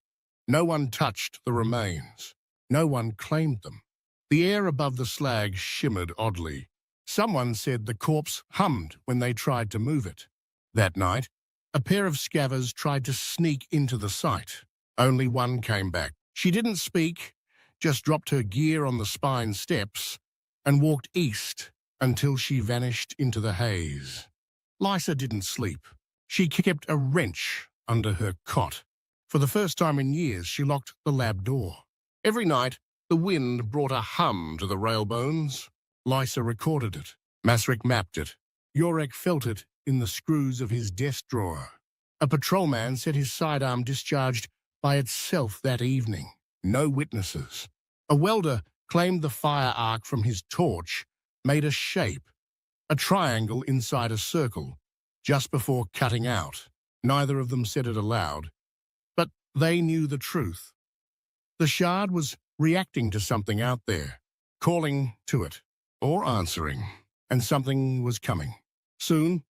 No one touched the remains. No one claimed them. The air above the slag shimmered oddly. Someone said the corpse hummed when they tried to move it. That night, a pair of scavers tried to sneak into the site. Only one came back. She didn't speak, just dropped her gear on the spine steps and walked east until she vanished into the haze. Lysa didn't sleep. She kept a wrench under her cot. For the first time in years, she locked the lab door. Every night, the wind brought a hum to the railbones. Lysa recorded it. Masric mapped it. Yorek felt it in the screws of his desk drawer. A patrolman said his sidearm discharged by itself that evening. No witnesses. A welder claimed the fire arc from his torch made a shape, a triangle inside a circle, just before cutting out. Neither of them said it aloud, but they knew the truth. The shard was reacting to something out there, calling to it, or answering, and something was coming. Soon.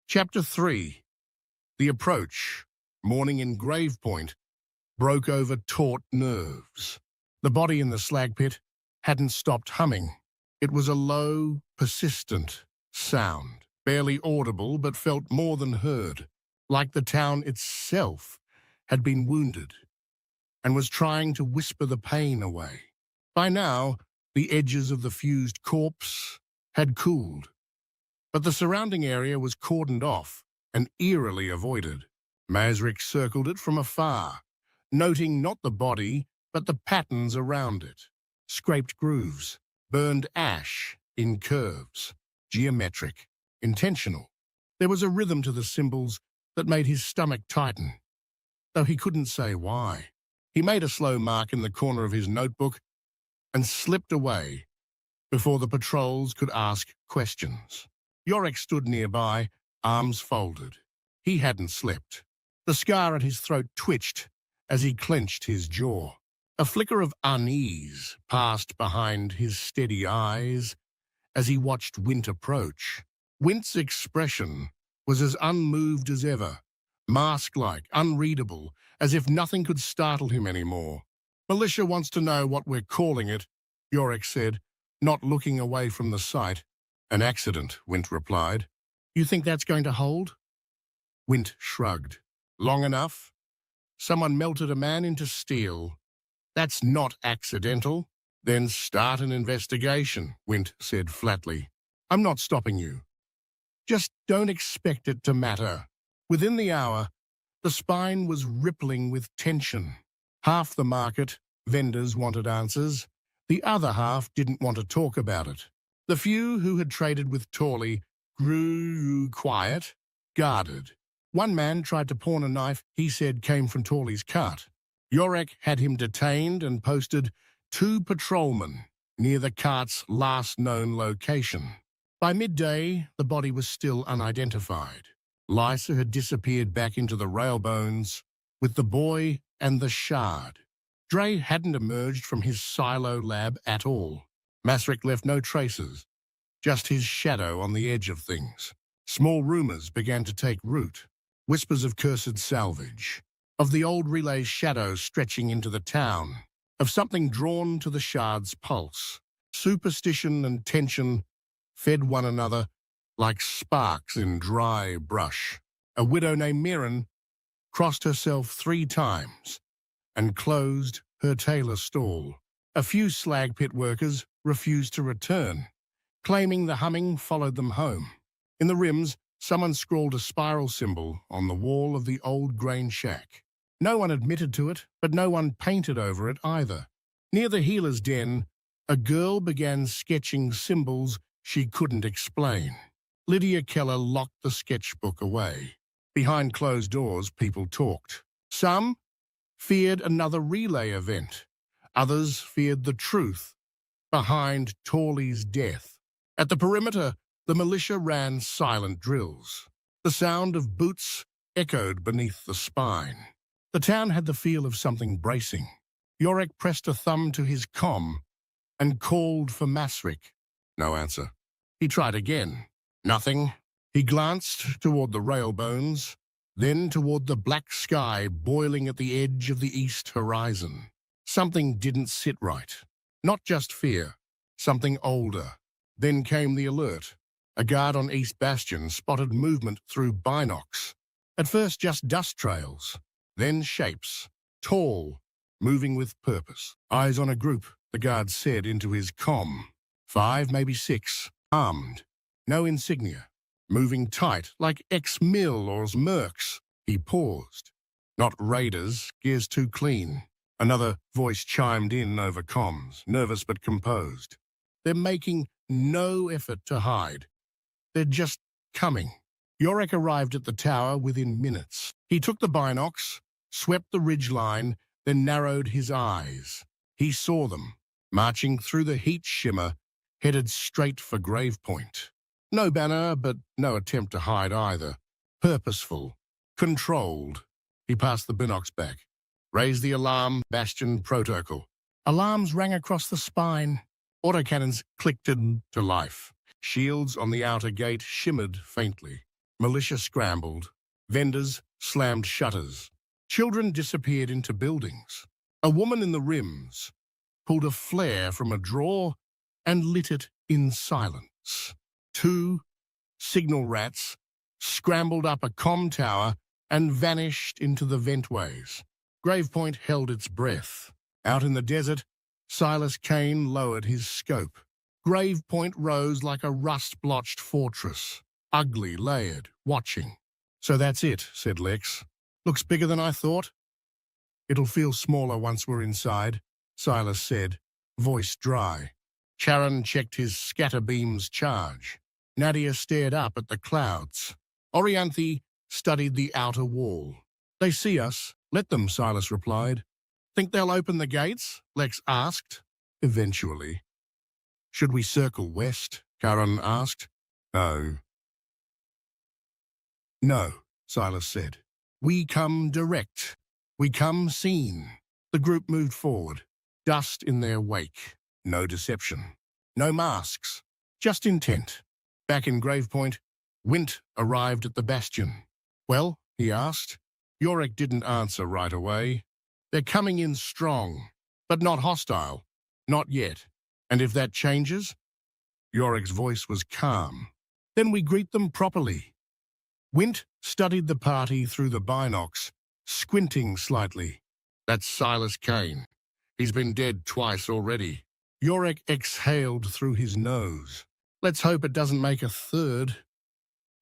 Chapter 3. The approach, morning in Gravepoint, broke over taut nerves. The body in the slag pit hadn't stopped humming. It was a low, persistent sound, barely audible but felt more than heard, like the town itself had been wounded and was trying to whisper the pain away. By now, the edges of the fused corpse had cooled, but the surrounding area was cordoned off and eerily avoided. Masric circled it from afar, noting not the body, but the patterns around it. Scraped grooves, burned ash in curves, geometric, intentional. There was a rhythm to the symbols that made his stomach tighten, though he couldn't say why. He made a slow mark in the corner of his notebook and slipped away before the patrols could ask questions. Yorek stood nearby, arms folded. He hadn't slept. The scar at his throat twitched as he clenched his jaw. A flicker of unease passed behind his steady eyes as he watched Wint approach. Wint's expression was as unmoved as ever, mask-like, unreadable, as if nothing could startle him anymore. "Militia wants to know what we're calling it," Yorek said, not looking away from the sight. "An accident," Wint replied. "You think that's going to hold?" Wint shrugged. "Long enough? Someone melted a man into steel. That's not accidental." "Then start an investigation," Wint said flatly. "I'm not stopping you. Just don't expect it to matter." Within the hour, the spine was rippling with tension. Half the market, vendors, wanted answers. The other half didn't want to talk about it. The few who had traded with Torley grew quiet, guarded. One man tried to pawn a knife he said came from Torley's cart. Yorek had him detained and posted 2 patrolmen near the cart's last known location. By midday, the body was still unidentified. Lysa had disappeared back into the railbones with the boy and the shard. Dre hadn't emerged from his silo lab at all. Masric left no traces, just his shadow on the edge of things. Small rumors began to take root. Whispers of cursed salvage, of the old relay's shadow stretching into the town, of something drawn to the shard's pulse. Superstition and tension fed one another like sparks in dry brush. A widow named Mirren crossed herself 3 times and closed her tailor stall. A few slag pit workers refused to return, claiming the humming followed them home. In the rims, someone scrawled a spiral symbol on the wall of the old grain shack. No one admitted to it, but no one painted over it either. Near the healer's den, a girl began sketching symbols she couldn't explain. Lydia Keller locked the sketchbook away. Behind closed doors, people talked. Some feared another relay event. Others feared the truth behind Torley's death. At the perimeter, the militia ran silent drills. The sound of boots echoed beneath the spine. The town had the feel of something bracing. Yorek pressed a thumb to his comm and called for Masric. No answer. He tried again. Nothing. He glanced toward the railbones, then toward the black sky boiling at the edge of the east horizon. Something didn't sit right. Not just fear, something older. Then came the alert. A guard on East Bastion spotted movement through binocs. At first just dust trails, then shapes, tall, moving with purpose. Eyes on a group, the guard said into his comm. 5, maybe 6, armed. No insignia. Moving tight, like ex-Mill or Mercs. He paused. Not raiders, gears too clean. Another voice chimed in over comms, nervous but composed. They're making no effort to hide. They're just coming. Yorick arrived at the tower within minutes. He took the binocs, swept the ridgeline, then narrowed his eyes. He saw them, marching through the heat shimmer, headed straight for Gravepoint. No banner, but no attempt to hide either. Purposeful, controlled. He passed the binocs back. Raised the alarm, bastion protocol. Alarms rang across the spine. Autocannons clicked into life. Shields on the outer gate shimmered faintly. Militia scrambled. Vendors slammed shutters. Children disappeared into buildings. A woman in the rims pulled a flare from a drawer and lit it in silence. 2 signal rats scrambled up a comm tower and vanished into the ventways. Gravepoint held its breath. Out in the desert, Silas Kane lowered his scope. Gravepoint rose like a rust-blotched fortress, ugly, layered, watching. "So that's it," said Lex. "Looks bigger than I thought." "It'll feel smaller once we're inside," Silas said, voice dry. Charon checked his scatter beam's charge. Nadia stared up at the clouds. Orianthi studied the outer wall. "They see us. Let them," Silas replied. "Think they'll open the gates?" Lex asked. "Eventually." "Should we circle west?" Charon asked. "No." "No," Silas said. "We come direct. We come seen." The group moved forward, dust in their wake. No deception. No masks. Just intent. Back in Gravepoint, Wint arrived at the bastion. "Well?" he asked. Yorick didn't answer right away. "They're coming in strong, but not hostile. Not yet. And if that changes?" Yorick's voice was calm. "Then we greet them properly." Wint studied the party through the binocs, squinting slightly. "That's Silas Kane. He's been dead twice already." Yorick exhaled through his nose. "Let's hope it doesn't make a third."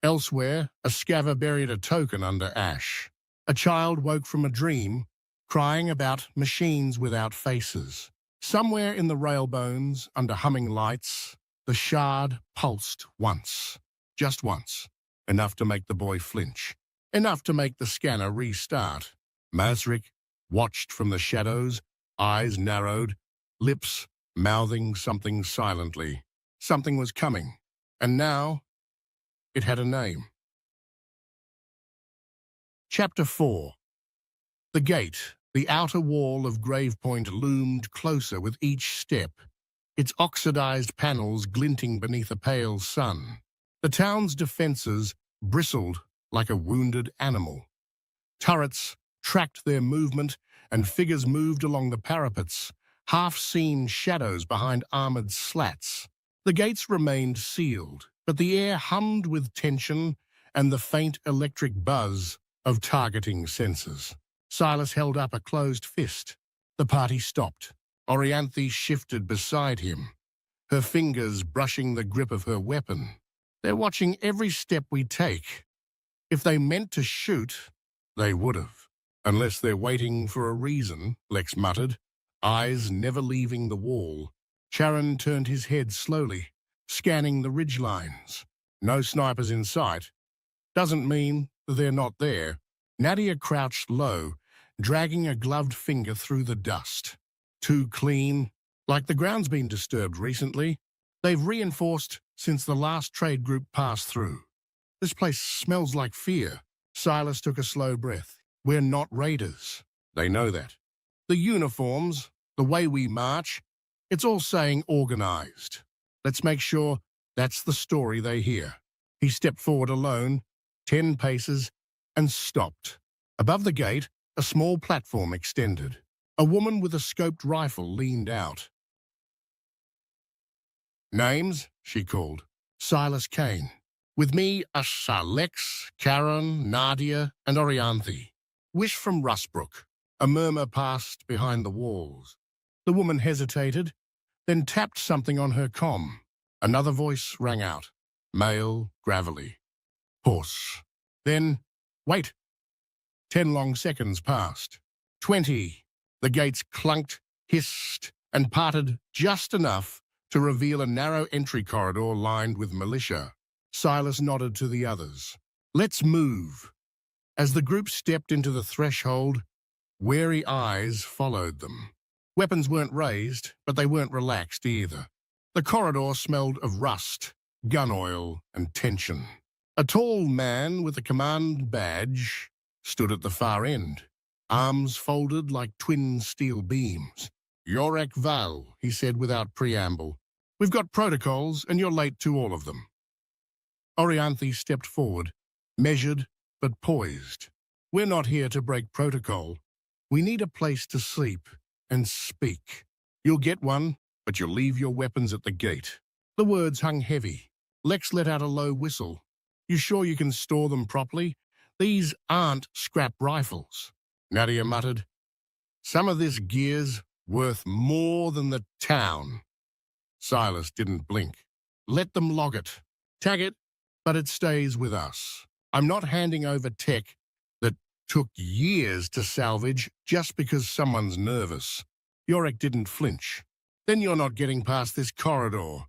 Elsewhere, a scaver buried a token under ash. A child woke from a dream, crying about machines without faces. Somewhere in the railbones, under humming lights, the shard pulsed once. Just once. Enough to make the boy flinch. Enough to make the scanner restart. Masrick watched from the shadows, eyes narrowed, lips mouthing something silently. Something was coming. And now, it had a name. Chapter 4. The gate, the outer wall of Gravepoint, loomed closer with each step, its oxidized panels glinting beneath a pale sun. The town's defenses bristled like a wounded animal. Turrets tracked their movement, and figures moved along the parapets, half-seen shadows behind armored slats. The gates remained sealed, but the air hummed with tension and the faint electric buzz of targeting sensors. Silas held up a closed fist. The party stopped. Orianthi shifted beside him, her fingers brushing the grip of her weapon. "They're watching every step we take. If they meant to shoot, they would have. Unless they're waiting for a reason," Lex muttered, eyes never leaving the wall. Charon turned his head slowly, scanning the ridgelines. No snipers in sight. Doesn't mean they're not there. Nadia crouched low, dragging a gloved finger through the dust. Too clean, like the ground's been disturbed recently. They've reinforced since the last trade group passed through. "This place smells like fear." Silas took a slow breath. "We're not raiders." "They know that. The uniforms, the way we march, it's all saying organized. Let's make sure that's the story they hear." He stepped forward alone, 10 paces, and stopped. Above the gate, a small platform extended. A woman with a scoped rifle leaned out. "Names?" she called. "Silas Kane. With me are Lex, Charon, Nadia, and Orianthi. Wish from Rustbrook." A murmur passed behind the walls. The woman hesitated, then tapped something on her comm. Another voice rang out, male, gravelly. "Horse." Then, "Wait." 10 long seconds passed. 20. The gates clunked, hissed, and parted just enough to reveal a narrow entry corridor lined with militia. Silas nodded to the others. "Let's move." As the group stepped into the threshold, wary eyes followed them. Weapons weren't raised, but they weren't relaxed either. The corridor smelled of rust, gun oil, and tension. A tall man with a command badge stood at the far end, arms folded like twin steel beams. "Yorek Val," he said without preamble. "We've got protocols, and you're late to all of them." Orianthi stepped forward, measured but poised. "We're not here to break protocol. We need a place to sleep and speak. You'll get one, but you'll leave your weapons at the gate." The words hung heavy. Lex let out a low whistle. "You sure you can store them properly? These aren't scrap rifles." Nadia muttered, "Some of this gear's worth more than the town." Silas didn't blink. "Let them log it. Tag it, but it stays with us. I'm not handing over tech that took years to salvage just because someone's nervous." Yorick didn't flinch. "Then you're not getting past this corridor."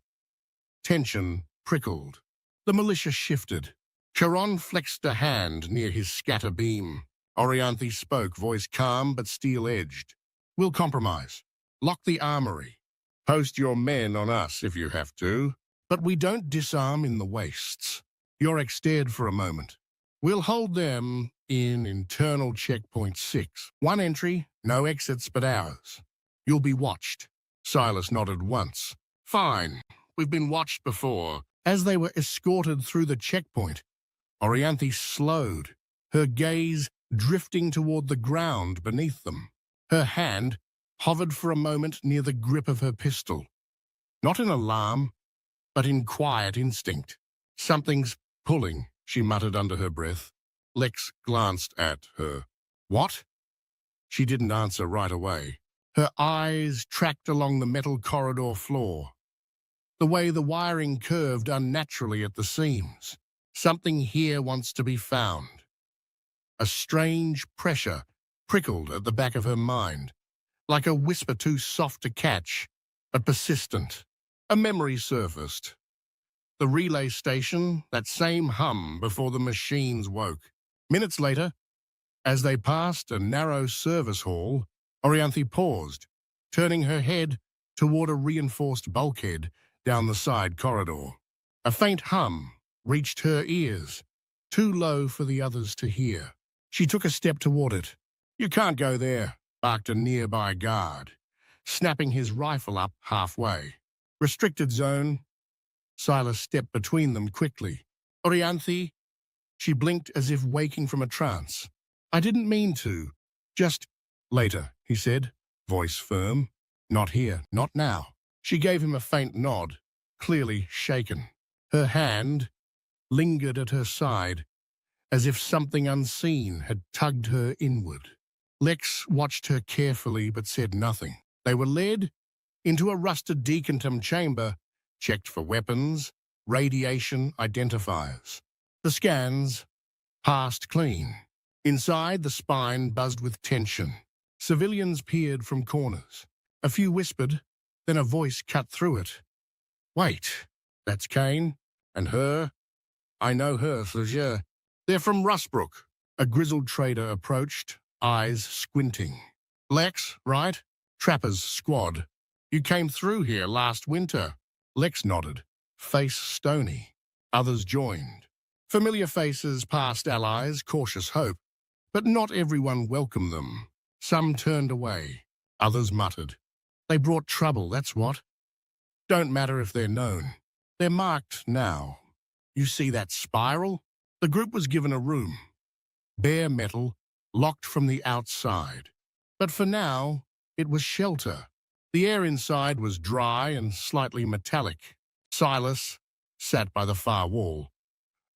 Tension prickled. The militia shifted. Charon flexed a hand near his scatter beam. Orianthi spoke, voice calm but steel-edged. "We'll compromise. Lock the armory. Post your men on us if you have to. But we don't disarm in the wastes." Yorick stared for a moment. "We'll hold them in internal checkpoint 6. One entry, no exits but ours. You'll be watched." Silas nodded once. "Fine. We've been watched before." As they were escorted through the checkpoint, Orianthi slowed, her gaze drifting toward the ground beneath them. Her hand hovered for a moment near the grip of her pistol. Not in alarm, but in quiet instinct. "Something's pulling," she muttered under her breath. Lex glanced at her. "What?" She didn't answer right away. Her eyes tracked along the metal corridor floor, the way the wiring curved unnaturally at the seams. Something here wants to be found. A strange pressure prickled at the back of her mind, like a whisper too soft to catch, but persistent. A memory surfaced. The relay station, that same hum before the machines woke. Minutes later, as they passed a narrow service hall, Orianthi paused, turning her head toward a reinforced bulkhead down the side corridor. A faint hum reached her ears, too low for the others to hear. She took a step toward it. "You can't go there," barked a nearby guard, snapping his rifle up halfway. "Restricted zone." Silas stepped between them quickly. "Orianthi?" She blinked as if waking from a trance. "I didn't mean to. Just later," he said, voice firm. "Not here, not now." She gave him a faint nod, clearly shaken. Her hand lingered at her side, as if something unseen had tugged her inward. Lex watched her carefully but said nothing. They were led into a rusted decontum chamber, checked for weapons, radiation identifiers. The scans passed clean. Inside, the spine buzzed with tension. Civilians peered from corners. A few whispered, then a voice cut through it. "Wait, that's Kane? And her? I know her for sure. They're from Rustbrook." A grizzled trader approached, eyes squinting. "Lex, right? Trapper's squad. You came through here last winter." Lex nodded, face stony. Others joined. Familiar faces, past allies, cautious hope. But not everyone welcomed them. Some turned away. Others muttered. "They brought trouble, that's what." "Don't matter if they're known. They're marked now. You see that spiral?" The group was given a room. Bare metal, locked from the outside. But for now, it was shelter. The air inside was dry and slightly metallic. Silas sat by the far wall,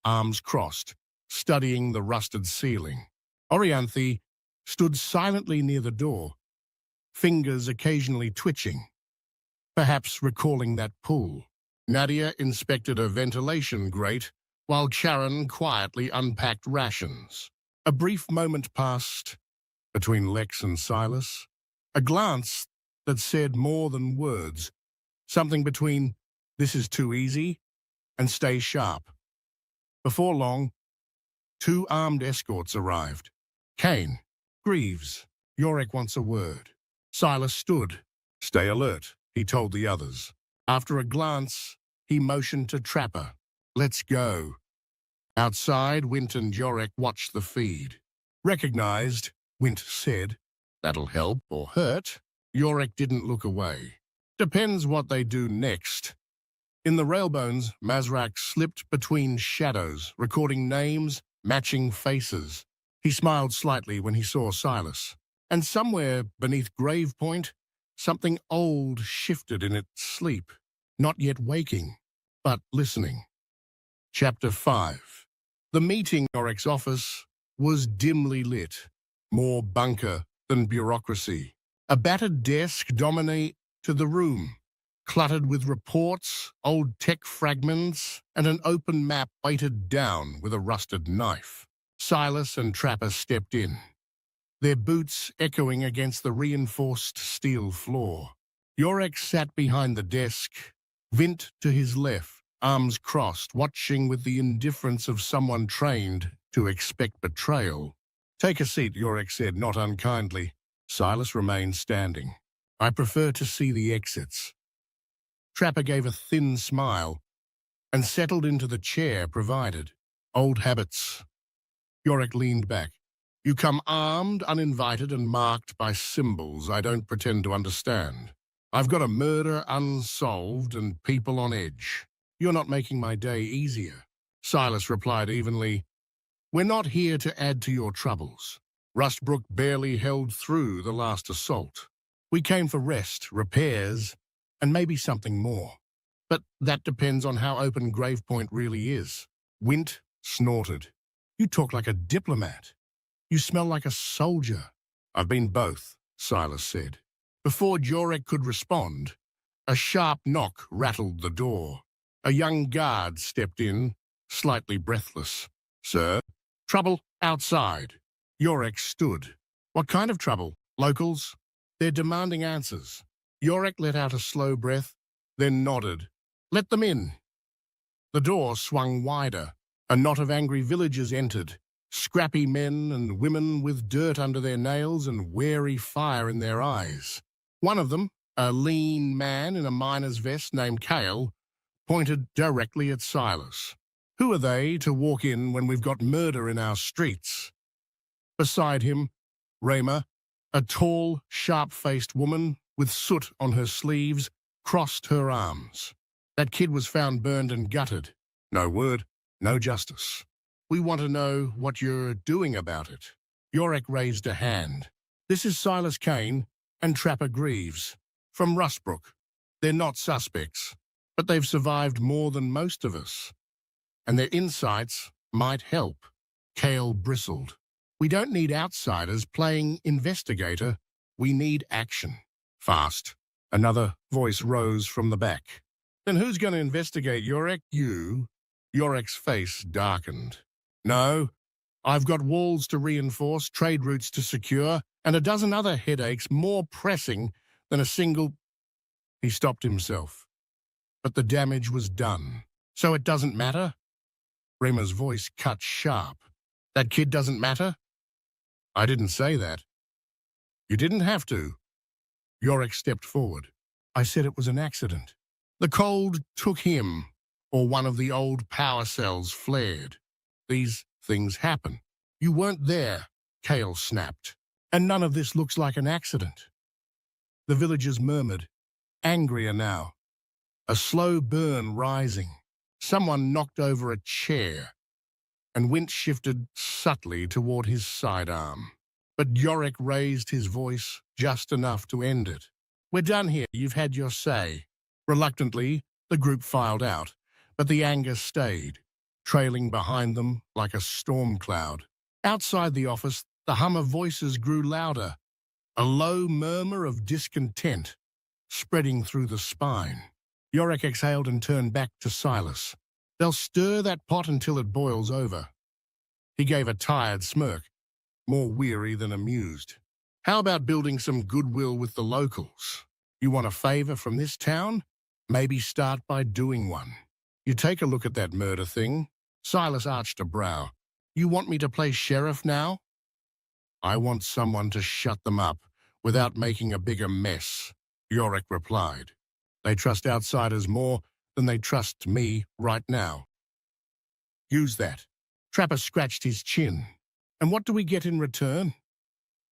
arms crossed, studying the rusted ceiling. Orianthi stood silently near the door, fingers occasionally twitching, perhaps recalling that pull. Nadia inspected a ventilation grate, while Charon quietly unpacked rations. A brief moment passed between Lex and Silas, A glance that said more than words, something between "this is too easy" and "stay sharp." Before long, 2 armed escorts arrived. Kane, Greaves, Yorick wants a word. Silas stood. "Stay alert," he told the others. After a glance, he motioned to Trapper. "Let's go." Outside, Wint and Yorick watched the feed. "Recognized," Wint said. "That'll help or hurt." Yorick didn't look away. "Depends what they do next." In the railbones, Mazrak slipped between shadows, recording names, matching faces. He smiled slightly when he saw Silas. And somewhere beneath Gravepoint, something old shifted in its sleep, not yet waking, but listening. Chapter 5. The meeting Yorick's office was dimly lit, more bunker than bureaucracy. A battered desk dominated the room, cluttered with reports, old tech fragments, and an open map weighted down with a rusted knife. Silas and Trapper stepped in, their boots echoing against the reinforced steel floor. Yorick sat behind the desk, Vint to his left, arms crossed, watching with the indifference of someone trained to expect betrayal. "Take a seat," Yorick said, not unkindly. Silas remained standing. "I prefer to see the exits." Trapper gave a thin smile and settled into the chair provided. "Old habits." Yorick leaned back. "You come armed, uninvited, and marked by symbols I don't pretend to understand. I've got a murder unsolved and people on edge. You're not making my day easier." Silas replied evenly, "We're not here to add to your troubles. Rustbrook barely held through the last assault. We came for rest, repairs, and maybe something more. But that depends on how open Gravepoint really is." Wint snorted. "You talk like a diplomat. You smell like a soldier." "I've been both," Silas said. Before Yorick could respond, a sharp knock rattled the door. A young guard stepped in, slightly breathless. "Sir?" "Trouble outside." Yorick stood. "What kind of trouble? Locals?" "They're demanding answers." Yorick let out a slow breath, then nodded. "Let them in." The door swung wider. A knot of angry villagers entered, scrappy men and women with dirt under their nails and wary fire in their eyes. One of them, a lean man in a miner's vest named Kale, pointed directly at Silas. "Who are they to walk in when we've got murder in our streets?" Beside him, Rayma, a tall, sharp-faced woman with soot on her sleeves, crossed her arms. "That kid was found burned and gutted. No word, no justice. We want to know what you're doing about it." Yorick raised a hand. "This is Silas Kane and Trapper Greaves, from Rustbrook. They're not suspects, but they've survived more than most of us, and their insights might help." Kale bristled. "We don't need outsiders playing investigator. We need action. Fast." Another voice rose from the back. "Then who's going to investigate, Yorick? You?" Yorick's face darkened. "No, I've got walls to reinforce, trade routes to secure, and a dozen other headaches more pressing than a single—" He stopped himself. "But the damage was done. So it doesn't matter?" Rayma's voice cut sharp. "That kid doesn't matter?" "I didn't say that." "You didn't have to." Yorick stepped forward. "I said it was an accident. The cold took him, or one of the old power cells flared. These things happen." "You weren't there," Kale snapped. "And none of this looks like an accident." The villagers murmured, angrier now. A slow burn rising. Someone knocked over a chair, and Wint shifted subtly toward his sidearm. But Yorick raised his voice just enough to end it. "We're done here. You've had your say." Reluctantly, the group filed out, but the anger stayed, trailing behind them like a storm cloud. Outside the office, the hum of voices grew louder, a low murmur of discontent spreading through the spine. Yorick exhaled and turned back to Silas. "They'll stir that pot until it boils over." He gave a tired smirk, more weary than amused. How about building some goodwill with the locals? You want a favor from this town? Maybe start by doing one. You take a look at that murder thing. Silas arched a brow. You want me to play sheriff now? I want someone to shut them up without making a bigger mess, Yorick replied. They trust outsiders more than they trust me right now. Use that. Trapper scratched his chin. And what do we get in return?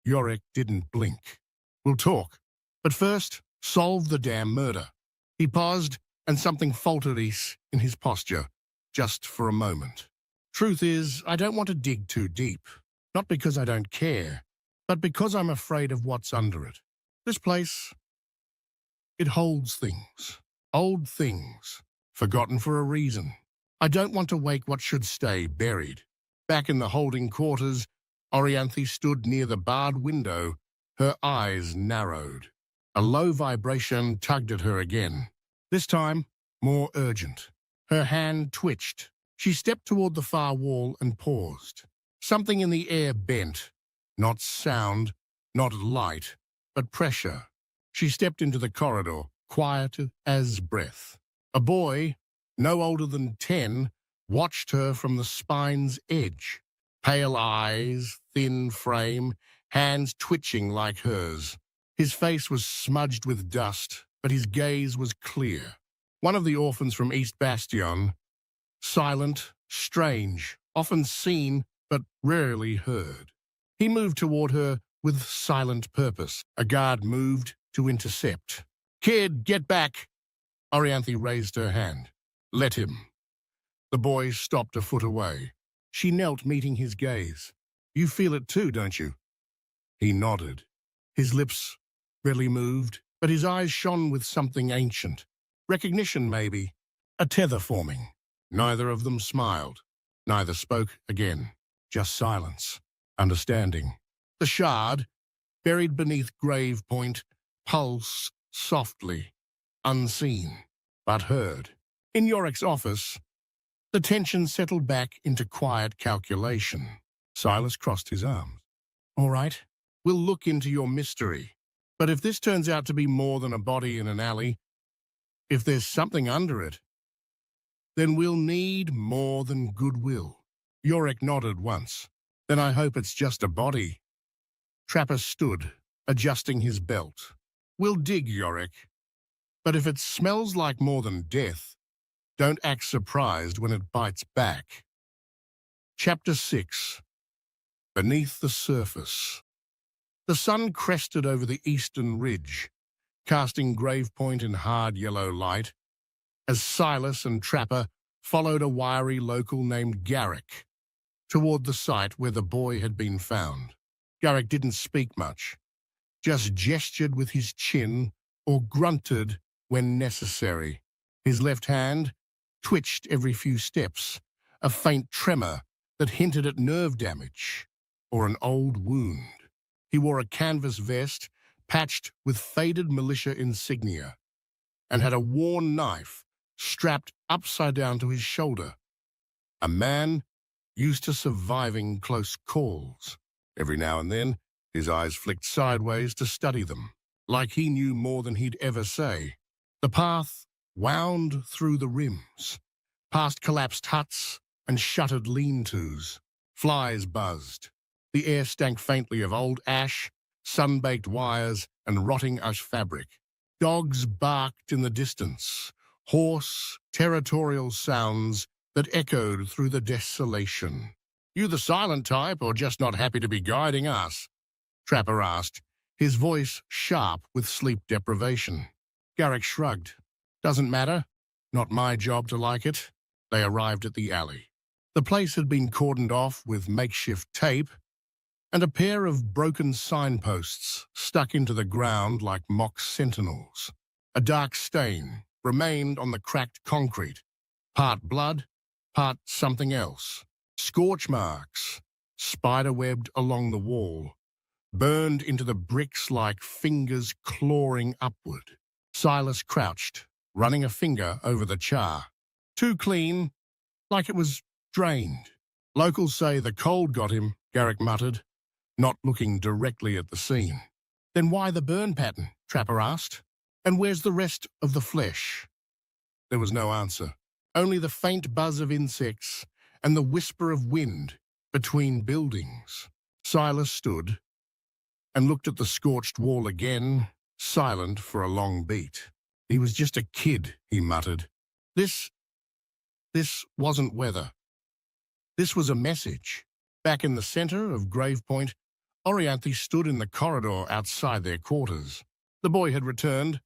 Yorick didn't blink. We'll talk. But first, solve the damn murder. He paused, and something faltered in his posture, just for a moment. Truth is, I don't want to dig too deep. Not because I don't care, but because I'm afraid of what's under it. This place, it holds things. Old things. Forgotten for a reason. I don't want to wake what should stay buried. Back in the holding quarters, Orianthi stood near the barred window, her eyes narrowed. A low vibration tugged at her again. This time, more urgent. Her hand twitched. She stepped toward the far wall and paused. Something in the air bent. Not sound, not light, but pressure. She stepped into the corridor, quiet as breath. A boy, no older than 10, watched her from the spine's edge. Pale eyes, thin frame, hands twitching like hers. His face was smudged with dust, but his gaze was clear. One of the orphans from East Bastion, silent, strange, often seen, but rarely heard. He moved toward her with silent purpose. A guard moved to intercept. Kid, get back! Orianthi raised her hand. Let him. The boy stopped a foot away. She knelt, meeting his gaze. You feel it too, don't you? He nodded. His lips barely moved, but his eyes shone with something ancient. Recognition, maybe. A tether forming. Neither of them smiled. Neither spoke again. Just silence. Understanding. The shard, buried beneath Gravepoint, pulsed softly, unseen, but heard. In Yorick's office, the tension settled back into quiet calculation. Silas crossed his arms. All right, we'll look into your mystery. But if this turns out to be more than a body in an alley, if there's something under it, then we'll need more than goodwill. Yorick nodded once. Then I hope it's just a body. Trapper stood, adjusting his belt. We'll dig, Yorick. But if it smells like more than death, don't act surprised when it bites back. Chapter 6. Beneath the surface. The sun crested over the eastern ridge, casting Gravepoint in hard yellow light, as Silas and Trapper followed a wiry local named Garrick toward the site where the boy had been found. Garrick didn't speak much, just gestured with his chin or grunted when necessary. His left hand twitched every few steps, a faint tremor that hinted at nerve damage or an old wound. He wore a canvas vest patched with faded militia insignia and had a worn knife strapped upside down to his shoulder. A man used to surviving close calls. Every now and then, his eyes flicked sideways to study them, like he knew more than he'd ever say. The path wound through the rims, past collapsed huts and shuttered lean-tos. Flies buzzed. The air stank faintly of old ash, sun-baked wires, and rotting ash fabric. Dogs barked in the distance, hoarse, territorial sounds that echoed through the desolation. You the silent type, or just not happy to be guiding us? Trapper asked, his voice sharp with sleep deprivation. Garrick shrugged. Doesn't matter. Not my job to like it. They arrived at the alley. The place had been cordoned off with makeshift tape, and a pair of broken signposts stuck into the ground like mock sentinels. A dark stain remained on the cracked concrete, part blood, part something else. Scorch marks, spider-webbed along the wall, burned into the bricks like fingers clawing upward. Silas crouched, running a finger over the char. Too clean, like it was drained. Locals say the cold got him, Garrick muttered. not looking directly at the scene. "Then why the burn pattern?" Trapper asked. "And where's the rest of the flesh?" There was no answer, only the faint buzz of insects and the whisper of wind between buildings. Silas stood and looked at the scorched wall again, silent for a long beat. "He was just a kid," he muttered. This wasn't weather. This was a message. Back in the center of Gravepoint, Orianthi stood in the corridor outside their quarters. The boy had returned,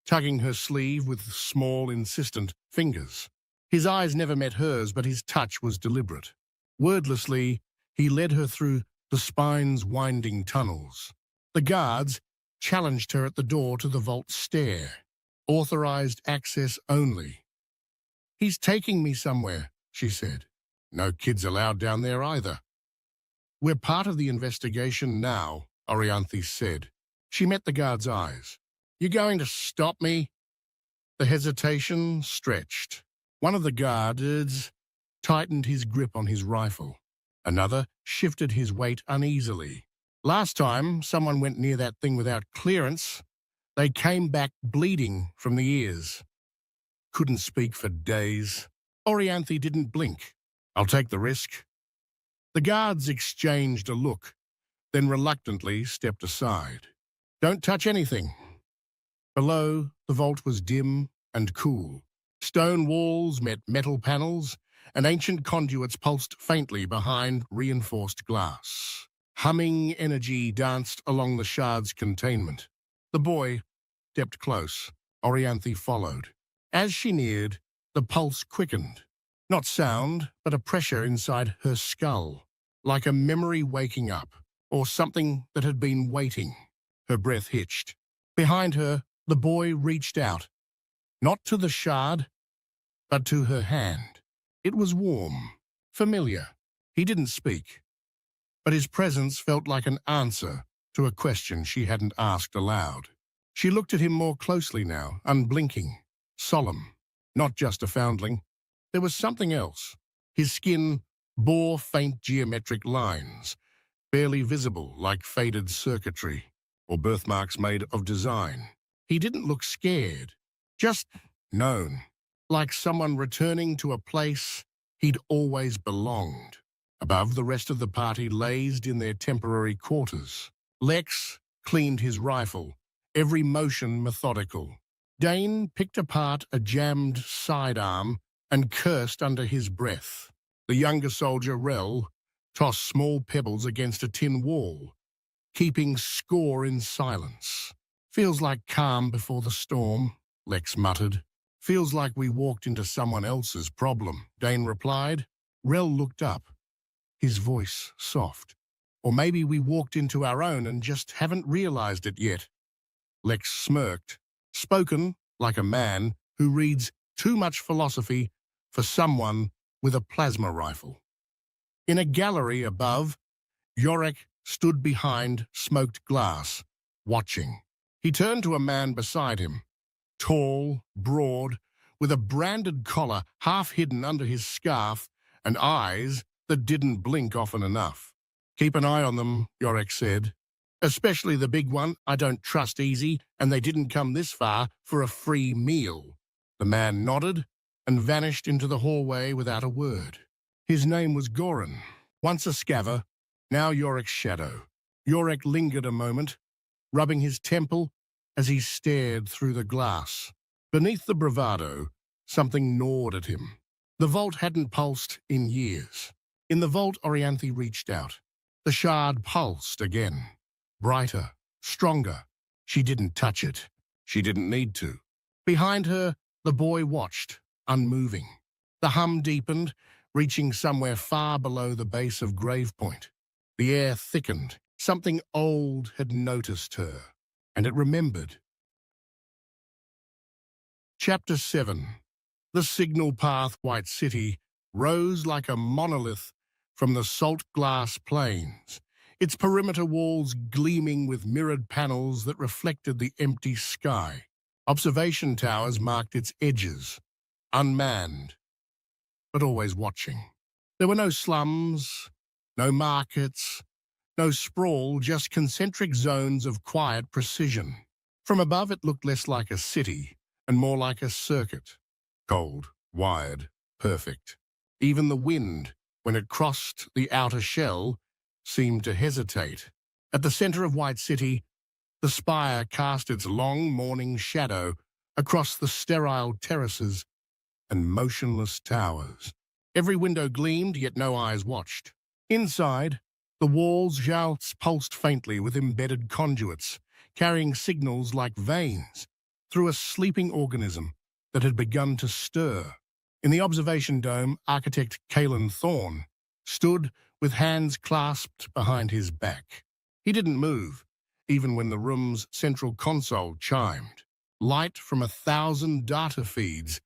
tugging her sleeve with small, insistent fingers. His eyes never met hers, but his touch was deliberate. Wordlessly, he led her through the spine's winding tunnels. The guards challenged her at the door to the vault stair. Authorized access only. "He's taking me somewhere," she said. "No kids allowed down there either." "We're part of the investigation now," Orianthi said. She met the guard's eyes. "You going to stop me?" The hesitation stretched. One of the guards tightened his grip on his rifle. Another shifted his weight uneasily. "Last time someone went near that thing without clearance, they came back bleeding from the ears. Couldn't speak for days." Orianthi didn't blink. "I'll take the risk." The guards exchanged a look, then reluctantly stepped aside. "Don't touch anything." Below, the vault was dim and cool. Stone walls met metal panels, and ancient conduits pulsed faintly behind reinforced glass. Humming energy danced along the shard's containment. The boy stepped close. Orianthi followed. As she neared, the pulse quickened. Not sound, but a pressure inside her skull, like a memory waking up, or something that had been waiting. Her breath hitched. Behind her, the boy reached out, not to the shard, but to her hand. It was warm, familiar. He didn't speak, but his presence felt like an answer to a question she hadn't asked aloud. She looked at him more closely now, unblinking, solemn, not just a foundling. There was something else. His skin bore faint geometric lines, barely visible like faded circuitry or birthmarks made of design. He didn't look scared, just known, like someone returning to a place he'd always belonged. Above, the rest of the party lazed in their temporary quarters. Lex cleaned his rifle, every motion methodical. Dane picked apart a jammed sidearm and cursed under his breath. The younger soldier, Rel, tossed small pebbles against a tin wall, keeping score in silence. "Feels like calm before the storm," Lex muttered. "Feels like we walked into someone else's problem," Dane replied. Rel looked up, his voice soft. "Or maybe we walked into our own and just haven't realized it yet." Lex smirked, spoken like a man who reads too much philosophy for someone with a plasma rifle. In a gallery above, Yorick stood behind smoked glass, watching. He turned to a man beside him, tall, broad, with a branded collar half hidden under his scarf and eyes that didn't blink often enough. "Keep an eye on them," Yorick said. "Especially the big one. I don't trust easy, and they didn't come this far for a free meal." The man nodded and vanished into the hallway without a word. His name was Goran, once a scaver, now Yorick's shadow. Yorick lingered a moment, rubbing his temple as he stared through the glass. Beneath the bravado, something gnawed at him. The vault hadn't pulsed in years. In the vault, Orianthi reached out. The shard pulsed again. Brighter, stronger. She didn't touch it. She didn't need to. Behind her, the boy watched, unmoving. The hum deepened, reaching somewhere far below the base of Gravepoint. The air thickened. Something old had noticed her, and it remembered. Chapter 7. The signal path, White City, rose like a monolith from the salt glass plains, its perimeter walls gleaming with mirrored panels that reflected the empty sky. Observation towers marked its edges, unmanned, but always watching. There were no slums, no markets, No sprawl, just concentric zones of quiet precision. From above it looked less like a city and more like a circuit. Cold, wired, perfect. Even the wind, when it crossed the outer shell, seemed to hesitate. At the center of White City, the spire cast its long morning shadow across the sterile terraces and motionless towers. Every window gleamed, yet no eyes watched. Inside, the walls' jousts pulsed faintly with embedded conduits, carrying signals like veins through a sleeping organism that had begun to stir. In the observation dome, architect Kalen Thorne stood with hands clasped behind his back. He didn't move, even when the room's central console chimed. Light from 1,000 data feeds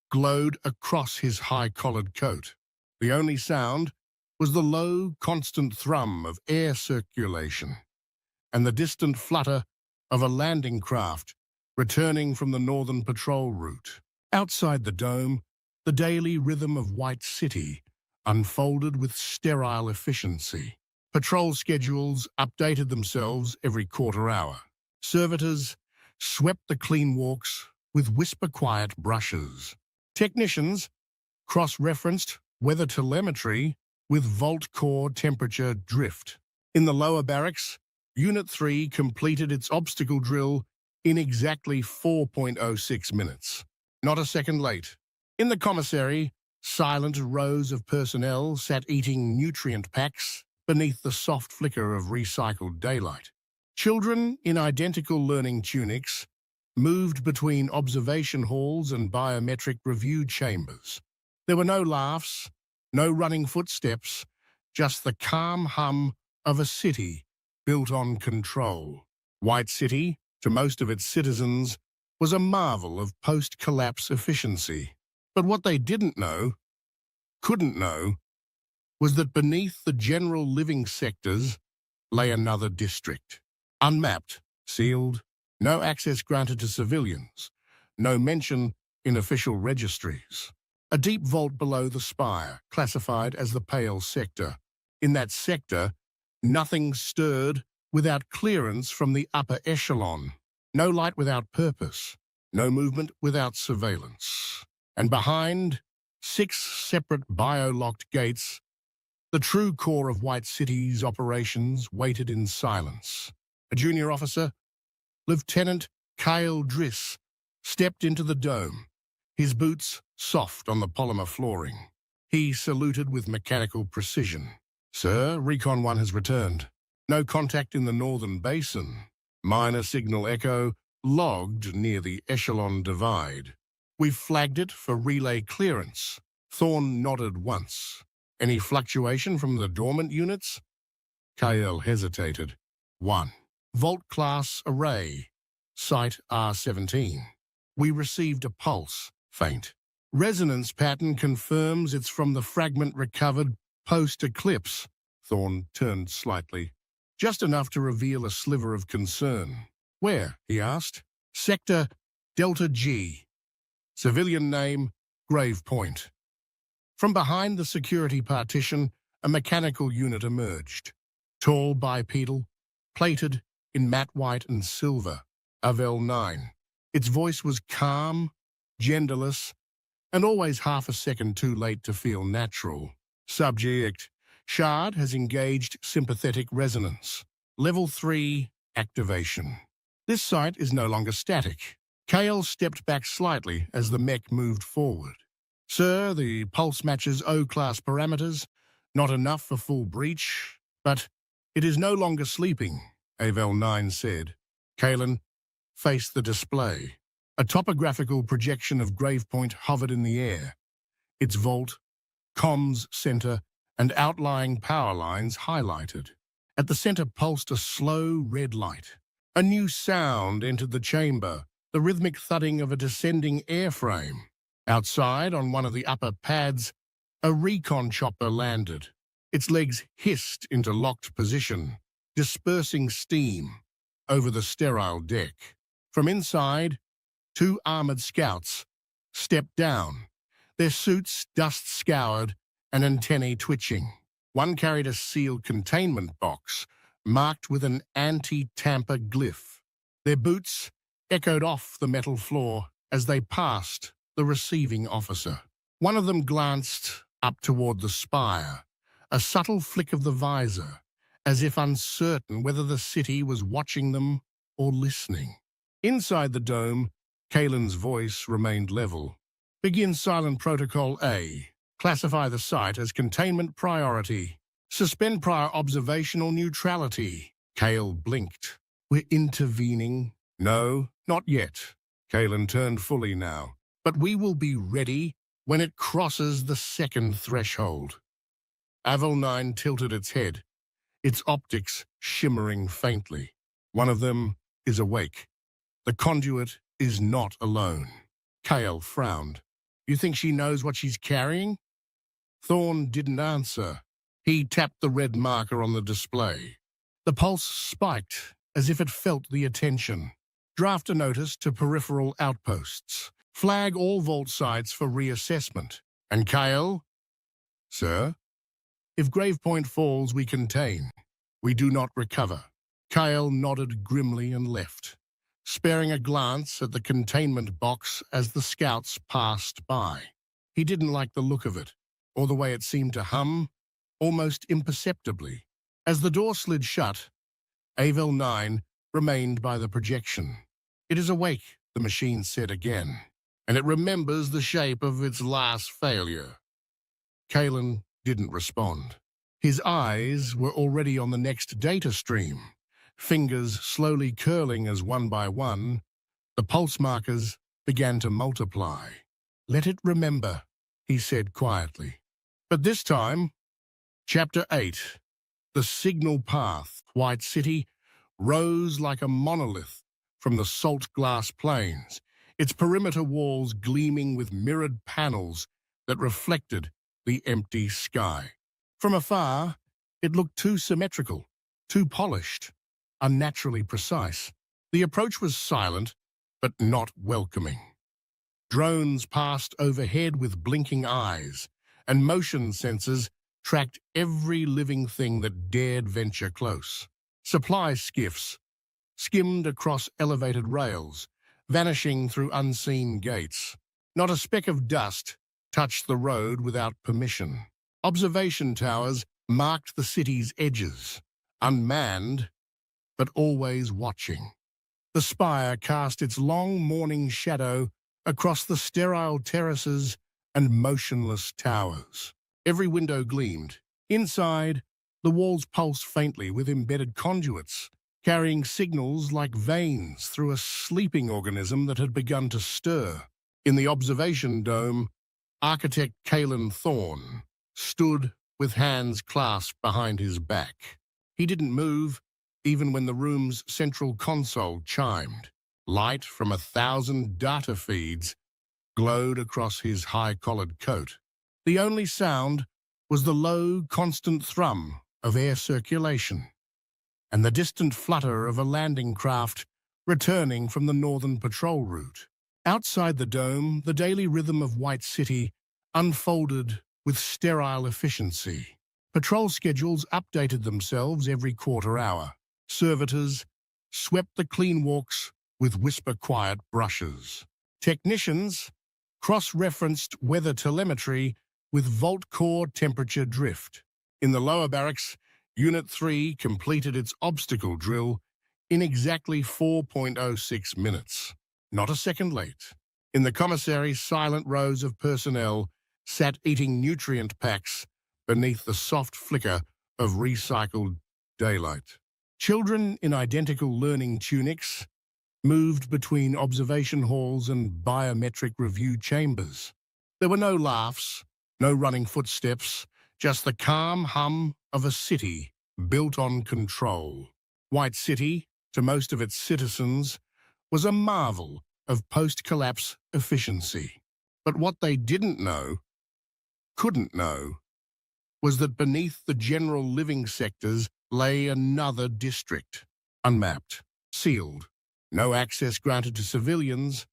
glowed across his high-collared coat. The only sound was the low, constant thrum of air circulation and the distant flutter of a landing craft returning from the northern patrol route. Outside the dome, the daily rhythm of White City unfolded with sterile efficiency. Patrol schedules updated themselves every quarter hour. Servitors swept the clean walks with whisper-quiet brushes. Technicians cross-referenced weather telemetry with vault core temperature drift. In the lower barracks, Unit 3 completed its obstacle drill in exactly 4.06 minutes. Not a second late. In the commissary, silent rows of personnel sat eating nutrient packs beneath the soft flicker of recycled daylight. Children in identical learning tunics moved between observation halls and biometric review chambers. There were no laughs, no running footsteps, just the calm hum of a city built on control. White City, to most of its citizens, was a marvel of post-collapse efficiency. But what they couldn't know, was that beneath the general living sectors lay another district. Unmapped, sealed, no access granted to civilians, no mention in official registries. A deep vault below the spire, classified as the Pale Sector. In that sector, nothing stirred without clearance from the upper echelon. No light without purpose, no movement without surveillance. And behind 6 separate bio-locked gates, the true core of White City's operations waited in silence. A junior officer, Lieutenant Kyle Driss, stepped into the dome, his boots soft on the polymer flooring. He saluted with mechanical precision. "Sir, Recon 1 has returned. No contact in the northern basin. Minor signal echo logged near the echelon divide. We've flagged it for relay clearance." Thorne nodded once. "Any fluctuation from the dormant units?" Kyle hesitated. 1. Vault Class Array. Site R17. We received a pulse, faint. Resonance pattern confirms it's from the fragment recovered post-eclipse. Thorne turned slightly, just enough to reveal a sliver of concern. "Where?" he asked. "Sector Delta G. Civilian name, Gravepoint." From behind the security partition, a mechanical unit emerged. Tall bipedal, plated in matte white and silver, Avel 9. Its voice was calm, genderless, and always half a second too late to feel natural. "Subject, Shard has engaged sympathetic resonance. Level 3 activation. This site is no longer static." Kale stepped back slightly as the mech moved forward. "Sir, the pulse matches O-class parameters. Not enough for full breach, but it is no longer sleeping," Avel 9 said. Kalen faced the display. A topographical projection of Gravepoint hovered in the air. Its vault, comms center, and outlying power lines highlighted. At the center pulsed a slow red light. A new sound entered the chamber, the rhythmic thudding of a descending airframe. Outside, on one of the upper pads, a recon chopper landed. Its legs hissed into locked position, dispersing steam over the sterile deck. From inside, 2 armored scouts stepped down, their suits dust-scoured and antennae twitching. One carried a sealed containment box marked with an anti-tamper glyph. Their boots echoed off the metal floor as they passed the receiving officer. One of them glanced up toward the spire, a subtle flick of the visor, as if uncertain whether the city was watching them or listening. Inside the dome, Kalen's voice remained level. Begin Silent Protocol A. Classify the site as containment priority. Suspend prior observational neutrality. Kale blinked. We're intervening. No, not yet. Kalen turned fully now. But we will be ready when it crosses the second threshold. Aval 9 tilted its head, its optics shimmering faintly. One of them is awake. The conduit is not alone. Kale frowned. You think she knows what she's carrying? Thorn didn't answer. He tapped the red marker on the display. The pulse spiked as if it felt the attention. Draft a notice to peripheral outposts. Flag all vault sites for reassessment. And Kale? Sir? If Gravepoint falls, we contain. We do not recover. Kyle nodded grimly and left, sparing a glance at the containment box as the scouts passed by. He didn't like the look of it, or the way it seemed to hum, almost imperceptibly. As the door slid shut, Aval 9 remained by the projection. It is awake, the machine said again, and it remembers the shape of its last failure. Kalen didn't respond. His eyes were already on the next data stream, fingers slowly curling as one by one, the pulse markers began to multiply. Let it remember, he said quietly. But this time, Chapter 8, The Signal Path, White City, rose like a monolith from the salt glass plains, its perimeter walls gleaming with mirrored panels that reflected the empty sky. From afar, it looked too symmetrical, too polished, unnaturally precise. The approach was silent, but not welcoming. Drones passed overhead with blinking eyes, and motion sensors tracked every living thing that dared venture close. Supply skiffs skimmed across elevated rails, vanishing through unseen gates. Not a speck of dust touched the road without permission. Observation towers marked the city's edges, unmanned, but always watching. The spire cast its long morning shadow across the sterile terraces and motionless towers. Every window gleamed. Inside, the walls pulsed faintly with embedded conduits, carrying signals like veins through a sleeping organism that had begun to stir. In the observation dome, architect Kalen Thorn stood with hands clasped behind his back. He didn't move, even when the room's central console chimed. Light from 1,000 data feeds glowed across his high-collared coat. The only sound was the low, constant thrum of air circulation and the distant flutter of a landing craft returning from the northern patrol route. Outside the dome, the daily rhythm of White City unfolded with sterile efficiency. Patrol schedules updated themselves every quarter hour. Servitors swept the clean walks with whisper-quiet brushes. Technicians cross-referenced weather telemetry with vault core temperature drift. In the lower barracks, Unit 3 completed its obstacle drill in exactly 4.06 minutes. Not a second late. In the commissary, silent rows of personnel sat eating nutrient packs beneath the soft flicker of recycled daylight. Children in identical learning tunics moved between observation halls and biometric review chambers. There were no laughs, no running footsteps, just the calm hum of a city built on control. White City, to most of its citizens, was a marvel of post-collapse efficiency. But what they didn't know, couldn't know, was that beneath the general living sectors lay another district, unmapped, sealed, no access granted to civilians,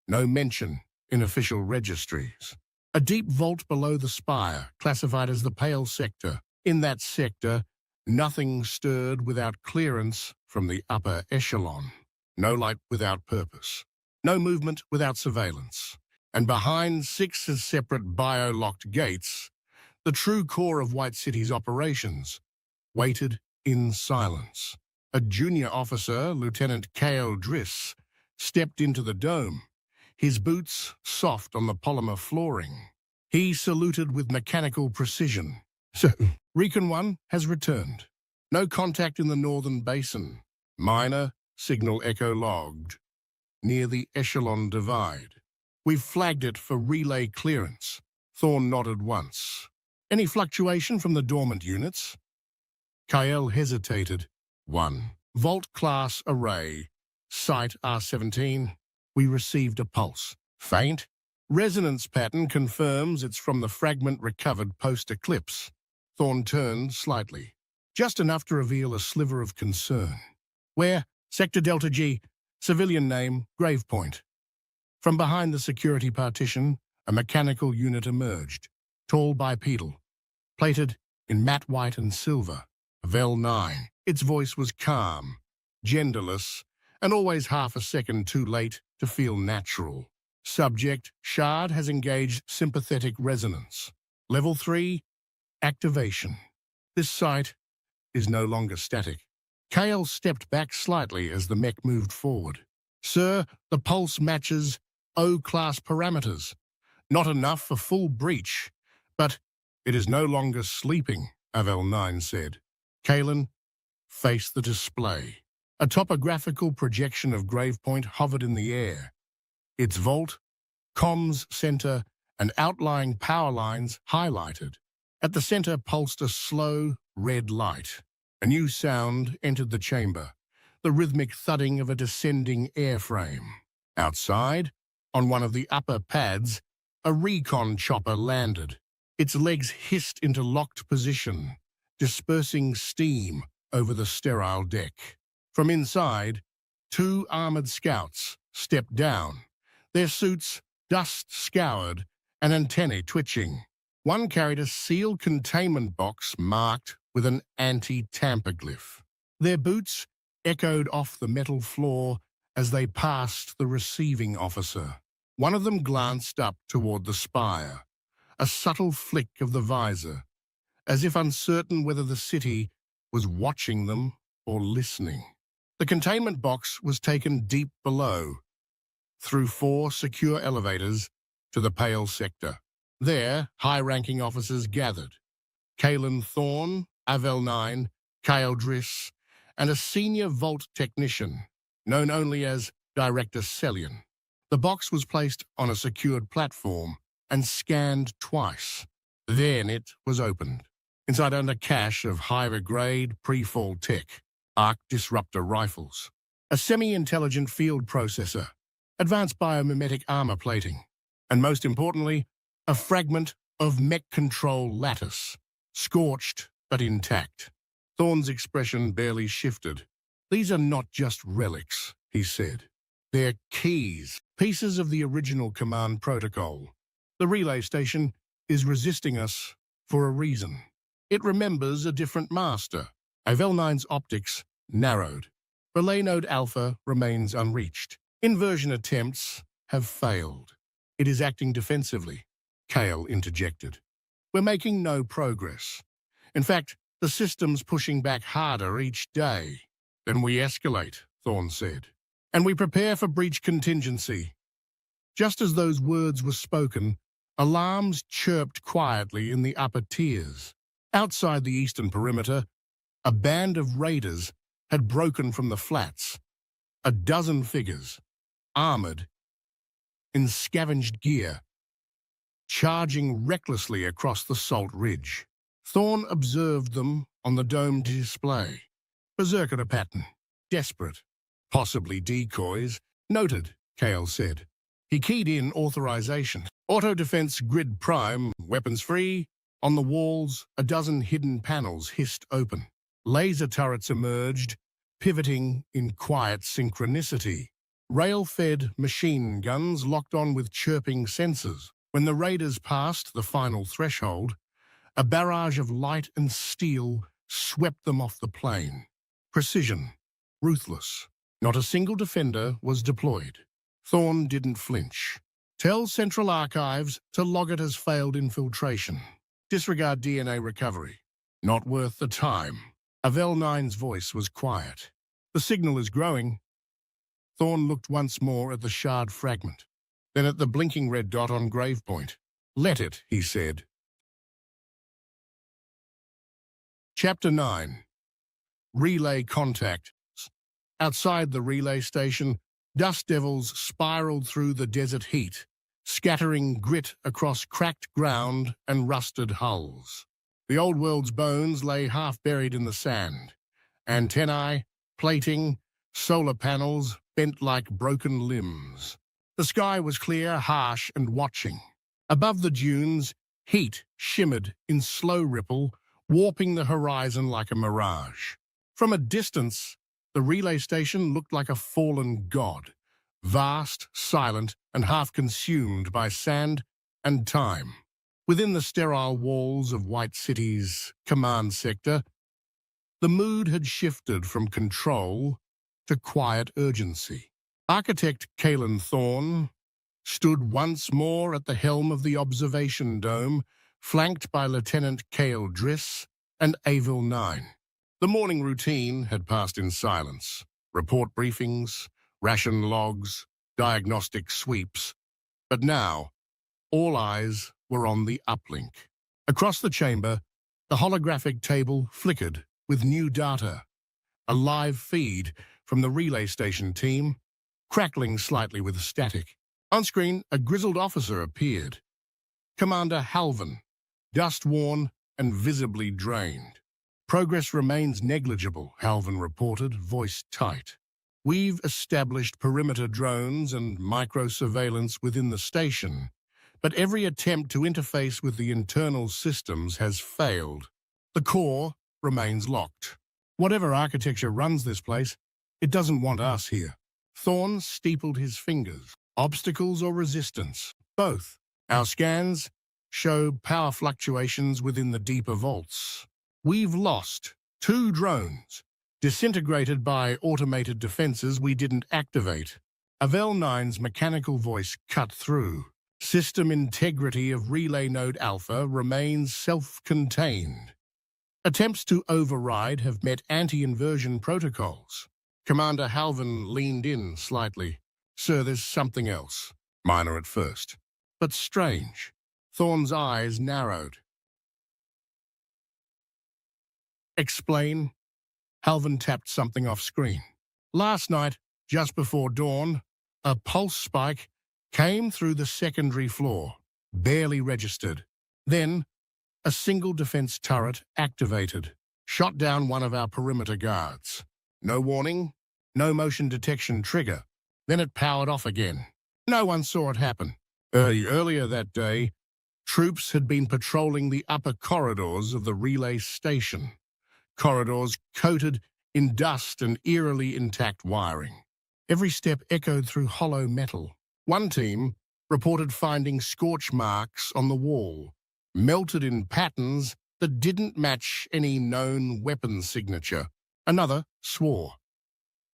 no mention in official registries. A deep vault below the spire, classified as the Pale Sector, In that sector, nothing stirred without clearance from the upper echelon. No light without purpose. No movement without surveillance. And behind 6 separate bio-locked gates, the true core of White City's operations waited in silence. A junior officer, Lieutenant K.O. Driss, stepped into the dome, his boots soft on the polymer flooring. He saluted with mechanical precision. So, Recon 1 has returned. No contact in the northern basin. Minor signal echo logged. Near the echelon divide. We've flagged it for relay clearance. Thorne nodded once. Any fluctuation from the dormant units? Kyle hesitated. 1. Vault class array. Site R17. We received a pulse. Faint. Resonance pattern confirms it's from the fragment recovered post-eclipse. Thorne turned slightly. Just enough to reveal a sliver of concern. Where? Sector Delta G. Civilian name, Gravepoint. From behind the security partition, a mechanical unit emerged. Tall bipedal. Plated in matte white and silver. Vel 9. Its voice was calm, genderless, and always half a second too late to feel natural. Subject, Shard has engaged sympathetic resonance. Level 3, activation. This site is no longer static. Kale stepped back slightly as the mech moved forward. Sir, the pulse matches O-class parameters. Not enough for full breach, but it is no longer sleeping, Avel 9 said. Kalen faced the display. A topographical projection of Gravepoint hovered in the air. Its vault, comms center, and outlying power lines highlighted. At the center pulsed a slow, red light. A new sound entered the chamber, the rhythmic thudding of a descending airframe. Outside, on one of the upper pads, a recon chopper landed. Its legs hissed into locked position, dispersing steam over the sterile deck. From inside, 2 armored scouts stepped down, their suits dust-scoured and antennae twitching. One carried a sealed containment box marked with an anti-tamper glyph. Their boots echoed off the metal floor as they passed the receiving officer. One of them glanced up toward the spire, a subtle flick of the visor, as if uncertain whether the city was watching them or listening. The containment box was taken deep below, through 4 secure elevators to the Pale Sector. There, high-ranking officers gathered. Kalen Thorne, Avel 9, Kyle Driss, and a senior vault technician, known only as Director Sellian. The box was placed on a secured platform and scanned twice. Then it was opened. Inside under cache of higher-grade pre-fall tech, arc disruptor rifles, a semi-intelligent field processor, advanced biomimetic armor plating, and most importantly, a fragment of mech control lattice, scorched but intact. Thorne's expression barely shifted. These are not just relics, he said. They're keys, pieces of the original command protocol. The relay station is resisting us for a reason. It remembers a different master. Avel 9's optics narrowed. Relay node Alpha remains unreached. Inversion attempts have failed. It is acting defensively, Kale interjected. We're making no progress. In fact, the system's pushing back harder each day. Then we escalate, Thorne said. And we prepare for breach contingency. Just as those words were spoken, alarms chirped quietly in the upper tiers. Outside the eastern perimeter, a band of raiders had broken from the flats. A dozen figures, armored, in scavenged gear, charging recklessly across the Salt Ridge. Thorne observed them on the domed display. Berserker pattern, desperate, possibly decoys. Noted, Kale said. He keyed in authorization. Auto-defense grid prime, weapons free. On the walls, a dozen hidden panels hissed open. Laser turrets emerged, pivoting in quiet synchronicity. Rail-fed machine guns locked on with chirping sensors. When the raiders passed the final threshold, A barrage of light and steel swept them off the plain. Precision, ruthless. Not a single defender was deployed. Thorn didn't flinch. Tell Central Archives to log it as failed infiltration. Disregard DNA recovery. Not worth the time. Avel 9's voice was quiet. The signal is growing. Thorn looked once more at the shard fragment, then at the blinking red dot on Gravepoint. Let it, he said. Chapter 9. Relay Contact. Outside the relay station, dust devils spiraled through the desert heat, scattering grit across cracked ground and rusted hulls. The old world's bones lay half buried in the sand. Antennae, plating, solar panels bent like broken limbs. The sky was clear, harsh, and watching. Above the dunes, heat shimmered in slow ripple, warping the horizon like a mirage. From a distance, the relay station looked like a fallen god, vast, silent, and half consumed by sand and time. Within the sterile walls of White City's command sector, the mood had shifted from control to quiet urgency. Architect Kalen Thorn stood once more at the helm of the observation dome, flanked by Lieutenant Kale Driss and Avil 9. The morning routine had passed in silence. Report briefings, ration logs, diagnostic sweeps. But now, all eyes were on the uplink. Across the chamber, the holographic table flickered with new data. A live feed from the relay station team, crackling slightly with static. On screen, a grizzled officer appeared. Commander Halvan, dust-worn and visibly drained. Progress remains negligible, Halvan reported, voice tight. We've established perimeter drones and micro-surveillance within the station, but every attempt to interface with the internal systems has failed. The core remains locked. Whatever architecture runs this place, it doesn't want us here. Thorn steepled his fingers. Obstacles or resistance? Both. Our scans show power fluctuations within the deeper vaults. We've lost 2 drones, disintegrated by automated defenses we didn't activate. Avel 9's mechanical voice cut through. System integrity of Relay Node Alpha remains self-contained. Attempts to override have met anti-inversion protocols. Commander Halvan leaned in slightly. Sir, there's something else. Minor at first, but strange. Thorn's eyes narrowed. Explain. Halvan tapped something off screen. Last night, just before dawn, a pulse spike came through the secondary floor, barely registered. Then, a single defense turret activated, shot down one of our perimeter guards. No warning, no motion detection trigger. Then it powered off again. No one saw it happen. Earlier that day, troops had been patrolling the upper corridors of the relay station. Corridors coated in dust and eerily intact wiring. Every step echoed through hollow metal. One team reported finding scorch marks on the wall, melted in patterns that didn't match any known weapon signature. Another swore.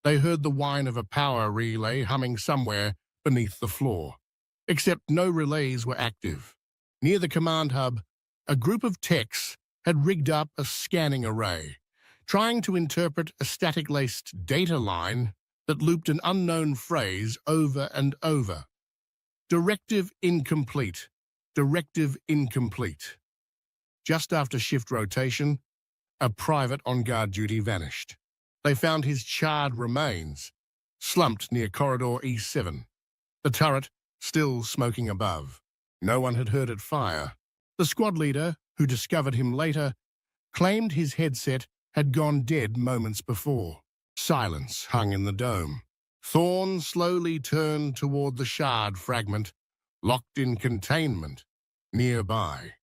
They heard the whine of a power relay humming somewhere beneath the floor. Except no relays were active. Near the command hub, a group of techs had rigged up a scanning array, trying to interpret a static-laced data line that looped an unknown phrase over and over. Directive incomplete. Directive incomplete. Just after shift rotation, a private on guard duty vanished. They found his charred remains, slumped near corridor E7. The turret still smoking above. No one had heard it fire. The squad leader, who discovered him later, claimed his headset had gone dead moments before. Silence hung in the dome. Thorn slowly turned toward the shard fragment, locked in containment, nearby.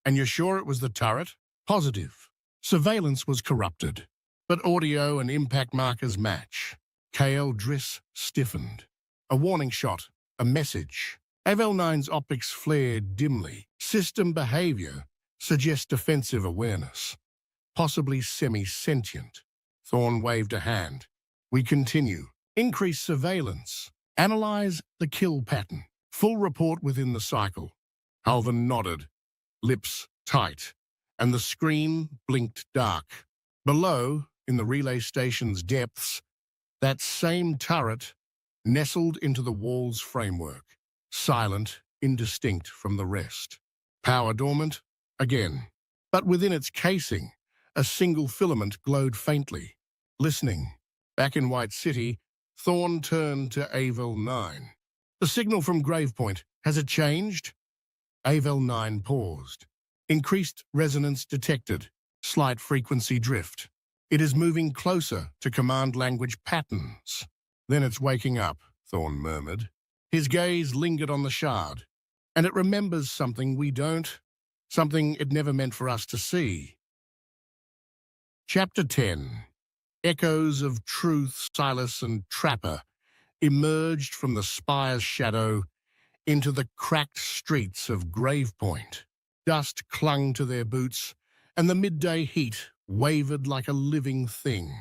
And you're sure it was the turret? Positive. Surveillance was corrupted, but audio and impact markers match. Kale Driss stiffened. A warning shot, a message. Avel 9's optics flared dimly. System behavior. suggests defensive awareness, possibly semi-sentient. Thorn waved a hand. We continue. Increase surveillance. Analyze the kill pattern. Full report within the cycle. Alvin nodded, lips tight, and the screen blinked dark. Below, in the relay station's depths, that same turret nestled into the wall's framework, silent, indistinct from the rest. Power dormant, again. But within its casing, a single filament glowed faintly. Listening. Back in White City, Thorn turned to Avel 9. The signal from Gravepoint, has it changed? Avel 9 paused. Increased resonance detected. Slight frequency drift. It is moving closer to command language patterns. Then it's waking up, Thorn murmured. His gaze lingered on the shard. And it remembers something we don't. Something it never meant for us to see. Chapter 10. Echoes of truth, Silas and Trapper emerged from the spire's shadow into the cracked streets of Gravepoint. Dust clung to their boots, and the midday heat wavered like a living thing,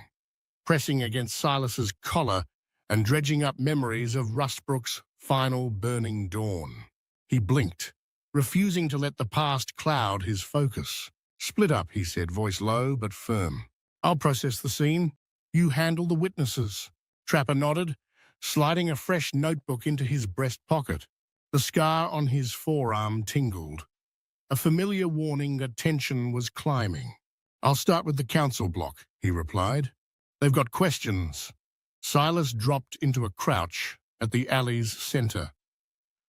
pressing against Silas's collar and dredging up memories of Rustbrook's final burning dawn. He blinked, refusing to let the past cloud his focus. Split up, he said, voice low but firm. I'll process the scene. You handle the witnesses. Trapper nodded, sliding a fresh notebook into his breast pocket. The scar on his forearm tingled, a familiar warning that tension was climbing. I'll start with the council block, he replied. They've got questions. Silas dropped into a crouch at the alley's center,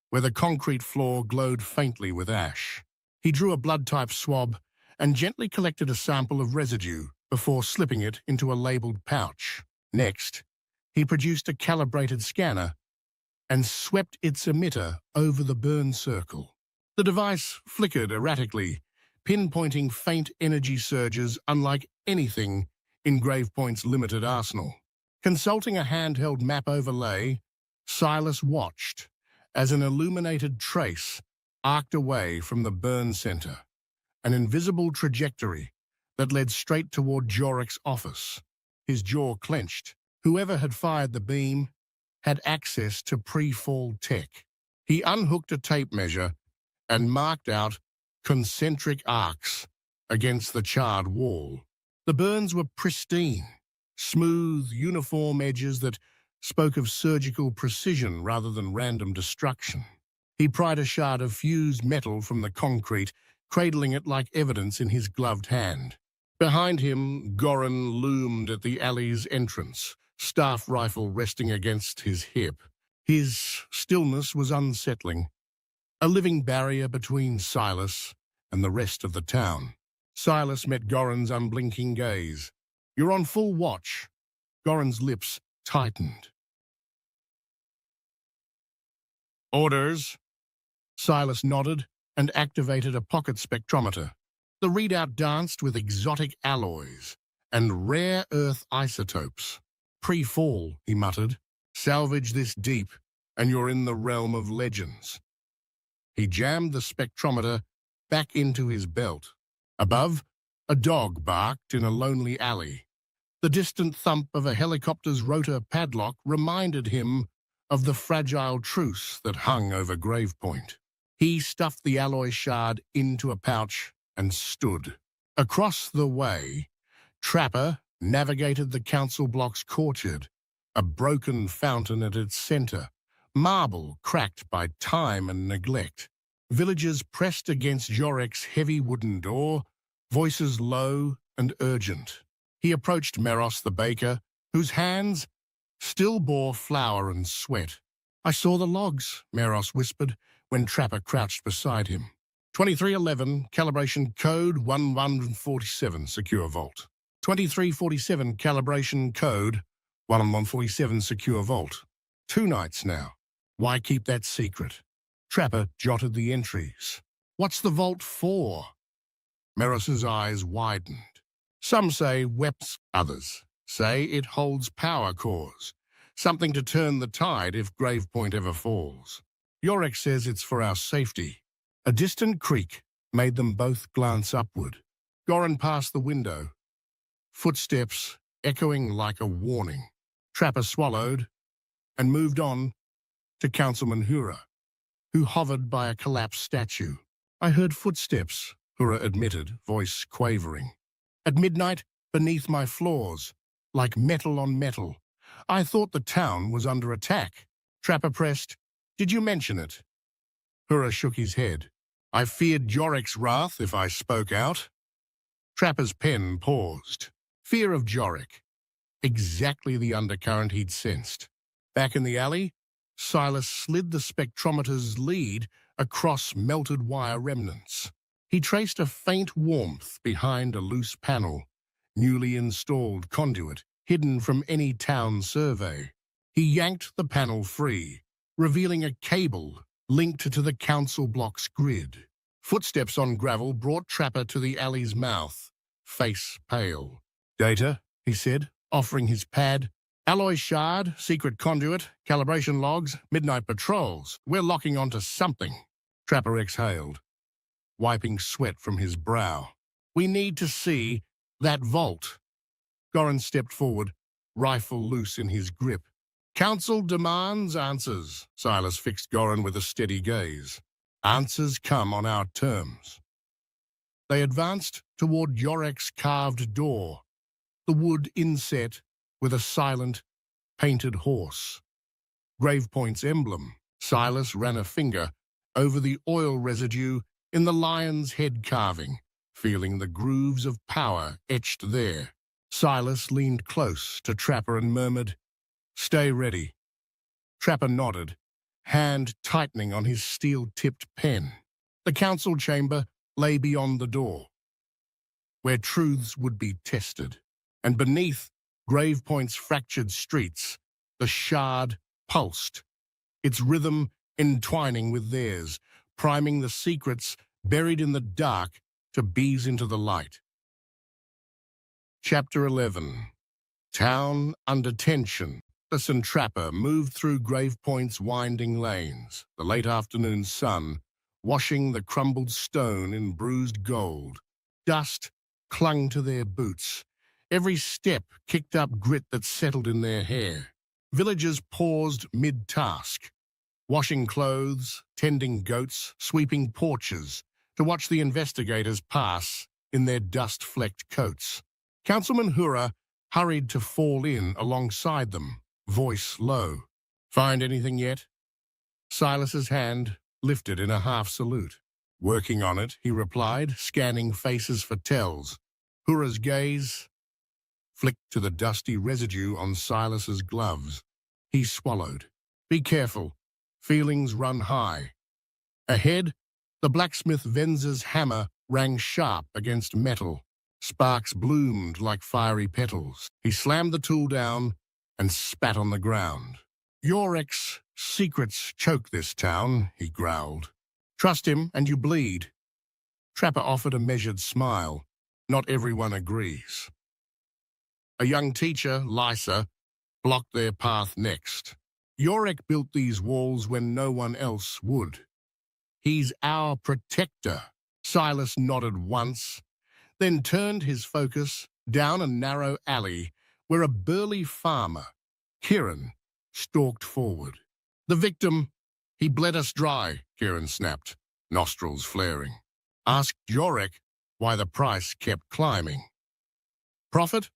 where the concrete floor glowed faintly with ash. He drew a blood-type swab and gently collected a sample of residue before slipping it into a labeled pouch. Next, he produced a calibrated scanner and swept its emitter over the burn circle. The device flickered erratically, pinpointing faint energy surges unlike anything in Gravepoint's limited arsenal. Consulting a handheld map overlay, Silas watched as an illuminated trace arced away from the burn center, an invisible trajectory that led straight toward Jorek's office. His jaw clenched. Whoever had fired the beam had access to pre-fall tech. He unhooked a tape measure and marked out concentric arcs against the charred wall. The burns were pristine, smooth, uniform edges that spoke of surgical precision rather than random destruction. He pried a shard of fused metal from the concrete, cradling it like evidence in his gloved hand. Behind him, Goran loomed at the alley's entrance, staff rifle resting against his hip. His stillness was unsettling, a living barrier between Silas and the rest of the town. Silas met Goran's unblinking gaze. You're on full watch. Goran's lips tightened. Orders. Silas nodded and activated a pocket spectrometer. The readout danced with exotic alloys and rare earth isotopes. Pre-fall, he muttered. Salvage this deep, and you're in the realm of legends. He jammed the spectrometer back into his belt. Above, a dog barked in a lonely alley. The distant thump of a helicopter's rotor padlock reminded him of the fragile truce that hung over Gravepoint. He stuffed the alloy shard into a pouch and stood. Across the way, Trapper navigated the council block's courtyard, a broken fountain at its center, marble cracked by time and neglect. Villagers pressed against Jorek's heavy wooden door, voices low and urgent. He approached Meros the baker, whose hands still bore flour and sweat. I saw the logs, Meros whispered when Trapper crouched beside him. 2311, calibration code 1147, secure vault. 2347, calibration code 1147, secure vault. 2 nights now. Why keep that secret? Trapper jotted the entries. What's the vault for? Meros's eyes widened. Some say weapons, others say it holds power cores, something to turn the tide if Gravepoint ever falls. Jorek says it's for our safety. A distant creak made them both glance upward. Goran passed the window, footsteps echoing like a warning. Trapper swallowed and moved on to Councilman Hura, who hovered by a collapsed statue. I heard footsteps, Hura admitted, voice quavering. At midnight, beneath my floors, like metal on metal. I thought the town was under attack. Trapper pressed, "Did you mention it?" Hura shook his head. I feared Jorek's wrath if I spoke out. Trapper's pen paused. Fear of Jorek. Exactly the undercurrent he'd sensed. Back in the alley, Silas slid the spectrometer's lead across melted wire remnants. He traced a faint warmth behind a loose panel, newly installed conduit, hidden from any town survey. He yanked the panel free, revealing a cable linked to the council block's grid. Footsteps on gravel brought Trapper to the alley's mouth, face pale. "Data," he said, offering his pad. "Alloy shard, secret conduit, calibration logs, midnight patrols. We're locking onto something." Trapper exhaled, wiping sweat from his brow. "We need to see that vault." Goran stepped forward, rifle loose in his grip. "Council demands answers." Silas fixed Goran with a steady gaze. "Answers come on our terms." They advanced toward Jorek's carved door, the wood inset with a silent, painted horse. Gravepoint's emblem. Silas ran a finger over the oil residue in the lion's head carving, feeling the grooves of power etched there. Silas leaned close to Trapper and murmured, "Stay ready." Trapper nodded, hand tightening on his steel-tipped pen. The council chamber lay beyond the door, where truths would be tested, and beneath Gravepoint's fractured streets, the shard pulsed, its rhythm entwining with theirs, priming the secrets buried in the dark to bees into the light. Chapter 11. Town Under Tension. Silas and Trapper moved through Gravepoint's winding lanes, the late afternoon sun washing the crumbled stone in bruised gold. Dust clung to their boots. Every step kicked up grit that settled in their hair. Villagers paused mid-task, washing clothes, tending goats, sweeping porches, to watch the investigators pass in their dust-flecked coats. Councilman Hura hurried to fall in alongside them, voice low. "Find anything yet?" Silas's hand lifted in a half-salute. "Working on it," he replied, scanning faces for tells. Hura's gaze flicked to the dusty residue on Silas's gloves. He swallowed. "Be careful. Feelings run high." Ahead, the blacksmith Venz's hammer rang sharp against metal. Sparks bloomed like fiery petals. He slammed the tool down and spat on the ground. "Jorek's secrets choke this town," he growled. "Trust him and you bleed." Trapper offered a measured smile. "Not everyone agrees." A young teacher, Lysa, blocked their path next. "Jorek built these walls when no one else would. He's our protector." Silas nodded once, then turned his focus down a narrow alley where a burly farmer, Kieran, stalked forward. "The victim, he bled us dry," Kieran snapped, nostrils flaring. "Asked Jorek why the price kept climbing." "Profit?"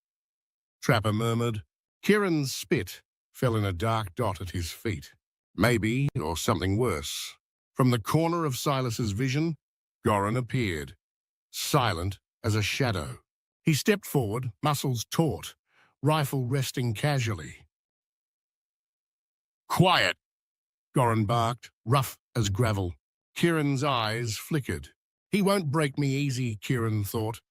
Trapper murmured. Kieran's spit fell in a dark dot at his feet. "Maybe, or something worse." From the corner of Silas's vision, Goran appeared, silent as a shadow. He stepped forward, muscles taut, rifle resting casually. "Quiet!" Goran barked, rough as gravel. Kieran's eyes flickered. He won't break me easy, Kieran thought,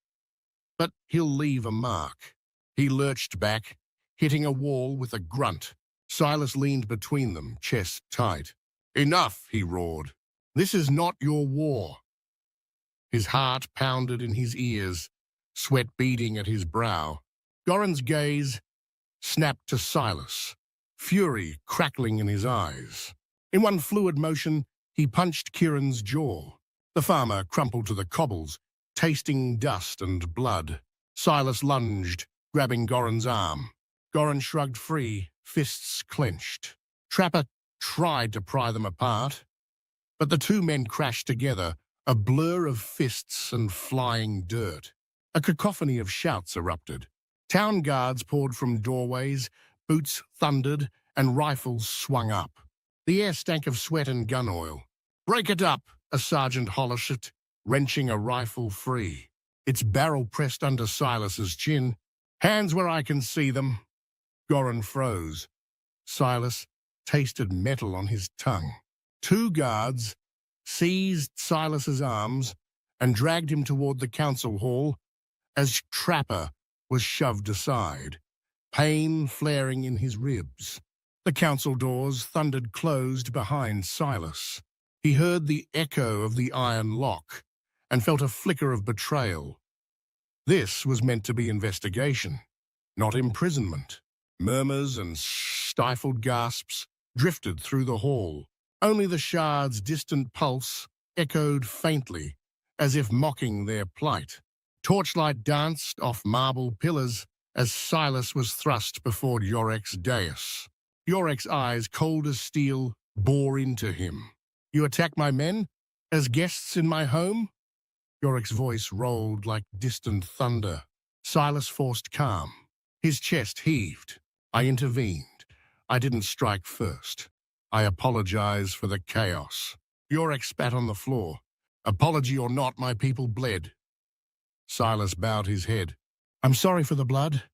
but he'll leave a mark. He lurched back, hitting a wall with a grunt. Silas leaned between them, chest tight. "Enough," he roared. "This is not your war." His heart pounded in his ears, sweat beading at his brow. Goran's gaze snapped to Silas, fury crackling in his eyes. In one fluid motion, he punched Kieran's jaw. The farmer crumpled to the cobbles, tasting dust and blood. Silas lunged, grabbing Goran's arm. Goran shrugged free, fists clenched. Trapper tried to pry them apart, but the two men crashed together, a blur of fists and flying dirt. A cacophony of shouts erupted. Town guards poured from doorways, boots thundered, and rifles swung up. The air stank of sweat and gun oil. "Break it up," a sergeant hollered, wrenching a rifle free. Its barrel pressed under Silas's chin. "Hands where I can see them." Goran froze. Silas tasted metal on his tongue. Two guards seized Silas's arms and dragged him toward the council hall as Trapper was shoved aside, pain flaring in his ribs. The council doors thundered closed behind Silas. He heard the echo of the iron lock and felt a flicker of betrayal. This was meant to be investigation, not imprisonment. Murmurs and stifled gasps drifted through the hall. Only the shard's distant pulse echoed faintly, as if mocking their plight. Torchlight danced off marble pillars as Silas was thrust before Yorek's dais. Yorek's eyes, cold as steel, bore into him. "You attack my men? As guests in my home?" Yorek's voice rolled like distant thunder. Silas forced calm. His chest heaved. "I intervened. I didn't strike first. I apologize for the chaos." Yorek spat on the floor. "Apology or not, my people bled." Silas bowed his head. "I'm sorry for the blood."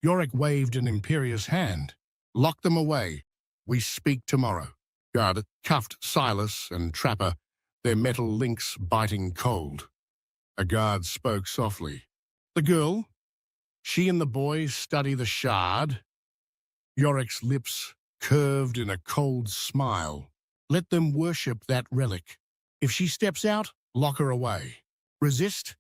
Yorek waved an imperious hand. "Lock them away. We speak tomorrow." Guard cuffed Silas and Trapper, their metal links biting cold. A guard spoke softly. "The girl? She and the boys study the shard?" Yorek's lips curved in a cold smile. "Let them worship that relic. If she steps out, lock her away. Resist,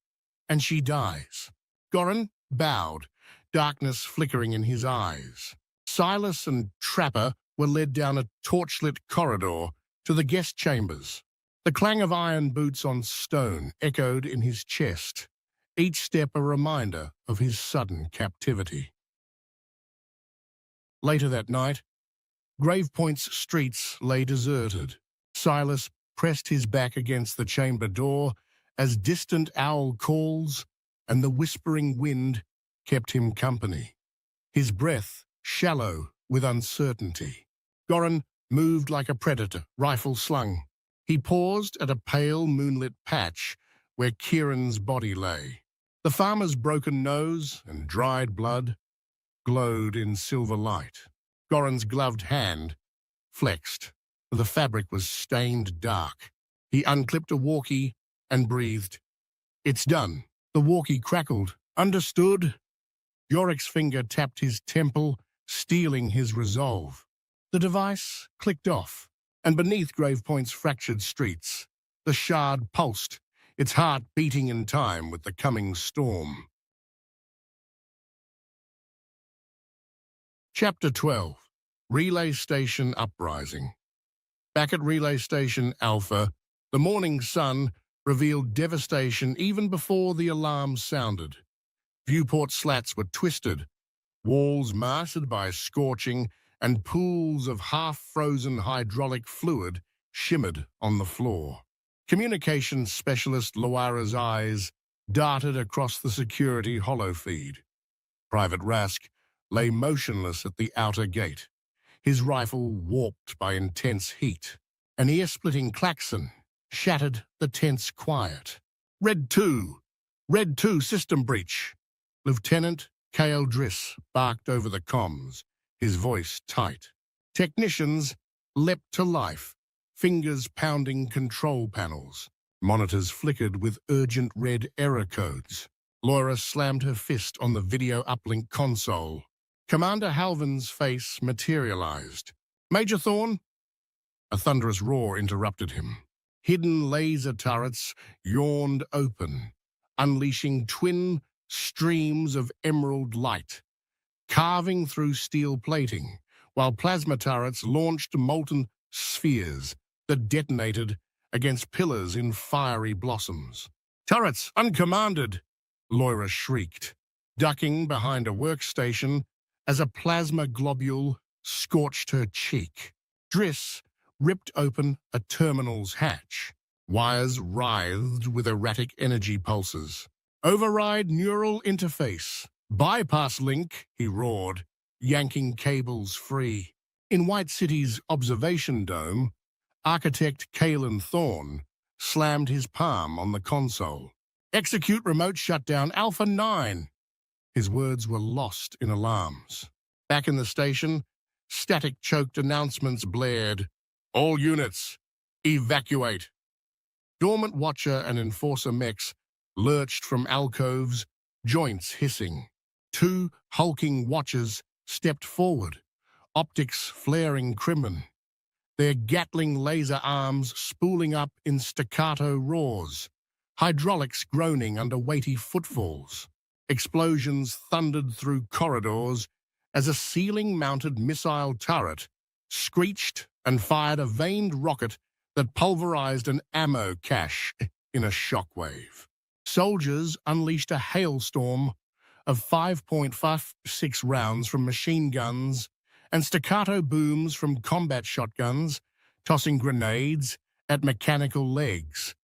and she dies." Goran bowed, darkness flickering in his eyes. Silas and Trapper were led down a torchlit corridor to the guest chambers. The clang of iron boots on stone echoed in his chest, each step a reminder of his sudden captivity. Later that night, Gravepoint's streets lay deserted. Silas pressed his back against the chamber door as distant owl calls and the whispering wind kept him company. His breath shallow with uncertainty. Goran moved like a predator, rifle slung. He paused at a pale moonlit patch where Kieran's body lay. The farmer's broken nose and dried blood glowed in silver light. Goran's gloved hand flexed. The fabric was stained dark. He unclipped a walkie and breathed. "It's done." The walkie crackled. "Understood?" Yorek's finger tapped his temple, stealing his resolve. The device clicked off, and beneath Gravepoint's fractured streets, the shard pulsed, its heart beating in time with the coming storm. Chapter 12. Relay Station Uprising. Back at Relay Station Alpha, the morning sun revealed devastation even before the alarm sounded. Viewport slats were twisted, walls marred by scorching, and pools of half-frozen hydraulic fluid shimmered on the floor. Communications specialist Loara's eyes darted across the security holofeed. Private Rask lay motionless at the outer gate, his rifle warped by intense heat. An ear-splitting klaxon shattered the tense quiet. Red 2! Red 2 system breach! Lieutenant Kale Driss barked over the comms, his voice tight. Technicians leapt to life, fingers pounding control panels. Monitors flickered with urgent red error codes. Laura slammed her fist on the video uplink console. Commander Halvin's face materialized. "Major Thorne?" A thunderous roar interrupted him. Hidden laser turrets yawned open, unleashing twin streams of emerald light, carving through steel plating, while plasma turrets launched molten spheres that detonated against pillars in fiery blossoms. "Turrets, uncommanded!" Loira shrieked, ducking behind a workstation as a plasma globule scorched her cheek. Driss ripped open a terminal's hatch. Wires writhed with erratic energy pulses. "Override neural interface. Bypass link," he roared, yanking cables free. In White City's observation dome, architect Kalen Thorne slammed his palm on the console. "Execute remote shutdown Alpha 9. His words were lost in alarms. Back in the station, static-choked announcements blared. "All units, evacuate." Dormant Watcher and Enforcer mechs lurched from alcoves, joints hissing. Two hulking Watchers stepped forward, optics flaring crimson, their Gatling laser arms spooling up in staccato roars, hydraulics groaning under weighty footfalls. Explosions thundered through corridors as a ceiling-mounted missile turret screeched and fired a veined rocket that pulverized an ammo cache in a shockwave. Soldiers unleashed a hailstorm of 5.56 rounds from machine guns and staccato booms from combat shotguns, tossing grenades at mechanical legs.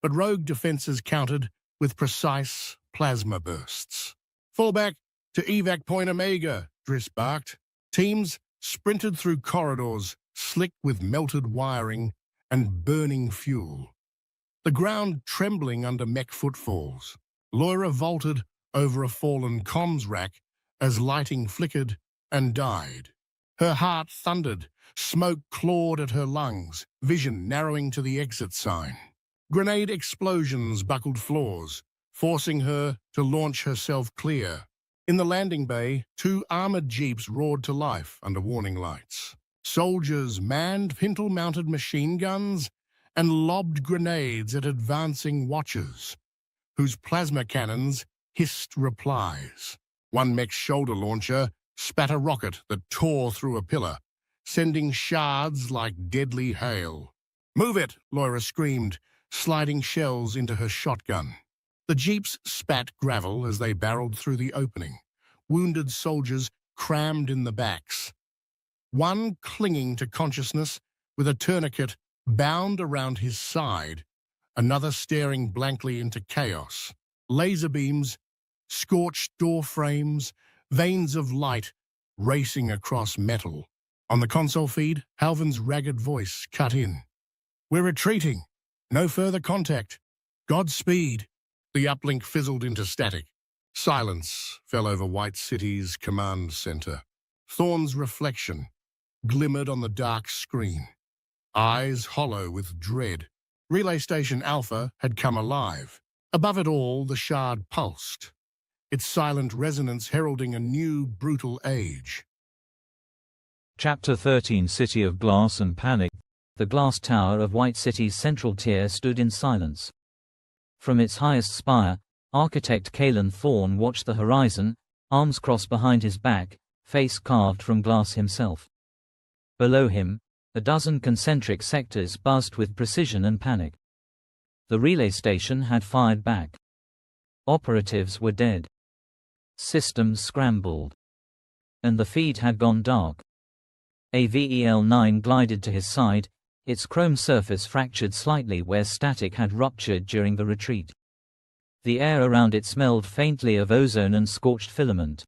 But rogue defenses countered with precise plasma bursts. "Fall back to evac point Omega," Driss barked. Teams sprinted through corridors slick with melted wiring and burning fuel. The ground trembling under mech footfalls. Loira vaulted over a fallen comms rack as lighting flickered and died. Her heart thundered, smoke clawed at her lungs, vision narrowing to the exit sign. Grenade explosions buckled floors, forcing her to launch herself clear. In the landing bay, two armored jeeps roared to life under warning lights. Soldiers manned pintle-mounted machine guns and lobbed grenades at advancing Watchers, whose plasma cannons hissed replies. One mech's shoulder launcher spat a rocket that tore through a pillar, sending shards like deadly hail. "Move it!" Loira screamed, sliding shells into her shotgun. The jeeps spat gravel as they barreled through the opening, wounded soldiers crammed in the backs. One clinging to consciousness with a tourniquet bound around his side, another staring blankly into chaos. Laser beams, scorched door frames, veins of light racing across metal. On the console feed, Halvin's ragged voice cut in. "We're retreating. No further contact. Godspeed." The uplink fizzled into static. Silence fell over White City's command center. Thorne's reflection glimmered on the dark screen, eyes hollow with dread. Relay Station Alpha had come alive. Above it all, the shard pulsed, its silent resonance heralding a new, brutal age. Chapter 13 City of Glass and Panic. The glass tower of White City's central tier stood in silence. From its highest spire, architect Kalen Thorne watched the horizon, arms crossed behind his back, face carved from glass himself. Below him, a dozen concentric sectors buzzed with precision and panic. The relay station had fired back. Operatives were dead. Systems scrambled. And the feed had gone dark. AVEL-9 glided to his side, its chrome surface fractured slightly where static had ruptured during the retreat. The air around it smelled faintly of ozone and scorched filament.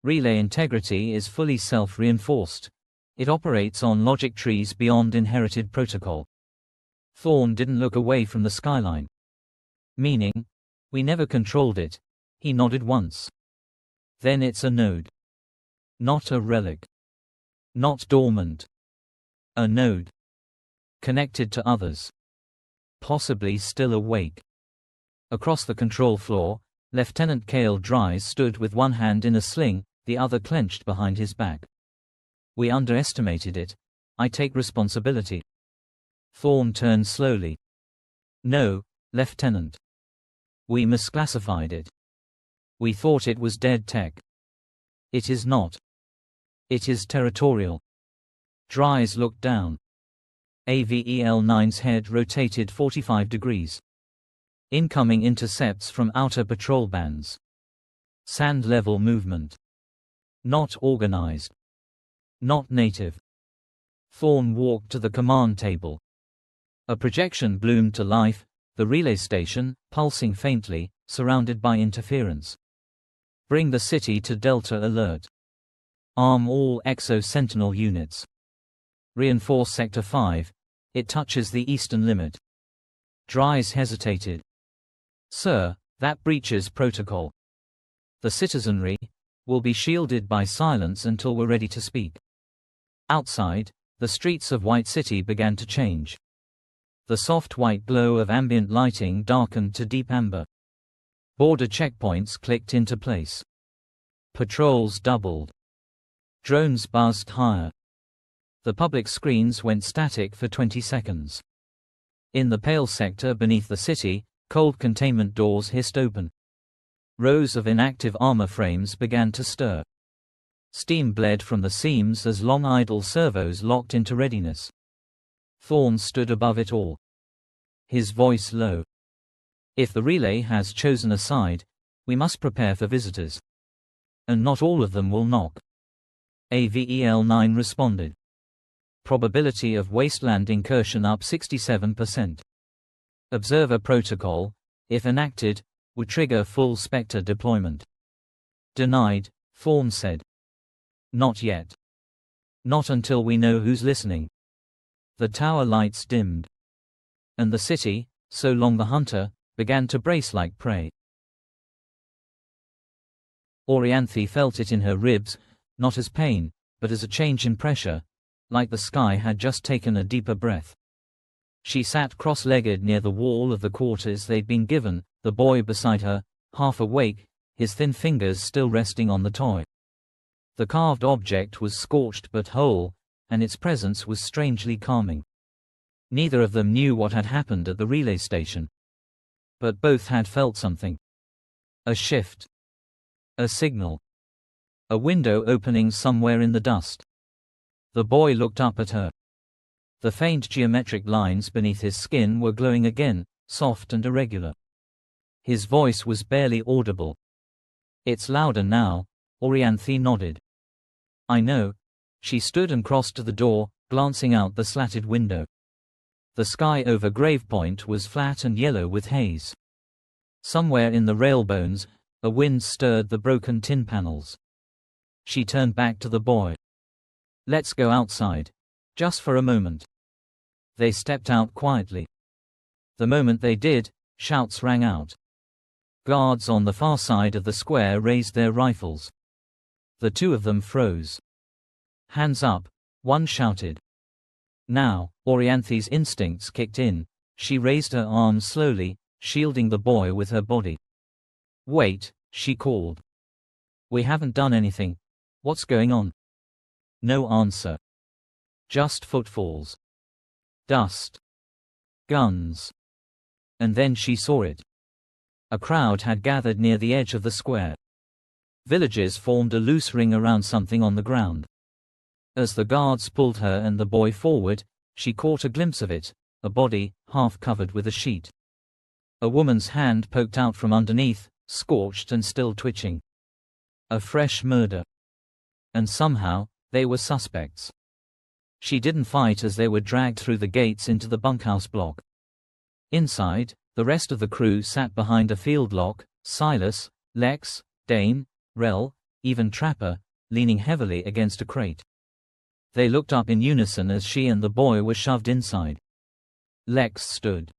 Relay integrity is fully self-reinforced. It operates on logic trees beyond inherited protocol. Thorne didn't look away from the skyline. "Meaning, we never controlled it," he nodded once. "Then it's a node. Not a relic. Not dormant. A node. Connected to others. Possibly still awake." Across the control floor, Lieutenant Cale Dries stood with one hand in a sling, the other clenched behind his back. "We underestimated it. I take responsibility." Thorne turned slowly. "No, Lieutenant. We misclassified it. We thought it was dead tech. It is not. It is territorial." Dries looked down. AVEL-9's head rotated 45 degrees. Incoming intercepts from outer patrol bands. Sand level movement. Not organized. Not native. Thorn walked to the command table. A projection bloomed to life, the relay station, pulsing faintly, surrounded by interference. Bring the city to Delta alert. Arm all Exo-Sentinel units. Reinforce Sector 5, it touches the eastern limit. Dries hesitated. Sir, that breaches protocol. The citizenry will be shielded by silence until we're ready to speak. Outside, the streets of White City began to change. The soft white glow of ambient lighting darkened to deep amber. Border checkpoints clicked into place. Patrols doubled. Drones buzzed higher. The public screens went static for 20 seconds. In the pale sector beneath the city, cold containment doors hissed open. Rows of inactive armor frames began to stir. Steam bled from the seams as long idle servos locked into readiness. Thorn stood above it all. His voice low. If the relay has chosen a side, we must prepare for visitors. And not all of them will knock. AVEL-9 responded. Probability of Wasteland incursion up 67%. Observer protocol, if enacted, would trigger full Spectre deployment. Denied, Thorn said. Not yet. Not until we know who's listening. The tower lights dimmed. And the city, so long the hunter, began to brace like prey. Orianthi felt it in her ribs, not as pain, but as a change in pressure, like the sky had just taken a deeper breath. She sat cross-legged near the wall of the quarters they'd been given, the boy beside her, half awake, his thin fingers still resting on the toy. The carved object was scorched but whole, and its presence was strangely calming. Neither of them knew what had happened at the relay station. But both had felt something. A shift. A signal. A window opening somewhere in the dust. The boy looked up at her. The faint geometric lines beneath his skin were glowing again, soft and irregular. His voice was barely audible. It's louder now, Orianthi nodded. I know. She stood and crossed to the door, glancing out the slatted window. The sky over Gravepoint was flat and yellow with haze. Somewhere in the railbones, a wind stirred the broken tin panels. She turned back to the boy. Let's go outside. Just for a moment. They stepped out quietly. The moment they did, shouts rang out. Guards on the far side of the square raised their rifles. The two of them froze. Hands up, one shouted. Now, Orianthi's instincts kicked in. She raised her arms slowly, shielding the boy with her body. Wait, she called. We haven't done anything. What's going on? No answer. Just footfalls. Dust. Guns. And then she saw it. A crowd had gathered near the edge of the square. Villagers formed a loose ring around something on the ground. As the guards pulled her and the boy forward, she caught a glimpse of it, a body, half covered with a sheet. A woman's hand poked out from underneath, scorched and still twitching. A fresh murder. And somehow, they were suspects. She didn't fight as they were dragged through the gates into the bunkhouse block. Inside, the rest of the crew sat behind a field lock, Silas, Lex, Dane, Rel, even Trapper, leaning heavily against a crate. They looked up in unison as she and the boy were shoved inside. Lex stood.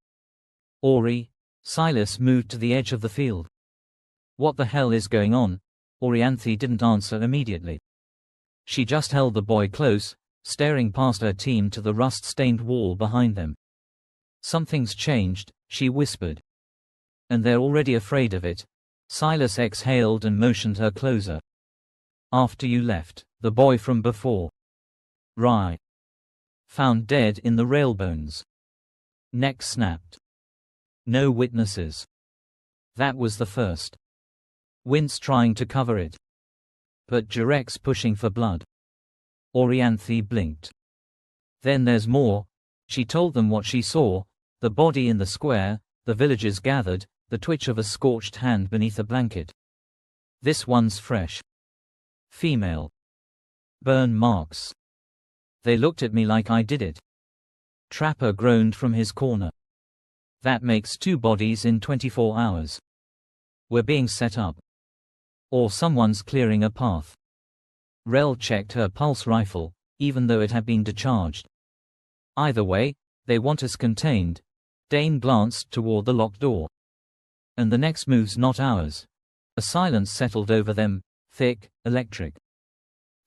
Ori, Silas moved to the edge of the field. What the hell is going on? Orianthi didn't answer immediately. She just held the boy close, staring past her team to the rust-stained wall behind them. Something's changed, she whispered. And they're already afraid of it. Silas exhaled and motioned her closer. After you left, the boy from before. Right. Found dead in the railbones. Neck snapped. No witnesses. That was the first. Wince trying to cover it. But Jurex pushing for blood. Orianthi blinked. Then there's more, She told them what she saw, the body in the square, the villagers gathered, the twitch of a scorched hand beneath a blanket. This one's fresh. Female. Burn marks. They looked at me like I did it. Trapper groaned from his corner. That makes 2 bodies in 24 hours. We're being set up. Or someone's clearing a path. Rel checked her pulse rifle, even though it had been decharged. Either way, they want us contained. Dane glanced toward the locked door. And the next move's not ours. A silence settled over them, thick, electric.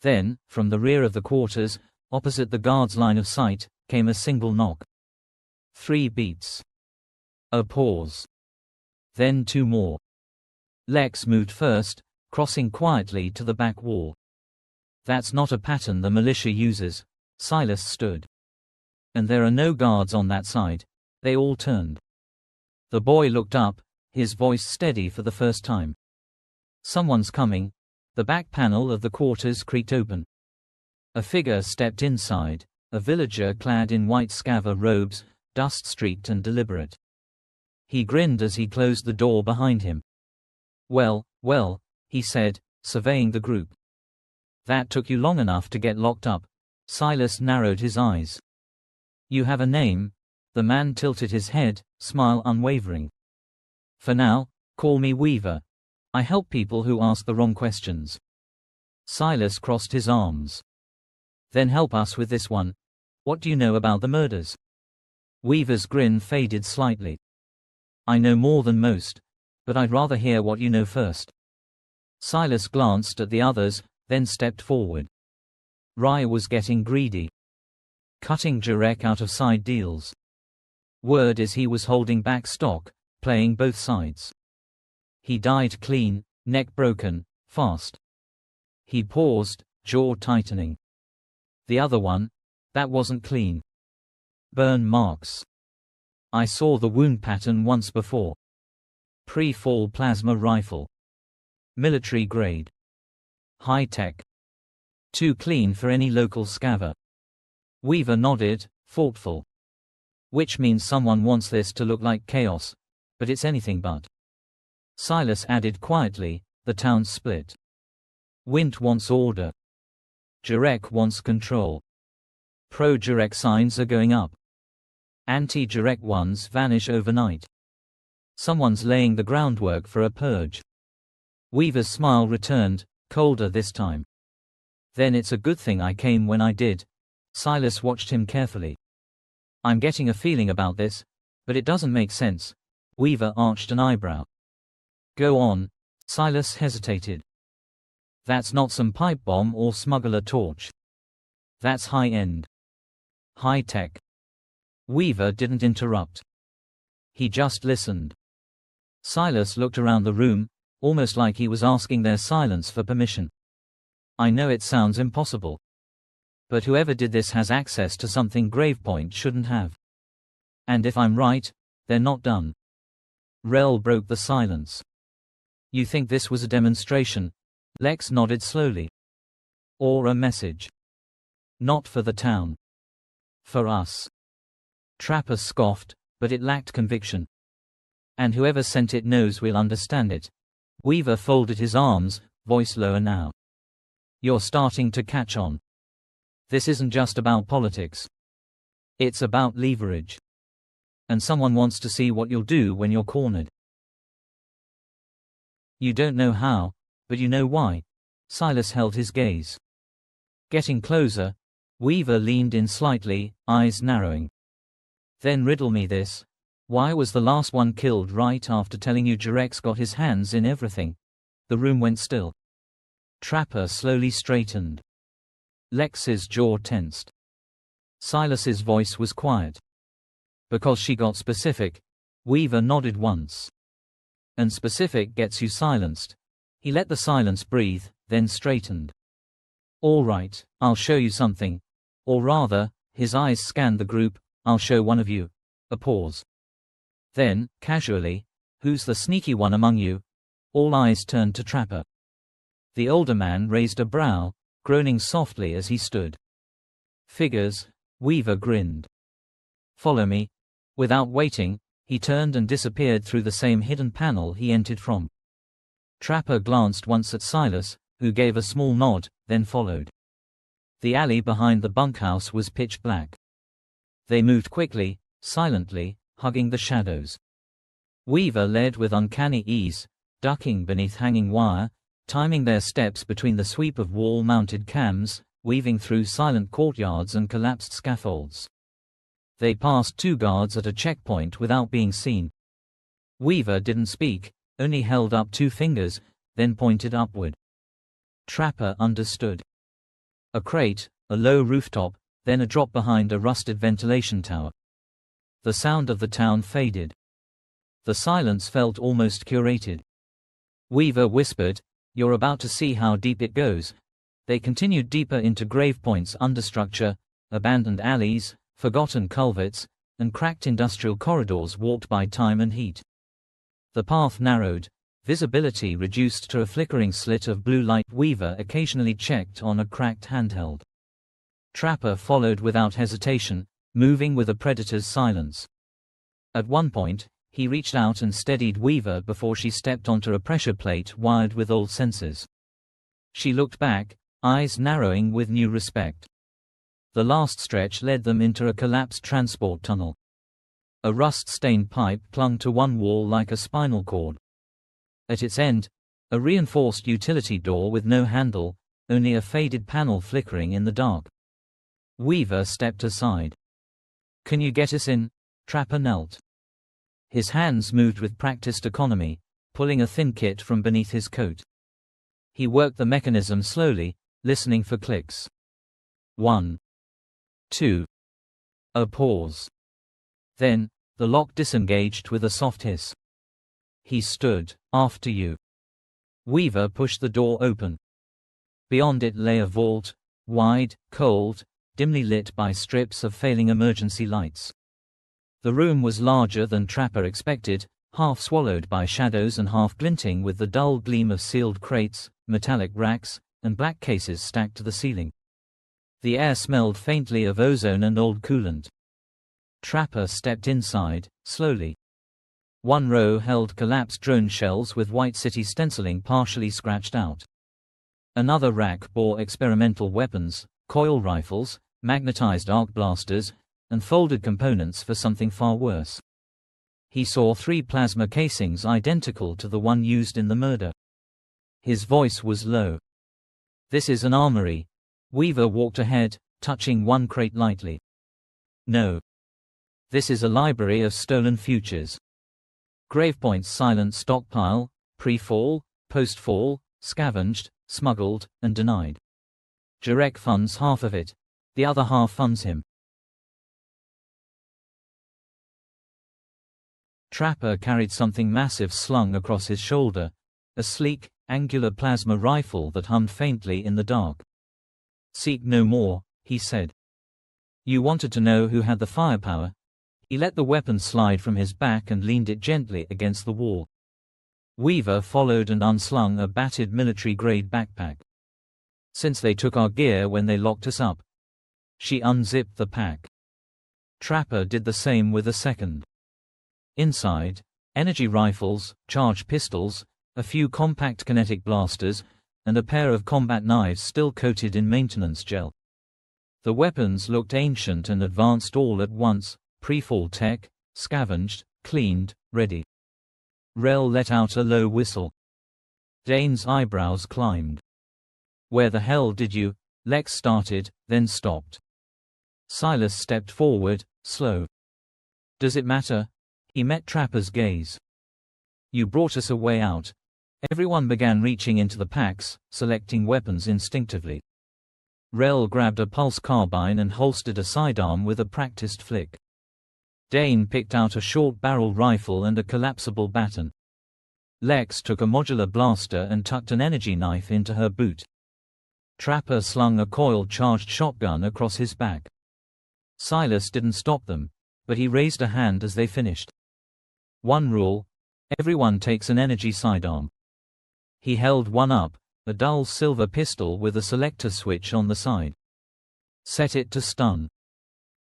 Then, from the rear of the quarters, opposite the guard's line of sight, came a single knock. 3 beats. A pause. Then 2 more. Lex moved first, crossing quietly to the back wall. That's not a pattern the militia uses. Silas stood. And there are no guards on that side. They all turned. The boy looked up, his voice steady for the first time. Someone's coming. The back panel of the quarters creaked open. A figure stepped inside, a villager clad in white scava robes, dust-streaked and deliberate. He grinned as he closed the door behind him. Well, he said, surveying the group. That took you long enough to get locked up. Silas narrowed his eyes. You have a name? The man tilted his head, smile unwavering. For now, call me Weaver. I help people who ask the wrong questions. Silas crossed his arms. Then help us with this one. What do you know about the murders? Weaver's grin faded slightly. I know more than most, but I'd rather hear what you know first. Silas glanced at the others, then stepped forward. Rye was getting greedy. Cutting Jarek out of side deals. Word is he was holding back stock, playing both sides. He died clean, neck broken, fast. He paused, jaw tightening. The other one, that wasn't clean. Burn marks. I saw the wound pattern once before. Pre-fall plasma rifle. Military grade. High tech. Too clean for any local scava. Weaver nodded, thoughtful. Which means someone wants this to look like chaos, but it's anything but. Silas added quietly, the town's split. Wint wants order. Jarek wants control. Pro-Jarek signs are going up. Anti-Jarek ones vanish overnight. Someone's laying the groundwork for a purge. Weaver's smile returned, colder this time. Then it's a good thing I came when I did. Silas watched him carefully. I'm getting a feeling about this, but it doesn't make sense. Weaver arched an eyebrow. Go on. Silas hesitated. That's not some pipe bomb or smuggler torch. That's high-end. High-tech. Weaver didn't interrupt. He just listened. Silas looked around the room, almost like he was asking their silence for permission. I know it sounds impossible. But whoever did this has access to something Gravepoint shouldn't have. And if I'm right, they're not done. Rel broke the silence. You think this was a demonstration? Lex nodded slowly. Or a message? Not for the town. For us. Trapper scoffed, but it lacked conviction. And whoever sent it knows we'll understand it. Weaver folded his arms, voice lower now. You're starting to catch on. This isn't just about politics. It's about leverage. And someone wants to see what you'll do when you're cornered. You don't know how, but you know why. Silas held his gaze. Getting closer, Weaver leaned in slightly, eyes narrowing. Then riddle me this. Why was the last one killed right after telling you Jarek's got his hands in everything? The room went still. Trapper slowly straightened. Lex's jaw tensed. Silas's voice was quiet. Because she got specific. Weaver nodded once. And specific gets you silenced. He let the silence breathe, then straightened. All right, I'll show you something. Or rather, his eyes scanned the group, I'll show one of you. A pause. Then, casually, who's the sneaky one among you? All eyes turned to Trapper. The older man raised a brow, groaning softly as he stood. Figures, Weaver grinned. Follow me." Without waiting, he turned and disappeared through the same hidden panel he entered from. Trapper glanced once at Silas, who gave a small nod, then followed. The alley behind the bunkhouse was pitch black. They moved quickly, silently, hugging the shadows. Weaver led with uncanny ease, ducking beneath hanging wire, timing their steps between the sweep of wall-mounted cams, weaving through silent courtyards and collapsed scaffolds. They passed 2 guards at a checkpoint without being seen. Weaver didn't speak, only held up 2 fingers, then pointed upward. Trapper understood. A crate, a low rooftop, then a drop behind a rusted ventilation tower. The sound of the town faded. The silence felt almost curated. Weaver whispered, "You're about to see how deep it goes." They continued deeper into Gravepoint's understructure, abandoned alleys, forgotten culverts, and cracked industrial corridors warped by time and heat. The path narrowed, visibility reduced to a flickering slit of blue light. Weaver occasionally checked on a cracked handheld. Trapper followed without hesitation, moving with a predator's silence. At one point, he reached out and steadied Weaver before she stepped onto a pressure plate wired with old sensors. She looked back, eyes narrowing with new respect. The last stretch led them into a collapsed transport tunnel. A rust-stained pipe clung to one wall like a spinal cord. At its end, a reinforced utility door with no handle, only a faded panel flickering in the dark. Weaver stepped aside. "Can you get us in?" Trapper knelt. His hands moved with practiced economy, pulling a thin kit from beneath his coat. He worked the mechanism slowly, listening for clicks. 1. 2. A pause. Then, the lock disengaged with a soft hiss. He stood. "After you." Weaver pushed the door open. Beyond it lay a vault, wide, cold, dimly lit by strips of failing emergency lights. The room was larger than Trapper expected, half swallowed by shadows and half glinting with the dull gleam of sealed crates, metallic racks, and black cases stacked to the ceiling. The air smelled faintly of ozone and old coolant. Trapper stepped inside, slowly. One row held collapsed drone shells with White City stenciling partially scratched out. Another rack bore experimental weapons, coil rifles, magnetized arc blasters, and folded components for something far worse. He saw 3 plasma casings identical to the one used in the murder. His voice was low. "This is an armory." Weaver walked ahead, touching one crate lightly. "No. This is a library of stolen futures." Gravepoint's silent stockpile, pre-fall, post-fall, scavenged, smuggled, and denied. Jarek funds half of it. The other half funds him. Trapper carried something massive slung across his shoulder, a sleek, angular plasma rifle that hummed faintly in the dark. "Seek no more," he said. "You wanted to know who had the firepower." He let the weapon slide from his back and leaned it gently against the wall. Weaver followed and unslung a battered military-grade backpack. "Since they took our gear when they locked us up." She unzipped the pack. Trapper did the same with a second. Inside, energy rifles, charged pistols, a few compact kinetic blasters, and a pair of combat knives still coated in maintenance gel. The weapons looked ancient and advanced all at once, pre-fall tech, scavenged, cleaned, ready. Rel let out a low whistle. Dane's eyebrows climbed. "Where the hell did you?" Lex started, then stopped. Silas stepped forward, slow. "Does it matter?" He met Trapper's gaze. "You brought us a way out." Everyone began reaching into the packs, selecting weapons instinctively. Rel grabbed a pulse carbine and holstered a sidearm with a practiced flick. Dane picked out a short-barrel rifle and a collapsible baton. Lex took a modular blaster and tucked an energy knife into her boot. Trapper slung a coil-charged shotgun across his back. Silas didn't stop them, but he raised a hand as they finished. "One rule: everyone takes an energy sidearm." He held one up, a dull silver pistol with a selector switch on the side. "Set it to stun."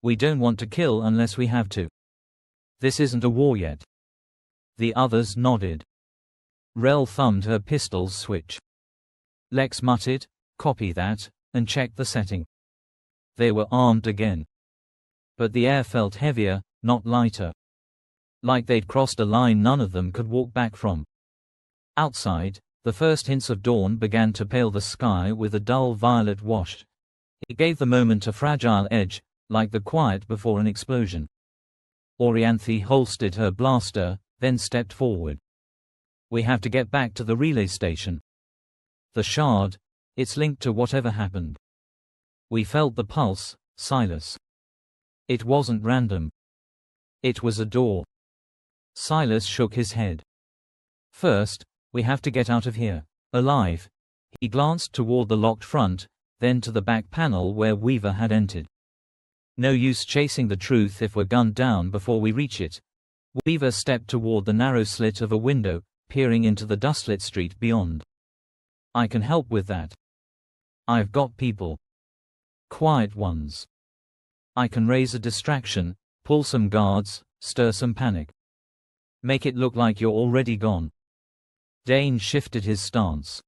We don't want to kill unless we have to. This isn't a war yet. The others nodded. Rel thumbed her pistol's switch. Lex muttered, "Copy that," and checked the setting. They were armed again. But the air felt heavier, not lighter. Like they'd crossed a line none of them could walk back from. Outside, the first hints of dawn began to pale the sky with a dull violet wash. It gave the moment a fragile edge, like the quiet before an explosion. Orianthi holstered her blaster, then stepped forward. "We have to get back to the relay station. The shard, it's linked to whatever happened." "We felt the pulse, Silas. It wasn't random. It was a door." Silas shook his head. "First, we have to get out of here, alive." He glanced toward the locked front, then to the back panel where Weaver had entered. "No use chasing the truth if we're gunned down before we reach it." Weaver stepped toward the narrow slit of a window, peering into the dustlit street beyond. "I can help with that. I've got people. Quiet ones. I can raise a distraction, pull some guards, stir some panic. Make it look like you're already gone." Dane shifted his stance.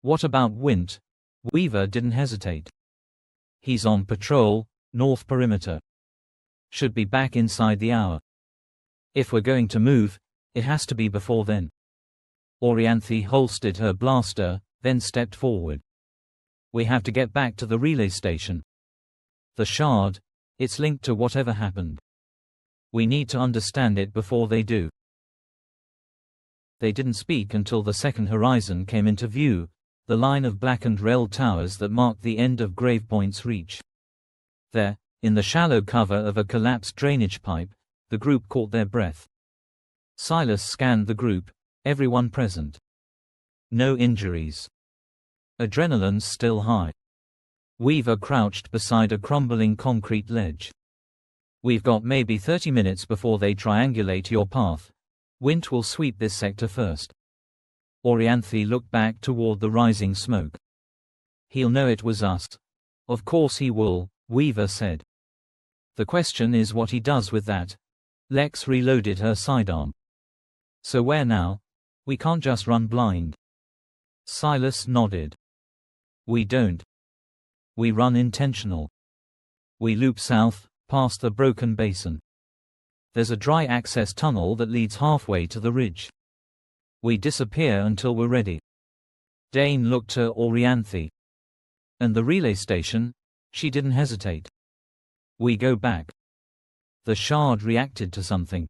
"What about Wint?" Weaver didn't hesitate. "He's on patrol, north perimeter. Should be back inside the hour. If we're going to move, it has to be before then." Orianthi holstered her blaster, then stepped forward. "We have to get back to the relay station. The shard, it's linked to whatever happened. We need to understand it before they do." They didn't speak until the second horizon came into view, the line of blackened rail towers that marked the end of Gravepoint's reach. There, in the shallow cover of a collapsed drainage pipe, the group caught their breath. Silas scanned the group, everyone present. No injuries. Adrenaline's still high. Weaver crouched beside a crumbling concrete ledge. "We've got maybe 30 minutes before they triangulate your path. Wint will sweep this sector first." Orianthi looked back toward the rising smoke. "He'll know it was us." "Of course he will," Weaver said. "The question is what he does with that." Lex reloaded her sidearm. "So where now? We can't just run blind." Silas nodded. "We don't. We run intentional. We loop south, past the broken basin. There's a dry access tunnel that leads halfway to the ridge. We disappear until we're ready." Dane looked to Orianthi. "And the relay station?" She didn't hesitate. "We go back. The shard reacted to something.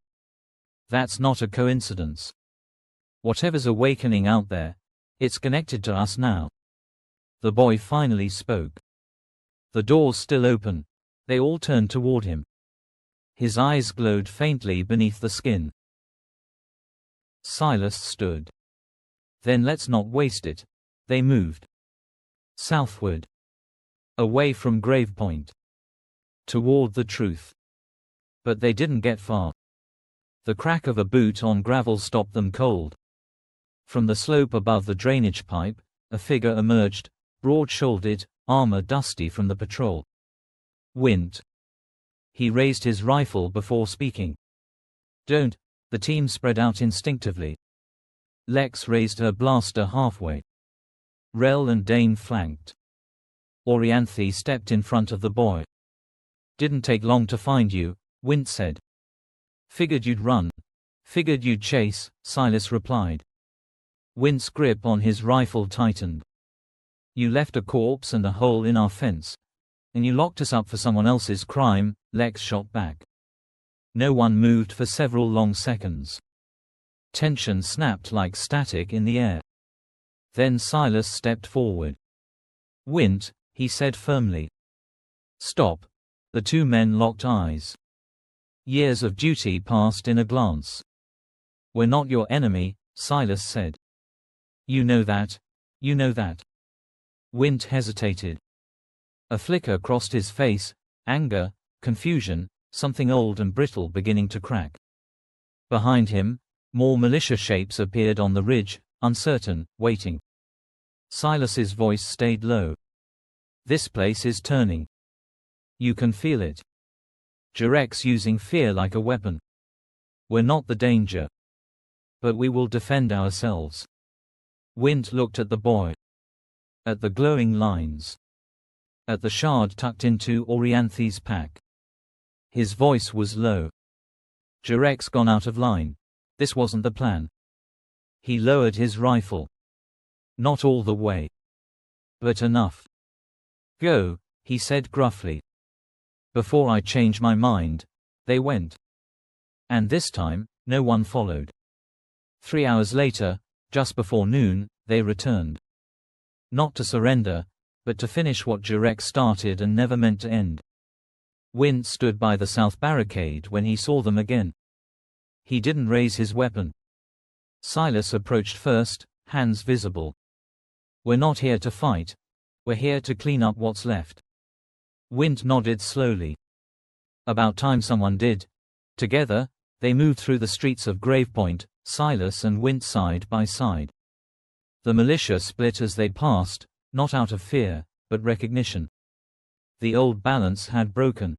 That's not a coincidence. Whatever's awakening out there, it's connected to us now." The boy finally spoke. The door's still open. They all turned toward him. His eyes glowed faintly beneath the skin. Silas stood. "Then let's not waste it." They moved. Southward. Away from Gravepoint. Toward the truth. But they didn't get far. The crack of a boot on gravel stopped them cold. From the slope above the drainage pipe, a figure emerged, broad-shouldered, armor dusty from the patrol. "Wint." He raised his rifle before speaking. "Don't." The team spread out instinctively. Lex raised her blaster halfway. Rel and Dane flanked. Orianthi stepped in front of the boy. "Didn't take long to find you," Wint said. "Figured you'd run. Figured you'd chase," Silas replied. Wint's grip on his rifle tightened. "You left a corpse and a hole in our fence. And you locked us up for someone else's crime," Lex shot back. No one moved for several long seconds. Tension snapped like static in the air. Then Silas stepped forward. "Wint," he said firmly. "Stop." The two men locked eyes. Years of duty passed in a glance. "We're not your enemy," Silas said. "You know that. You know that." Wint hesitated. A flicker crossed his face, anger, confusion, something old and brittle beginning to crack. Behind him, more militia shapes appeared on the ridge, uncertain, waiting. Silas's voice stayed low. "This place is turning. You can feel it." Jurex using fear like a weapon. We're not the danger. But we will defend ourselves. Wint looked at the boy. At the glowing lines. At the shard tucked into Orianthi's pack. His voice was low. Jurex gone out of line. This wasn't the plan. He lowered his rifle. Not all the way. But enough. Go, he said gruffly. Before I change my mind, they went. And this time, no one followed. 3 hours later, just before noon, they returned. Not to surrender, but to finish what Jurex started and never meant to end. Wint stood by the south barricade when he saw them again. He didn't raise his weapon. Silas approached first, hands visible. We're not here to fight. We're here to clean up what's left. Wint nodded slowly. About time someone did. Together, they moved through the streets of Gravepoint, Silas and Wint side by side. The militia split as they passed, not out of fear, but recognition. The old balance had broken.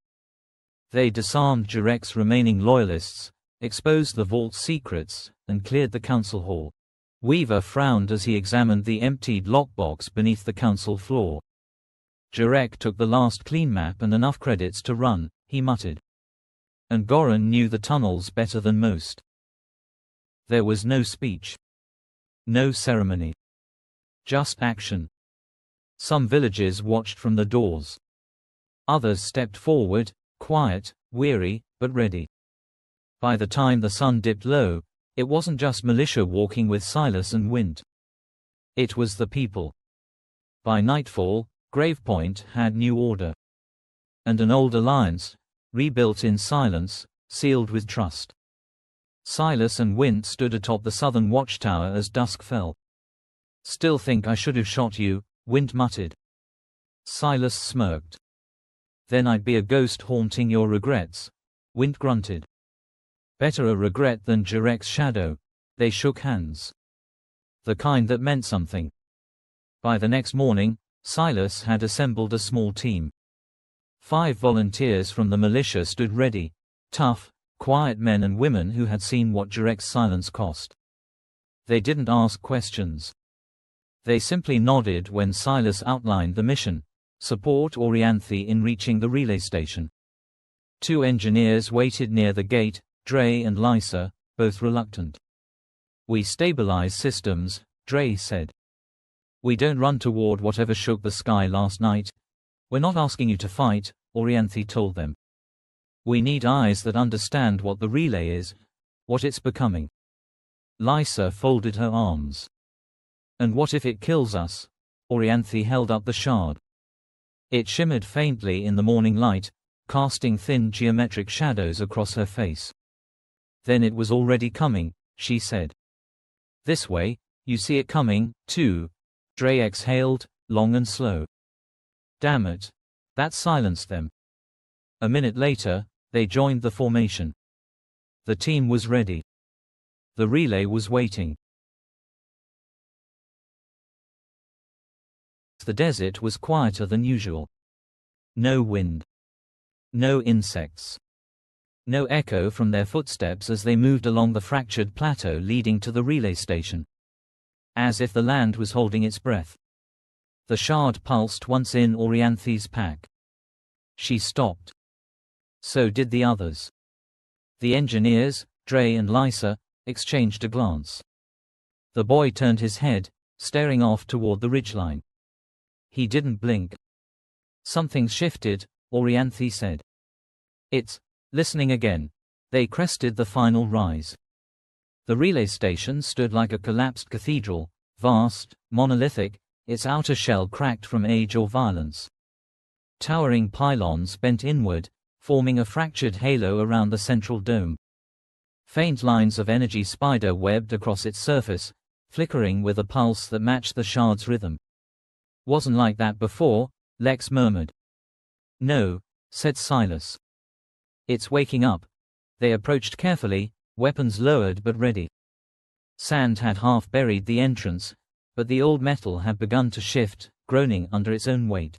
They disarmed Jurex's remaining loyalists, exposed the vault's secrets, and cleared the council hall. Weaver frowned as he examined the emptied lockbox beneath the council floor. Jurex took the last clean map and enough credits to run, he muttered. And Goran knew the tunnels better than most. There was no speech. No ceremony. Just action. Some villagers watched from the doors. Others stepped forward, quiet, weary, but ready. By the time the sun dipped low, it wasn't just militia walking with Silas and Wint. It was the people. By nightfall, Gravepoint had new order. And an old alliance, rebuilt in silence, sealed with trust. Silas and Wint stood atop the southern watchtower as dusk fell. Still think I should have shot you, Wint muttered. Silas smirked. Then I'd be a ghost haunting your regrets, Wint grunted. Better a regret than Jurex's shadow. They shook hands. The kind that meant something. By the next morning, Silas had assembled a small team. 5 volunteers from the militia stood ready, tough, quiet men and women who had seen what Jurex's silence cost. They didn't ask questions. They simply nodded when Silas outlined the mission: support Orianthi in reaching the relay station. 2 engineers waited near the gate, Dre and Lysa, both reluctant. We stabilize systems, Dre said. We don't run toward whatever shook the sky last night. We're not asking you to fight, Orianthi told them. We need eyes that understand what the relay is, what it's becoming. Lysa folded her arms. And what if it kills us? Orianthi held up the shard. It shimmered faintly in the morning light, casting thin geometric shadows across her face. Then it was already coming, she said. This way, you see it coming, too. Dre exhaled, long and slow. Damn it. That silenced them. A minute later, they joined the formation. The team was ready. The relay was waiting. The desert was quieter than usual. No wind. No insects. No echo from their footsteps as they moved along the fractured plateau leading to the relay station. As if the land was holding its breath. The shard pulsed once in Orianthi's pack. She stopped. So did the others. The engineers, Dre and Lysa, exchanged a glance. The boy turned his head, staring off toward the ridgeline. He didn't blink. Something's shifted, Orianthi said. It's listening again. They crested the final rise. The relay station stood like a collapsed cathedral, vast, monolithic, its outer shell cracked from age or violence. Towering pylons bent inward, forming a fractured halo around the central dome. Faint lines of energy spider webbed across its surface, flickering with a pulse that matched the shard's rhythm. Wasn't like that before, Lex murmured. No, said Silas. It's waking up. They approached carefully, weapons lowered but ready. Sand had half buried the entrance, but the old metal had begun to shift, groaning under its own weight.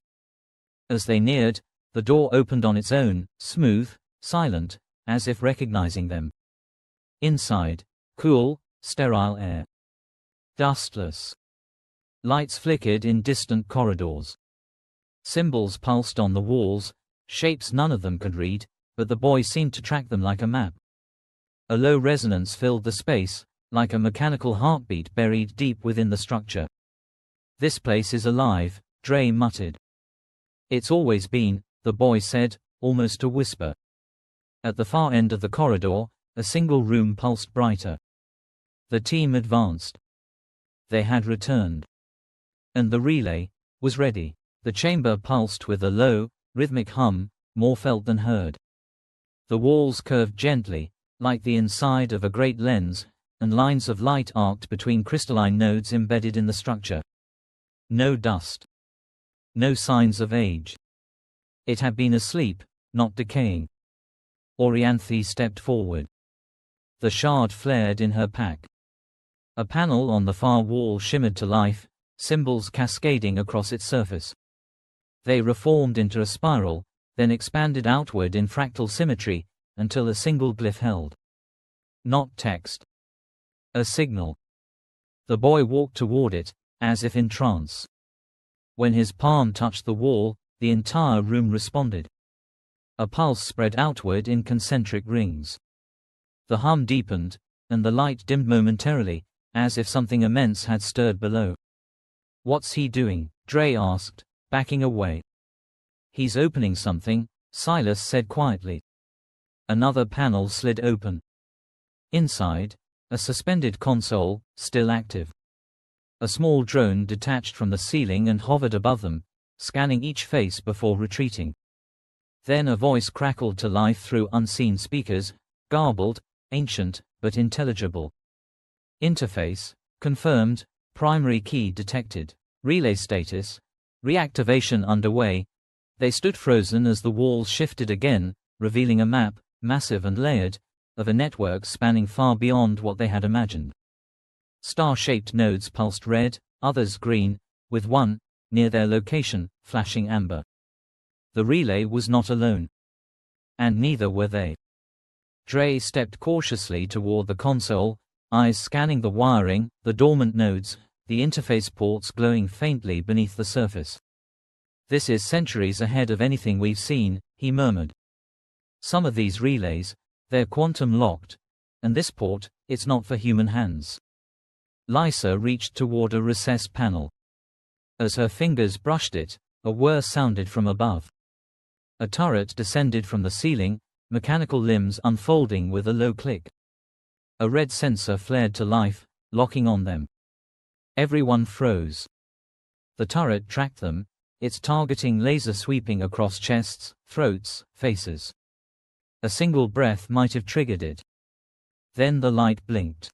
As they neared, the door opened on its own, smooth, silent, as if recognizing them. Inside, cool, sterile air. Dustless. Lights flickered in distant corridors. Symbols pulsed on the walls, shapes none of them could read, but the boy seemed to track them like a map. A low resonance filled the space, like a mechanical heartbeat buried deep within the structure. "This place is alive," Dre muttered. "It's always been," the boy said, almost a whisper. At the far end of the corridor, a single room pulsed brighter. The team advanced. They had returned. And the relay was ready. The chamber pulsed with a low, rhythmic hum, more felt than heard. The walls curved gently, like the inside of a great lens, and lines of light arced between crystalline nodes embedded in the structure. No dust. No signs of age. It had been asleep, not decaying. Orianthi stepped forward. The shard flared in her pack. A panel on the far wall shimmered to life, symbols cascading across its surface. They reformed into a spiral, then expanded outward in fractal symmetry, until a single glyph held. Not text. A signal. The boy walked toward it, as if in trance. When his palm touched the wall, the entire room responded. A pulse spread outward in concentric rings. The hum deepened, and the light dimmed momentarily, as if something immense had stirred below. "What's he doing?" Dre asked, backing away. "He's opening something," Silas said quietly. Another panel slid open. Inside, a suspended console, still active. A small drone detached from the ceiling and hovered above them, scanning each face before retreating. Then a voice crackled to life through unseen speakers, garbled, ancient, but intelligible. "Interface confirmed, primary key detected. Relay status, reactivation underway." They stood frozen as the walls shifted again, revealing a map, massive and layered, of a network spanning far beyond what they had imagined. Star-shaped nodes pulsed red, others green, with one, near their location, flashing amber. The relay was not alone. And neither were they. Dre stepped cautiously toward the console, eyes scanning the wiring, the dormant nodes, the interface ports glowing faintly beneath the surface. "This is centuries ahead of anything we've seen," he murmured. "Some of these relays, they're quantum locked, and this port, it's not for human hands." Lysa reached toward a recessed panel. As her fingers brushed it, a whir sounded from above. A turret descended from the ceiling, mechanical limbs unfolding with a low click. A red sensor flared to life, locking on them. Everyone froze. The turret tracked them, its targeting laser sweeping across chests, throats, faces. A single breath might have triggered it. Then the light blinked.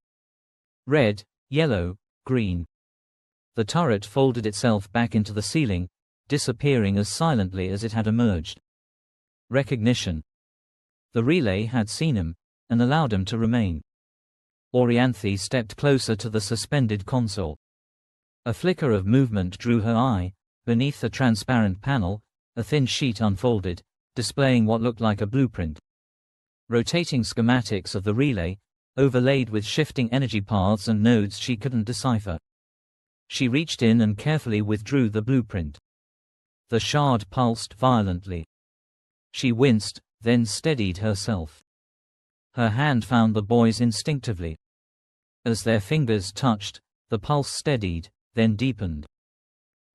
Red, yellow, green. The turret folded itself back into the ceiling, disappearing as silently as it had emerged. Recognition. The relay had seen him, and allowed him to remain. Orianthi stepped closer to the suspended console. A flicker of movement drew her eye. Beneath the transparent panel, a thin sheet unfolded, displaying what looked like a blueprint. Rotating schematics of the relay, overlaid with shifting energy paths and nodes she couldn't decipher. She reached in and carefully withdrew the blueprint. The shard pulsed violently. She winced, then steadied herself. Her hand found the boy's instinctively. As their fingers touched, the pulse steadied, then deepened.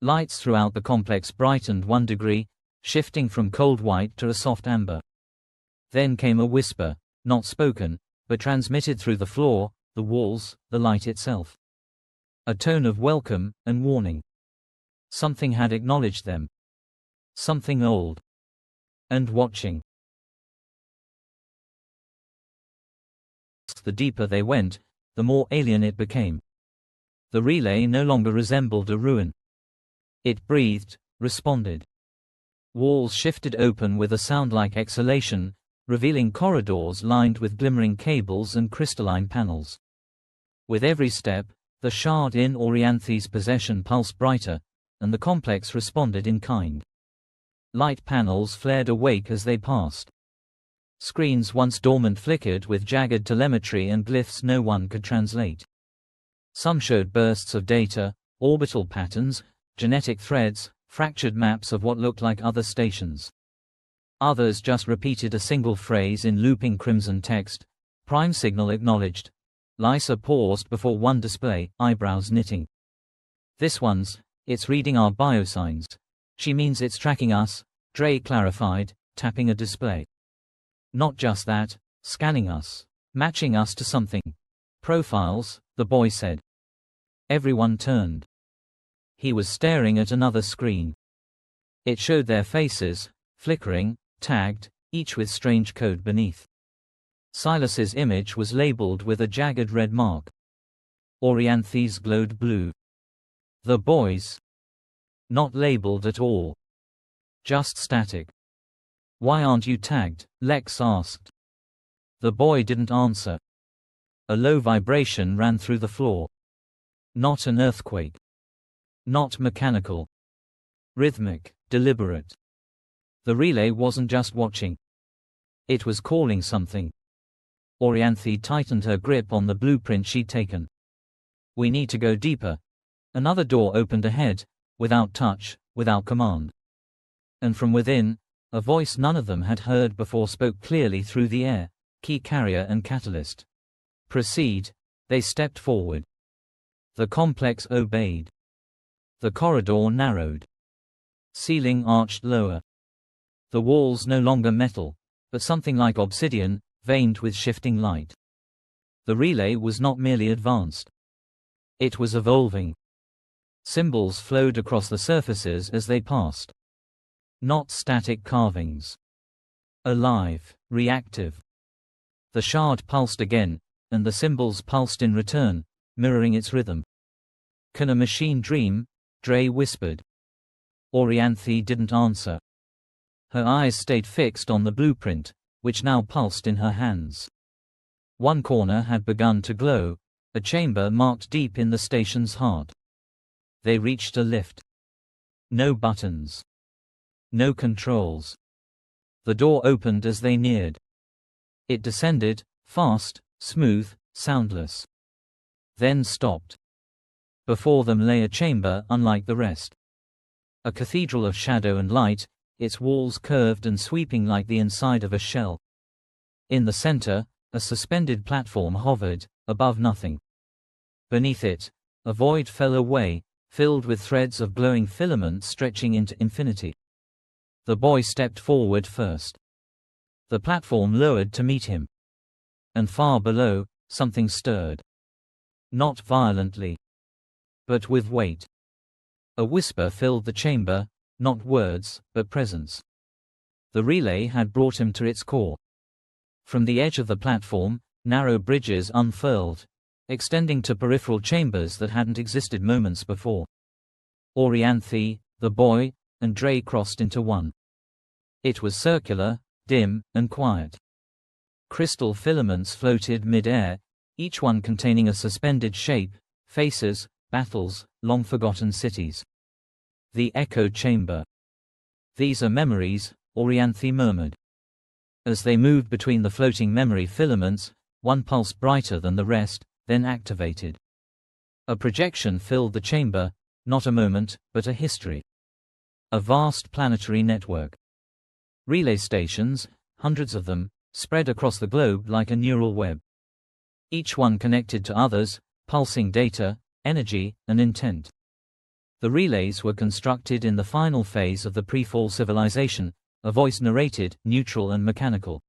Lights throughout the complex brightened 1 degree, shifting from cold white to a soft amber. Then came a whisper, not spoken, but transmitted through the floor, the walls, the light itself. A tone of welcome and warning. Something had acknowledged them. Something old. And watching. The deeper they went, the more alien it became. The relay no longer resembled a ruin. It breathed, responded. Walls shifted open with a sound like exhalation, revealing corridors lined with glimmering cables and crystalline panels. With every step, the shard in Orianthi's possession pulsed brighter, and the complex responded in kind. Light panels flared awake as they passed. Screens once dormant flickered with jagged telemetry and glyphs no one could translate. Some showed bursts of data, orbital patterns, genetic threads, fractured maps of what looked like other stations. Others just repeated a single phrase in looping crimson text. Prime signal acknowledged. Lysa paused before one display, eyebrows knitting. This one's, it's reading our biosigns. She means it's tracking us, Dre clarified, tapping a display. Not just that, scanning us, matching us to something. Profiles, the boy said. Everyone turned. He was staring at another screen. It showed their faces, flickering, tagged, each with strange code beneath. Silas's image was labeled with a jagged red mark. Orianthi's glowed blue. The boy's not labeled at all. Just static. Why aren't you tagged? Lex asked. The boy didn't answer. A low vibration ran through the floor. Not an earthquake. Not mechanical. Rhythmic, deliberate. The relay wasn't just watching. It was calling something. Orianthi tightened her grip on the blueprint she'd taken. We need to go deeper. Another door opened ahead, without touch, without command. And from within, a voice none of them had heard before spoke clearly through the air, key carrier and catalyst. Proceed. They stepped forward. The complex obeyed. The corridor narrowed. Ceiling arched lower. The walls no longer metal, but something like obsidian, veined with shifting light. The relay was not merely advanced. It was evolving. Symbols flowed across the surfaces as they passed. Not static carvings. Alive, reactive. The shard pulsed again, and the symbols pulsed in return, mirroring its rhythm. Can a machine dream? Dre whispered. Orianthi didn't answer. Her eyes stayed fixed on the blueprint, which now pulsed in her hands. One corner had begun to glow, a chamber marked deep in the station's heart. They reached a lift. No buttons. No controls. The door opened as they neared. It descended, fast, smooth, soundless. Then stopped. Before them lay a chamber unlike the rest. A cathedral of shadow and light, its walls curved and sweeping like the inside of a shell. In the center, a suspended platform hovered, above nothing. Beneath it, a void fell away, filled with threads of glowing filaments stretching into infinity. The boy stepped forward first. The platform lowered to meet him. And far below, something stirred. Not violently, but with weight. A whisper filled the chamber, not words, but presence. The relay had brought him to its core. From the edge of the platform, narrow bridges unfurled, extending to peripheral chambers that hadn't existed moments before. Orianthi, the boy, and Dre crossed into one. It was circular, dim, and quiet. Crystal filaments floated mid-air, each one containing a suspended shape, faces, battles, long-forgotten cities. The echo chamber. These are memories, Orianthi murmured. As they moved between the floating memory filaments, one pulsed brighter than the rest, then activated. A projection filled the chamber, not a moment, but a history. A vast planetary network. Relay stations, hundreds of them, spread across the globe like a neural web. Each one connected to others, pulsing data, energy, and intent. The relays were constructed in the final phase of the pre-fall civilization, a voice narrated, neutral and mechanical.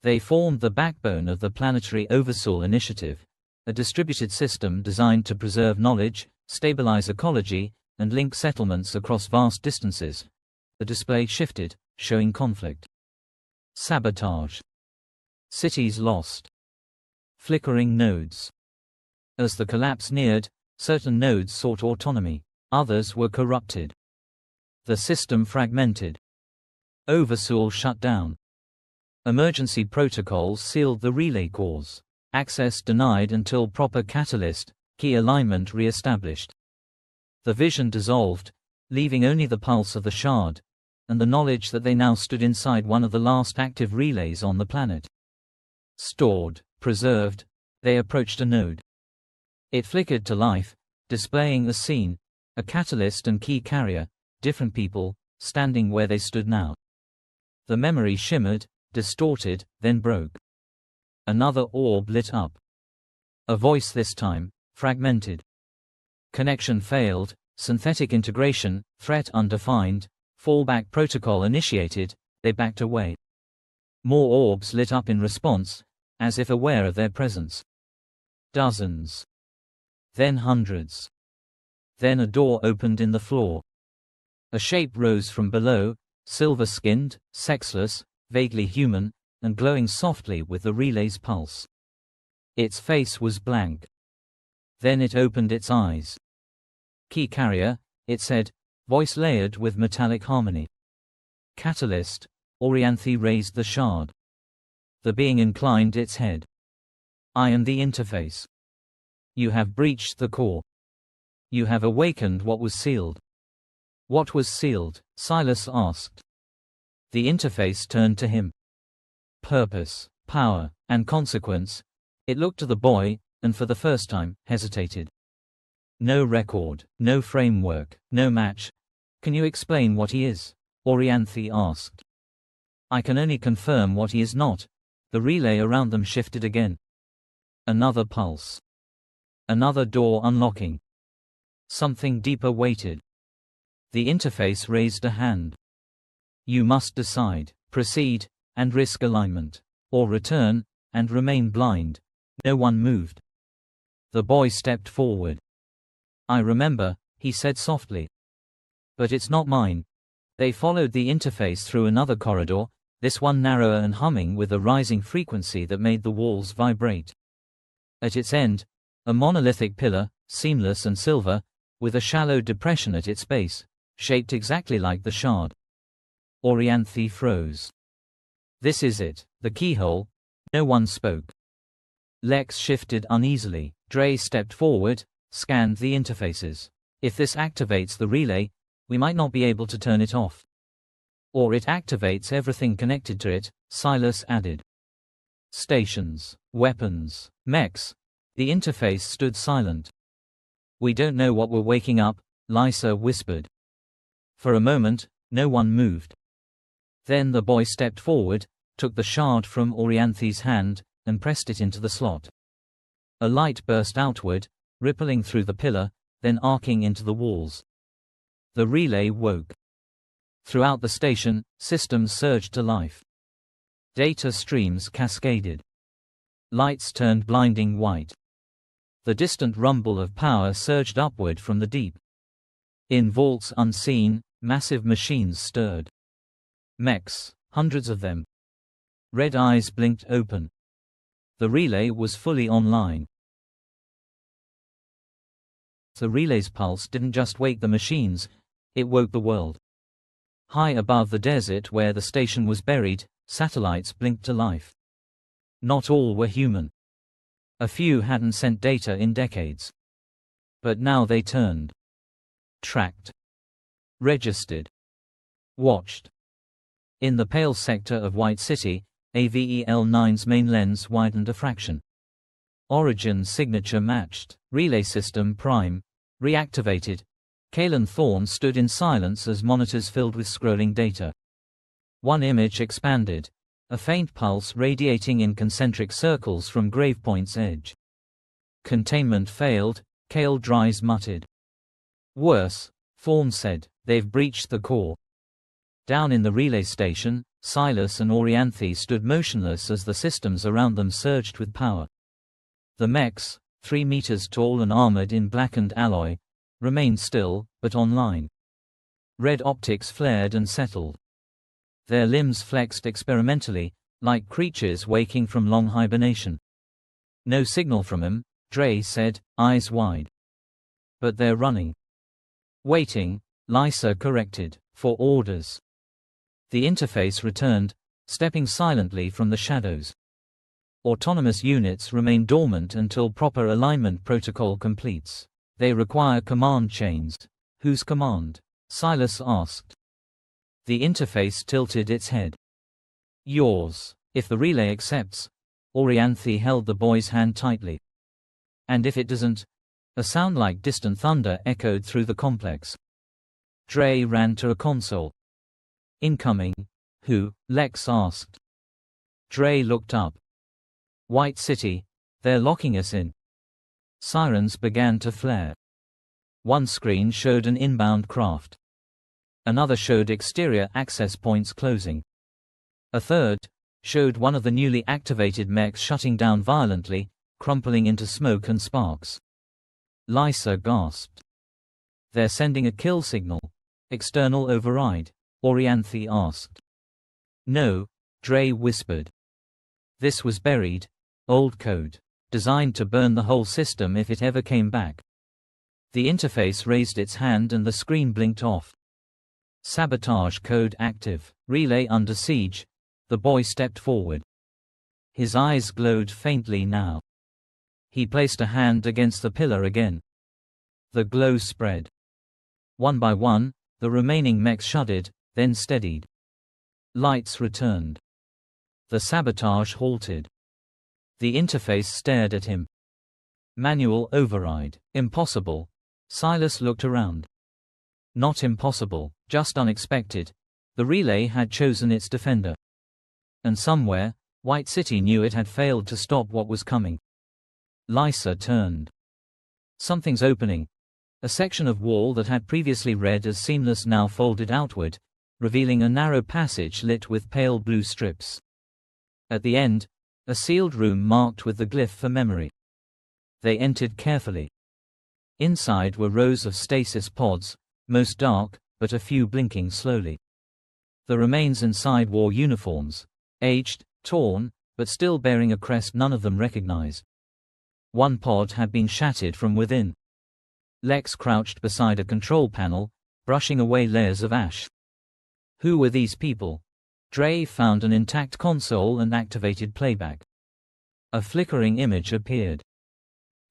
They formed the backbone of the Planetary Oversoul Initiative, a distributed system designed to preserve knowledge, stabilize ecology, and link settlements across vast distances. The display shifted, showing conflict. Sabotage. Cities lost. Flickering nodes. As the collapse neared, certain nodes sought autonomy, others were corrupted. The system fragmented. Oversoul shut down. Emergency protocols sealed the relay cores. Access denied until proper catalyst, key alignment re-established. The vision dissolved, leaving only the pulse of the shard, and the knowledge that they now stood inside one of the last active relays on the planet. Stored, preserved, they approached a node. It flickered to life, displaying a scene, a catalyst and key carrier, different people, standing where they stood now. The memory shimmered, distorted, then broke. Another orb lit up. A voice this time, fragmented. Connection failed, synthetic integration, threat undefined, fallback protocol initiated, they backed away. More orbs lit up in response, as if aware of their presence. Dozens. Then hundreds. Then a door opened in the floor. A shape rose from below, silver-skinned, sexless, vaguely human, and glowing softly with the relay's pulse. Its face was blank. Then it opened its eyes. Key carrier, it said, voice layered with metallic harmony. Catalyst, Orianthi raised the shard. The being inclined its head. I am the interface. You have breached the core. You have awakened what was sealed. What was sealed? Silas asked. The interface turned to him. Purpose, power, and consequence. It looked to the boy, and for the first time, hesitated. No record, no framework, no match. Can you explain what he is? Orianthi asked. I can only confirm what he is not. The relay around them shifted again. Another pulse. Another door unlocking. Something deeper waited. The interface raised a hand. You must decide, proceed, and risk alignment, or return, and remain blind. No one moved. The boy stepped forward. I remember, he said softly. But it's not mine. They followed the interface through another corridor, this one narrower and humming with a rising frequency that made the walls vibrate. At its end, a monolithic pillar, seamless and silver, with a shallow depression at its base, shaped exactly like the shard. Orianthi froze. This is it, the keyhole. No one spoke. Lex shifted uneasily. Dre stepped forward, scanned the interfaces. If this activates the relay, we might not be able to turn it off. Or it activates everything connected to it, Silas added. Stations, weapons, mechs. The interface stood silent. We don't know what we're waking up, Lysa whispered. For a moment, no one moved. Then the boy stepped forward, took the shard from Orianthi's hand, and pressed it into the slot. A light burst outward, rippling through the pillar, then arcing into the walls. The relay woke. Throughout the station, systems surged to life. Data streams cascaded. Lights turned blinding white. The distant rumble of power surged upward from the deep. In vaults unseen, massive machines stirred. Mechs, hundreds of them. Red eyes blinked open. The relay was fully online. The relay's pulse didn't just wake the machines, it woke the world. High above the desert where the station was buried, satellites blinked to life. Not all were human. A few hadn't sent data in decades. But now they turned. Tracked. Registered. Watched. In the pale sector of White City, AVEL-9's main lens widened a fraction. Origin signature matched, relay system prime, reactivated. Kalen Thorne stood in silence as monitors filled with scrolling data. One image expanded, a faint pulse radiating in concentric circles from Gravepoint's edge. Containment failed, Kale Dries muttered. Worse, Thorne said, they've breached the core. Down in the relay station, Silas and Orianthi stood motionless as the systems around them surged with power. The mechs, 3 meters tall and armored in blackened alloy, remained still, but online. Red optics flared and settled. Their limbs flexed experimentally, like creatures waking from long hibernation. No signal from him, Dre said, eyes wide. But they're running. Waiting, Lysa corrected, for orders. The interface returned, stepping silently from the shadows. Autonomous units remain dormant until proper alignment protocol completes. They require command chains. Whose command? Silas asked. The interface tilted its head. Yours, if the relay accepts. Orianthi held the boy's hand tightly. And if it doesn't? A sound like distant thunder echoed through the complex. Dre ran to a console. Incoming. Who? Lex asked. Dre looked up. White City, they're locking us in. Sirens began to flare. One screen showed an inbound craft. Another showed exterior access points closing. A third showed one of the newly activated mechs shutting down violently, crumpling into smoke and sparks. Lysa gasped. They're sending a kill signal. External override, Orianthi asked. No, Dre whispered. This was buried, old code, designed to burn the whole system if it ever came back. The interface raised its hand and the screen blinked off. Sabotage code active, relay under siege. The boy stepped forward. His eyes glowed faintly now. He placed a hand against the pillar again. The glow spread. One by one, the remaining mechs shuddered, then steadied. Lights returned. The sabotage halted. The interface stared at him. Manual override. Impossible. Silas looked around. Not impossible, just unexpected. The relay had chosen its defender. And somewhere, White City knew it had failed to stop what was coming. Lysa turned. Something's opening. A section of wall that had previously read as seamless now folded outward, revealing a narrow passage lit with pale blue strips. At the end, a sealed room marked with the glyph for memory. They entered carefully. Inside were rows of stasis pods, most dark, but a few blinking slowly. The remains inside wore uniforms, aged, torn, but still bearing a crest none of them recognized. One pod had been shattered from within. Lex crouched beside a control panel, brushing away layers of ash. Who were these people? Dre found an intact console and activated playback. A flickering image appeared.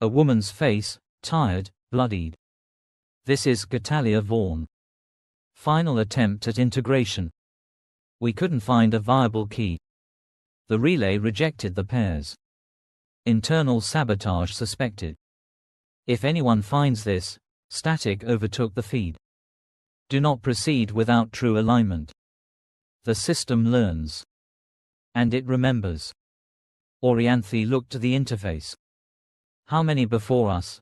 A woman's face, tired, bloodied. This is Catalia Vaughn. Final attempt at integration. We couldn't find a viable key. The relay rejected the pairs. Internal sabotage suspected. If anyone finds this, static overtook the feed. Do not proceed without true alignment. The system learns. And it remembers. Orianthi looked to the interface. How many before us?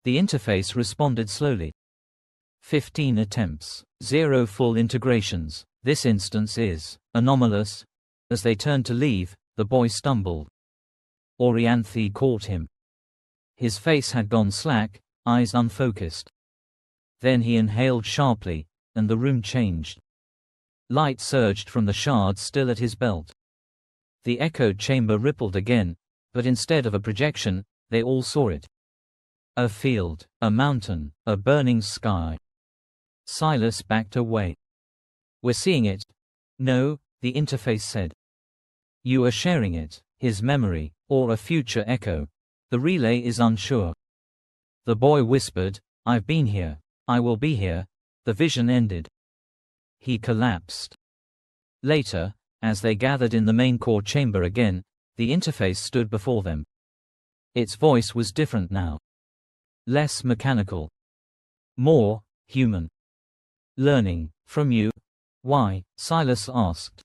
The interface responded slowly. 15 attempts, 0 full integrations. This instance is anomalous. As they turned to leave, the boy stumbled. Orianthi caught him. His face had gone slack, eyes unfocused. Then he inhaled sharply, and the room changed. Light surged from the shards still at his belt. The echoed chamber rippled again, but instead of a projection, they all saw it. A field, a mountain, a burning sky. Silas backed away. We're seeing it. No, the interface said. You are sharing it, his memory, or a future echo. The relay is unsure. The boy whispered, I've been here. I will be here. The vision ended. He collapsed. Later, as they gathered in the main core chamber again, the interface stood before them. Its voice was different now. Less mechanical. More human. Learning from you. Why? Silas asked.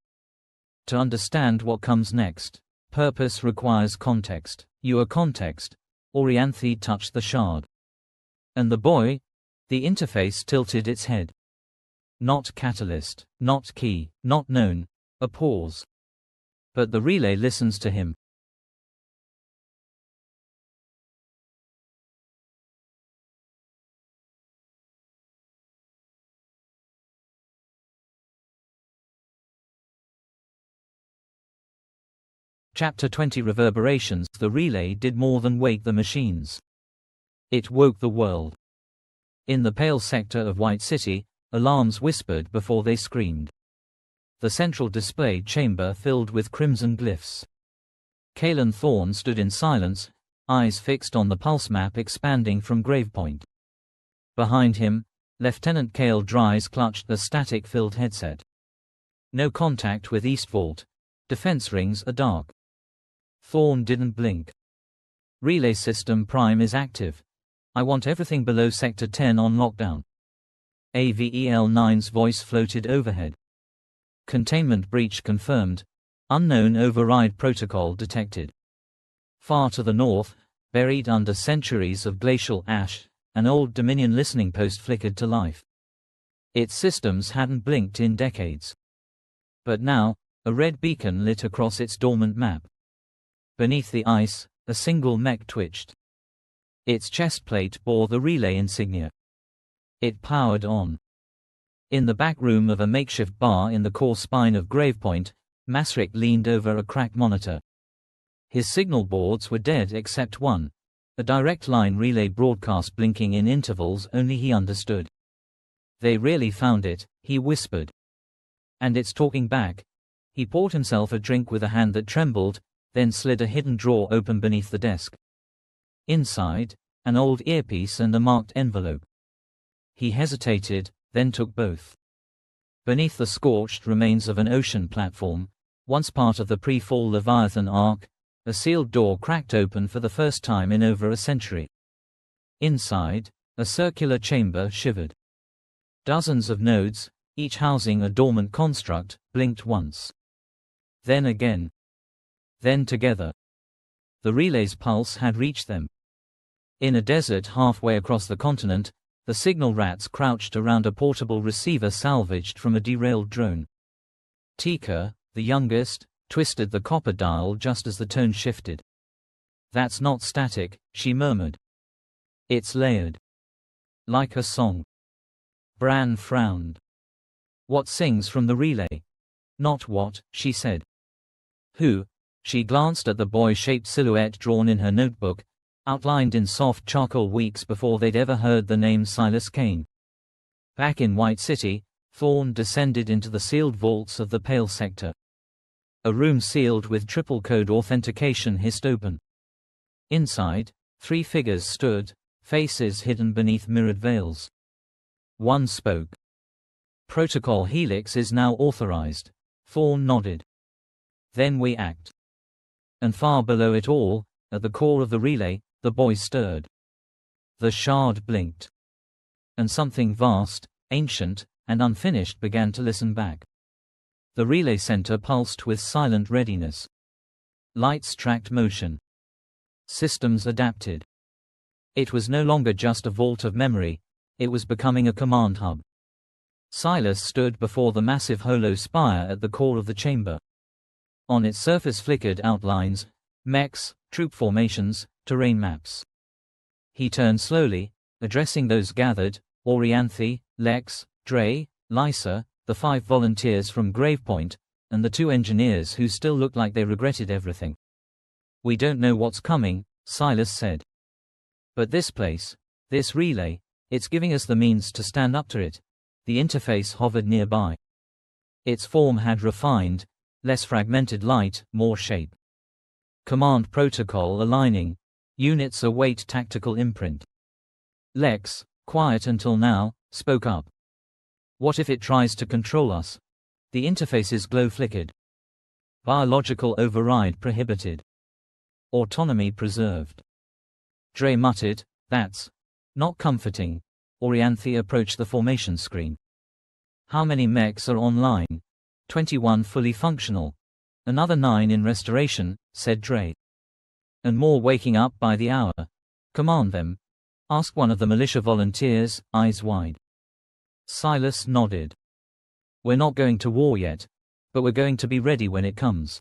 To understand what comes next. Purpose requires context. You are context. Orianthi touched the shard. And the boy? The interface tilted its head. Not catalyst, not key, not known. A pause. But the relay listens to him. Chapter 20 Reverberations. The relay did more than wake the machines. It woke the world. In the pale sector of White City, alarms whispered before they screamed. The central display chamber filled with crimson glyphs. Kalen Thorne stood in silence, eyes fixed on the pulse map expanding from Gravepoint. Behind him, Lieutenant Cale Dries clutched the static-filled headset. No contact with East Vault. Defense rings are dark. Thorn didn't blink. Relay system prime is active. I want everything below Sector 10 on lockdown. AVEL-9's voice floated overhead. Containment breach confirmed. Unknown override protocol detected. Far to the north, buried under centuries of glacial ash, an old Dominion listening post flickered to life. Its systems hadn't blinked in decades. But now, a red beacon lit across its dormant map. Beneath the ice, a single mech twitched. Its chest plate bore the relay insignia. It powered on. In the back room of a makeshift bar in the core spine of Gravepoint, Masrick leaned over a cracked monitor. His signal boards were dead except one, a direct line relay broadcast blinking in intervals only he understood. They really found it, he whispered. And it's talking back. He poured himself a drink with a hand that trembled, then slid a hidden drawer open beneath the desk. Inside, an old earpiece and a marked envelope. He hesitated, then took both. Beneath the scorched remains of an ocean platform, once part of the pre-fall Leviathan Ark, a sealed door cracked open for the first time in over a century. Inside, a circular chamber shivered. Dozens of nodes, each housing a dormant construct, blinked once. Then again. Then together. The relay's pulse had reached them. In a desert halfway across the continent, the signal rats crouched around a portable receiver salvaged from a derailed drone. Tika, the youngest, twisted the copper dial just as the tone shifted. "That's not static," she murmured. "It's layered. Like a song." Bran frowned. "What sings from the relay?" "Not what," she said. "Who?" She glanced at the boy-shaped silhouette drawn in her notebook, outlined in soft charcoal weeks before they'd ever heard the name Silas Kane. Back in White City, Thorn descended into the sealed vaults of the Pale Sector. A room sealed with triple code authentication hissed open. Inside, 3 figures stood, faces hidden beneath mirrored veils. One spoke. "Protocol Helix is now authorized." Thorn nodded. "Then we act." And far below it all, at the core of the relay, the boy stirred. The shard blinked. And something vast, ancient, and unfinished began to listen back. The relay center pulsed with silent readiness. Lights tracked motion. Systems adapted. It was no longer just a vault of memory, it was becoming a command hub. Silas stood before the massive hollow spire at the core of the chamber. On its surface flickered outlines, mechs, troop formations, terrain maps. He turned slowly, addressing those gathered, Orianthi, Lex, Dre, Lysa, the 5 volunteers from Gravepoint, and the 2 engineers who still looked like they regretted everything. "We don't know what's coming," Silas said. "But this place, this relay, it's giving us the means to stand up to it." The interface hovered nearby. Its form had refined, less fragmented light, more shape. Command protocol aligning. Units await tactical imprint. Lex, quiet until now, spoke up. "What if it tries to control us?" The interface's glow flickered. "Biological override prohibited. Autonomy preserved." Dre muttered, "That's not comforting." Orianthi approached the formation screen. "How many mechs are online?" 21 fully functional. "Another 9 in restoration," said Dre. "And more waking up by the hour." "Command them?" asked one of the militia volunteers, eyes wide. Silas nodded. "We're not going to war yet, but we're going to be ready when it comes."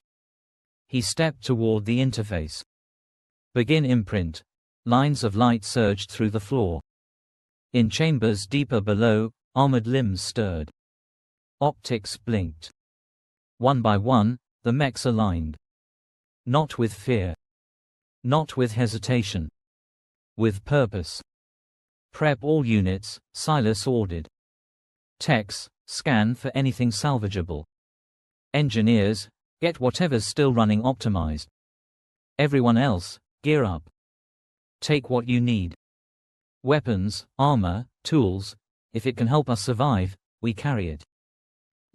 He stepped toward the interface. "Begin imprint." Lines of light surged through the floor. In chambers deeper below, armored limbs stirred. Optics blinked. One by one, the mechs aligned. Not with fear. Not with hesitation. With purpose. "Prep all units," Silas ordered. "Techs, scan for anything salvageable. Engineers, get whatever's still running optimized. Everyone else, gear up. Take what you need. Weapons, armor, tools, if it can help us survive, we carry it."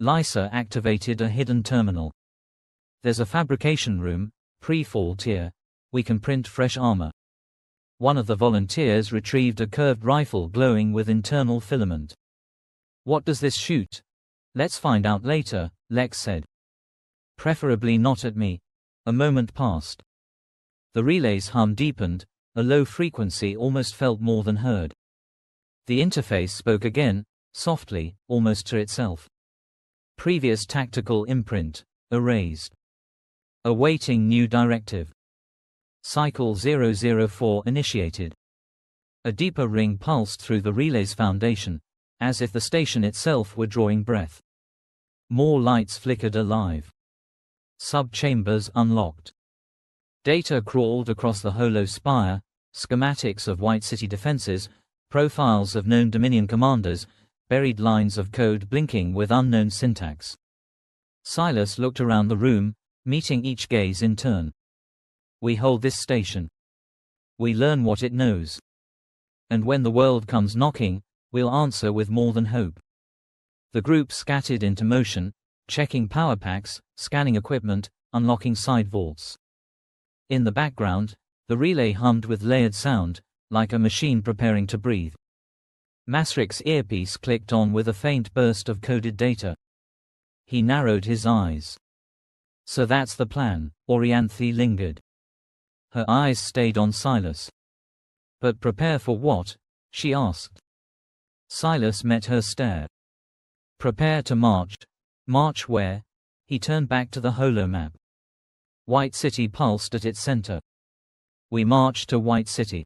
Lysa activated a hidden terminal. There's a fabrication room, pre-fall tier. We can print fresh armor. One of the volunteers retrieved a curved rifle glowing with internal filament. What does this shoot? Let's find out later, Lex said. Preferably not at me. A moment passed. The relay's hum deepened, a low frequency almost felt more than heard. The interface spoke again, softly, almost to itself. Previous tactical imprint, erased. Awaiting new directive. Cycle 004 initiated. A deeper ring pulsed through the relay's foundation, as if the station itself were drawing breath. More lights flickered alive. Sub-chambers unlocked. Data crawled across the holo spire, schematics of White City defenses, profiles of known Dominion commanders, buried lines of code blinking with unknown syntax. Silas looked around the room, meeting each gaze in turn. We hold this station. We learn what it knows. And when the world comes knocking, we'll answer with more than hope. The group scattered into motion, checking power packs, scanning equipment, unlocking side vaults. In the background, the relay hummed with layered sound, like a machine preparing to breathe. Masrik's earpiece clicked on with a faint burst of coded data. He narrowed his eyes. So that's the plan, Orianthi lingered. Her eyes stayed on Silas. But prepare for what? She asked. Silas met her stare. Prepare to march. March where? He turned back to the holomap. White City pulsed at its center. We march to White City.